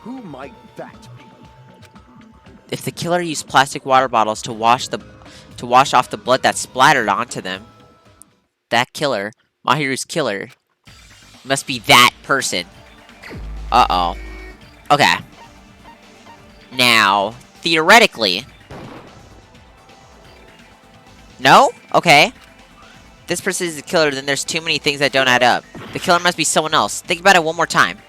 who might that be? If the killer used plastic water bottles to wash off the blood that splattered onto them, that killer, Mahiru's killer, must be that person. Uh-oh. Okay. Now, theoretically... No? Okay. This person is the killer, then there's too many things that don't add up. The killer must be someone else. Think about it one more time.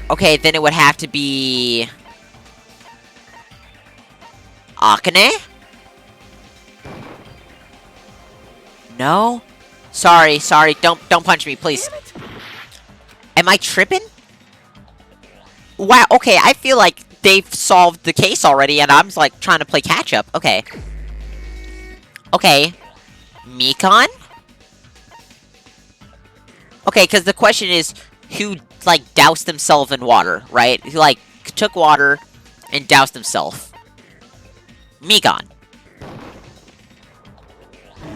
Okay, then it would have to be... Akane? No? Sorry, don't punch me, please. Am I tripping? Wow, okay, I feel like they've solved the case already, and I'm like trying to play catch up. Okay. Okay. Mikan? Okay, because the question is, who, like, doused himself in water, right? Who, like, took water and doused himself. Mikan.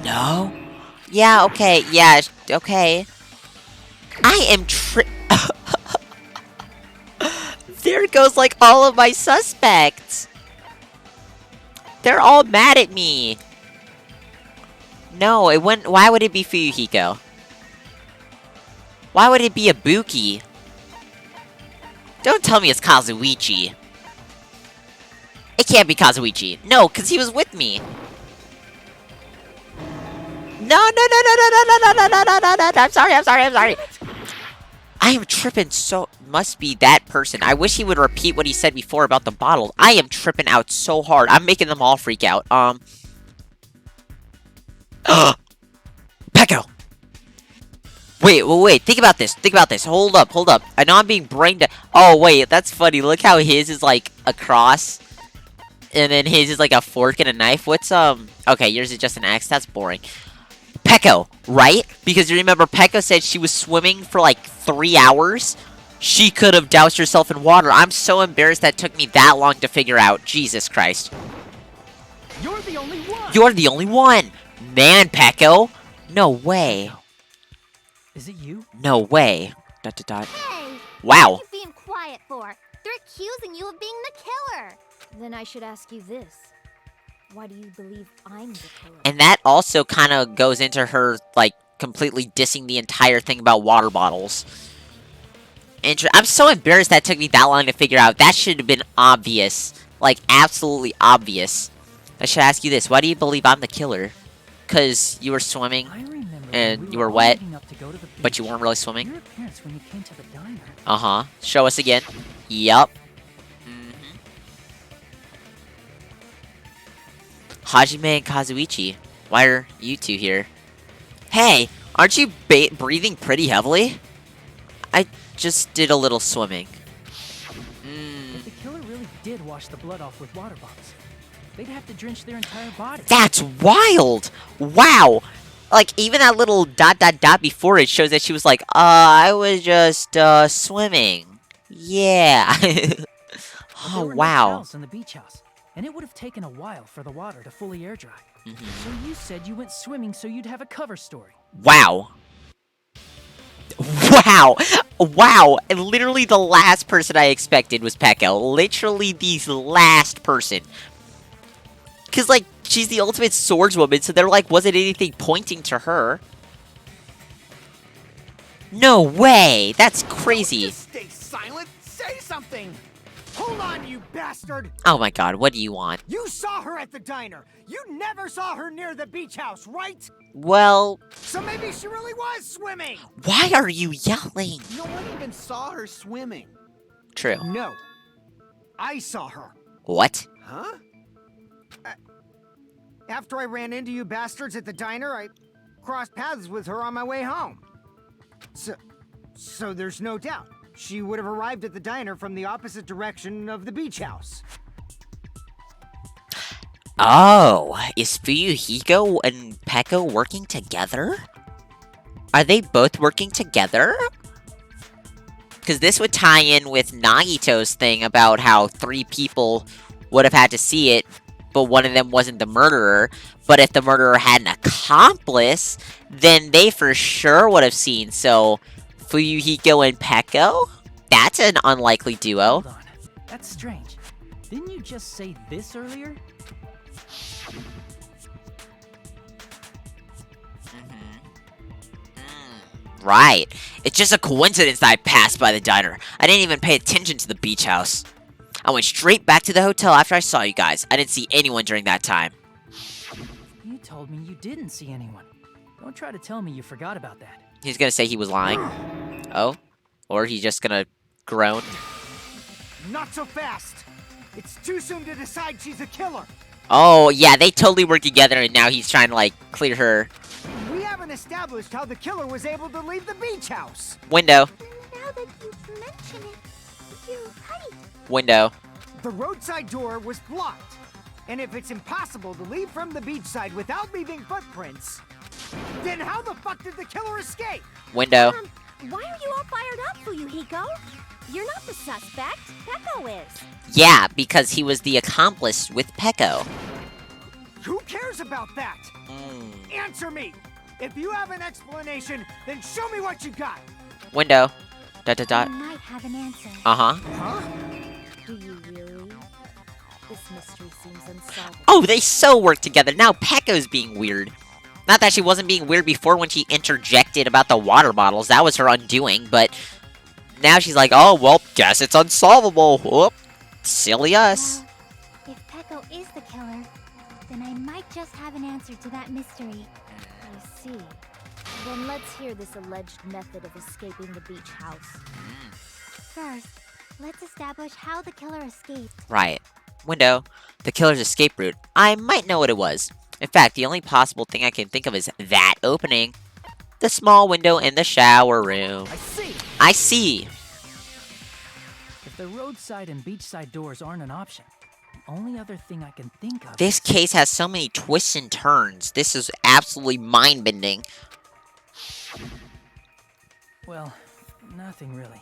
No? Yeah, okay, yeah, okay. I am There goes, like, all of my suspects. They're all mad at me. No, it wouldn't. Why would it be Fuyuhiko? Why would it be Ibuki? Don't tell me it's Kazuichi. It can't be Kazuichi. No, because he was with me. No. I'm sorry. I am tripping so... Must be that person. I wish he would repeat what he said before about the bottle. I am tripping out so hard. I'm making them all freak out. Peko! Wait. Think about this. Hold up. I know I'm being brain dead. Oh, wait. That's funny. Look how his is like a cross. And then his is like a fork and a knife. What's, okay, yours is just an axe. That's boring. Peko, right? Because you remember Peko said she was swimming for like 3 hours. She could have doused herself in water. I'm so embarrassed that it took me that long to figure out. Jesus Christ. You're the only one. You're the only one. Man, Peko. No way. Is it you? No way. ... Hey! Wow. What are you being quiet for? They're accusing you of being the killer. Then I should ask you this. Why do you believe I'm the killer? And that also kind of goes into her, like, completely dissing the entire thing about water bottles. I'm so embarrassed that it took me that long to figure out. That should have been obvious. Like, absolutely obvious. I should ask you this. Why do you believe I'm the killer? Because you were swimming and you were wet, but you weren't really swimming? Your appearance when you came to the diner. Uh-huh. Show us again. Yup. Hajime and Kazuichi. Why are you two here? Hey, aren't you breathing pretty heavily? I just did a little swimming. If the killer really did wash the blood off with water bottles, they'd have to drench their entire body. That's wild! Wow! Like, even that little ... before it shows that she was like, I was just, swimming. Yeah. Oh, wow. In the beach house, and it would have taken a while for the water to fully air dry. So you said you went swimming so you'd have a cover story. Wow. Wow. And literally the last person I expected was Peko. Literally the last person. Because, like, she's the ultimate swordswoman, so there, like, wasn't anything pointing to her. No way! That's crazy. Just stay silent. Say something. Hold on, you bastard. Oh my god, what do you want? You saw her at the diner. You never saw her near the beach house, right? Well... So maybe she really was swimming. Why are you yelling? No one even saw her swimming. True. No. I saw her. What? Huh? After I ran into you bastards at the diner, I crossed paths with her on my way home. So there's no doubt. She would have arrived at the diner from the opposite direction of the beach house. Oh, is Fuyuhiko and Peko working together? Are they both working together? Because this would tie in with Nagito's thing about how 3 people would have had to see it, but one of them wasn't the murderer. But if the murderer had an accomplice, then they for sure would have seen. So, Fuyuhiko and Peko? That's an unlikely duo. Hold on. That's strange. Didn't you just say this earlier? Right. It's just a coincidence that I passed by the diner. I didn't even pay attention to the beach house. I went straight back to the hotel after I saw you guys. I didn't see anyone during that time. You told me you didn't see anyone. Don't try to tell me you forgot about that. He's gonna say he was lying. Oh? Or he's just gonna groan. Not so fast. It's too soon to decide she's a killer. Oh, yeah, they totally work together, and now he's trying to, like, clear her. We haven't established how the killer was able to leave the beach house. Window. Now that you mention it, you're right. Window. The roadside door was blocked. And if it's impossible to leave from the beachside without leaving footprints, then how the fuck did the killer escape? Window. Why are you all fired up, Fuyuhiko? You're not the suspect. Peko is. Yeah, because he was the accomplice with Peko. Who cares about that? Answer me! If you have an explanation, then show me what you got! Window. Dot dot dot. I might have an answer. Uh-huh. Huh? Do you really? This mystery seems unsolvable. Oh, they so work together. Now Peko's being weird. Not that she wasn't being weird before when she interjected about the water bottles. That was her undoing, but now she's like, oh, well, guess it's unsolvable. Whoop. Silly us. Well, if Peko is the killer, then I might just have an answer to that mystery. I see. Then let's hear this alleged method of escaping the beach house. First, let's establish how the killer escaped. Right. Window. The killer's escape route. I might know what it was. In fact, the only possible thing I can think of is that opening. The small window in the shower room. I see. If the roadside and beachside doors aren't an option, the only other thing I can think of... This case has so many twists and turns. This is absolutely mind-bending. Well, nothing really.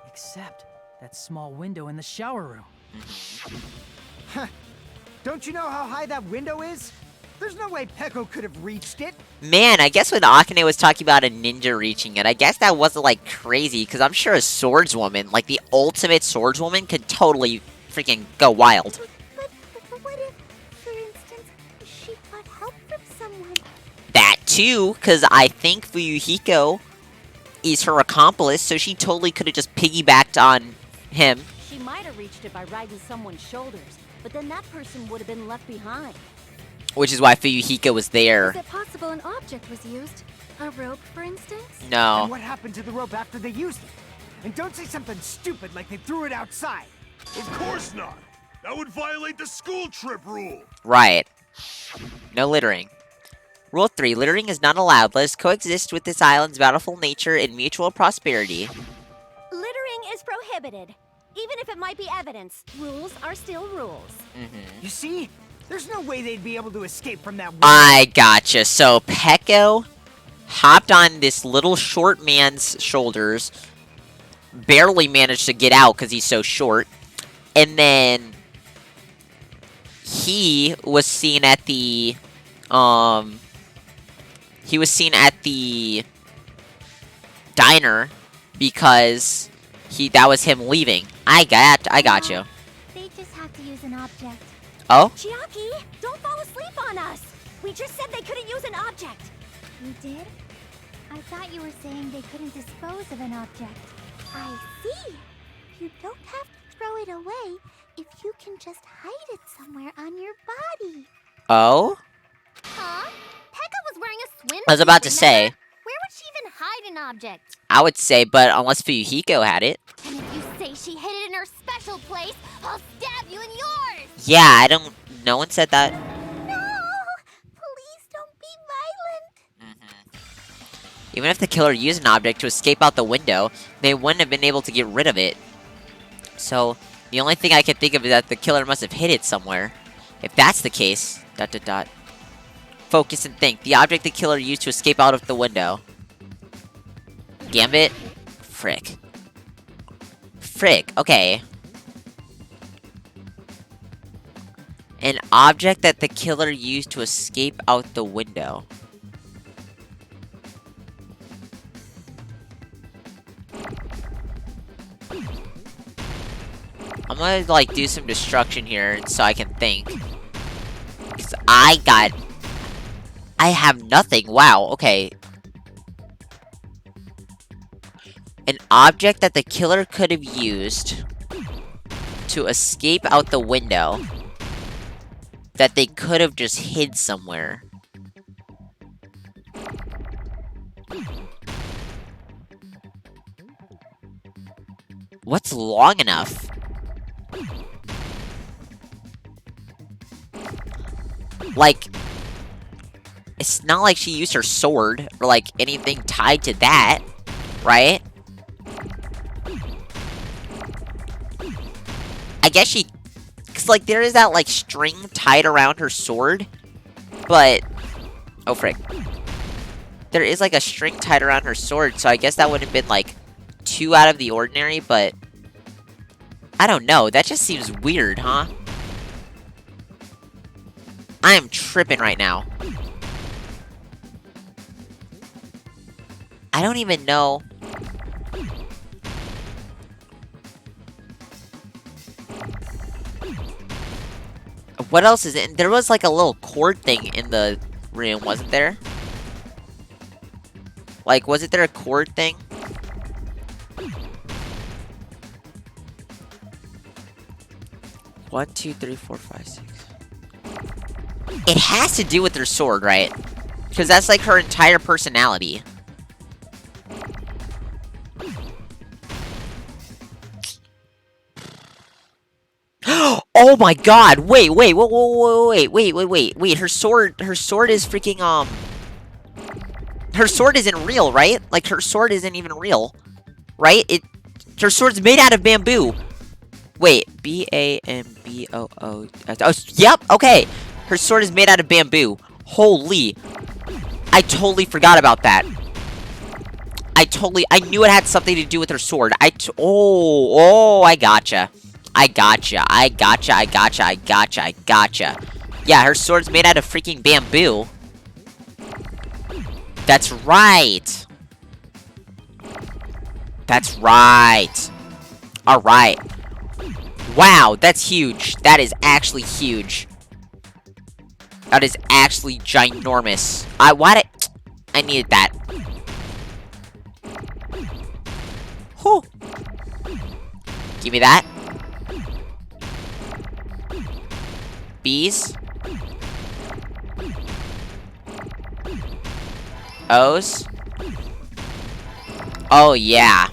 Except that small window in the shower room. Huh. Don't you know how high that window is? There's no way Peko could have reached it. Man, I guess when Akane was talking about a ninja reaching it, I guess that wasn't, like, crazy, because I'm sure a swordswoman, like the ultimate swordswoman, could totally freaking go wild. But what if, for instance, she got help from someone? That too, because I think Fuyuhiko is her accomplice, so she totally could have just piggybacked on him. She might have reached it by riding someone's shoulders, but then that person would have been left behind. Which is why Fuyuhiko was there. Is it possible an object was used? A rope, for instance? No. And what happened to the rope after they used it? And don't say something stupid like they threw it outside. Of course not. That would violate the school trip rule. Right. No littering. Rule 3. Littering is not allowed. Let us coexist with this island's bountiful nature and mutual prosperity. Littering is prohibited. Even if it might be evidence, rules are still rules. You see? There's no way they'd be able to escape from that window. I gotcha. So Peko hopped on this little short man's shoulders, barely managed to get out because he's so short, and then he was seen at the diner because that was him leaving. I got you. They just have to use an object. Oh? Chiaki, don't fall asleep on us! We just said they couldn't use an object! You did? I thought you were saying they couldn't dispose of an object. I see! You don't have to throw it away if you can just hide it somewhere on your body. Oh? Huh? Pekka was wearing a swimsuit. I was about to say. Where would she even hide an object? I would say, but unless Fuyuhiko had it. And if you say she hid it in her special place, I'll stab you in yours! Yeah, no one said that. No! Please don't be violent! Even if the killer used an object to escape out the window, they wouldn't have been able to get rid of it. So, the only thing I can think of is that the killer must have hid it somewhere. If that's the case, ... Focus and think. The object the killer used to escape out of the window. Gambit? Frick. Okay. An object that the killer used to escape out the window. I'm gonna, like, do some destruction here so I can think. Because I have nothing. Wow, okay. An object that the killer could have used to escape out the window that they could have just hid somewhere. What's long enough? Like, it's not like she used her sword or like anything tied to that, right? I guess she Because, like, there is that, like, string tied around her sword. But... Oh, frick. There is, like, a string tied around her sword, so I guess that would have been, like, too out of the ordinary, but... I don't know. That just seems weird, huh? I am tripping right now. I don't even know... What else is it? There was like a little cord thing in the room, wasn't there? Like, wasn't there a cord thing? One, two, three, four, five, six. It has to do with her sword, right? Because that's like her entire personality. Oh my god! Wait, her sword is freaking, her sword isn't real, right? Like, her sword isn't even real, right? Her sword's made out of bamboo. Wait, B-A-M-B-O-O. Oh, yep, okay. Her sword is made out of bamboo. Holy. I totally forgot about that. I knew it had something to do with her sword. Oh, I gotcha. I gotcha. Yeah, her sword's made out of freaking bamboo. That's right. Alright. Wow, that's huge. That is actually huge. That is actually ginormous. I needed that. Whew. Give me that. B's. O's. Oh, yeah.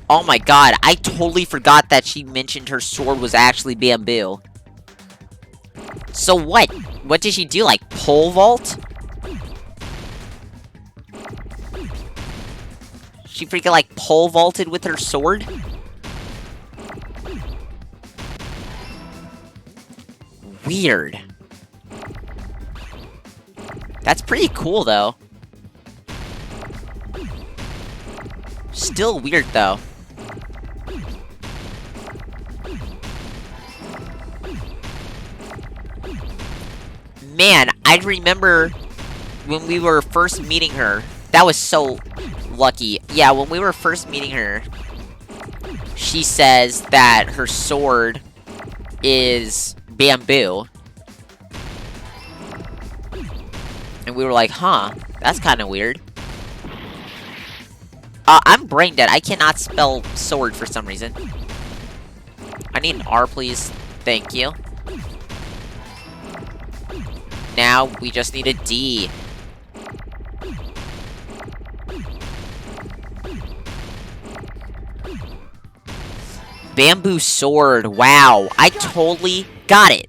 Oh my god, I totally forgot that she mentioned her sword was actually bamboo. So what? What did she do, like, pole vault? She freaking, like, pole vaulted with her sword? Weird. That's pretty cool, though. Still weird, though. Man, I remember when we were first meeting her. That was so lucky. Yeah, when we were first meeting her, she says that her sword is bamboo. And we were like, huh, that's kind of weird. I'm brain dead. I cannot spell sword for some reason. I need an R, please. Thank you. Now, we just need a D. Bamboo sword. Wow. I totally got it.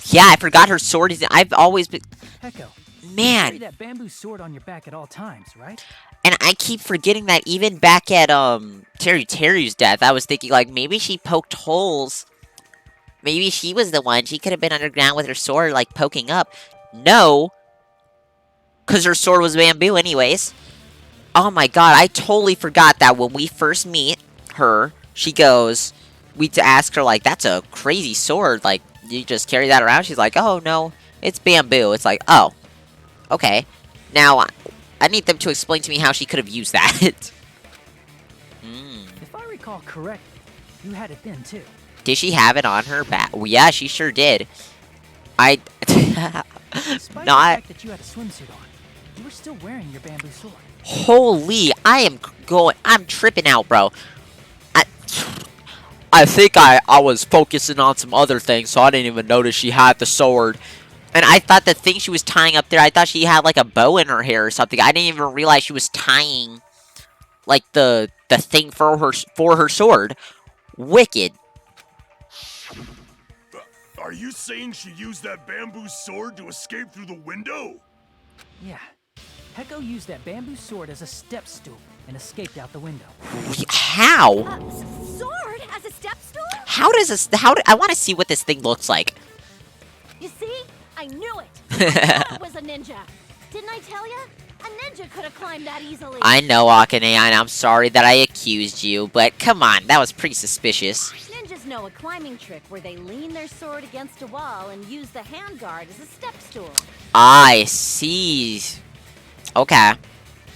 Yeah, I forgot her sword is... I've always been... Hecko. Man. You carry that bamboo sword on your back at all times, right? And I keep forgetting that even back at, Terry's death, I was thinking, like, maybe she poked holes. Maybe she was the one. She could have been underground with her sword, like, poking up. No. Because her sword was bamboo anyways. Oh my god, I totally forgot that when we first meet her, she goes... We to ask her, like, that's a crazy sword. Like, you just carry that around? She's like, oh, no, it's bamboo. It's like, oh. Okay. Now, I need them to explain to me how she could have used that. If I recall correctly, you had it then, too. Did she have it on her back? Well, yeah, she sure did. Despite the fact that you had a swimsuit on, you were still wearing your bamboo sword. Holy, I'm tripping out, bro. I think I was focusing on some other things, so I didn't even notice she had the sword. And I thought the thing she was tying up there, I thought she had, like, a bow in her hair or something. I didn't even realize she was tying, like, the thing for her sword. Wicked. Are you saying she used that bamboo sword to escape through the window? Yeah. Hecko used that bamboo sword as a step stool and escaped out the window. How? Sword as a step stool? How does this? I want to see what this thing looks like. You see? I knew it. I thought it was a ninja. Didn't I tell you? A ninja could have climbed that easily. I know, Akane, and I'm sorry that I accused you, but come on, that was pretty suspicious. Ninjas know a climbing trick where they lean their sword against a wall and use the handguard as a step stool. I see. Okay.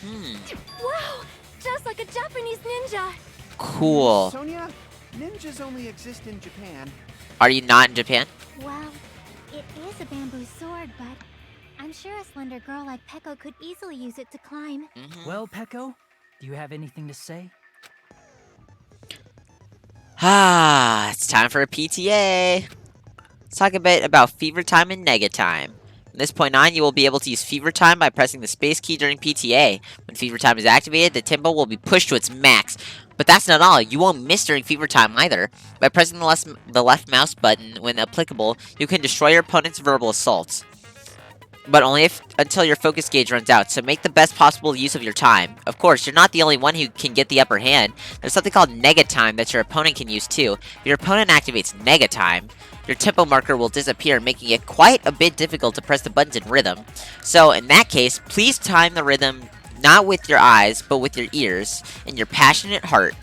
Wow, just like a Japanese ninja. Cool. Sonia, ninjas only exist in Japan. Are you not in Japan? Well, it is a bamboo sword, but I'm sure a slender girl like Peko could easily use it to climb. Well, Peko, do you have anything to say? It's time for a PTA. Let's talk a bit about Fever Time and Nega Time. From this point on, you will be able to use Fever Time by pressing the space key during PTA. When Fever Time is activated, the tempo will be pushed to its max. But that's not all, you won't miss during Fever Time either. By pressing the left mouse button when applicable, you can destroy your opponent's verbal assaults. But only until your focus gauge runs out, so make the best possible use of your time. Of course, you're not the only one who can get the upper hand. There's something called Nega Time that your opponent can use too. If your opponent activates Nega Time, your tempo marker will disappear, making it quite a bit difficult to press the buttons in rhythm. So, in that case, please time the rhythm not with your eyes, but with your ears and your passionate heart.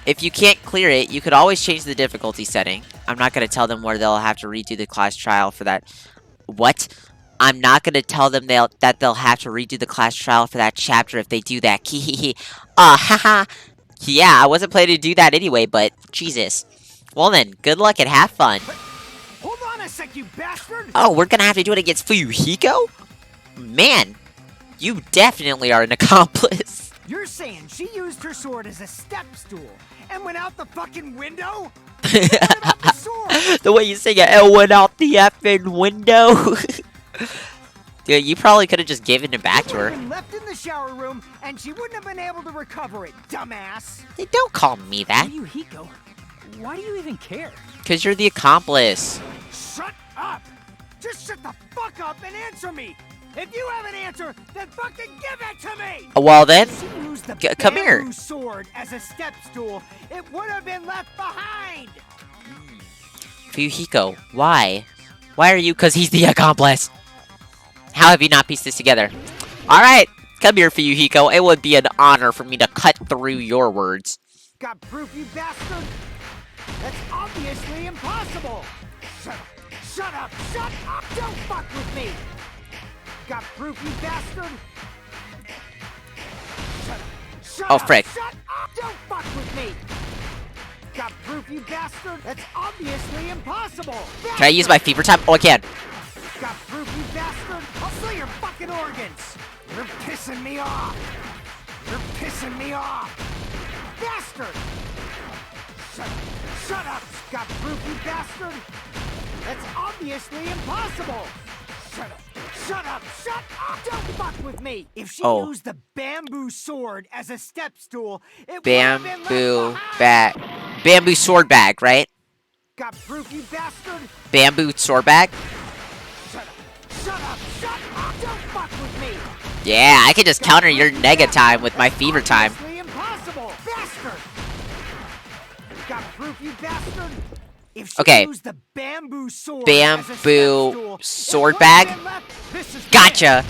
If you can't clear it, you could always change the difficulty setting. I'm not going to tell them where they'll have to redo the class trial for that. What? I'm not going to tell them that they'll have to redo the class trial for that chapter if they do that. Kihihi. Haha. Yeah, I wasn't planning to do that anyway, but Jesus. Well then, good luck and have fun. Hold on a sec, you bastard! Oh, we're going to have to do it against Fuyuhiko? Man, you definitely are an accomplice. You're saying she used her sword as a step stool and went out the fucking window? What about the sword? The way you say it went out the effing window. Dude, you probably could have just given it back to her. Been left in the shower room, and she wouldn't have been able to recover it, dumbass. Hey, don't call me that. Fuyuhiko, why do you even care? Because you're the accomplice. Shut up! Just shut the fuck up and answer me! If you have an answer, then fucking give it to me! Well then, She used the come here. bamboo sword as a step stool. It would have been left behind! Fuyuhiko, why? Why are you? Because he's the accomplice. How have you not pieced this together? Alright, come here, Fuyuhiko. It would be an honor for me to cut through your words. Got proof, you bastard? That's obviously impossible! Shut up! Shut up! Shut up! Don't fuck with me! Got proof, you bastard? Shut up! Shut Oh, up! frick. Shut up! Don't fuck with me! Got proof, you bastard? That's obviously impossible! Can I use my fever time? Oh, I can. Got proof, you bastard? I'll sell your fucking organs! You're pissing me off! You're pissing me off! Bastard! Shut up! Got proof, you bastard? That's obviously impossible! Shut up! Shut up! Shut up! Don't fuck with me! If she used the bamboo sword as a step stool, it would have been Bamboo bag. Bamboo sword bag, right? Got proof, you bastard? Bamboo sword bag? Shut up! Shut up! Shut up! Don't fuck with me! Yeah, I can just counter your Nega Time with my fever time. Obviously impossible! Bastard! Got proof, you bastard? If she used the bamboo sword as a step stool, sword bag? This is Gotcha!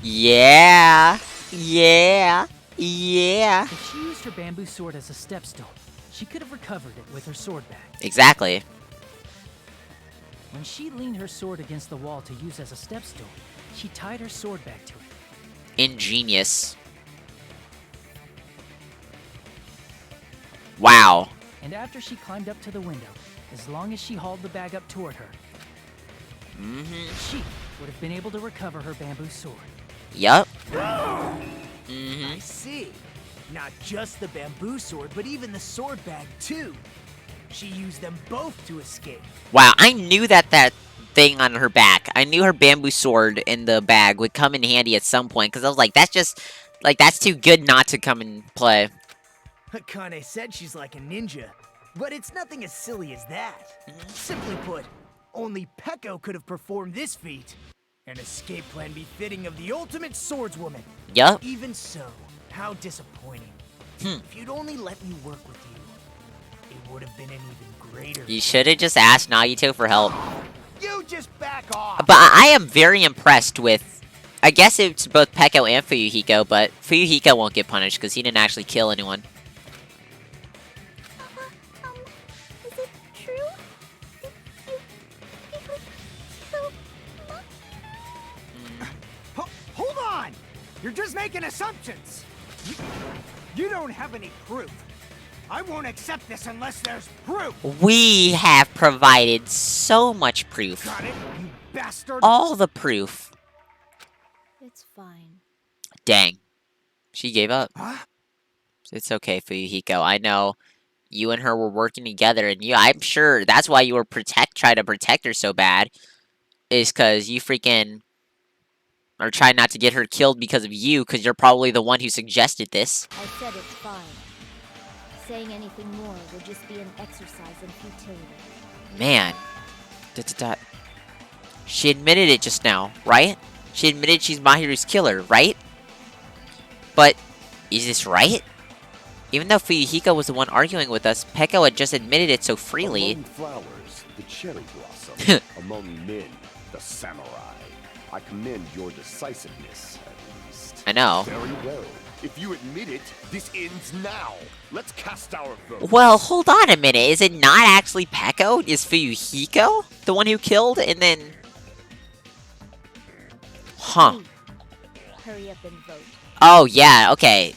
Yeah! Yeah! Yeah! If she used her bamboo sword as a step stool, she could have recovered it with her sword bag. Exactly. When she leaned her sword against the wall to use as a step stool, she tied her sword bag to it. Ingenious. Wow. And after she climbed up to the window, as long as she hauled the bag up toward her, she would have been able to recover her bamboo sword. Yup. I see. Not just the bamboo sword, but even the sword bag, too. She used them both to escape. Wow, I knew that thing on her back. I knew her bamboo sword in the bag would come in handy at some point, because I was like, that's just, like, that's too good not to come and play. Akane said she's like a ninja, but it's nothing as silly as that. Simply put, only Peko could have performed this feat. An escape plan befitting of the ultimate swordswoman. Yup. Even so, how disappointing. If you'd only let me work with you, it would have been an even greater. You should have just asked Nagito for help. You just back off. But I am very impressed with... I guess it's both Peko and Fuyuhiko, but Fuyuhiko won't get punished because he didn't actually kill anyone. Is it true? Hold on! You're just making assumptions. You don't have any proof. I won't accept this unless there's proof. We have provided so much proof. Got it, you bastard. All the proof. It's fine. Dang. She gave up. Huh? It's okay, Fuyuhiko. I know you and her were working together, and I'm sure that's why you were trying to protect her so bad. Is because you freaking are trying not to get her killed because of you, because you're probably the one who suggested this. I said it's fine. Saying anything more would just be an exercise in futility. Man. She admitted it just now, right? She admitted she's Mahiru's killer, right? But, is this right? Even though Fuyuhiko was the one arguing with us, Peko had just admitted it so freely. Among flowers, the cherry blossom. Among men, the samurai. I commend your decisiveness, at least. I know. Very well. If you admit it, this ends now. Let's cast our vote. Well, hold on a minute. Is it not actually Peko? Is Fuyuhiko the one who killed? And then... Huh. Hurry up and vote. Oh, yeah, okay.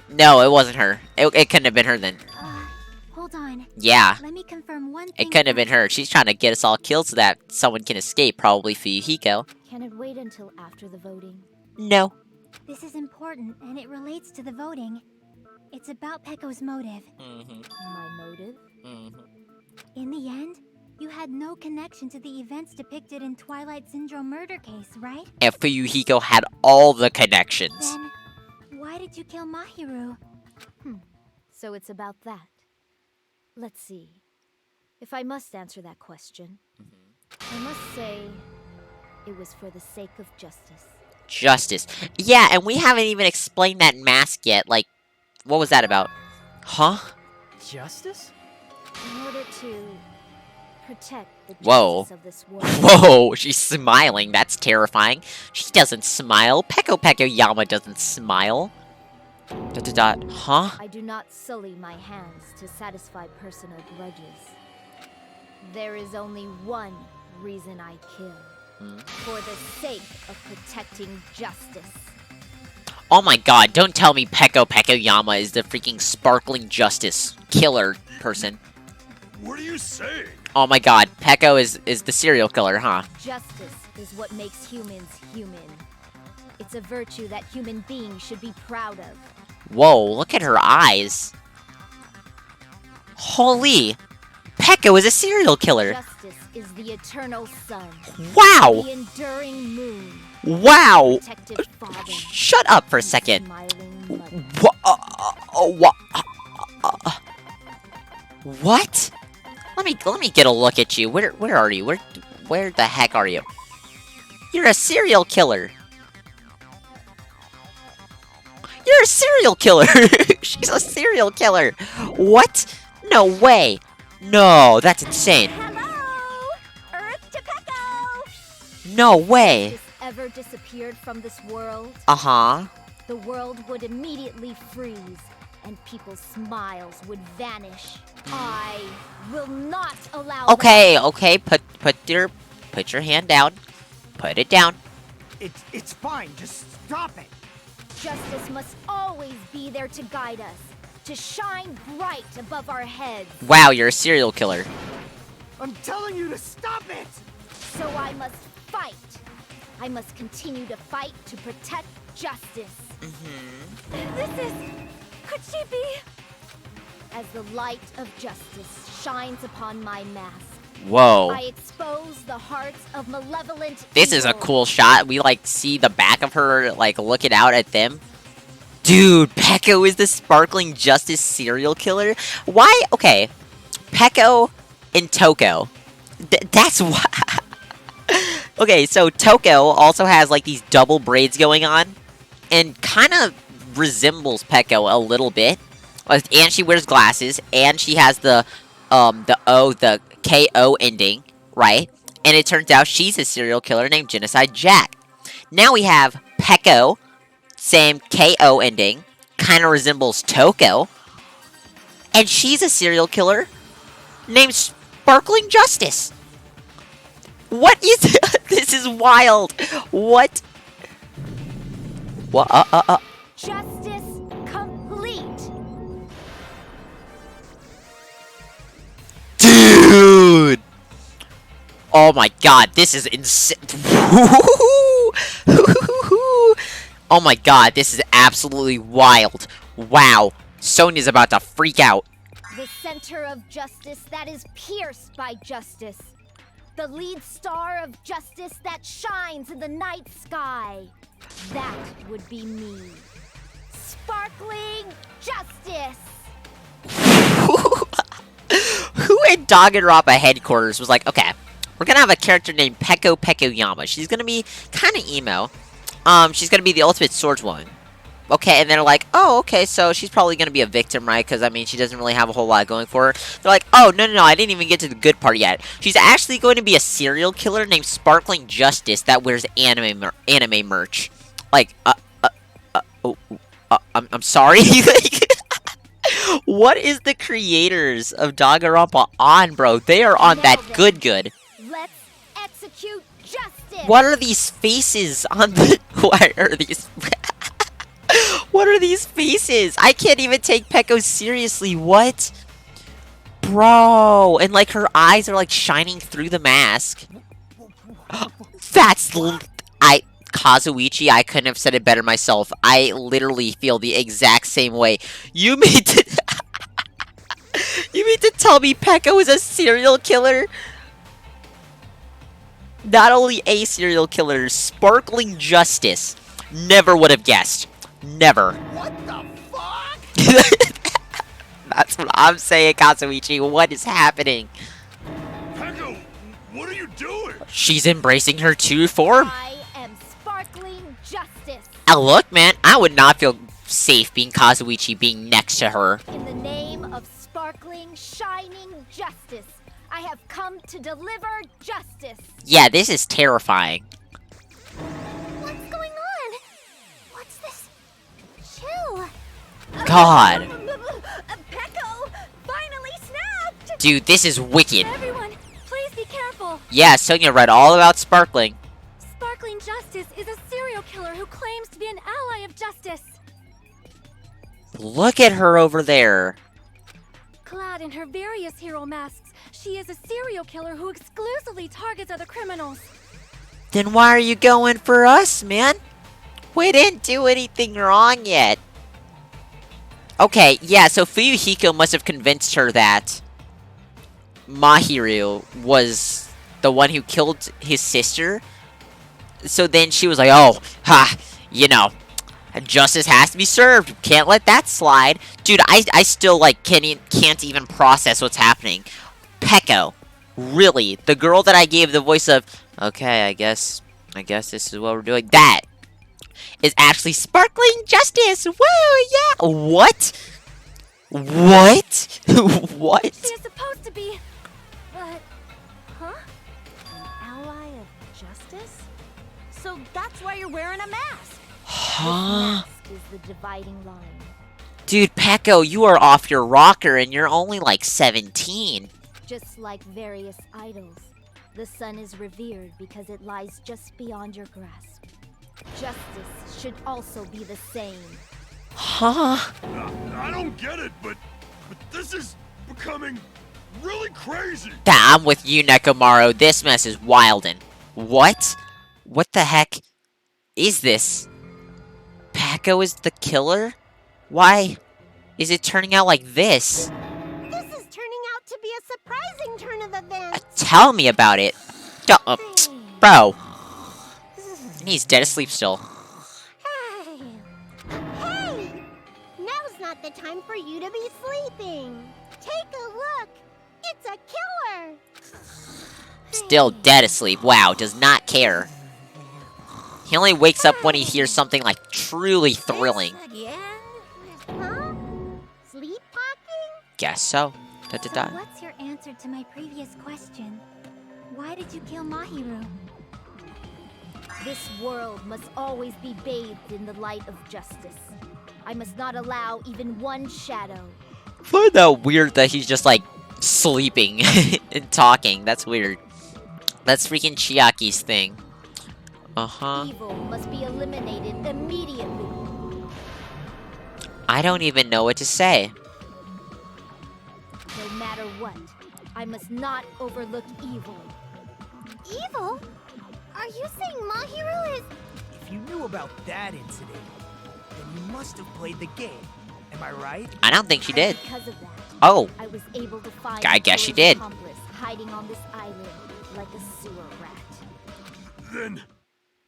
No, it wasn't her. It couldn't have been her then. Hold on. Yeah. Let me confirm one thing. It couldn't have been her. She's trying to get us all killed so that someone can escape, probably Fuyuhiko. Can it wait until after the voting? No. This is important, and it relates to the voting. It's about Peko's motive. My motive? In the end, you had no connection to the events depicted in Twilight Syndrome murder case, right? And Fuyuhiko had all the connections. Then, why did you kill Mahiru? So it's about that. Let's see. If I must answer that question, I must say it was for the sake of justice. Justice. Yeah, and we haven't even explained that mask yet. Like, what was that about? Huh? Justice? In order to protect the Whoa. justice of this world. Whoa, she's smiling. That's terrifying. She doesn't smile. Peko Yama doesn't smile. Huh? I do not sully my hands to satisfy personal grudges. There is only one reason I kill. For the sake of protecting justice. Oh my god, don't tell me Peko Yama is the freaking sparkling justice killer person. What are you saying? Oh my god, Peko is the serial killer, huh? Justice is what makes humans human. It's a virtue that human beings should be proud of. Whoa, look at her eyes. Holy! Peko is a serial killer! Justice is the eternal sun. Wow! The enduring moon. Wow! Protective father. Shut up for a second. What? Let me get a look at you. Where are you? Where the heck are you? You're a serial killer. You're a serial killer. She's a serial killer. What? No way. No, that's insane. Hello, Earth to Peko. No way. If this ever disappeared from this world, the world would immediately freeze, and people's smiles would vanish. I will not allow. Okay, okay. Put your hand down. Put it down. It's fine. Just stop it. Justice must always be there to guide us, to shine bright above our heads. Wow, you're a serial killer. I'm telling you to stop it! So I must fight. I must continue to fight to protect justice. This is... Could she be? As the light of justice shines upon my mask, Whoa. I expose the hearts of malevolent This is a evil. cool shot. We, like, see the back of her, like, looking out at them. Dude, Peko is the sparkling justice serial killer? Why? Okay. Peko and Toko. That's why... Okay, so Toko also has, like, these double braids going on. And kind of resembles Peko a little bit. And she wears glasses, and she has the KO ending, right? And it turns out she's a serial killer named Genocide Jack. Now we have Peko, same KO ending, kind of resembles Toko, and she's a serial killer named Sparkling Justice. What is this? Is wild. What? What? Justice complete. Dude! Oh my god, this is insane. Oh my god, this is absolutely wild. Wow. Sonia's about to freak out. The center of justice that is pierced by justice. The lead star of justice that shines in the night sky. That would be me. Sparkling Justice! Who in Danganronpa headquarters was like, okay, we're gonna have a character named Peko Yama. She's gonna be kind of emo. She's gonna be the ultimate swordswoman. Okay, and they're like, oh, okay, so she's probably gonna be a victim, right? Because, I mean, she doesn't really have a whole lot going for her. They're like, oh, no, I didn't even get to the good part yet. She's actually going to be a serial killer named Sparkling Justice that wears anime merch. Like, I'm sorry? Like, what is the creators of Danganronpa on, bro? They are on that good. Let's execute justice! What are these faces on the... What are these... What are these faces? I can't even take Peko seriously. What? Bro. And, like, her eyes are, like, shining through the mask. That's... Kazuichi, I couldn't have said it better myself. I literally feel the exact same way. You mean to... You mean to tell me Peko is a serial killer? Not only a serial killer, Sparkling Justice. Never would have guessed. Never. What the fuck? That's what I'm saying, Kazuichi. What is happening? Peko, what are you doing? She's embracing her true form. I am Sparkling Justice. Look, man, I would not feel safe being Kazuichi being next to her. In the name of Sparkling, Shining Justice, I have come to deliver justice. Yeah, this is terrifying. What's going on? What's this? Chill. God. Peko finally snapped. Dude, this is wicked. Everyone, please be careful. Yeah, Sonia read all about Sparkling. Sparkling Justice is a serial killer who claims to be an ally of justice. Look at her over there. Clad in her various hero masks, she is a serial killer who exclusively targets other criminals. Then why are you going for us, man? We didn't do anything wrong yet. Okay, yeah, so Fuyuhiko must have convinced her that Maheru was the one who killed his sister. So then she was like, oh, you know, justice has to be served. Can't let that slide. Dude, I still, like, can't even process what's happening. Peko. Really? The girl that I gave the voice of, okay, I guess this is what we're doing. That is actually Sparkling Justice. Woo, yeah. What? What? What? She is supposed to be, but, huh? An ally of justice? So that's why you're wearing a mask. Huh? This mask is the dividing line. Dude, Peko, you are off your rocker and you're only like 17. Just like various idols, the sun is revered because it lies just beyond your grasp. Justice should also be the same. Huh? I don't get it, but this is becoming really crazy. I'm with you, Nekomaru. This mess is wildin'. What? What the heck is this? Peko is the killer? Why is it turning out like this? This is turning out to be a surprising turn of events. Tell me about it. Bro. He's dead asleep still. Hey! Now's not the time for you to be sleeping. Take a look. It's a killer. Still dead asleep. Wow, does not care. He only wakes up when he hears something like truly thrilling. Again? Huh? Sleeping? guess so. So what's your answer to my previous question? Why did you kill Maheru? This world must always be bathed in the light of justice. I must not allow even one shadow. I find that weird that he's just like sleeping and talking. That's weird. That's freaking Chiaki's thing. Evil must be eliminated immediately. I don't even know what to say. No matter what, I must not overlook evil. Evil? Are you saying Maheru is... If you knew about that incident, then you must have played the game. Am I right? I don't think she did. Because of that, Oh. I was able to find I guess she did. accomplice hiding on this island like a sewer rat. Then,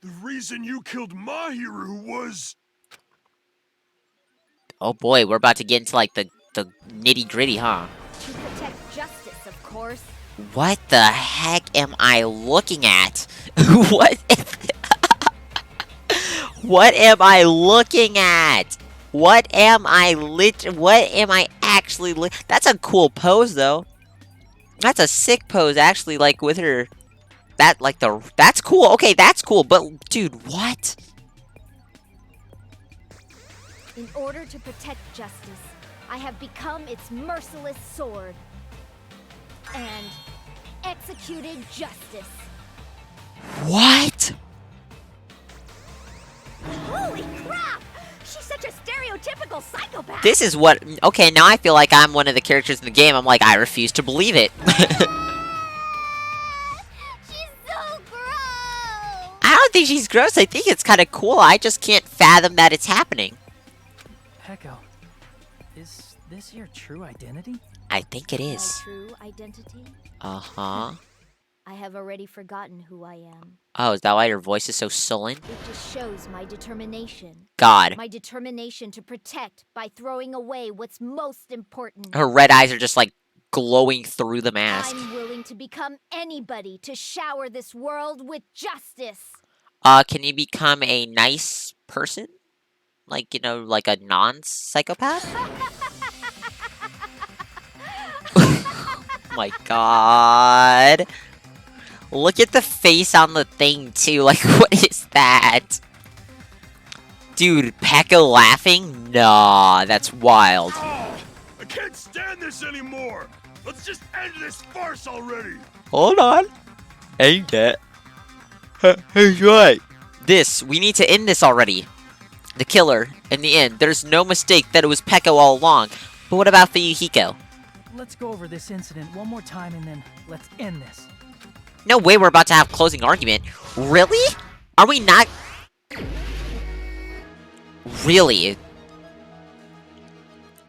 the reason you killed Maheru was... Oh boy, we're about to get into like the nitty gritty, huh? To protect justice, of course. What the heck am I looking at? What? What am I looking at? What am I actually That's a cool pose though. That's a sick pose actually, like with her that's cool. Okay, that's cool, but dude, what? In order to protect justice, I have become its merciless sword. And executed justice. What? Holy crap! She's such a stereotypical psychopath! This is what... Okay, now I feel like I'm one of the characters in the game. I'm like, I refuse to believe it. I don't think she's gross. I think it's kind of cool. I just can't fathom that it's happening. Peko, is this your true identity? I think it is. My true identity? Uh-huh. I have already forgotten who I am. Oh, is that why your voice is so sullen? It just shows my determination. God. My determination to protect by throwing away what's most important. Her red eyes are just like glowing through the mask. I'm willing to become anybody to shower this world with justice. Can you become a nice person? Like, you know, like a non-psychopath? Oh my god. Look at the face on the thing, too. Like, what is that? Dude, Peko laughing? Nah, that's wild. Oh, I can't stand this anymore! Let's just end this farce already! Hold on. Ain't that? He's right. We need to end this already. The killer, in the end, there's no mistake that it was Peko all along. But what about Fuyuhiko? Let's go over this incident one more time and then let's end this. No way we're about to have closing argument. Really? Are we not? Really?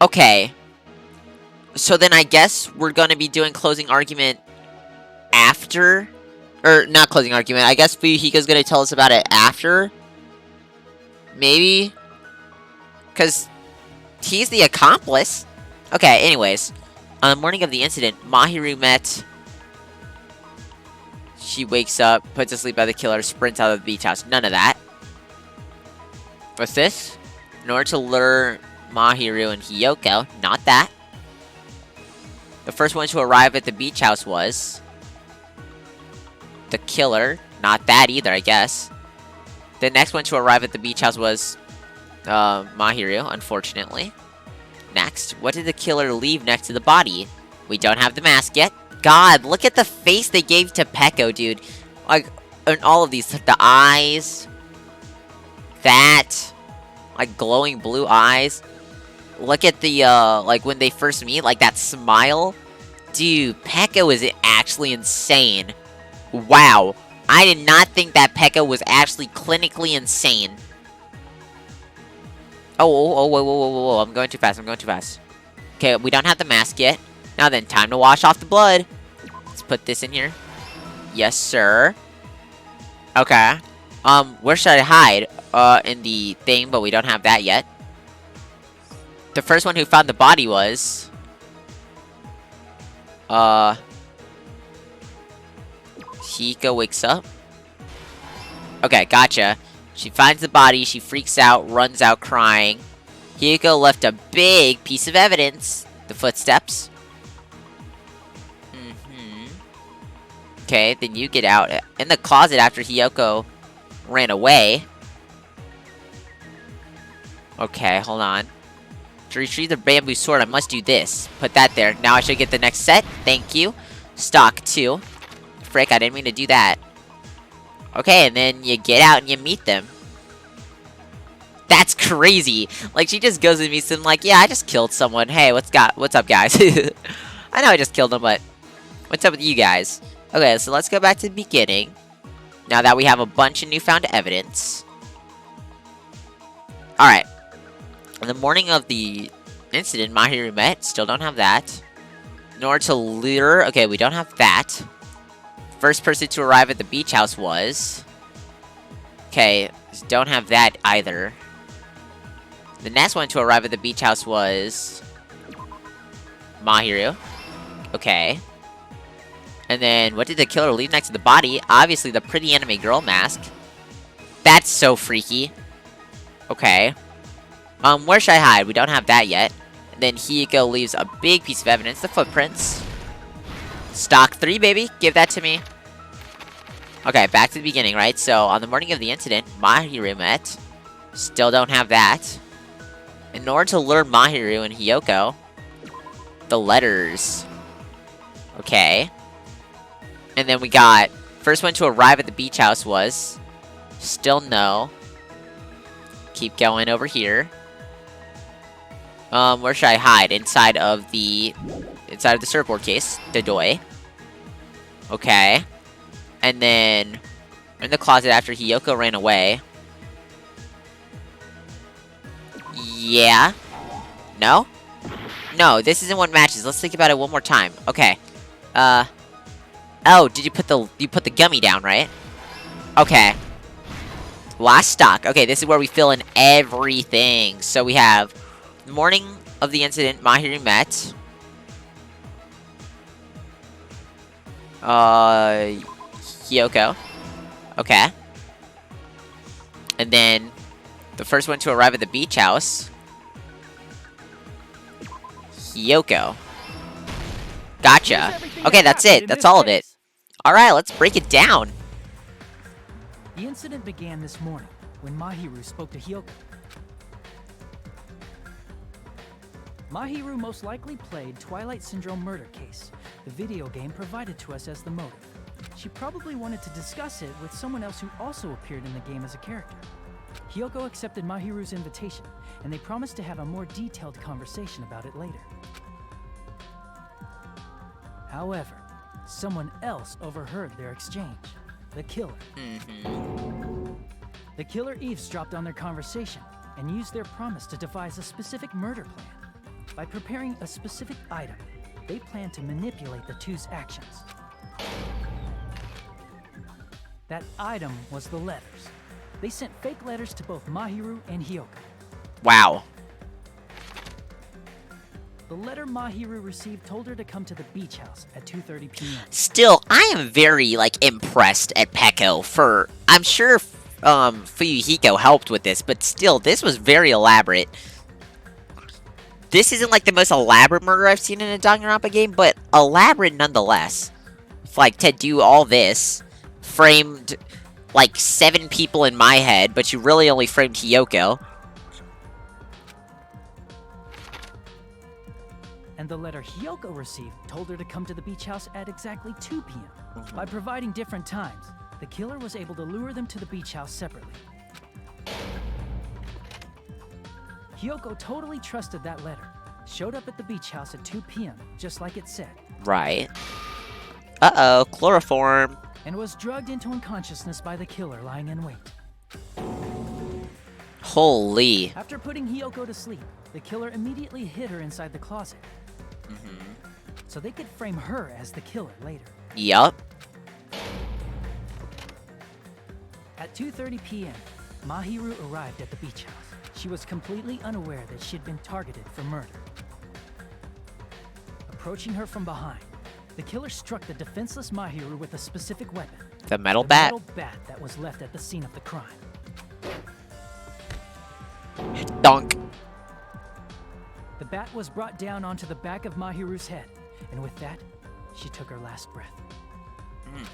Okay. So then I guess we're gonna be doing closing argument after... Or, not closing argument. I guess Fuyuhiko's gonna tell us about it after? Maybe? Because he's the accomplice. Okay, anyways. On the morning of the incident, Maheru met... She wakes up, puts to sleep by the killer, sprints out of the beach house. None of that. What's this? In order to lure Maheru and Hiyoko. Not that. The first one to arrive at the beach house was... the killer. Not that either, I guess. The next one to arrive at the beach house was... Maheru, unfortunately. Next, what did the killer leave next to the body? We don't have the mask yet. God, look at the face they gave to Peko, dude. Like, in all of these, the eyes, that, like, glowing blue eyes. Look at the, like, when they first meet, like, that smile. Dude, Peko is actually insane. Wow. I did not think that Peko was actually clinically insane. Oh, whoa, I'm going too fast, Okay, we don't have the mask yet. Now then, time to wash off the blood. Let's put this in here. Yes, sir. Okay. Where should I hide? In the thing, but we don't have that yet. The first one who found the body was... Hiko wakes up. Okay, gotcha. She finds the body, she freaks out, runs out crying. Hiko left a big piece of evidence. the footsteps. Okay, then you get out in the closet after Hiyoko ran away. Okay, hold on. To retrieve the bamboo sword, I must do this. Put that there. Now I should get the next set. Thank you. Stock 2. Frick, I didn't mean to do that. Okay, and then you get out and you meet them. That's crazy. Like, she just goes and meets them like, yeah, I just killed someone. Hey, what's up, guys? I know I just killed them, but what's up with you guys? Okay, so let's go back to the beginning. Now that we have a bunch of newfound evidence. Alright. In the morning of the incident, Maheru met. Still don't have that. In order to lure... Okay, we don't have that. First person to arrive at the beach house was... Okay, don't have that either. The next one to arrive at the beach house was... Maheru. Okay. And then, what did the killer leave next to the body? Obviously, the pretty anime girl mask. That's so freaky. Okay. Where should I hide? We don't have that yet. And then Hiyoko leaves a big piece of evidence, the footprints. Stock 3, baby. Give that to me. Okay, back to the beginning, right? So, on the morning of the incident, Maheru met. Still don't have that. In order to lure Maheru and Hiyoko, the letters. Okay. And then we got, first one to arrive at the beach house was, still no. Keep going over here. Where should I hide? Inside of the surfboard case, the doy. Okay. And then, in the closet after Hiyoko ran away. Yeah. No? No, this isn't what matches. Let's think about it one more time. Okay. Oh, did you put the gummy down, right? Okay. Last stock. Okay, this is where we fill in everything. So we have the morning of the incident, Maheru met. Hiyoko. Okay. And then the first one to arrive at the beach house. Hiyoko. Gotcha. Okay, that's it. That's all of it. Alright, let's break it down. The incident began this morning when Maheru spoke to Hiyoko. Maheru most likely played Twilight Syndrome Murder Case, the video game provided to us as the motive. She probably wanted to discuss it with someone else who also appeared in the game as a character. Hiyoko accepted Mahiru's invitation, and they promised to have a more detailed conversation about it later. However, someone else overheard their exchange. The killer. The killer eavesdropped on their conversation and used their promise to devise a specific murder plan. By preparing a specific item, they planned to manipulate the two's actions. That item was the letters. They sent fake letters to both Maheru and Hiyoko. Wow. The letter Maheru received told her to come to the beach house at 2:30 p.m. Still, I am very, impressed at Peko for... I'm sure, Fuyuhiko helped with this, but still, this was very elaborate. This isn't, the most elaborate murder I've seen in a Danganronpa game, but elaborate nonetheless. To do all this, framed, 7 people in my head, but you really only framed Hiyoko. And the letter Hiyoko received told her to come to the beach house at exactly 2 p.m. By providing different times, the killer was able to lure them to the beach house separately. Hiyoko totally trusted that letter, showed up at the beach house at 2 p.m., just like it said. Right. Uh-oh, chloroform. And was drugged into unconsciousness by the killer lying in wait. Holy. After putting Hiyoko to sleep, the killer immediately hid her inside the closet. So they could frame her as the killer later. Yup. At 2:30 p.m., Maheru arrived at the beach house. She was completely unaware that she'd been targeted for murder. Approaching her from behind, the killer struck the defenseless Maheru with a specific weapon. The metal bat? The metal bat that was left at the scene of the crime. Dunk. The bat was brought down onto the back of Mahiru's head, and with that, she took her last breath.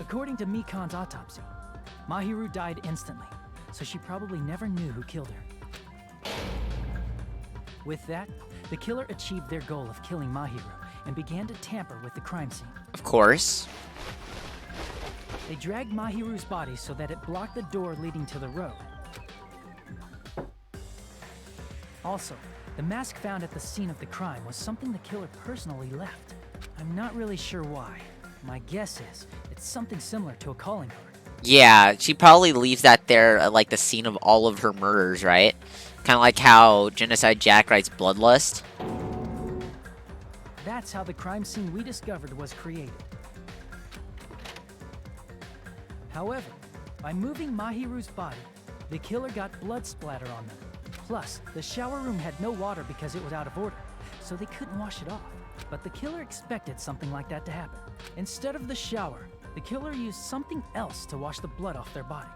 According to Mikan's autopsy, Mahiru died instantly, so she probably never knew who killed her. With that, the killer achieved their goal of killing Mahiru and began to tamper with the crime scene. Of course. They dragged Mahiru's body so that it blocked the door leading to the road. Also, the mask found at the scene of the crime was something the killer personally left. I'm not really sure why. My guess is it's something similar to a calling card. Yeah, she probably leaves that there at like the scene of all of her murders, right? Kind of like how Genocide Jack writes Bloodlust. That's how the crime scene we discovered was created. However, by moving Mahiru's body, the killer got blood splatter on them. Plus, the shower room had no water because it was out of order, so they couldn't wash it off. But the killer expected something like that to happen. Instead of the shower, the killer used something else to wash the blood off their body.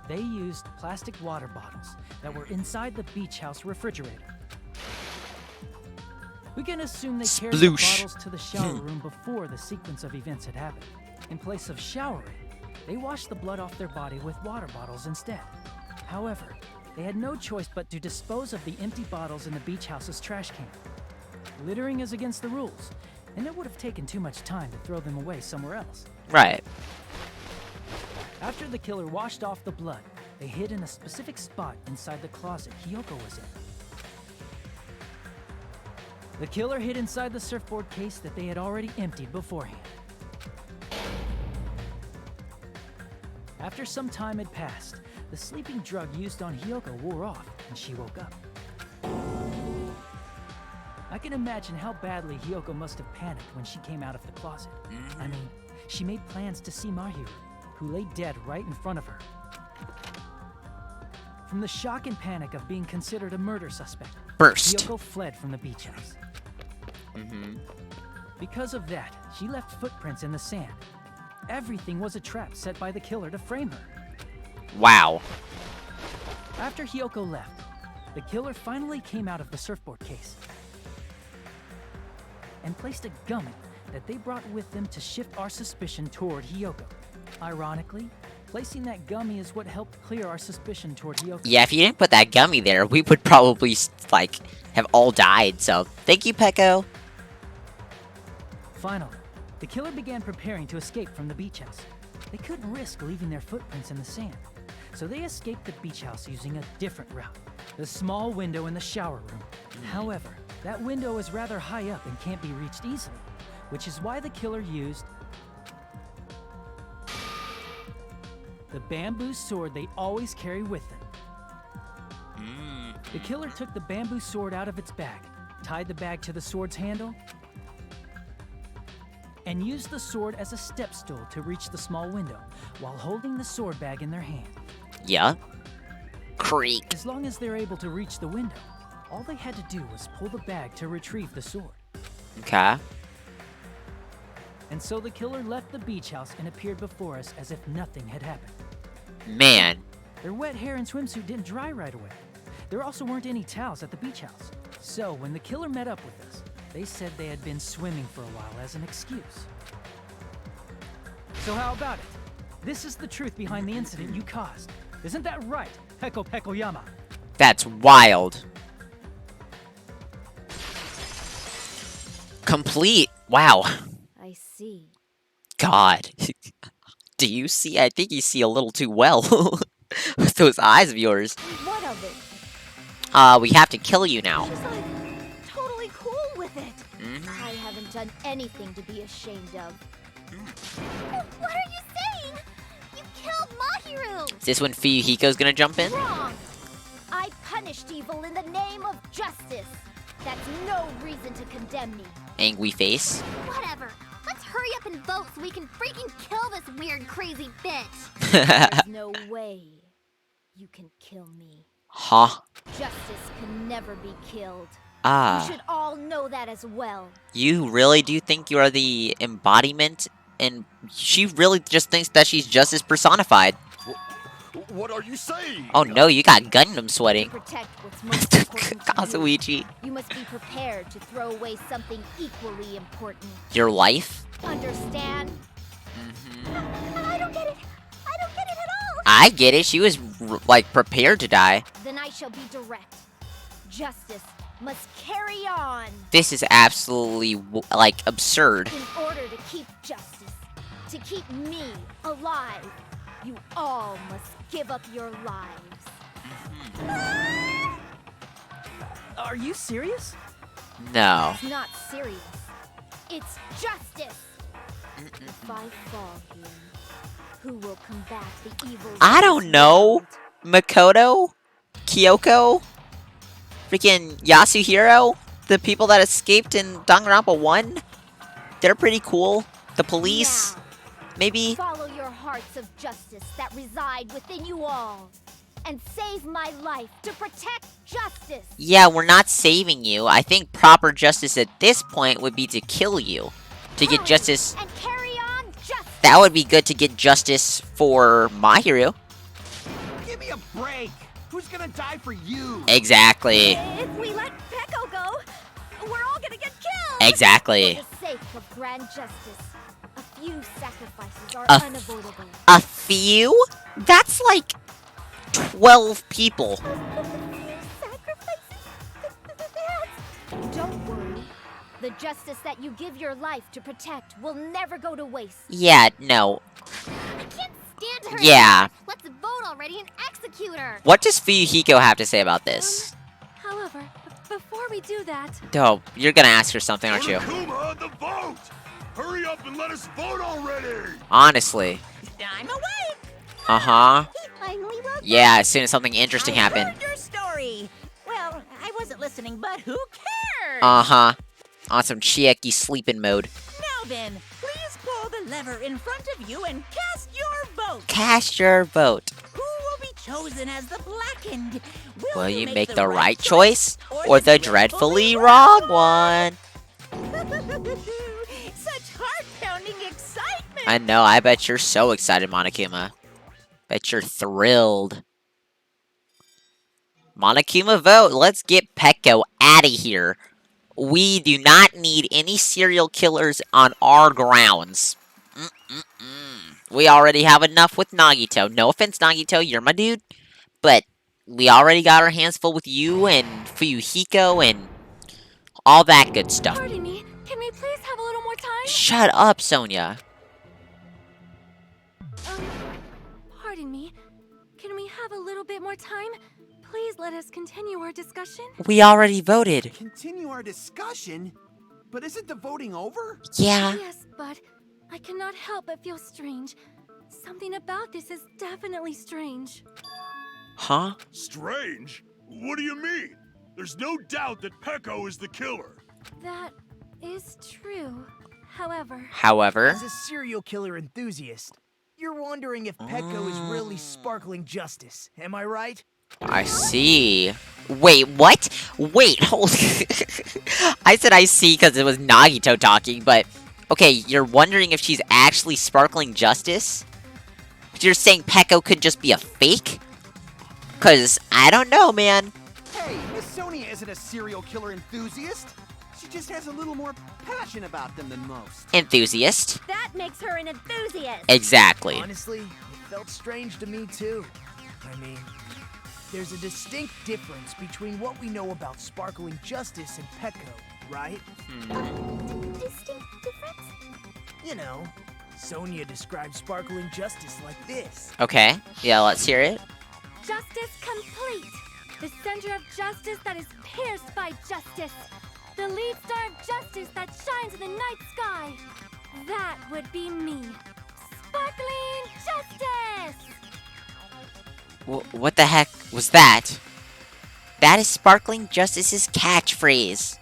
They used plastic water bottles that were inside the beach house refrigerator. We can assume they carried the bottles to the shower room before the sequence of events had happened. In place of showering, they washed the blood off their body with water bottles instead. However, they had no choice but to dispose of the empty bottles in the beach house's trash can. Littering is against the rules, and it would have taken too much time to throw them away somewhere else. Right. After the killer washed off the blood, they hid in a specific spot inside the closet Hiyoko was in. The killer hid inside the surfboard case that they had already emptied beforehand. After some time had passed, the sleeping drug used on Hiyoko wore off, and she woke up. I can imagine how badly Hiyoko must have panicked when she came out of the closet. I mean, she made plans to see Mahiru, who lay dead right in front of her. From the shock and panic of being considered a murder suspect, Hiyoko fled from the beach house. Because of that, she left footprints in the sand. Everything was a trap set by the killer to frame her. Wow. After Hiyoko left, the killer finally came out of the surfboard case and placed a gummy that they brought with them to shift our suspicion toward Hiyoko. Ironically, placing that gummy is what helped clear our suspicion toward Hiyoko. Yeah, if you didn't put that gummy there, we would probably, like, have all died, so thank you, Pecco. Finally, the killer began preparing to escape from the beach house. They couldn't risk leaving their footprints in the sand, so they escaped the beach house using a different route, the small window in the shower room. However, that window is rather high up and can't be reached easily, which is why the killer used the bamboo sword they always carry with them. The killer took the bamboo sword out of its bag, tied the bag to the sword's handle, and used the sword as a step stool to reach the small window while holding the sword bag in their hand. Yeah. Creak. As long as they're able to reach the window, all they had to do was pull the bag to retrieve the sword. Okay. And so the killer left the beach house and appeared before us as if nothing had happened. Man. Their wet hair and swimsuit didn't dry right away. There also weren't any towels at the beach house. So when the killer met up with us, they said they had been swimming for a while as an excuse. So how about it? This is the truth behind the incident you caused. Isn't that right, Peko Pekoyama? That's wild. Complete. Wow. I see. God. Do you see? I think you see a little too well with those eyes of yours. What of it? We have to kill you now. She's like totally cool with it. I haven't done anything to be ashamed of. What are you saying? You killed Mahiru! Is this when Fuyuhiko's gonna jump in? Wrong! I punished evil in the name of justice. That's no reason to condemn me. Angry face. Whatever. Let's hurry up and vote so we can freaking kill this weird, crazy bitch. There's no way you can kill me. Huh? Justice can never be killed. Ah. You should all know that as well. You really do think you are the embodiment? And she really just thinks that she's justice personified. What are you saying? Oh no, you got Gundam sweating. Protect what's most important to you. Kazuichi. You must be prepared to throw away something equally important. Your life? Understand? I don't get it. I don't get it at all. I get it. She was, like, prepared to die. Then I shall be direct. Justice must carry on. This is absolutely, like, absurd. In order to keep justice, to keep me alive, you all must give up your lives. Are you serious? No. It's not serious. It's justice. If I fall here, who will combat the evil? I don't know. Makoto? Kyoko? Freaking Yasuhiro? The people that escaped in Danganronpa 1? They're pretty cool. The police? Now, Maybe? follow your hearts of justice that reside within you all. And save my life to protect justice. Yeah, we're not saving you. I think proper justice at this point would be to kill you. To get justice. And carry on justice. That would be good to get justice for Maheru. Give me a break. Who's gonna die for you? Exactly. If we let Peko go, we're all gonna get killed. Exactly. For the sake of grand justice, a few sacrifices are unavoidable. A few? That's like 12 people. Don't worry. The justice that you give your life to protect will never go to waste. Yeah, no. I can't stand her. Yeah. Let's vote already and execute her. What does Fuyuhiko have to say about this? However, before we do that, Oh, you're gonna ask her something, aren't you? Kuma, the vote! Hurry up and let us vote already! Honestly. I'm awake. Uh-huh. Finally woke Yeah, as soon as something interesting happened. Heard your story. Well, I wasn't listening, but who cares? Uh-huh. On some Chieki sleeping mode. Now then, please pull the lever in front of you and cast your vote. Cast your vote. Who will be chosen as the blackened? Will you make the right choice or the dreadfully wrong one? Such heart-pounding excitement. I know, I bet you're so excited, Monokuma. Bet you're thrilled. Monokuma vote, let's get Peko out of here. We do not need any serial killers on our grounds. We already have enough with Nagito. No offense, Nagito, you're my dude. But we already got our hands full with you and Fuyuhiko and all that good stuff. pardon me, can we please have a little more time? Shut up, Sonia. Pardon me, can we have a little bit more time? Please let us continue our discussion. We already voted. Continue our discussion? But isn't the voting over? Yeah. Yes, but I cannot help but feel strange. Something about this is definitely strange. Huh? Strange? What do you mean? There's no doubt that Peko is the killer. That is true. However, As a serial killer enthusiast, you're wondering if Peko is really sparkling justice. Am I right? I see. Wait, what? Wait, hold. I said I see because it was Nagito talking, but okay, you're wondering if she's actually sparkling justice? But you're saying Peko could just be a fake? Cause I don't know, man. Hey, Miss Sonia isn't a serial killer enthusiast. She just has a little more passion about them than most. Enthusiast. That makes her an enthusiast. Exactly. Honestly, it felt strange to me too. I mean, there's a distinct difference between what we know about sparkling justice and Peko, right? Distinct difference? You know, Sonia describes sparkling justice like this. Okay. Yeah, let's hear it. justice complete. The center of justice that is pierced by justice. The lead star of justice that shines in the night sky. That would be me. Sparkling justice! What the heck was that? That is Sparkling Justice's catchphrase.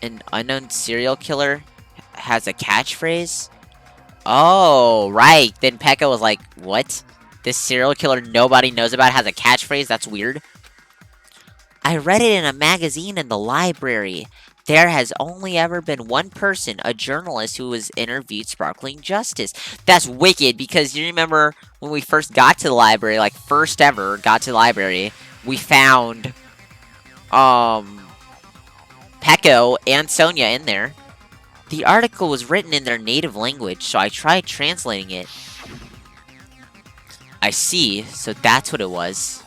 An unknown serial killer has a catchphrase? Oh, right. Then Pekka was like, what? This serial killer nobody knows about has a catchphrase? That's weird. I read it in a magazine in the library. There has only ever been one person, a journalist, who has interviewed Sparkling Justice. That's wicked, because you remember when we first got to the library, like first ever got to the library, we found Peko and Sonia in there. The article was written in their native language, so I tried translating it. I see, so that's what it was.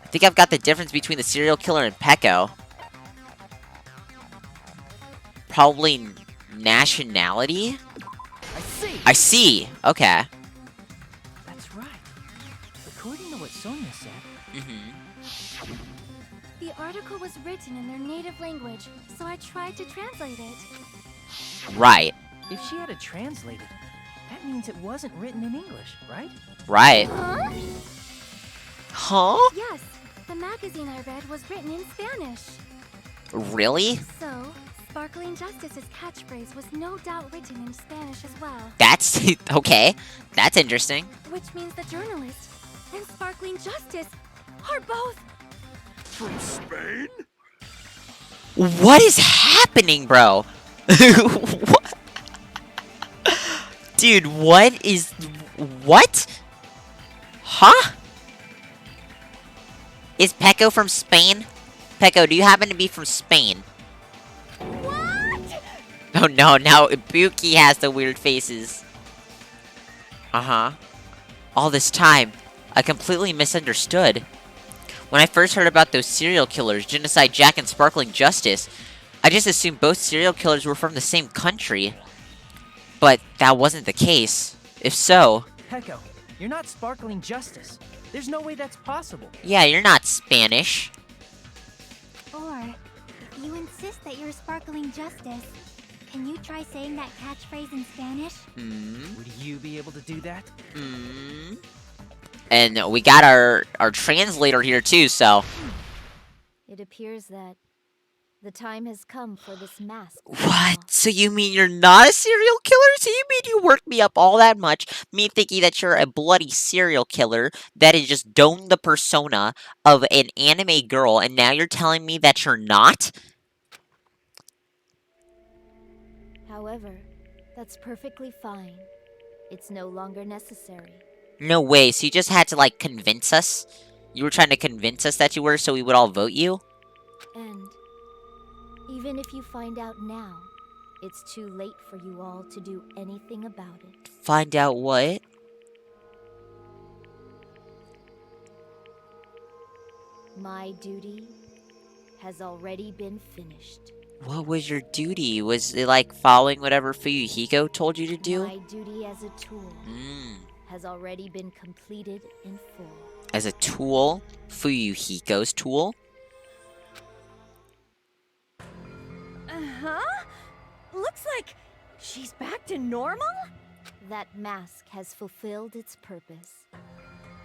I think I've got the difference between the serial killer and Peko. Probably nationality? I see. Okay. That's right. According to what Sonia said. The article was written in their native language, so I tried to translate it. Right. If she had it translated, that means it wasn't written in English, right? Right. Huh? Huh? Yes, the magazine I read was written in Spanish. Really? So, Sparkling Justice's catchphrase was no doubt written in Spanish as well. That's okay. That's interesting. Which means the journalist and Sparkling Justice are both From Spain? What is happening, bro? What? Dude, what is... What? Huh? Is Peko from Spain? Peko, do you happen to be from Spain? What? Oh no, now Ibuki has the weird faces. Uh-huh. All this time, I completely misunderstood. When I first heard about those serial killers, Genocide Jack and Sparkling Justice, I just assumed both serial killers were from the same country. But that wasn't the case. If so... Peko, you're not Sparkling Justice. There's no way that's possible. Yeah, you're not Spanish. Or, if you insist that you're Sparkling Justice, can you try saying that catchphrase in Spanish? Would you be able to do that? And we got our translator here too, so... It appears that the time has come for this mask. What? So you mean you're not a serial killer? So you mean you worked me up all that much, me thinking that you're a bloody serial killer that has just donned the persona of an anime girl, and now you're telling me that you're not? However, that's perfectly fine. It's no longer necessary. No way, so you just had to, like, convince us? You were trying to convince us that you were so we would all vote you? And even if you find out now, it's too late for you all to do anything about it. Find out what? My duty has already been finished. What was your duty? Was it like following whatever Fuyuhiko told you to do? My duty as a tool has already been completed in full. As a tool? Fuyuhiko's tool? Uh-huh. Looks like she's back to normal? That mask has fulfilled its purpose,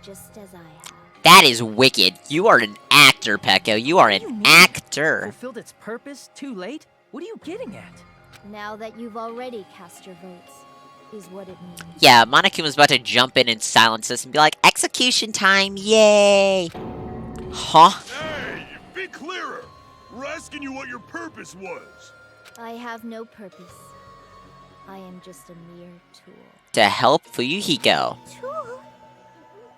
just as I have. That is wicked. You are an actor, Peko. You are an actor. Fulfilled its purpose too late? What are you getting at? Now that you've already cast your votes, is what it means. Yeah, Monokuma was about to jump in and silence us and be like, execution time, yay! Huh? Hey, be clearer! We're asking you what your purpose was. I have no purpose. I am just a mere tool. To help Fuyuhiko. Tool?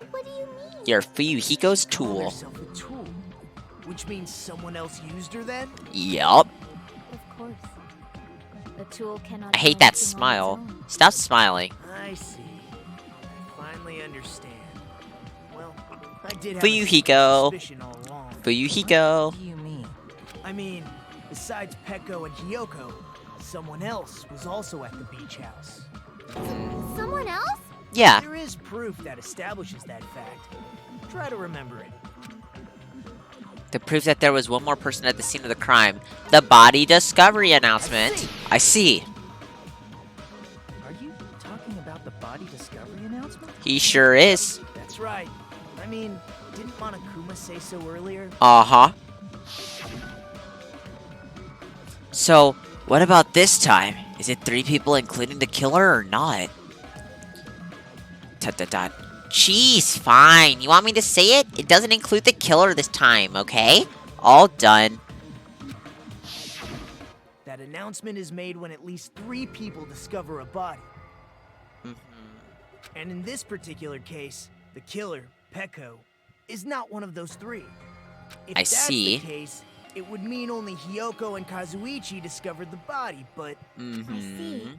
What do you mean? You're Fuyuhiko's Call tool. herself a tool, which means someone else used her then? Yup. Of course. A tool cannot I hate do that anything on smile. its own. Stop smiling. I see. I finally understand. Well, I did have a Fuyuhiko. suspicion all along. Fuyuhiko. What do you mean? I mean, besides Peko and Hiyoko, someone else was also at the beach house. Someone else? Yeah. There is proof that establishes that fact. Try to remember it. The proof that there was one more person at the scene of the crime. The body discovery announcement. I see. Are you talking about the body discovery announcement? He sure is. That's right. I mean, didn't Monokuma say so earlier? Uh-huh. So, what about this time? Is it 3 people including the killer or not? Dot. Jeez, fine. You want me to say it? It doesn't include the killer this time, okay? All done. announcement is made when at least 3 people discover a body. And in this particular case, the killer, Peko, is not one of those 3. If I that's see. the case, it would mean only Hiyoko and Kazuichi discovered the body, but... I see.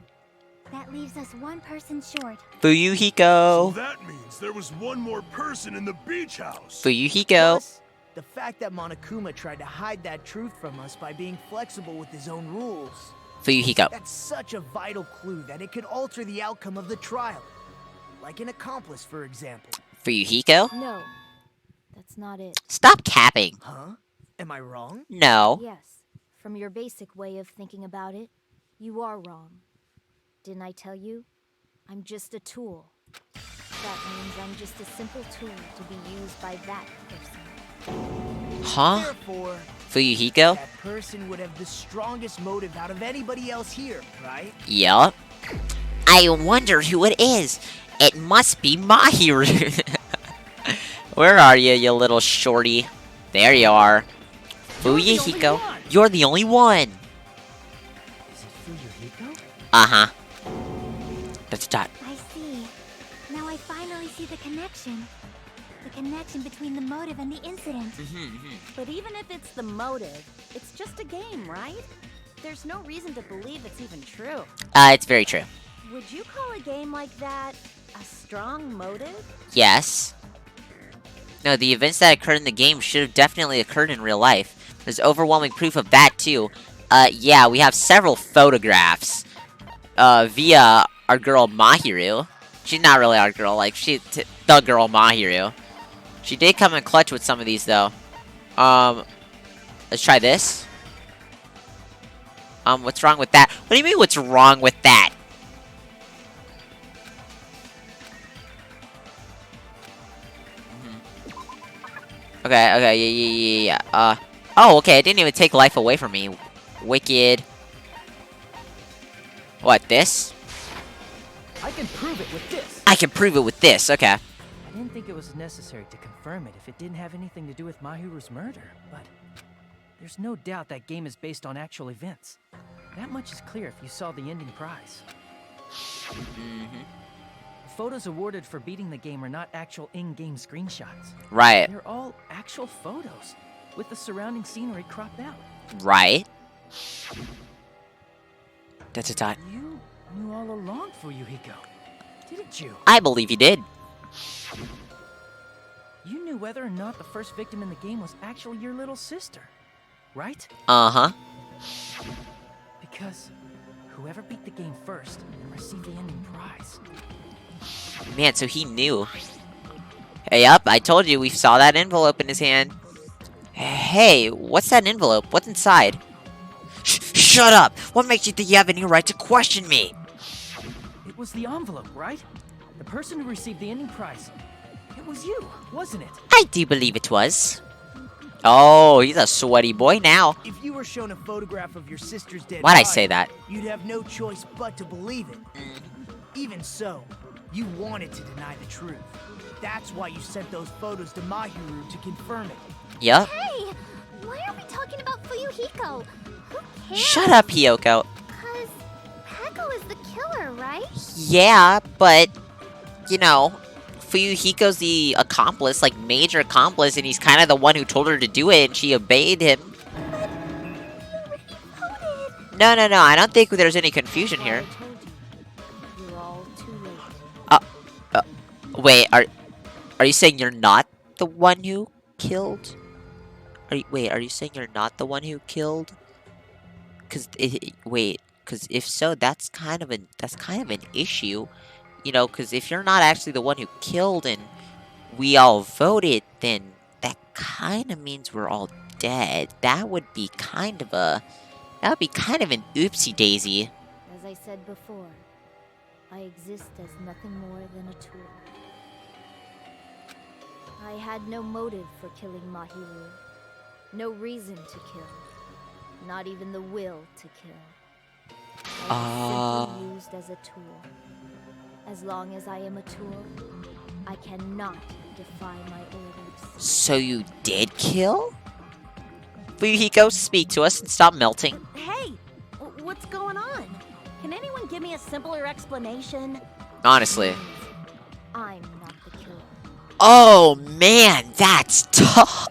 That leaves us 1 person short. Fuyuhiko. So that means there was one more person in the beach house. Fuyuhiko. Plus, the fact that Monokuma tried to hide that truth from us by being flexible with his own rules. Fuyuhiko. That's such a vital clue that it could alter the outcome of the trial. Like an accomplice, for example. Fuyuhiko. No, that's not it. Stop capping. Huh? Am I wrong? No. Yes, from your basic way of thinking about it, you are wrong. Didn't I tell you? I'm just a tool. That means I'm just a simple tool to be used by that person. Huh? Therefore, Fuyuhiko? that person would have the strongest motive out of anybody else here, right? Yup. I wonder who it is. It must be Maheru. Where are you, you little shorty? There you are. Fuyuhiko. You're the only one. Is it Fuyuhiko? Uh-huh. That's a dot. I see. Now I finally see the connection. The connection between the motive and the incident. But even if it's the motive, it's just a game, right? There's no reason to believe it's even true. It's very true. Would you call a game like that a strong motive? Yes. No, the events that occurred in the game should have definitely occurred in real life. There's overwhelming proof of that, too. Yeah, we have several photographs. Via our girl Maheru. She's not really our girl, like, the girl Maheru. She did come in clutch with some of these, though. Let's try this. What's wrong with that? What do you mean, what's wrong with that? Okay, yeah. Oh, okay, it didn't even take life away from me. Wicked. What, this? I can prove it with this. I can prove it with this, okay. I didn't think it was necessary to confirm it if it didn't have anything to do with Mahiru's murder, but there's no doubt that game is based on actual events. That much is clear if you saw the ending prize. The photos awarded for beating the game are not actual in-game screenshots. Right. They're all actual photos, with the surrounding scenery cropped out. Right. That's a dot. You knew all along, Fuyuhiko, didn't you? I believe you did. You knew whether or not the first victim in the game was actually your little sister, right? Uh-huh. Because whoever beat the game first received the ending prize. Man, so he knew. Hey, up, I told you we saw that envelope in his hand. Hey, what's that envelope? What's inside? Shut up! What makes you think you have any right to question me? It was the envelope, right? The person who received the ending prize. It was you, wasn't it? I do believe it was. Oh, he's a sweaty boy now. If you were shown a photograph of your sister's dead Why'd I body, say that? You'd have no choice but to believe it. Even so, you wanted to deny the truth. That's why you sent those photos to Maheru to confirm it. Yup. Hey, why are we talking about Fuyuhiko? Who cares? Shut up, Hiyoko. Because Peko is the killer, right? Yeah, but, you know, Fuyuhiko's the accomplice, like, major accomplice, and he's kind of the one who told her to do it, and she obeyed him. No, I don't think there's any confusion here. You're all too late. Wait, are you saying you're not the one who killed? Are you saying you're not the one who killed? Cause cause if so, that's kind of an issue, you know. Cause if you're not actually the one who killed and we all voted, then that kind of means we're all dead. That would be kind of an oopsie daisy. As I said before, I exist as nothing more than a tool. I had no motive for killing Maheru. No reason to kill. Not even the will to kill. I was simply used as a tool. As long as I am a tool, I cannot defy my orders. So you did kill? Fuyuhiko, speak to us and stop melting. Hey, What's going on? Can anyone give me a simpler explanation? Honestly. I'm not the killer. Oh, man, that's tough.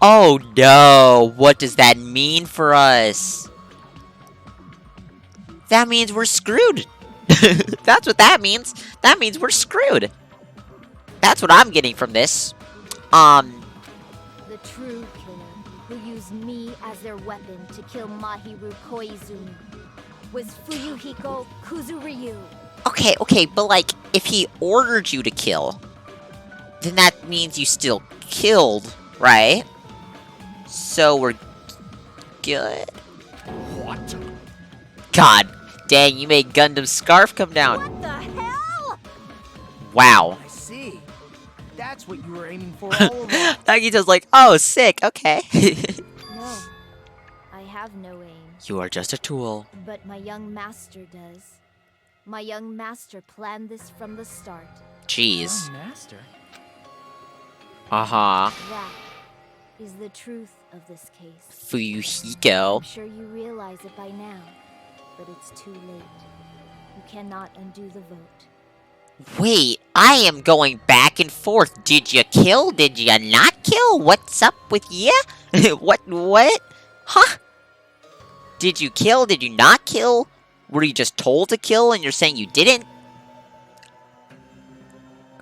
Oh, no. What does that mean for us? That means we're screwed. That's what that means. That means we're screwed. That's what I'm getting from this. The true killer, who used me as their weapon to kill Maheru Koizumi, was Fuyuhiko Kuzuryu. Okay, but like, if he ordered you to kill, then that means you still killed, right? So we're good? What? God dang, you made Gundam's scarf come down. What the hell? Wow. I see. That's what you were aiming for all along. Nagito's like, oh, sick, okay. No, I have no aim. You are just a tool. But my young master does. My young master planned this from the start. Jeez. Master? Uh-huh. That is the truth of this case. Fuyuhiko. I'm sure you realize it by now, but it's too late. You cannot undo the vote. Wait, I am going back and forth. Did you kill? Did you not kill? What's up with you? What? Huh? Did you kill? Did you not kill? Were you just told to kill and you're saying you didn't?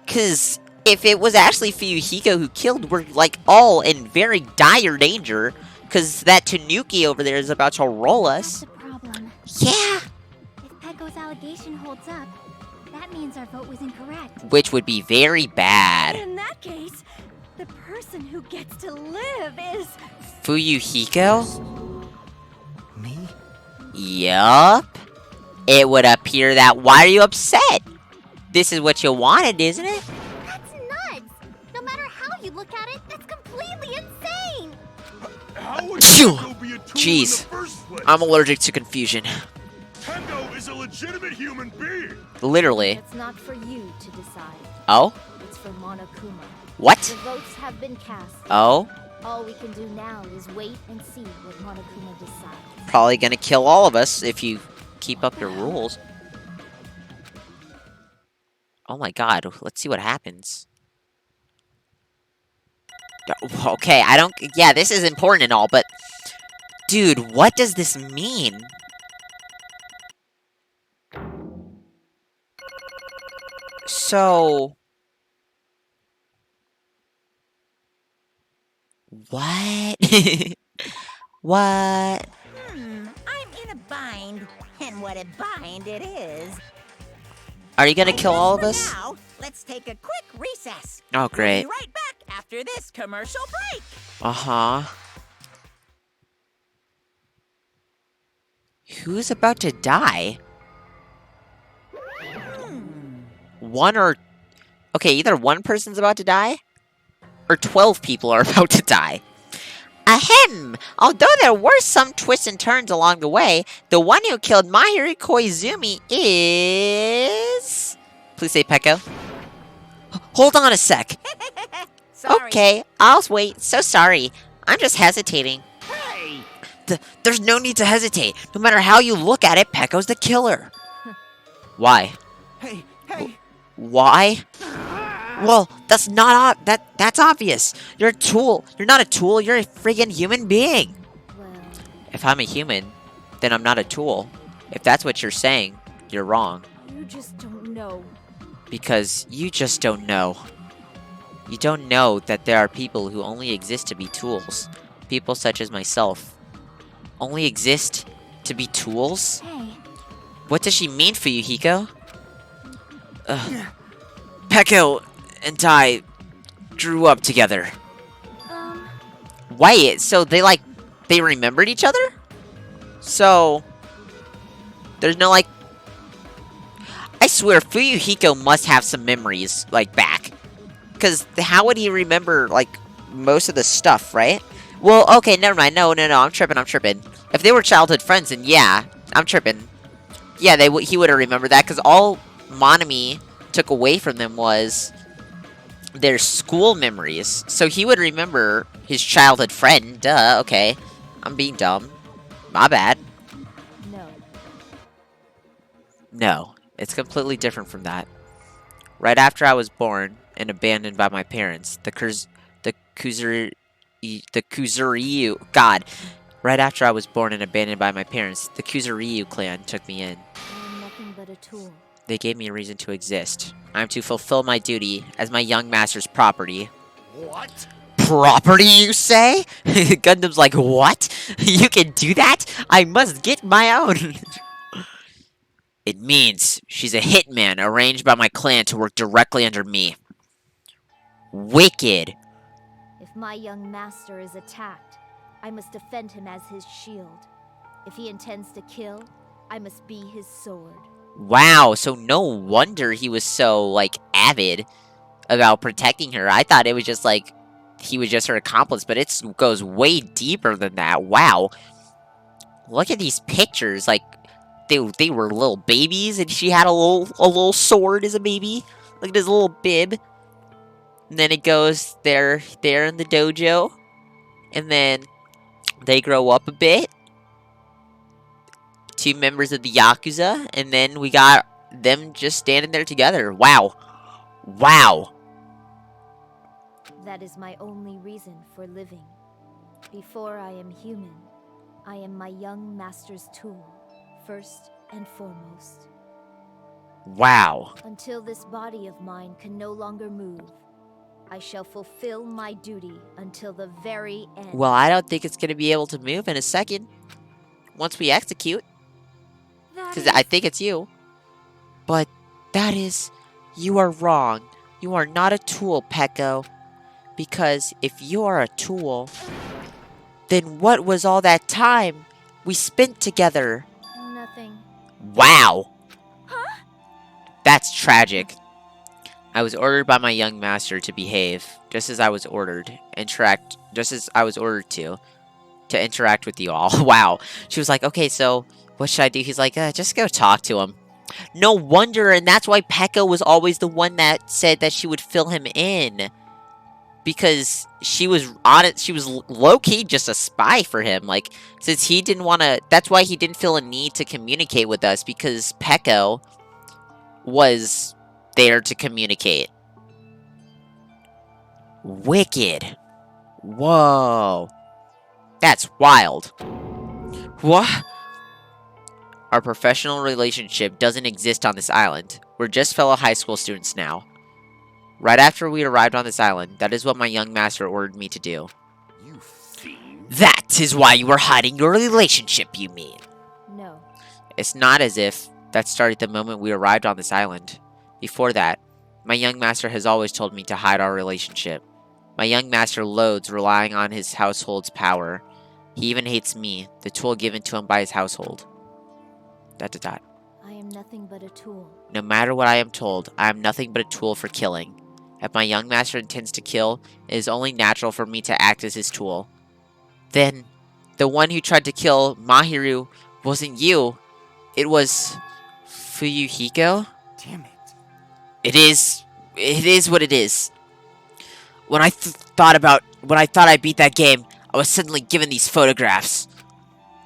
Because if it was actually Fuyuhiko who killed, we're like all in very dire danger. Because that Tanuki over there is about to roll us. That's the problem. Yeah. If Pecco's allegation holds up, that means our vote was incorrect. Which would be very bad. In that case, the person who gets to live is... Fuyuhiko? Me? Yup. It would appear that. Why are you upset? This is what you wanted, isn't it? That's nuts! No matter how you look at it, that's completely insane! How would Phew. Pecco be a tool Jeez. in the first place? I'm allergic to confusion. Pecco is a legitimate human being! Literally. It's not for you to decide. Oh? It's for Monokuma. What? The votes have been cast. Oh? All we can do now is wait and see what Monokuma decides. Probably gonna kill all of us if you keep up your rules. Oh my god, let's see what happens. Okay, I don't... Yeah, this is important and all, but... Dude, what does this mean? So... What? What? I'm in a bind, and what a bind it is. Are you gonna kill all of us? Now, let's take a quick recess. Oh, great. We'll be right back after this commercial break. Uh-huh. Who's about to die? One or... Okay, either one person's about to die, or 12 people are about to die. Ahem! Although there were some twists and turns along the way, the one who killed Maheru Koizumi is... Please say Pecco. Hold on a sec. Sorry. Okay, I'll wait. So sorry. I'm just hesitating. Hey! There's no need to hesitate. No matter how you look at it, Pecco's the killer. Why? Hey! Why? Well, that's not that's obvious. You're a tool. You're not a tool. You're a friggin' human being. Well, If I'm a human, then I'm not a tool. If that's what you're saying, you're wrong. you just don't know. Because you just don't know. You don't know that there are people who only exist to be tools. People such as myself. Only exist to be tools? Hey, What does she mean for you, Hiko? Pecco and I grew up together. Wait, so they remembered each other? So, there's no, like... I swear, Fuyuhiko must have some memories, like, back. Because how would he remember, like, most of the stuff, right? Well, okay, never mind. No, I'm tripping. If they were childhood friends, then yeah, I'm tripping. Yeah, he would have remembered that, because all Monami took away from them was their school memories. So he would remember his childhood friend. Duh, okay. I'm being dumb. My bad. No, it's completely different from that. Right after I was born and abandoned by my parents, the Kuzuryu, God. Right after I was born and abandoned by my parents, the Kuzuryu clan took me in. I am nothing but a tool. They gave me a reason to exist. I'm to fulfill my duty as my young master's property. What? Property, you say? Gundam's like, what? You can do that? I must get my own. It means she's a hitman arranged by my clan to work directly under me. Wicked. If my young master is attacked, I must defend him as his shield. If he intends to kill, I must be his sword. Wow, so no wonder he was so, like, avid about protecting her. I thought it was just, like, he was just her accomplice, but it goes way deeper than that. Wow. Look at these pictures, like, they were little babies, and she had a little sword as a baby. Look at his little bib. And then it goes there in the dojo. And then they grow up a bit. 2 members of the Yakuza. And then we got them just standing there together. Wow. Wow. That is my only reason for living. Before I am human, I am my young master's tool, first and foremost. Wow. Until this body of mine can no longer move, I shall fulfill my duty until the very end. Well, I don't think it's going to be able to move in a second. Once we execute. Because I think it's you. But that is... You are wrong. You are not a tool, Peko. Because if you are a tool, then what was all that time we spent together? Nothing. Wow. Huh? That's tragic. I was ordered by my young master to behave, just as I was ordered, to interact with you all. Wow. She was like, okay, so what should I do? He's like, just go talk to him. No wonder, and that's why Peko was always the one that said that she would fill him in. Because she was low-key just a spy for him. Like, since he didn't want to... That's why he didn't feel a need to communicate with us. Because Peko was there to communicate. Wicked. Whoa. That's wild. What? Our professional relationship doesn't exist on this island. We're just fellow high school students now. Right after we arrived on this island, that is what my young master ordered me to do. You fiend. That is why you were hiding your relationship, you mean? No. It's not as if that started the moment we arrived on this island. Before that, my young master has always told me to hide our relationship. My young master loathes relying on his household's power. He even hates me, the tool given to him by his household. ... I am nothing but a tool. No matter what I am told, I am nothing but a tool for killing. If my young master intends to kill, it is only natural for me to act as his tool. Then, the one who tried to kill Maheru wasn't you. It was... Fuyuhiko? Damn it. It is what it is. When I thought I beat that game, I was suddenly given these photographs. ...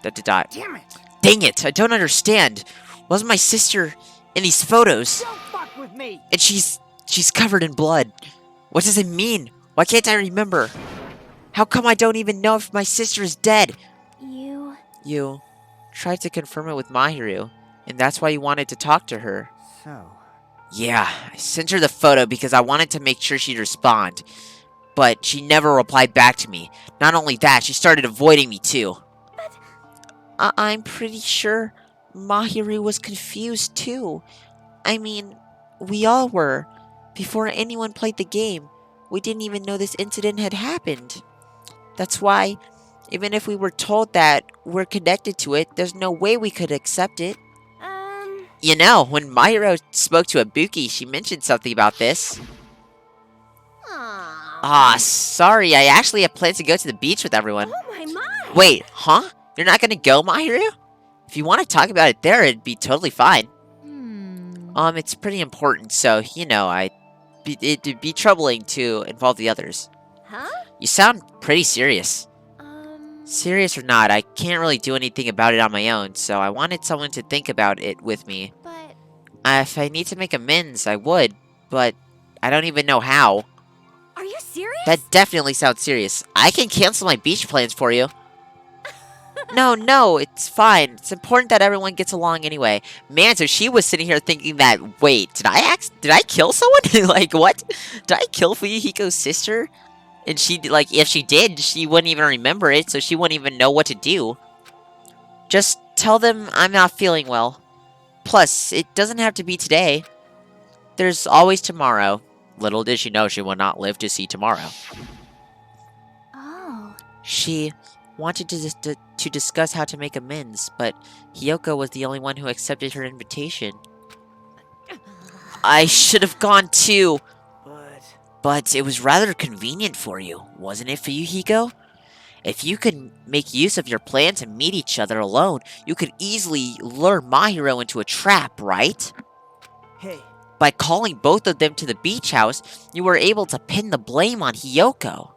Damn it. Dang it, I don't understand. Wasn't my sister in these photos? Don't fuck with me. And she's covered in blood. What does it mean? Why can't I remember? How come I don't even know if my sister is dead? You tried to confirm it with Maheru, and that's why you wanted to talk to her. So... Yeah, I sent her the photo because I wanted to make sure she'd respond. But she never replied back to me. Not only that, she started avoiding me too. But... I'm pretty sure Maheru was confused too. I mean, we all were. Before anyone played the game, we didn't even know this incident had happened. That's why, even if we were told that we're connected to it, there's no way we could accept it. You know, when Maheru spoke to Ibuki, she mentioned something about this. Sorry, I actually have plans to go to the beach with everyone. Oh my. Wait, huh? You're not gonna go, Maheru? If you want to talk about it there, it'd be totally fine. It's pretty important, so, you know, it'd be troubling to involve the others. Huh? You sound pretty serious. Serious or not, I can't really do anything about it on my own, so I wanted someone to think about it with me. But... If I need to make amends, I would, but I don't even know how. Are you serious? That definitely sounds serious. I can cancel my beach plans for you. No, it's fine. It's important that everyone gets along anyway. Man, so she was sitting here thinking that, wait, did I kill someone? Like, what? Did I kill Fuyuhiko's sister? And she, like, if she did, she wouldn't even remember it, so she wouldn't even know what to do. Just tell them I'm not feeling well. Plus, it doesn't have to be today. There's always tomorrow. Little did she know she would not live to see tomorrow. Oh. She wanted to discuss how to make amends, but Hiyoko was the only one who accepted her invitation. I should have gone too. But it was rather convenient for you, wasn't it, Fuyuhiko? If you could make use of your plan to meet each other alone, you could easily lure Maheru into a trap, right? Hey. By calling both of them to the beach house, you were able to pin the blame on Hiyoko.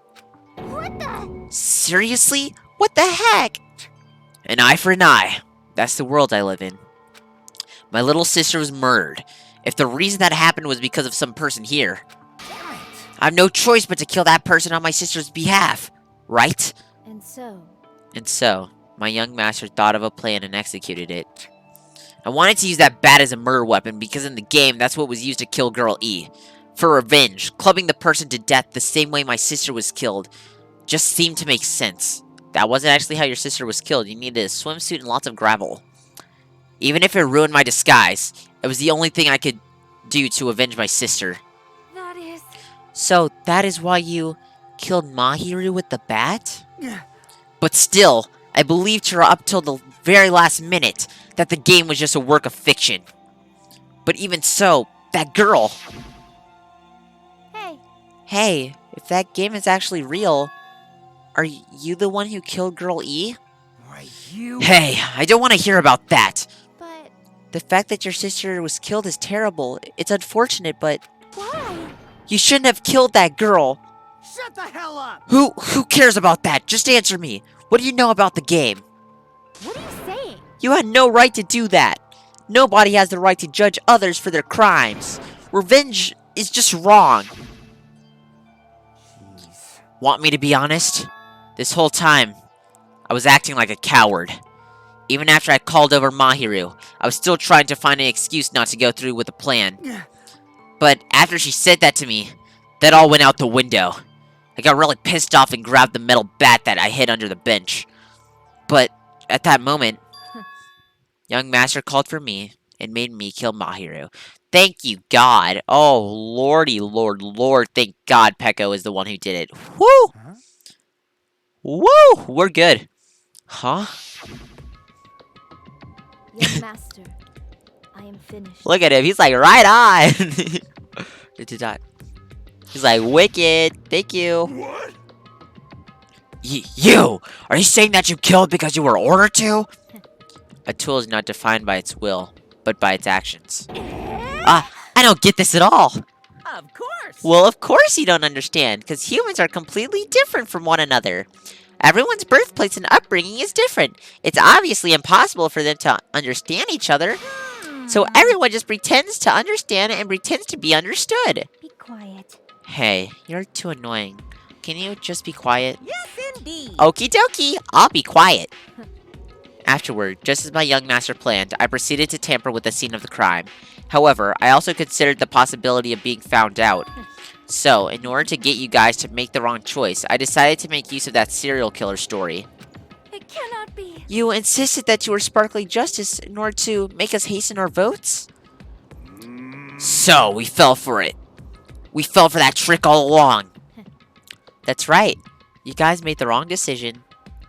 What the? Seriously? What the heck? An eye for an eye. That's the world I live in. My little sister was murdered. If the reason that happened was because of some person here, I have no choice but to kill that person on my sister's behalf, right? And so, my young master thought of a plan and executed it. I wanted to use that bat as a murder weapon because in the game, that's what was used to kill Girl E. For revenge, clubbing the person to death the same way my sister was killed just seemed to make sense. That wasn't actually how your sister was killed. You needed a swimsuit and lots of gravel. Even if it ruined my disguise, it was the only thing I could do to avenge my sister. that is... So, that is why you killed Maheru with the bat? But still, I believed her up till the very last minute that the game was just a work of fiction. But even so, that girl... Hey, if that game is actually real, are you the one who killed Girl E? Hey, I don't want to hear about that! But... The fact that your sister was killed is terrible. It's unfortunate, but... Why? You shouldn't have killed that girl! Shut the hell up! Who cares about that? Just answer me. What do you know about the game? What are you saying? You had no right to do that. Nobody has the right to judge others for their crimes. Revenge is just wrong. Want me to be honest? This whole time, I was acting like a coward. Even after I called over Maheru, I was still trying to find an excuse not to go through with the plan. But after she said that to me, that all went out the window. I got really pissed off and grabbed the metal bat that I hid under the bench. But at that moment, young master called for me and made me kill Maheru. Thank you, God. Oh, lordy, lord, thank God Peko is the one who did it. Woo! Woo! We're good. Huh? Young master, I am finished. Look at him. He's like, right on. He's like, wicked. Thank you. What? You! Are you saying that you killed because you were ordered to? A tool is not defined by its will, but by its actions. I don't get this at all. Of course. Well, of course you don't understand, because humans are completely different from one another. Everyone's birthplace and upbringing is different. It's obviously impossible for them to understand each other. So everyone just pretends to understand and pretends to be understood. Be quiet. Hey, you're too annoying. Can you just be quiet? Yes, indeed. Okie dokie, I'll be quiet. Afterward, just as my young master planned, I proceeded to tamper with the scene of the crime. However, I also considered the possibility of being found out. So, in order to get you guys to make the wrong choice, I decided to make use of that serial killer story. It cannot be. You insisted that you were sparkling justice in order to make us hasten our votes? So, we fell for it. We fell for that trick all along. That's right. You guys made the wrong decision.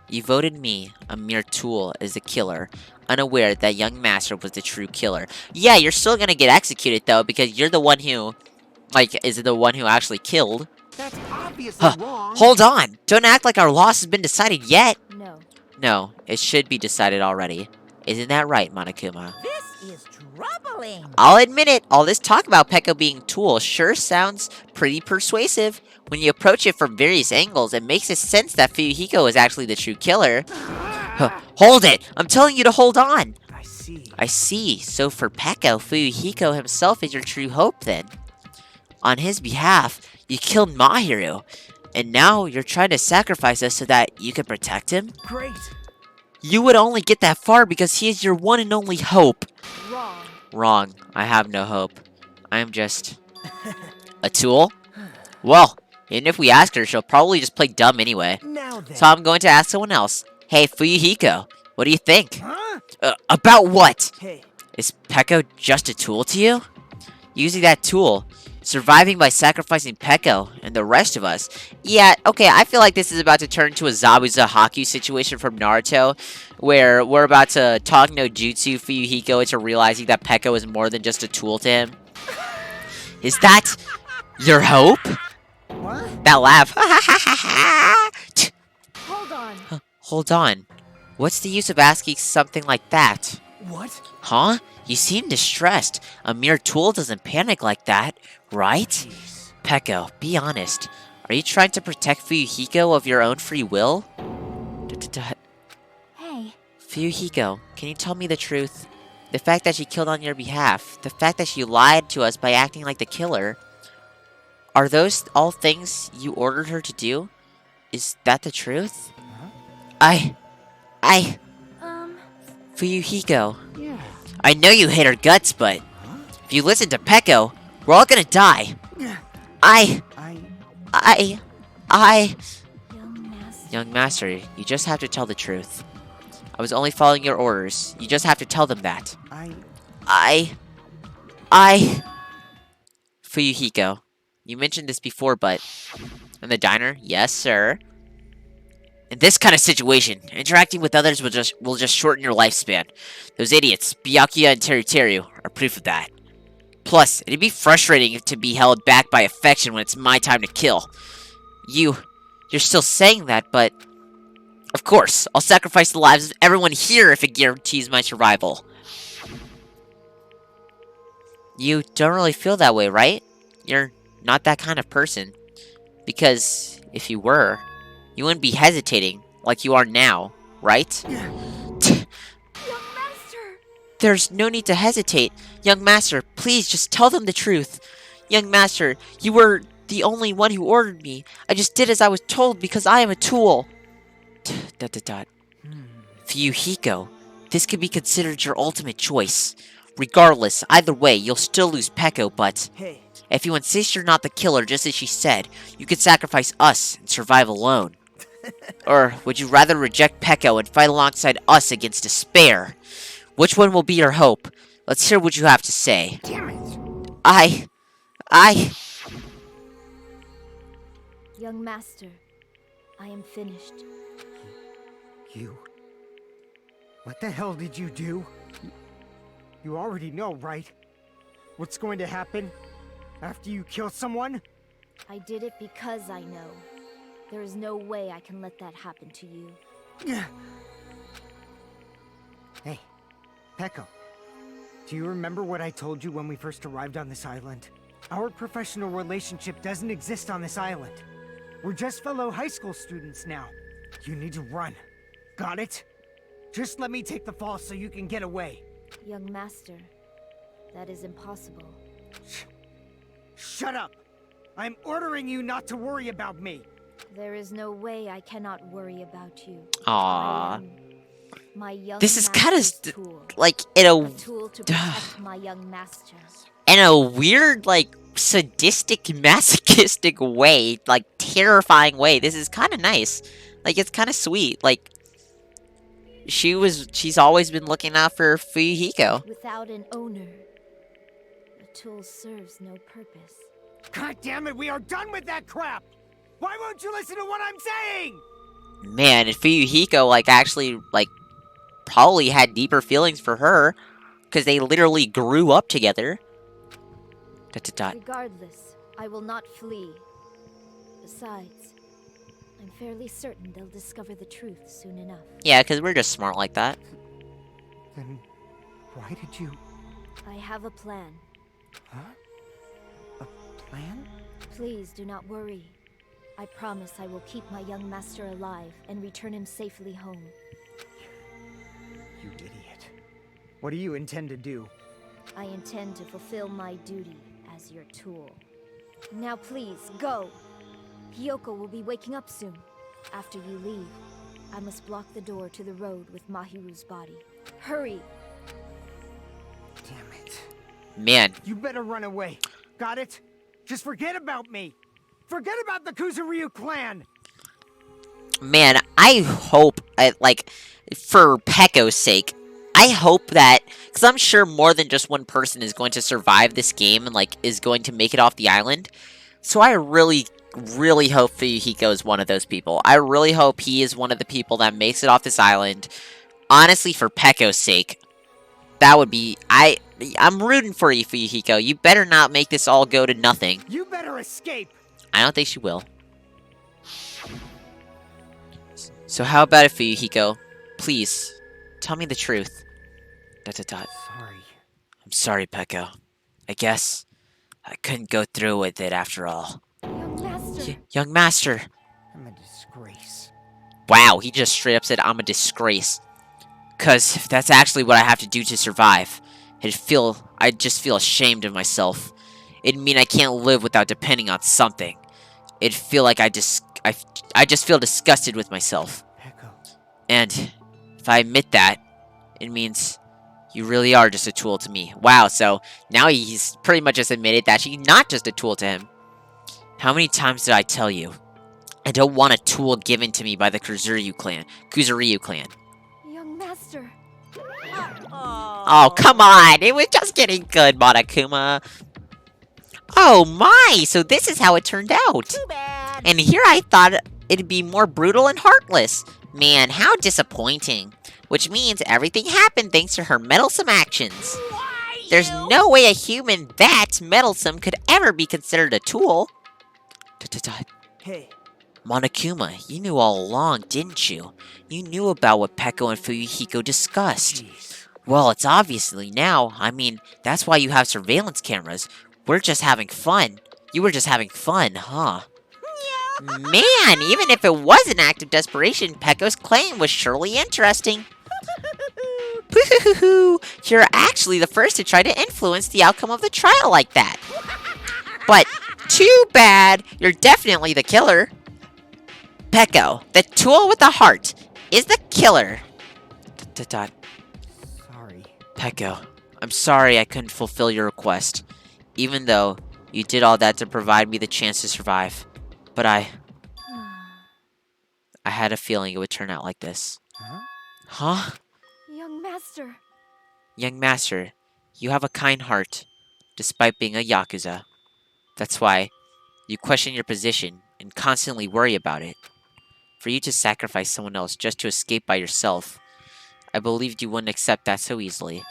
You voted me, a mere tool, as the killer, unaware that young master was the true killer. Yeah, you're still gonna get executed, though, because you're the one who, is the one who actually killed. That's obviously wrong. Hold on! Don't act like our loss has been decided yet! No. No, it should be decided already. Isn't that right, Monokuma? This is troubling. I'll admit it, all this talk about Peko being tool sure sounds pretty persuasive. When you approach it from various angles, it makes sense that Fuyuhiko is actually the true killer. Hold it! I'm telling you to hold on! I see see. I see. So for Peko, Fuyuhiko himself is your true hope then. On his behalf, you killed Maheru. And now you're trying to sacrifice us so that you can protect him? Great. You would only get that far because he is your one and only hope. Wrong. Wrong. I have no hope. I am just... a tool? Well, even if we ask her, she'll probably just play dumb anyway. Now then. So I'm going to ask someone else. Hey, Fuyuhiko, what do you think? Huh? About what? Hey. Is Peko just a tool to you? Using that tool, surviving by sacrificing Peko and the rest of us. Yeah, okay, I feel like this is about to turn into a Zabuza Haku situation from Naruto, where we're about to talk no jutsu Fuyuhiko into realizing that Peko is more than just a tool to him. Is that your hope? What? That laugh. Hold on. Hold on. What's the use of asking something like that? What? Huh? You seem distressed. A mere tool doesn't panic like that, right? Jeez. Peko, be honest. Are you trying to protect Fuyuhiko of your own free will? Hey. Fuyuhiko, can you tell me the truth? The fact that she killed on your behalf, the fact that she lied to us by acting like the killer, are those all things you ordered her to do? Is that the truth? Huh? Fuyuhiko. Yeah. I know you hate her guts, but if you listen to Peko, we're all gonna die. Young Master, you just have to tell the truth. I was only following your orders. You just have to tell them that. Fuyuhiko, you mentioned this before, but... In the diner? Yes, sir. In this kind of situation, interacting with others will just shorten your lifespan. Those idiots, Byakuya and Teruteru, are proof of that. Plus, it'd be frustrating to be held back by affection when it's my time to kill. You're still saying that, but... Of course, I'll sacrifice the lives of everyone here if it guarantees my survival. You don't really feel that way, right? You're not that kind of person. Because if you were, you wouldn't be hesitating like you are now, right? Young Master! There's no need to hesitate. Young Master, please just tell them the truth. Young Master, you were the only one who ordered me. I just did as I was told because I am a tool. ... Fuyuhiko, this could be considered your ultimate choice. Regardless, either way, you'll still lose Peko, but... Hey. If you insist you're not the killer, just as she said, you could sacrifice us and survive alone. Or would you rather reject Peko and fight alongside us against despair? Which one will be your hope? Let's hear what you have to say. Damn it! Young Master, I am finished. You? What the hell did you do? You already know, right? What's going to happen after you kill someone? I did it because I know. There is no way I can let that happen to you. Hey, Peko. Do you remember what I told you when we first arrived on this island? Our professional relationship doesn't exist on this island. We're just fellow high school students now. You need to run. Got it? Just let me take the fall so you can get away. Young Master, that is impossible. Shut up! I'm ordering you not to worry about me. There is no way I cannot worry about you. Aww. My young This is kind of tool. like in A tool to protect my young master. In a weird, like, sadistic, masochistic way, like, terrifying way. This is kind of nice. Like, it's kind of sweet. Like, she's always been looking out for Fuyuhiko. Without an owner, the tool serves no purpose. God damn it, we are done with that crap! Why won't you listen to what I'm saying? Man, and Fuyuhiko, like, actually, like, probably had deeper feelings for her. Because they literally grew up together. ... Regardless, I will not flee. Besides, I'm fairly certain they'll discover the truth soon enough. Yeah, because we're just smart like that. Then why did you... I have a plan. Huh? A plan? Please do not worry. I promise I will keep my young master alive and return him safely home. You idiot. What do you intend to do? I intend to fulfill my duty as your tool. Now please, go! Hiyoko will be waking up soon. After you leave, I must block the door to the road with Mahiru's body. Hurry! Damn it. Man. You better run away. Got it? Just forget about me. Forget about the Kuzuryu clan! Man, I hope, like, for Pekko's sake, I hope that, because I'm sure more than just one person is going to survive this game and, like, is going to make it off the island. So I really, really hope Fuyuhiko is one of those people. I really hope he is one of the people that makes it off this island. Honestly, for Pekko's sake, that would be, I'm rooting for you, Fuyuhiko. You better not make this all go to nothing. You better escape! I don't think she will. So how about it, Fuyuhiko? Please, tell me the truth. ... Sorry. I'm sorry, Pekko. I guess I couldn't go through with it after all. Young Master! Young Master! I'm a disgrace. Wow, he just straight up said, I'm a disgrace. Cause if that's actually what I have to do to survive, I'd just feel ashamed of myself. It'd mean I can't live without depending on something. It'd feel like I just feel disgusted with myself. Pekko. And if I admit that, it means you really are just a tool to me. Wow, so now he's pretty much just admitted that she's not just a tool to him. How many times did I tell you? I don't want a tool given to me by the Kuzuryu clan. Young Master. Oh, come on! It was just getting good, Monokuma. Oh my! So this is how it turned out. Too bad. And here I thought it'd be more brutal and heartless. Man, how disappointing. Which means everything happened thanks to her meddlesome actions. There's no way a human that meddlesome could ever be considered a tool. Hey. Monokuma, you knew all along, didn't you? You knew about what Pekko and Fuyuhiko discussed. Jeez. Well, it's obviously now. I mean, that's why you have surveillance cameras. We're just having fun. You were just having fun, huh? Man, even if it was an act of desperation, Pekko's claim was surely interesting. You're actually the first to try to influence the outcome of the trial like that. But, too bad, you're definitely the killer. Pekko, the tool with the heart, is the killer. Sorry. Pekko, I'm sorry I couldn't fulfill your request, even though you did all that to provide me the chance to survive. But I had a feeling it would turn out like this. Huh? Young Master. Young Master, you have a kind heart, despite being a Yakuza. That's why you question your position and constantly worry about it. For you to sacrifice someone else just to escape by yourself, I believed you wouldn't accept that so easily.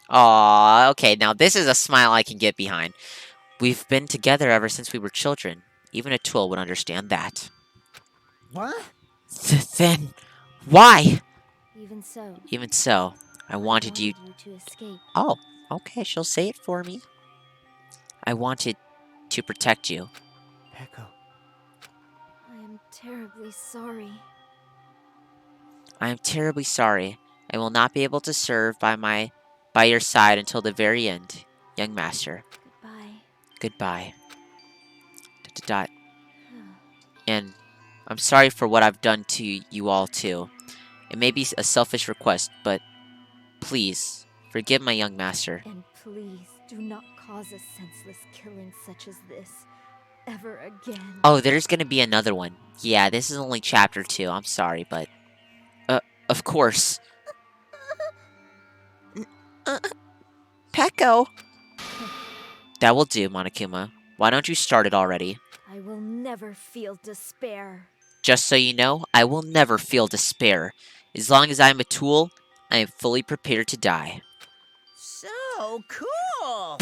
Aww, okay, now this is a smile I can get behind. We've been together ever since we were children. Even a tool would understand that. What? Then, why? Even so, I wanted you to escape. Oh, okay, she'll say it for me. I wanted to protect you. Pekko. I am terribly sorry. I am terribly sorry. I will not be able to serve by your side until the very end, young master. Goodbye. Goodbye. ... And I'm sorry for what I've done to you all too. It may be a selfish request, but please, forgive my young master. And please, do not cause a senseless killing such as this ever again. Oh, there's gonna be another one. Yeah, this is only chapter 2. I'm sorry, but... of course. Pekko! That will do, Monokuma. Why don't you start it already? I will never feel despair. Just so you know, I will never feel despair. As long as I am a tool, I am fully prepared to die. So cool!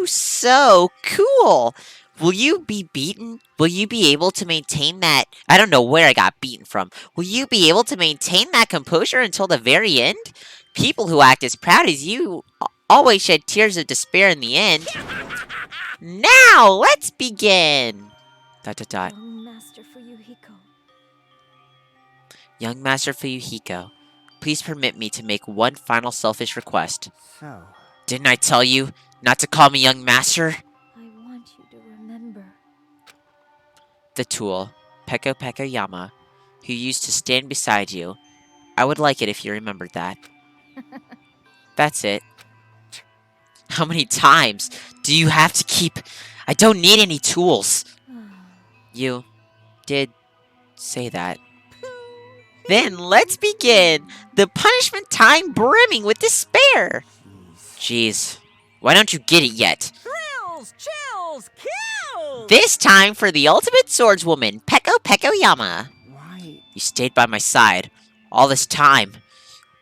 So cool! Will you be beaten? Will you be able to maintain that... I don't know where I got beaten from. Will you be able to maintain that composure until the very end? People who act as proud as you always shed tears of despair in the end. Now, let's begin! ... Young Master Fuyuhiko. Young Master Fuyuhiko, please permit me to make one final selfish request. So, Didn't I tell you not to call me young master? I want you to remember. The tool, Peko Peko Yama, who used to stand beside you. I would like it if you remembered that. That's it. How many times do you have to keep... I don't need any tools. You did say that. Then let's begin. The punishment time brimming with despair. Jeez. Why don't you get it yet? Thrills, chills, kills! This time for the ultimate swordswoman, Peko Peko Yama. why? You stayed by my side all this time.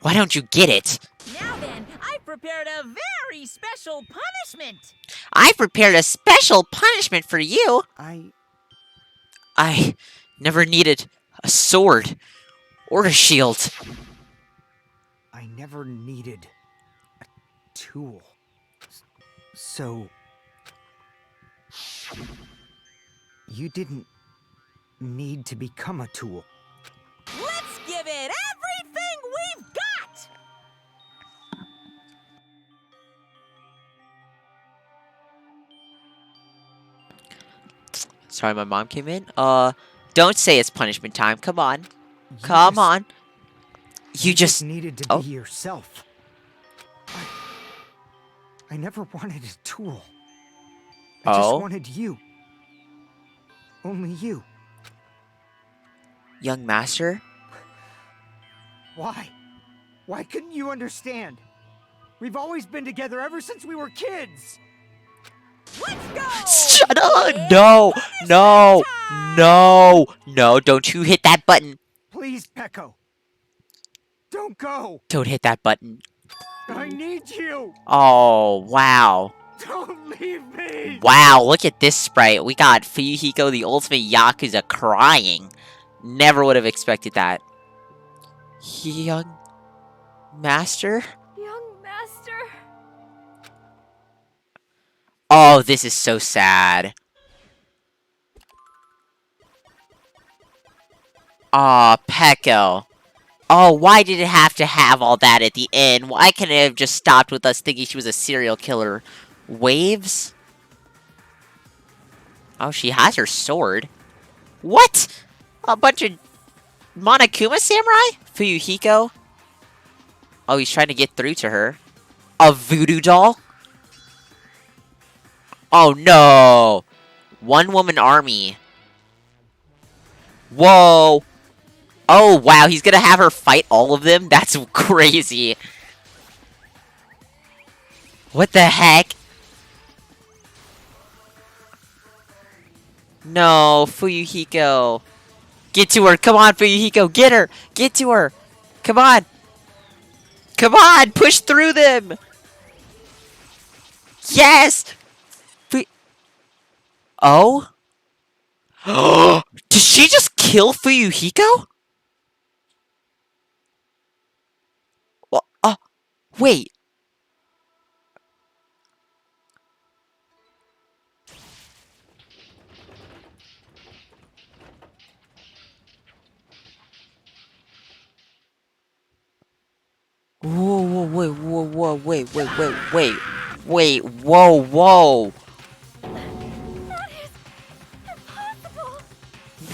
Why don't you get it? Now then, I've prepared a very special punishment. I prepared a special punishment for you. I never needed a sword or a shield. I never needed a tool. So... You didn't need to become a tool. Let's give it everything we've got! Sorry, my mom came in. Don't say it's punishment time. Come on. Come on. You just needed to be yourself. I never wanted a tool. I just wanted you. Only you. Young master? Why? Why couldn't you understand? We've always been together ever since we were kids. Let's go! Shut up! No! No! No! No, don't you hit that button. Please, Peko. Don't go. Don't hit that button. I need you. Oh, wow. Don't leave me. Wow, look at this sprite. We got Fuyuhiko, the ultimate Yakuza, crying. Never would have expected that. Young master? Young master. Oh, this is so sad. Aw, Peko. Oh, why did it have to have all that at the end? Why couldn't it have just stopped with us thinking she was a serial killer? Waves? Oh, she has her sword. What? A bunch of Monokuma samurai? Fuyuhiko? Oh, he's trying to get through to her. A voodoo doll? Oh, no. One-woman army. Whoa. Oh, wow, he's gonna have her fight all of them? That's crazy. What the heck? No, Fuyuhiko. Get to her. Come on, Fuyuhiko. Get her. Get to her. Come on. Come on. Push through them. Yes. Oh? Did she just kill Fuyuhiko? Well, wait. Whoa, wait, whoa. That is impossible.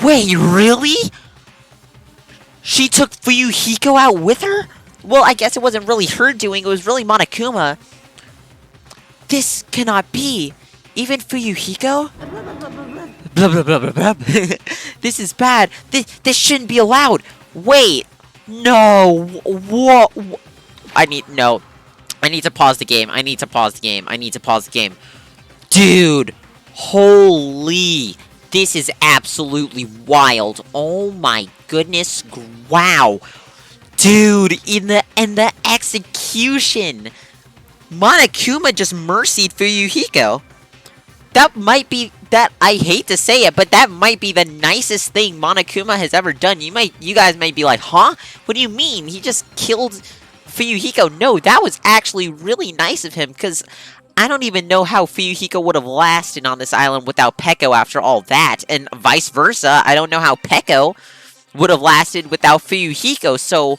Wait, really? She took Fuyuhiko out with her? Well, I guess it wasn't really her doing, it was really Monokuma. This cannot be. Even Fuyuhiko? Blah, blah, blah, blah, blah. This is bad. This shouldn't be allowed. Wait. No. What? I need to pause the game. Dude. Holy. This is absolutely wild. Oh my goodness. Wow. Dude, in the execution. Monokuma just mercied Fuyuhiko. I hate to say it, but that might be the nicest thing Monokuma has ever done. You guys might be like, huh? What do you mean? He just killed Fuyuhiko. No, that was actually really nice of him, because I don't even know how Fuyuhiko would have lasted on this island without Peko after all that, and vice versa. I don't know how Peko would have lasted without Fuyuhiko, so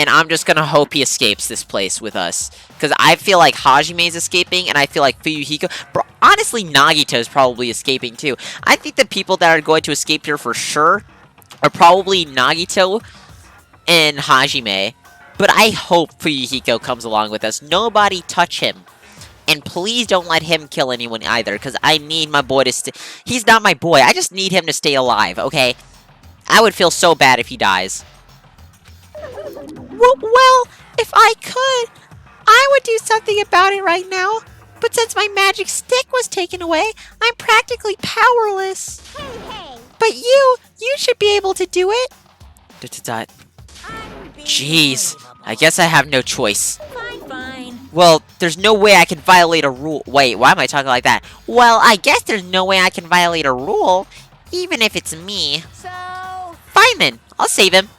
and I'm just gonna hope he escapes this place with us. Because I feel like Hajime's escaping, and I feel like Fuyuhiko... Bro, honestly, Nagito's probably escaping too. I think the people that are going to escape here for sure are probably Nagito and Hajime. But I hope Fuyuhiko comes along with us. Nobody touch him. And please don't let him kill anyone either, because I need my boy to stay... He's not my boy, I just need him to stay alive, okay? I would feel so bad if he dies. Well, if I could, I would do something about it right now. But since my magic stick was taken away, I'm practically powerless. Hey! But you should be able to do it. Jeez, I guess I have no choice. Fine. Well, there's no way I can violate a rule. Wait, why am I talking like that? Well, I guess there's no way I can violate a rule, even if it's me. So... Fine then, I'll save him.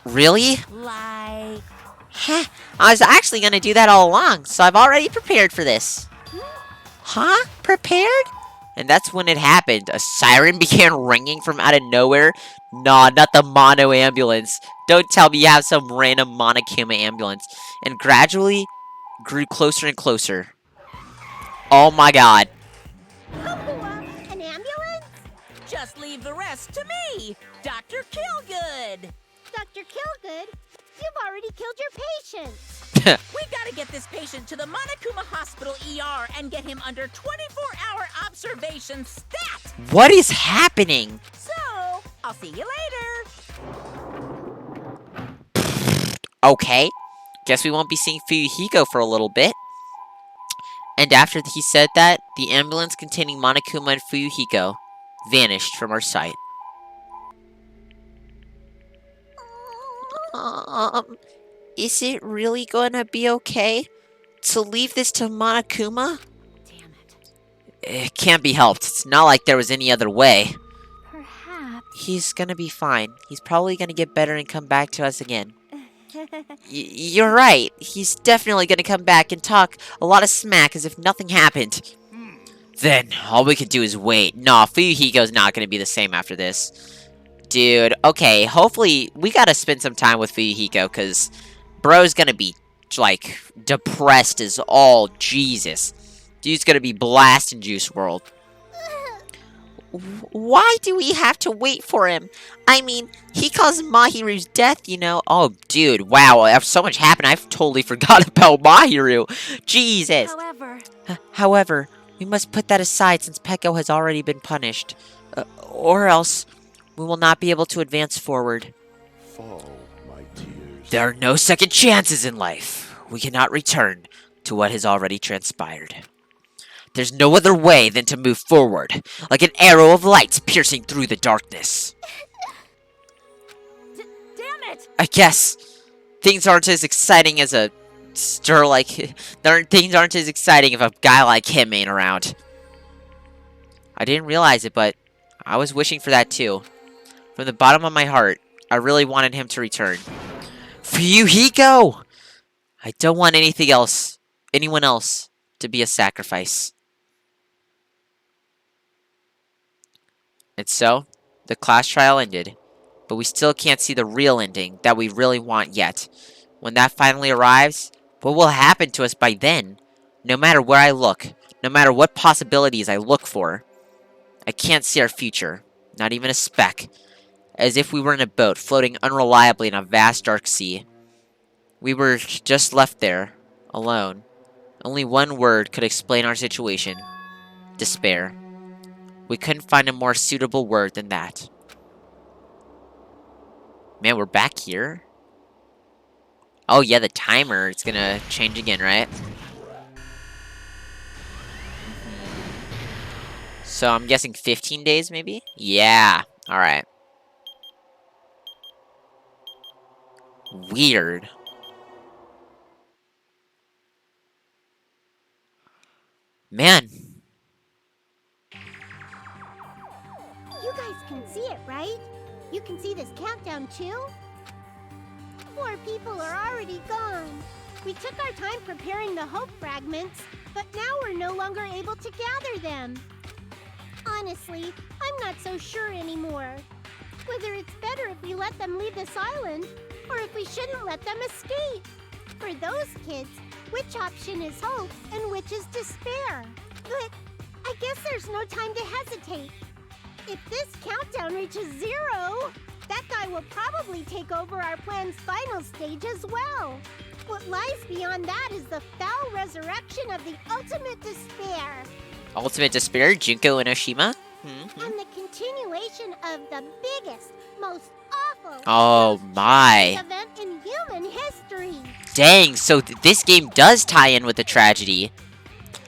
Really? Like... Huh, I was actually gonna do that all along, so I've already prepared for this. Huh? Prepared? And that's when it happened. A siren began ringing from out of nowhere. Nah, not the Mono ambulance. Don't tell me you have some random Monokuma ambulance. And gradually grew closer and closer. Oh my god. An ambulance? Just leave the rest to me, Dr. Killgood. Dr. Killgood, you've already killed your patient. We gotta get this patient to the Monokuma Hospital ER and get him under 24-hour observation stat. What is happening? So, I'll see you later. Okay. Guess we won't be seeing Fuyuhiko for a little bit. And after he said that, the ambulance containing Monokuma and Fuyuhiko vanished from our sight. Is it really gonna be okay to leave this to Monokuma? Damn it. It can't be helped. It's not like there was any other way. Perhaps. He's gonna be fine. He's probably gonna get better and come back to us again. You're right. He's definitely gonna come back and talk a lot of smack as if nothing happened. Then, all we can do is wait. Nah, Fuyuhiko's not gonna be the same after this. Dude, okay, hopefully, we gotta spend some time with Fuyuhiko, because bro's gonna be, like, depressed as all Jesus. Dude's gonna be blasting Juice World. Why do we have to wait for him? I mean, he caused Mahiru's death, you know. Oh, dude, wow, so much happened, I've totally forgot about Mahiru. Jesus. However, we must put that aside since Peko has already been punished. Or else, we will not be able to advance forward. Fall, my tears. There are no second chances in life. We cannot return to what has already transpired. There's no other way than to move forward, like an arrow of light piercing through the darkness. Damn it! I guess things aren't as exciting as a things aren't as exciting if a guy like him ain't around. I didn't realize it, but I was wishing for that too. From the bottom of my heart, I really wanted him to return. Fuyuhiko! I don't want anyone else, to be a sacrifice. And so, the class trial ended, but we still can't see the real ending that we really want yet. When that finally arrives, what will happen to us by then? No matter where I look, no matter what possibilities I look for, I can't see our future, not even a speck. As if we were in a boat floating unreliably in a vast dark sea. We were just left there, alone. Only one word could explain our situation. Despair. We couldn't find a more suitable word than that. Man, we're back here? Oh yeah, the timer is gonna change again, right? So I'm guessing 15 days, maybe? Yeah, alright. Weird. Man. You guys can see it, right? You can see this countdown too? 4 people are already gone. We took our time preparing the hope fragments, but now we're no longer able to gather them. Honestly, I'm not so sure anymore. Whether it's better if we let them leave this island, or if we shouldn't let them escape. For those kids, which option is hope and which is despair? But I guess there's no time to hesitate. If this countdown reaches 0, that guy will probably take over our plan's final stage as well. What lies beyond that is the foul resurrection of the ultimate despair. Ultimate despair, Junko Enoshima? And the continuation of the biggest, most awful Oh my. event in human history. Dang, so this game does tie in with the tragedy.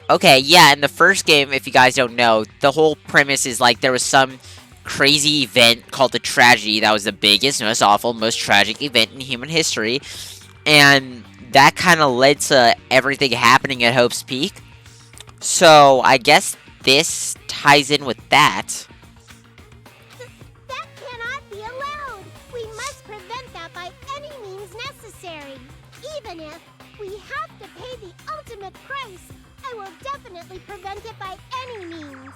Okay, yeah, in the first game, if you guys don't know, the whole premise is like there was some crazy event called the tragedy that was the biggest, most awful, most tragic event in human history. And that kind of led to everything happening at Hope's Peak. So, I guess this ties in with that. That cannot be allowed. We must prevent that by any means necessary. Even if we have to pay the ultimate price, I will definitely prevent it by any means.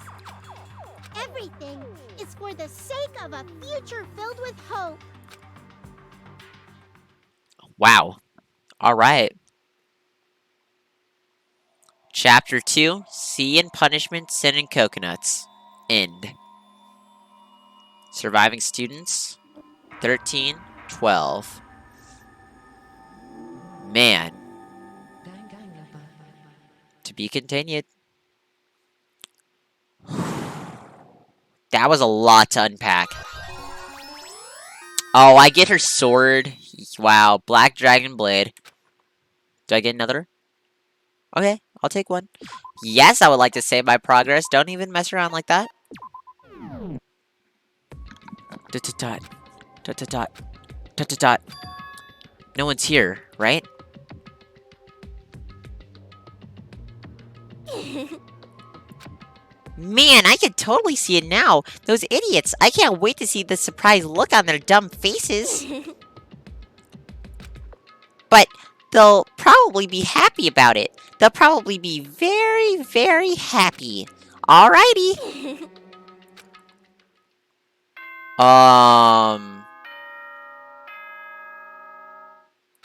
Everything is for the sake of a future filled with hope. Wow. Alright. Chapter 2, Sea and Punishment, Sin and Coconuts. End. Surviving students, 13, 12. Man. To be continued. That was a lot to unpack. Oh, I get her sword. Wow, Black Dragon Blade. Do I get another? Okay, I'll take one. Yes, I would like to save my progress. Don't even mess around like that. Dot. Dot. No one's here, right? Man, I can totally see it now. Those idiots. I can't wait to see the surprised look on their dumb faces. But they'll probably be happy about it. They'll probably be very, very happy. Alrighty.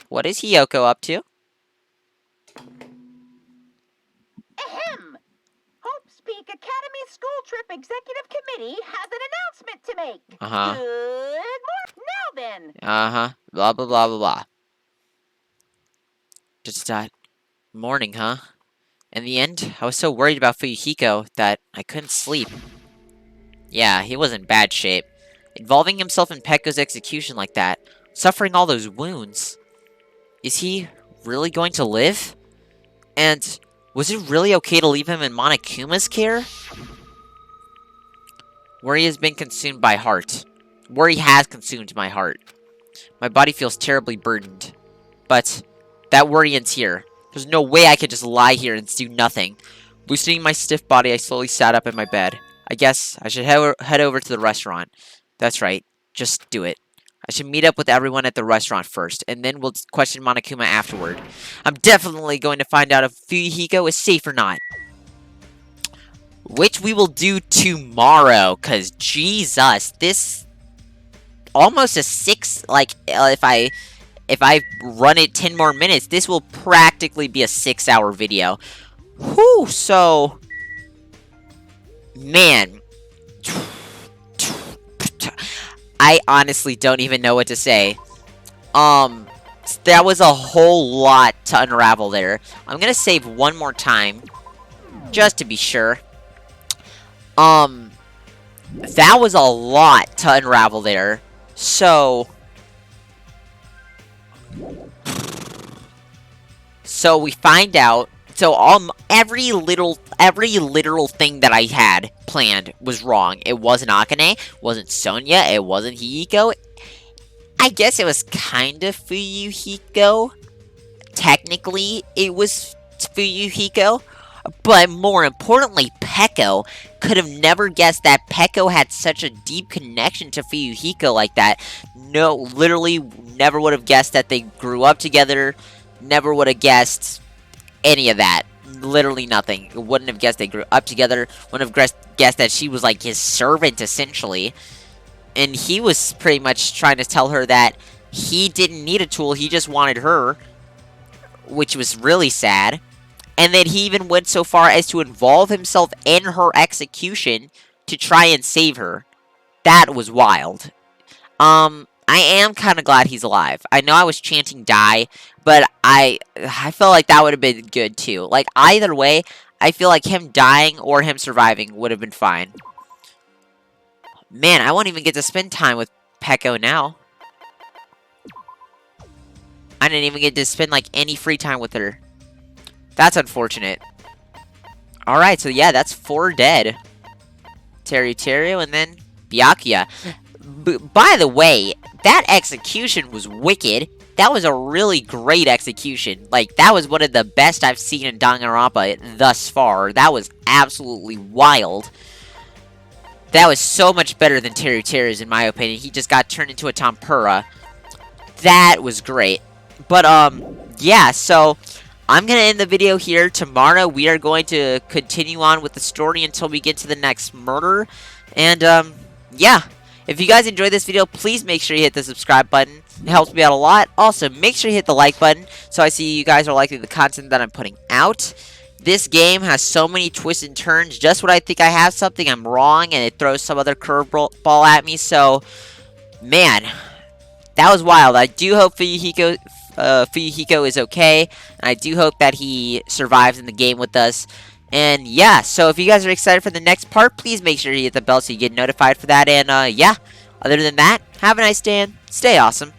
What is Hiyoko up to? Ahem! Hope's Peak Academy School Trip Executive Committee has an announcement to make. Uh-huh. Good morning. Now then. Uh-huh. Blah, blah, blah, blah, blah. Just that morning, huh? In the end, I was so worried about Fuyuhiko that I couldn't sleep. Yeah, he was in bad shape. Involving himself in Pekko's execution like that, suffering all those wounds. Is he really going to live? And was it really okay to leave him in Monokuma's care? Worry has been consumed by heart. Worry has consumed my heart. My body feels terribly burdened. But that worry ends here. There's no way I could just lie here and do nothing. Loosening my stiff body, I slowly sat up in my bed. I guess I should head over to the restaurant. That's right. Just do it. I should meet up with everyone at the restaurant first, and then we'll question Monokuma afterward. I'm definitely going to find out if Fuyuhiko is safe or not. Which we will do tomorrow, because Jesus, this... Almost a 6... Like, if I run it 10 more minutes, this will practically be a 6-hour video. Whew, so... Man... I honestly don't even know what to say. That was a whole lot to unravel there. I'm gonna save one more time, just to be sure. That was a lot to unravel there. So we find out. So every literal thing that I had planned was wrong. It wasn't Akane, wasn't Sonia, it wasn't Hihiko. I guess it was kind of Fuyuhiko. Technically, it was Fuyuhiko. But more importantly, Pekko could have never guessed that Pekko had such a deep connection to Fuyuhiko like that. No, literally never would have guessed that they grew up together. Never would have guessed any of that. Literally nothing. Wouldn't have guessed they grew up together. Wouldn't have guessed that she was like his servant, essentially. And he was pretty much trying to tell her that he didn't need a tool, he just wanted her, which was really sad. And then he even went so far as to involve himself in her execution to try and save her. That was wild. I am kind of glad he's alive. I know I was chanting die, but I felt like that would have been good too. Like, either way, I feel like him dying or him surviving would have been fine. Man, I won't even get to spend time with Peko now. I didn't even get to spend, like, any free time with her. That's unfortunate. Alright, so yeah, that's 4 dead. Teru, and then Byakuya. By the way, that execution was wicked. That was a really great execution. Like, that was one of the best I've seen in Danganronpa thus far. That was absolutely wild. That was so much better than Teru's, in my opinion. He just got turned into a tempura. That was great. But, yeah, so I'm going to end the video here. Tomorrow, we are going to continue on with the story until we get to the next murder. And, yeah. If you guys enjoyed this video, please make sure you hit the subscribe button. It helps me out a lot. Also, make sure you hit the like button so I see you guys are liking the content that I'm putting out. This game has so many twists and turns. Just when I think I have something, I'm wrong, and it throws some other curveball at me. So, man, that was wild. I do hope Fuyuhiko is okay, and I do hope that he survives in the game with us. And yeah, so if you guys are excited for the next part, please make sure you hit the bell so you get notified for that. And yeah, other than that, have a nice day and stay awesome.